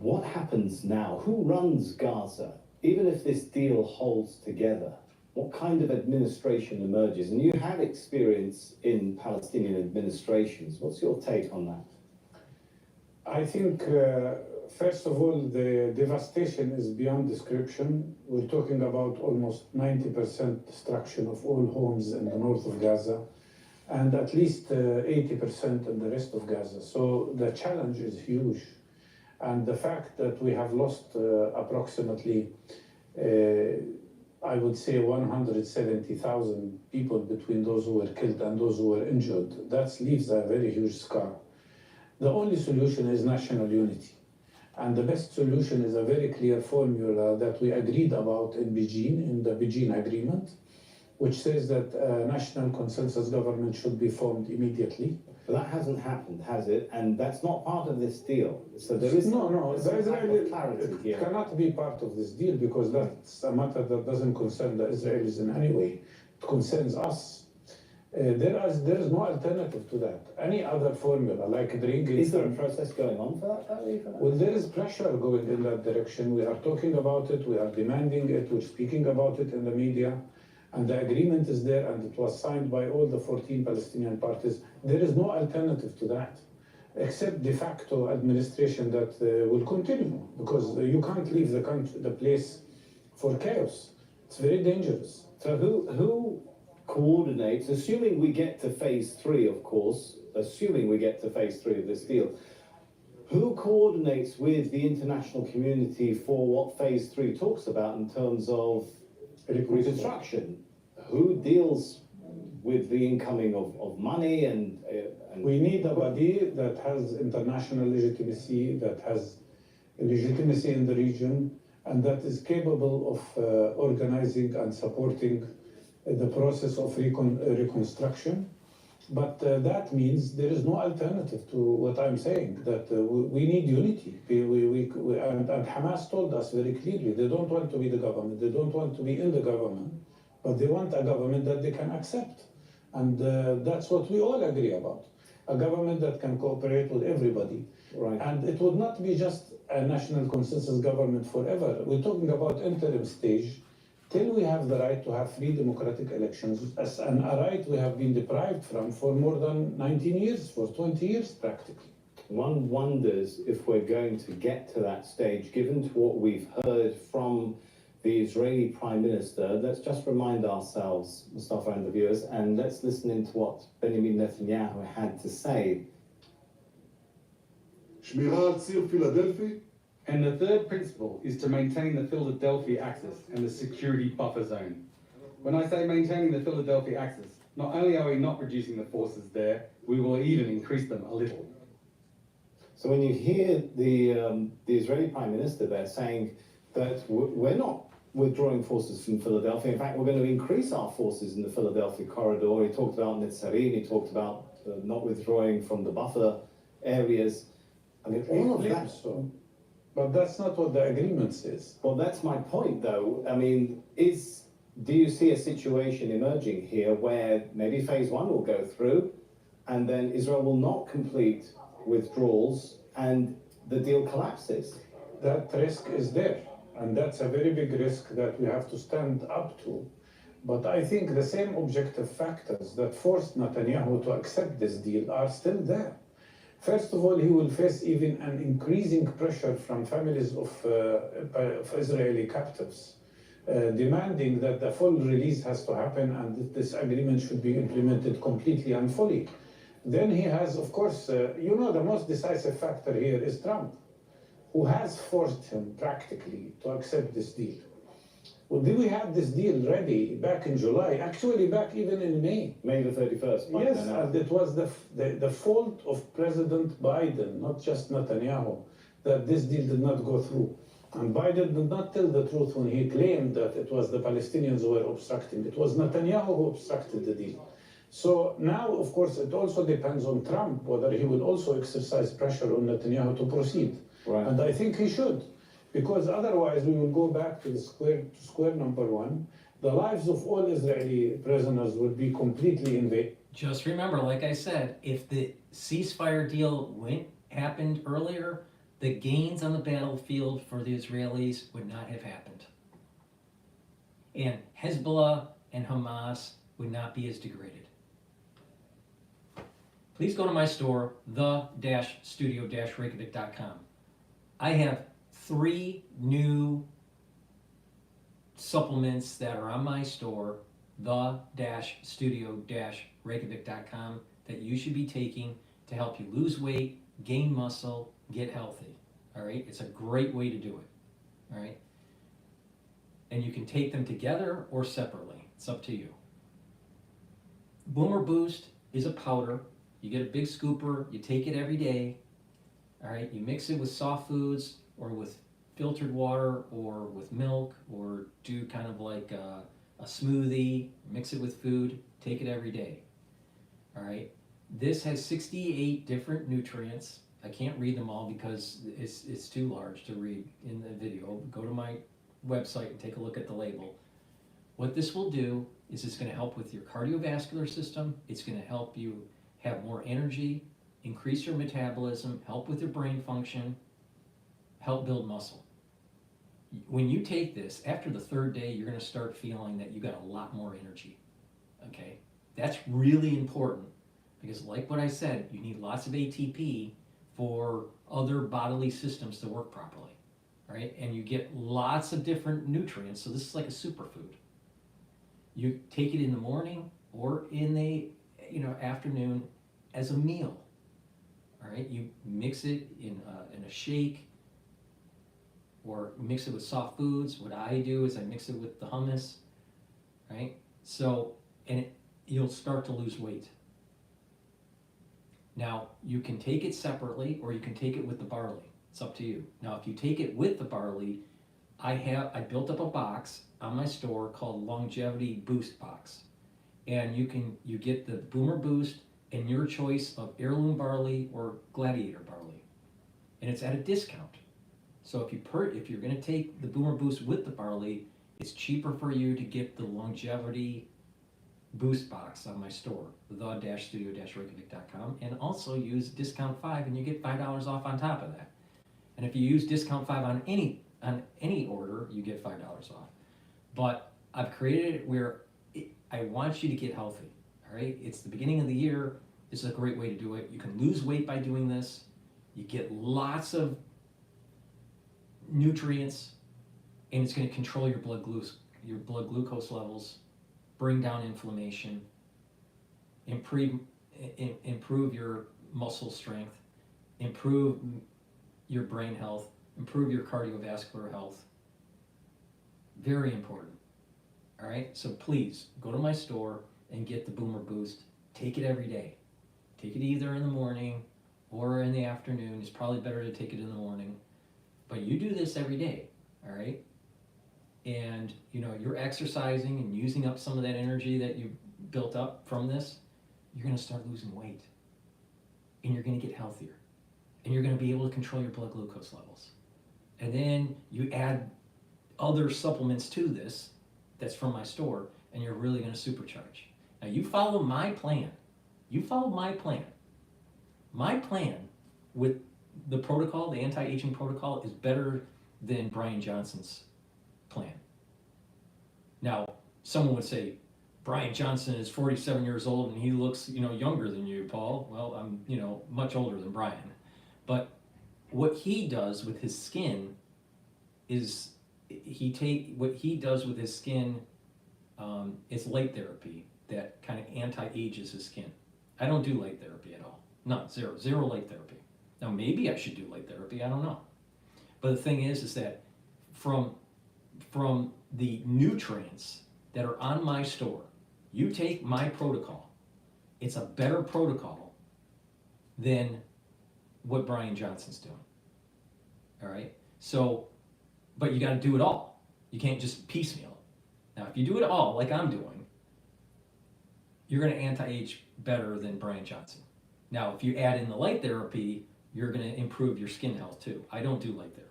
C: What happens now? Who runs Gaza? Even if this deal holds together, what kind of administration emerges? And you have experience in Palestinian administrations. What's your take on that?
G: I think, first of all, the devastation is beyond description. We're talking about almost 90% destruction of all homes in the north of Gaza, and at least 80% in the rest of Gaza. So the challenge is huge. And the fact that we have lost approximately, I would say, 170,000 people between those who were killed and those who were injured, that leaves a very huge scar. The only solution is national unity. And the best solution is a very clear formula that we agreed about in Beijing, in the Beijing Agreement, which says that a national consensus government should be formed immediately.
C: But that hasn't happened, has it? And that's not part of this deal. So there is
G: no,
C: the Israeli clarity here.
G: It cannot be part of this deal because that's a matter that doesn't concern the Israelis in any way. It concerns us. There is no alternative to that. Any other formula, like drinking...
C: Is there a process going on for that?
G: Well, there is pressure going in that direction. We are talking about it, we are demanding it, we're speaking about it in the media, and the agreement is there, and it was signed by all the 14 Palestinian parties. There is no alternative to that, except de facto administration that will continue, because you can't leave the place for chaos. It's very dangerous.
C: So who coordinates, assuming we get to phase 3, of course, assuming we get to phase 3 of this deal, who coordinates with the international community for what phase 3 talks about in terms of reconstruction? Who deals with the incoming of money and
G: we need a body that has international legitimacy, that has legitimacy in the region, and that is capable of organizing and supporting the process of reconstruction. But that means there is no alternative to what I'm saying, that we need unity. And Hamas told us very clearly, they don't want to be the government, they don't want to be in the government, but they want a government that they can accept. And that's what we all agree about, a government that can cooperate with everybody.
C: Right.
G: And it would not be just a national consensus government forever. We're talking about interim stage, till we have the right to have free democratic elections, and a right we have been deprived from for more than 19 years, for 20 years practically.
C: One wonders if we're going to get to that stage, given to what we've heard from the Israeli Prime Minister. Let's just remind ourselves, Mustafa and the viewers, and let's listen into what Benjamin Netanyahu had to say.
J: And the third principle is to maintain the Philadelphia axis and the security buffer zone. When I say maintaining the Philadelphia axis, not only are we not reducing the forces there, we will even increase them a little.
C: So when you hear the Israeli Prime Minister there saying that we're not withdrawing forces from Philadelphia, in fact, we're going to increase our forces in the Philadelphia corridor. He talked about Netzarim, he talked about not withdrawing from the buffer areas. I mean, all of that.
G: But that's not what the agreement says.
C: Well, that's my point, though. I mean, do you see a situation emerging here where maybe phase 1 will go through and then Israel will not complete withdrawals and the deal collapses?
G: That risk is there, and that's a very big risk that we have to stand up to. But I think the same objective factors that forced Netanyahu to accept this deal are still there. First of all, he will face even an increasing pressure from families of Israeli captives, demanding that the full release has to happen and that this agreement should be implemented completely and fully. Then he has, of course, the most decisive factor here is Trump, who has forced him practically to accept this deal. Well, we had this deal ready back in July, actually back even in May.
C: May the 31st.
G: Yes, and it was the fault of President Biden, not just Netanyahu, that this deal did not go through. And Biden did not tell the truth when he claimed that it was the Palestinians who were obstructing. It was Netanyahu who obstructed the deal. So now, of course, it also depends on Trump whether he will also exercise pressure on Netanyahu to proceed.
C: Right.
G: And I think he should, because otherwise we will go back to the square number one. The lives of all Israeli prisoners would be completely in vain.
P: Just remember, like I said, if the ceasefire deal happened earlier, the gains on the battlefield for the Israelis would not have happened. And Hezbollah and Hamas would not be as degraded. Please go to my store, the-studio-reykjavik.com. I have 3 new supplements that are on my store, the-studio-reykjavik.com, that you should be taking to help you lose weight, gain muscle, get healthy. All right, it's a great way to do it. All right, and you can take them together or separately. It's up to you. Boomer Boost is a powder. You get a big scooper, you take it every day. All right, you mix it with soft foods or with filtered water or with milk, or do kind of like a smoothie, mix it with food, take it every day. All right, this has 68 different nutrients. I can't read them all because it's too large to read in the video. Go to my website and take a look at the label. What this will do is it's going to help with your cardiovascular system. It's going to help you have more energy, increase your metabolism, help with your brain function, help build muscle. When you take this, after the 3rd day, you're going to start feeling that you got a lot more energy. Okay? That's really important because, like what I said, you need lots of ATP for other bodily systems to work properly, right? And you get lots of different nutrients, so this is like a superfood. You take it in the morning or in the afternoon as a meal, all right? You mix it in a shake or mix it with soft foods. What I do is I mix it with the hummus, right? So, you'll start to lose weight. Now, you can take it separately or you can take it with the barley. It's up to you. Now, if you take it with the barley, I built up a box on my store called Longevity Boost Box. And you get the Boomer Boost and your choice of heirloom barley or gladiator barley. And it's at a discount. So if you're going to take the Boomer Boost with the barley, it's cheaper for you to get the Longevity Boost Box on my store, the-studio-reykjavik.com, and also use discount 5 and you get $5 off on top of that. And if you use discount 5 on any order, you get $5 off. But I've created it where I want you to get healthy. All right, it's the beginning of the year. This is a great way to do it. You can lose weight by doing this. You get lots of nutrients, and it's going to control your blood glucose levels, bring down inflammation, improve your muscle strength, improve your brain health, improve your cardiovascular health. Very important. All right, so please go to my store and get the Boomer Boost. Take it every day. Take it either in the morning or in the afternoon. It's probably better to take it in the morning. But you do this every day, all right? And you're exercising and using up some of that energy that you built up from this, you're going to start losing weight. And you're going to get healthier. And you're going to be able to control your blood glucose levels. And then you add other supplements to this that's from my store, and you're really going to supercharge. Now you follow my plan. You follow my plan. My plan with the protocol, the anti-aging protocol, is better than Brian Johnson's plan. Now, someone would say, Brian Johnson is 47 years old and he looks, younger than you, Paul. Well, I'm, much older than Brian. But what he does with his skin is what he does with his skin is light therapy that kind of anti-ages his skin. I don't do light therapy at all. None, zero light therapy. Now maybe I should do light therapy, I don't know. But the thing is that from from the nutrients that are on my store. You take my protocol, it's a better protocol than what Brian Johnson's doing. All right? So, but you got to do it all. You can't just piecemeal it. Now, if you do it all like I'm doing, you're going to anti-age better than Brian Johnson. Now, if you add in the light therapy, you're going to improve your skin health too. I don't do light therapy.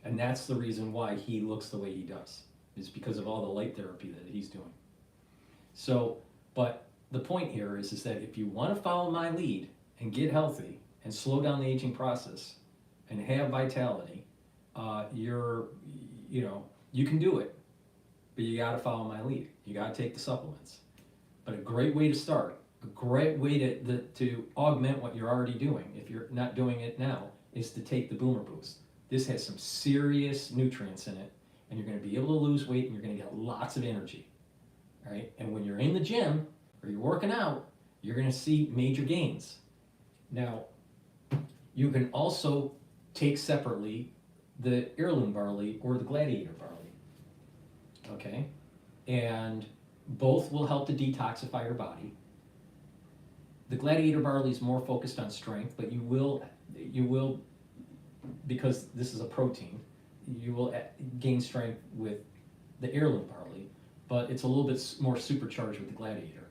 P: And that's the reason why he looks the way he does, is because of all the light therapy that he's doing. So, but the point here is that if you want to follow my lead and get healthy and slow down the aging process and have vitality, you can do it, but you got to follow my lead. You got to take the supplements. But a great way to start, a great way to augment what you're already doing, if you're not doing it now, is to take the Boomer Boost. This has some serious nutrients in it, and you're going to be able to lose weight, and you're going to get lots of energy. All right? And when you're in the gym or you're working out, you're going to see major gains. Now, you can also take separately the heirloom barley or the gladiator barley. Okay? And both will help to detoxify your body. The gladiator barley is more focused on strength, but you will, because this is a protein, you will gain strength with the heirloom barley, but it's a little bit more supercharged with the gladiator.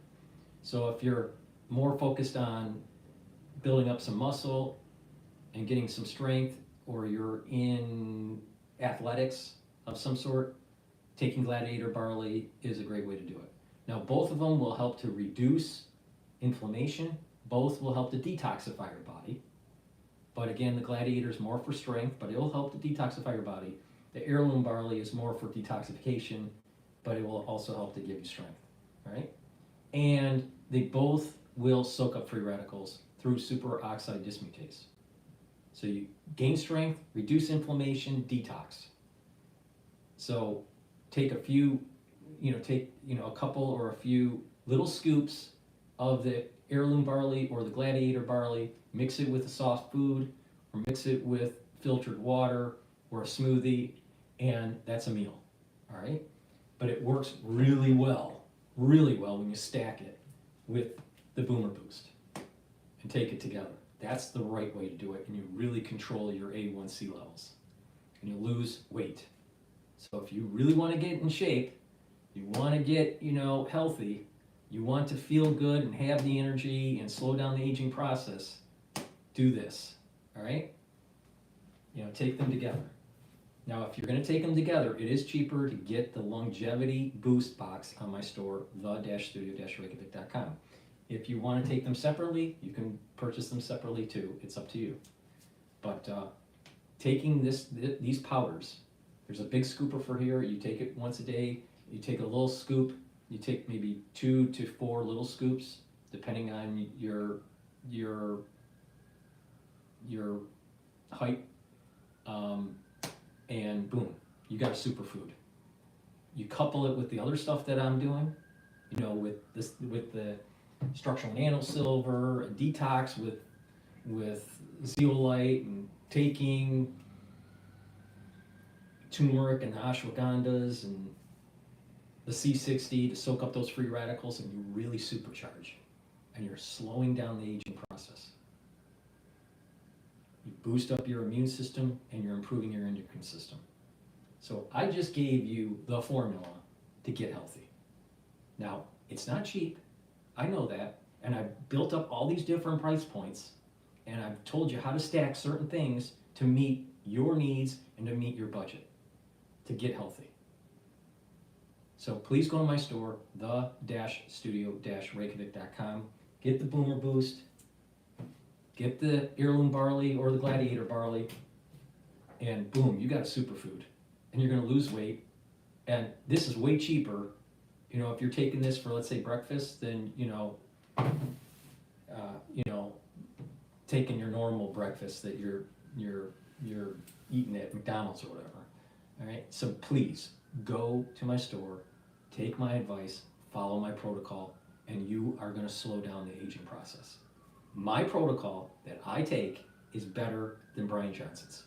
P: So if you're more focused on building up some muscle and getting some strength, or you're in athletics of some sort, taking gladiator barley is a great way to do it. Now, both of them will help to reduce inflammation. Both will help to detoxify your body. But again, the gladiator is more for strength, but it will help to detoxify your body. The heirloom barley is more for detoxification, but it will also help to give you strength, right? And they both will soak up free radicals through superoxide dismutase. So you gain strength, reduce inflammation, detox. So take a few, a couple or a few little scoops of the heirloom barley or the gladiator barley, mix it with a soft food, or mix it with filtered water or a smoothie, and that's a meal, all right? But it works really well when you stack it with the Boomer Boost and take it together. That's the right way to do it, and you really control your A1C levels, and you lose weight. So if you really want to get in shape, you want to get, healthy, you want to feel good and have the energy and slow down the aging process, do this, all right? Take them together. Now, if you're going to take them together, it is cheaper to get the Longevity Boost box on my store, the-studio-reykjavik.com. If you want to take them separately, you can purchase them separately too. It's up to you. But taking these powders, there's a big scooper for here. You take it once a day. You take a little scoop. You take maybe 2 to 4 little scoops, depending on your height, and boom, you got a superfood. You couple it with the other stuff that I'm doing, with the structural nanosilver, and detox with zeolite, and taking turmeric and ashwagandhas and the C60 to soak up those free radicals, and you really supercharge, and you're slowing down the aging process. You boost up your immune system, and you're improving your endocrine system. So I just gave you the formula to get healthy. Now, it's not cheap, I know that, and I've built up all these different price points, and I've told you how to stack certain things to meet your needs and to meet your budget to get healthy. So please go to my store, the-studio-reykjavik.com, get the Boomer Boost, get the heirloom barley or the gladiator barley, and boom, you got a superfood. And you're going to lose weight. And this is way cheaper. If you're taking this for, let's say, breakfast, then, taking your normal breakfast that you're eating at McDonald's or whatever. All right. So please go to my store, take my advice, follow my protocol, and you are going to slow down the aging process. My protocol that I take is better than Brian Johnson's.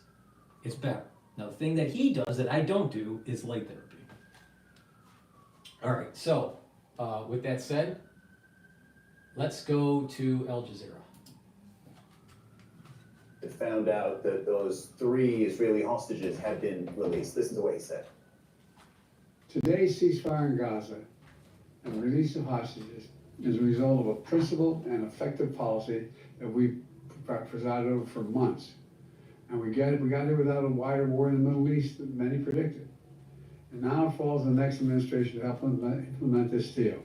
P: It's better. Now, the thing that he does that I don't do is light therapy. All right, so with that said, let's go to Al Jazeera.
A: It found out that those 3 Israeli hostages had been released. Listen to what he said.
N: Today's ceasefire in Gaza and the release of hostages is a result of a principled and effective policy that we presided over for months. And we got it without a wider war in the Middle East than many predicted. And now it falls on the next administration to help implement this deal.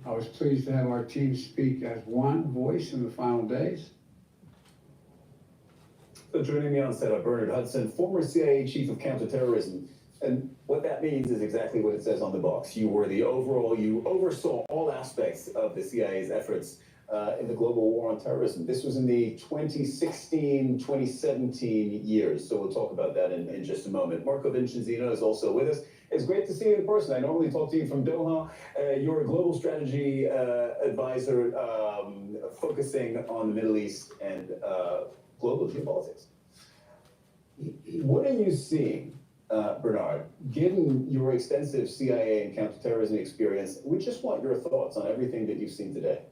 N: I was pleased to have our team speak as one voice in the final days.
A: So joining me on set are Bernard Hudson, former CIA chief of counterterrorism. And what that means is exactly what it says on the box. You oversaw all aspects of the CIA's efforts in the global war on terrorism. This was in the 2016-2017 years, so we'll talk about that in just a moment. Marco Vincenzino is also with us. It's great to see you in person. I normally talk to you from Doha. You're a global strategy advisor focusing on the Middle East and global geopolitics. What are you seeing, Bernard, given your extensive CIA and counterterrorism experience? We just want your thoughts on everything that you've seen today.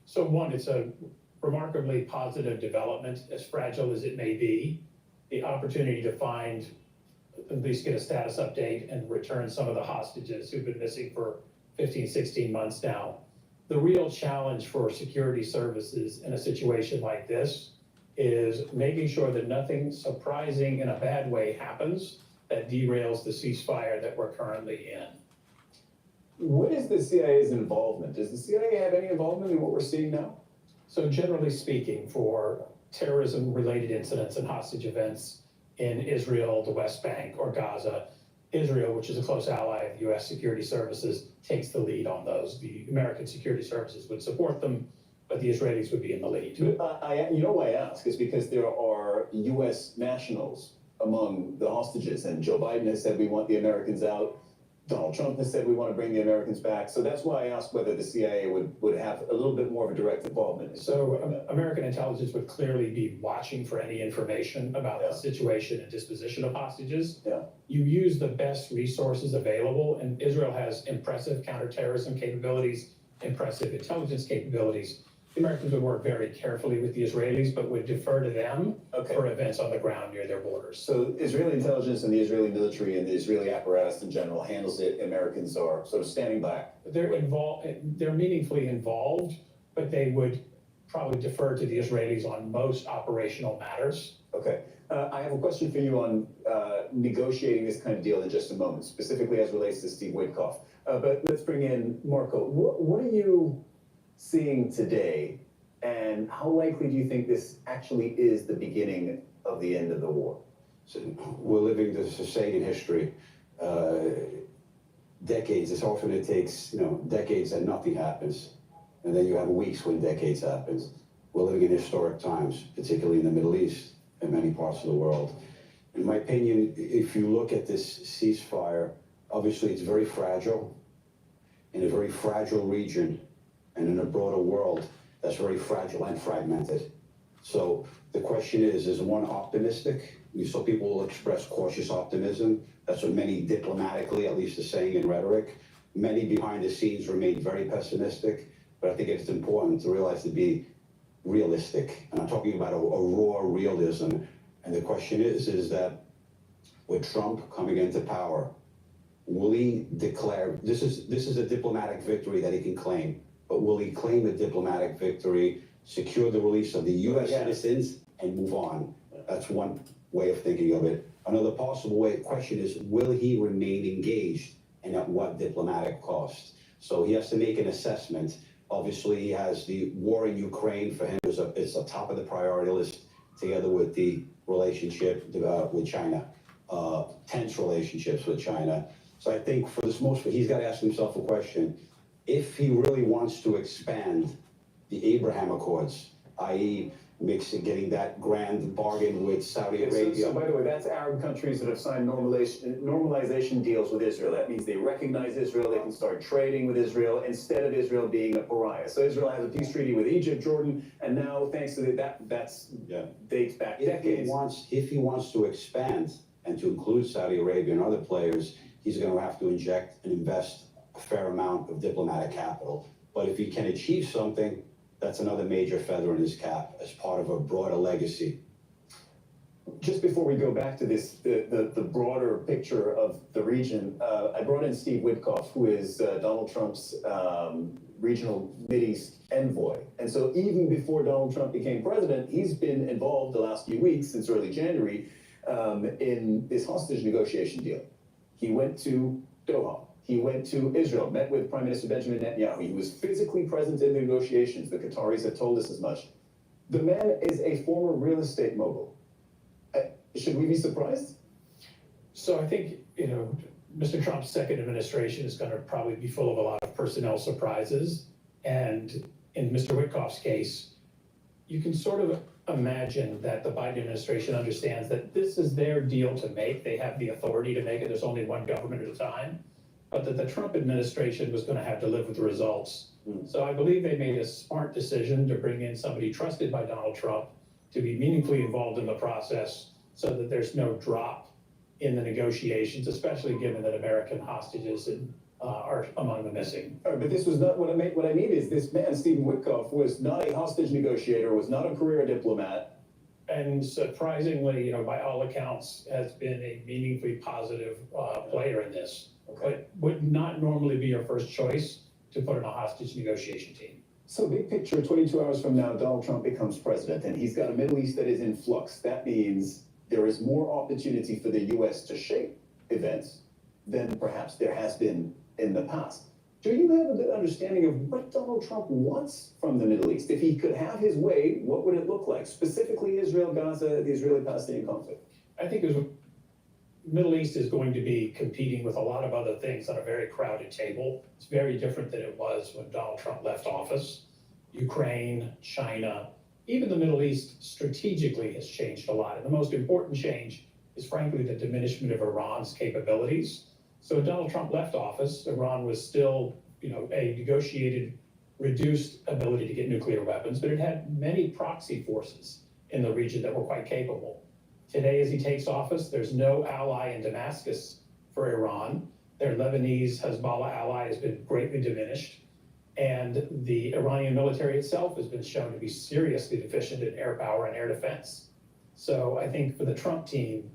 R: So one, it's a remarkably positive development, as fragile as it may be. The opportunity to find, at least get a status update and return some of the hostages who've been missing for 15, 16 months now. The real challenge for security services in a situation like this is making sure that nothing surprising in a bad way happens that derails the ceasefire that we're currently in.
A: What is the CIA's involvement? Does the CIA have any involvement in what we're seeing now?
R: So generally speaking, for terrorism-related incidents and hostage events in Israel, the West Bank, or Gaza, Israel, which is a close ally of U.S. security services, takes the lead on those. The American security services would support them, but the Israelis would be in the lead.
A: You know why I ask is because there are U.S. nationals among the hostages, and Joe Biden has said we want the Americans out. Donald Trump has said we want to bring the Americans back. So that's why I asked whether the CIA would have a little bit more of a direct involvement.
R: So American intelligence would clearly be watching for any information about the situation and disposition of hostages. You use the best resources available, and Israel has impressive counterterrorism capabilities, impressive intelligence capabilities. The Americans would work very carefully with the Israelis, but would defer to them for events on the ground near their borders.
A: So Israeli intelligence and the Israeli military and the Israeli apparatus in general handles it. Americans are sort of standing back.
R: They're involved. They're meaningfully involved, but they would probably defer to the Israelis on most operational matters.
A: Okay. I have a question for you on negotiating this kind of deal in just a moment, specifically as relates to Steve Witkoff. But let's bring in Marco. What are you seeing today, and how likely do you think this actually is the beginning of the end of the war?
W: So we're living this sustained history. Decades, as often it takes, decades and nothing happens. And then you have weeks when decades happens. We're living in historic times, particularly in the Middle East and many parts of the world. In my opinion, if you look at this ceasefire, obviously it's very fragile, in a very fragile region, and in a broader world that's very fragile and fragmented. So the question is one optimistic? We saw people express cautious optimism. That's what many diplomatically, at least, are saying in rhetoric. Many behind the scenes remain very pessimistic, but I think it's important to realize to be realistic. And I'm talking about a raw realism. And the question is that with Trump coming into power, will he declare, this is a diplomatic victory that he can claim, but will he claim a diplomatic victory, secure the release of the U.S. citizens, and move on? That's one way of thinking of it. Another possible question is, will he remain engaged, and at what diplomatic cost? So he has to make an assessment. Obviously, he has the war in Ukraine. For him, it's the top of the priority list, together with the relationship with China, tense relationships with China. So I think for this he's got to ask himself a question. If he really wants to expand the Abraham Accords, i.e. getting that grand bargain with Saudi Arabia.
A: So by the way, that's Arab countries that have signed normalization deals with Israel. That means they recognize Israel, they can start trading with Israel instead of Israel being a pariah. So Israel has a peace treaty with Egypt, Jordan, and now thanks to dates back decades.
W: If he wants to expand and to include Saudi Arabia and other players, he's going to have to inject and invest a fair amount of diplomatic capital. But if he can achieve something, that's another major feather in his cap as part of a broader legacy.
A: Just before we go back to this, the broader picture of the region, I brought in Steve Witkoff, who is Donald Trump's regional Mideast envoy. And so even before Donald Trump became president, he's been involved the last few weeks, since early January, in this hostage negotiation deal. He went to Doha. He went to Israel, met with Prime Minister Benjamin Netanyahu. He was physically present in the negotiations. The Qataris have told us as much. The man is a former real estate mogul. Should we be surprised?
R: So I think, Mr. Trump's second administration is going to probably be full of a lot of personnel surprises. And in Mr. Witkoff's case, you can sort of imagine that the Biden administration understands that this is their deal to make. They have the authority to make it. There's only one government at a time. But that the Trump administration was going to have to live with the results. So I believe they made a smart decision to bring in somebody trusted by Donald Trump to be meaningfully involved in the process so that there's no drop in the negotiations, especially given that American hostages are among the missing.
A: All right, but this was not what I mean is this man, Stephen Witkoff, was not a hostage negotiator, was not a career diplomat.
R: And surprisingly, by all accounts, has been a meaningfully positive player in this. But would not normally be your first choice to put in a hostage negotiation team.
A: So big picture, 22 hours from now, Donald Trump becomes president, and he's got a Middle East that is in flux. That means there is more opportunity for the U.S. to shape events than perhaps there has been in the past. Do you have a good understanding of what Donald Trump wants from the Middle East? If he could have his way, what would it look like? Specifically Israel, Gaza, the Israeli-Palestinian conflict.
R: I think the Middle East is going to be competing with a lot of other things on a very crowded table. It's very different than it was when Donald Trump left office. Ukraine, China, even the Middle East strategically has changed a lot. And the most important change is frankly the diminishment of Iran's capabilities. So when Donald Trump left office, Iran was still, a negotiated, reduced ability to get nuclear weapons, but it had many proxy forces in the region that were quite capable. Today, as he takes office, there's no ally in Damascus for Iran. Their Lebanese Hezbollah ally has been greatly diminished. And the Iranian military itself has been shown to be seriously deficient in air power and air defense. So I think for the Trump team,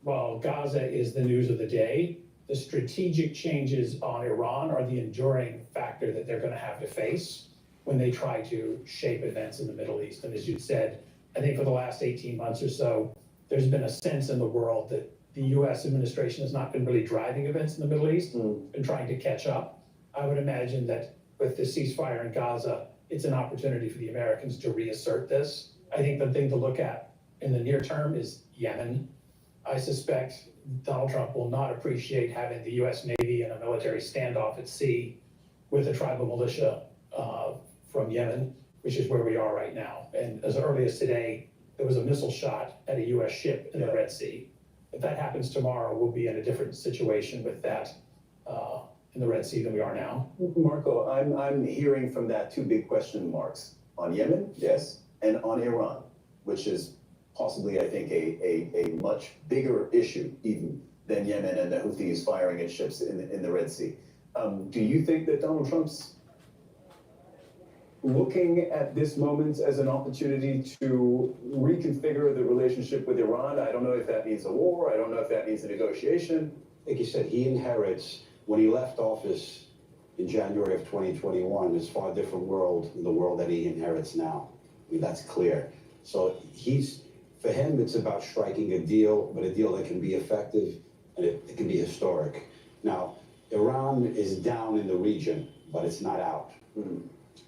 R: while Gaza is the news of the day, the strategic changes on Iran are the enduring factor that they're going to have to face when they try to shape events in the Middle East. And as you said, I think for the last 18 months or so, there's been a sense in the world that the U.S. administration has not been really driving events in the Middle East and trying to catch up. I would imagine that with the ceasefire in Gaza, it's an opportunity for the Americans to reassert this. I think the thing to look at in the near term is Yemen. I suspect Donald Trump will not appreciate having the U.S. Navy in a military standoff at sea with a tribal militia from Yemen, which is where we are right now. And as early as today, there was a missile shot at a U.S. ship in the Red Sea. If that happens tomorrow, we'll be in a different situation with that in the Red Sea than we are now.
A: Marco, I'm hearing from that two big question marks on Yemen, yes, and on Iran, which is possibly, I think, a much bigger issue even than Yemen and the Houthis firing at ships in the Red Sea. Do you think that Donald Trump's looking at this moment as an opportunity to reconfigure the relationship with Iran? I don't know if that means a war. I don't know if that means a negotiation.
W: Like you said, he inherits, when he left office in January of 2021, it's a far different world than the world that he inherits now. I mean, that's clear. So for him, it's about striking a deal, but a deal that can be effective and it can be historic. Now, Iran is down in the region, but it's not out.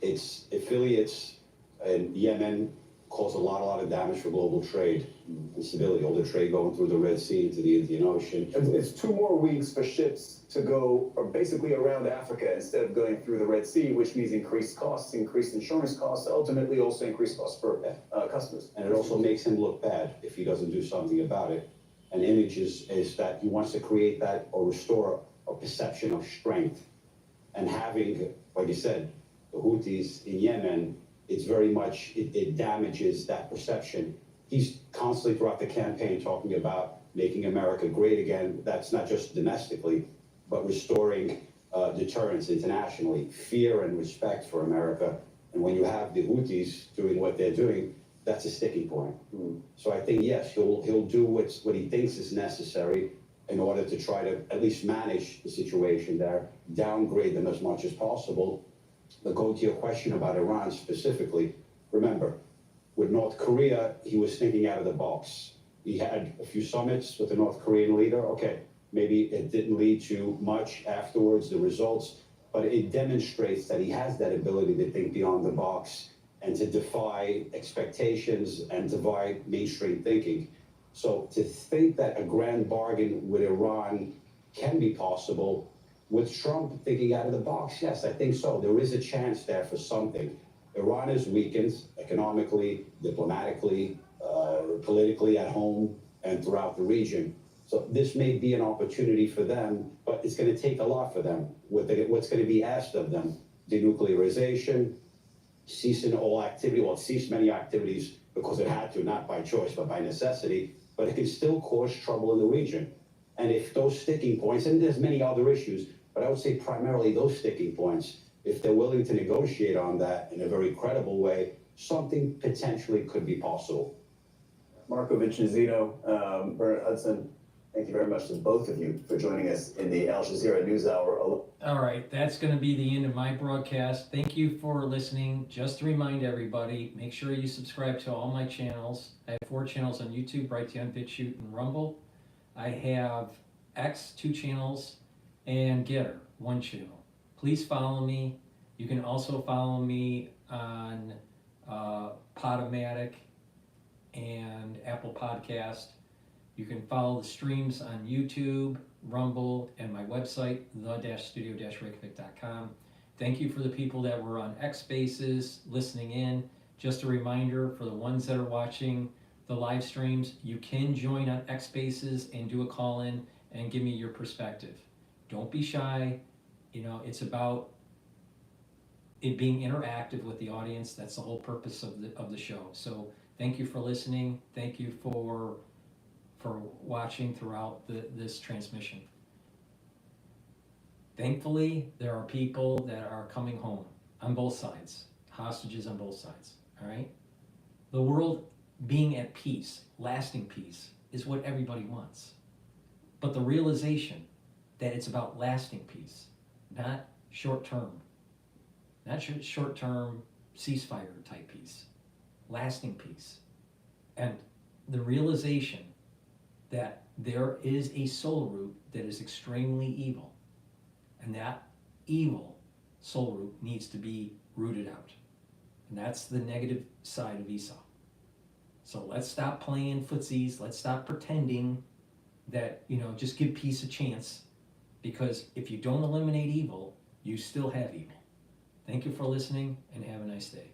W: Its affiliates in Yemen cause a lot of damage for global trade and stability. All the trade going through the Red Sea into the Indian Ocean.
A: It's 2 more weeks for ships to go basically around Africa instead of going through the Red Sea, which means increased costs, increased insurance costs, ultimately also increased costs for customers.
W: And it also makes him look bad if he doesn't do something about it. An image is that he wants to create that or restore a perception of strength. And having, like you said, the Houthis in Yemen, it's very much, it damages that perception. He's constantly throughout the campaign talking about making America great again. That's not just domestically, but restoring deterrence internationally, fear and respect for America. And when you have the Houthis doing what they're doing, that's a sticking point. So I think, yes, he'll do what he thinks is necessary in order to try to at least manage the situation there, downgrade them as much as possible. But go to your question about Iran specifically, remember, with North Korea, he was thinking out of the box. He had a few summits with the North Korean leader. Okay, maybe it didn't lead to much afterwards, the results, but it demonstrates that he has that ability to think beyond the box and to defy expectations and defy mainstream thinking. So to think that a grand bargain with Iran can be possible, with Trump thinking out of the box, yes, I think so. There is a chance there for something. Iran is weakened economically, diplomatically, politically at home and throughout the region. So this may be an opportunity for them, but it's going to take a lot for them. What's going to be asked of them? Denuclearization, ceasing all activity. Well, it ceased many activities because it had to, not by choice, but by necessity. But it can still cause trouble in the region. And if those sticking points, and there's many other issues, but I would say primarily those sticking points, if they're willing to negotiate on that in a very credible way, something potentially could be possible.
A: Marco Vincenzino, Bernard Hudson, thank you very much to both of you for joining us in the Al Jazeera News Hour.
P: All right, that's going to be the end of my broadcast. Thank you for listening. Just to remind everybody, make sure you subscribe to all my channels. I have 4 channels on YouTube, Brighteon, Bitchute, and Rumble. I have X, 2 channels, and GETTR, 1 channel. Please follow me. You can also follow me on Podomatic and Apple Podcast. You can follow the streams on YouTube, Rumble, and my website, the-studio-reykjavik.com. Thank you for the people that were on X Spaces listening in. Just a reminder for the ones that are watching the live streams, you can join on X Spaces and do a call-in and give me your perspective. Don't be shy. You know, it's about it being interactive with the audience. That's the whole purpose of the show. So thank you for listening. Thank you for watching throughout this transmission. Thankfully, there are people that are coming home on both sides, hostages on both sides, all right? The world being at peace, lasting peace, is what everybody wants. But the realization that it's about lasting peace, not short-term ceasefire type peace, lasting peace. And the realization that there is a soul root that is extremely evil, and that evil soul root needs to be rooted out. And that's the negative side of Esau. So let's stop playing footsies. Let's stop pretending that, just give peace a chance, because if you don't eliminate evil, you still have evil. Thank you for listening, and have a nice day.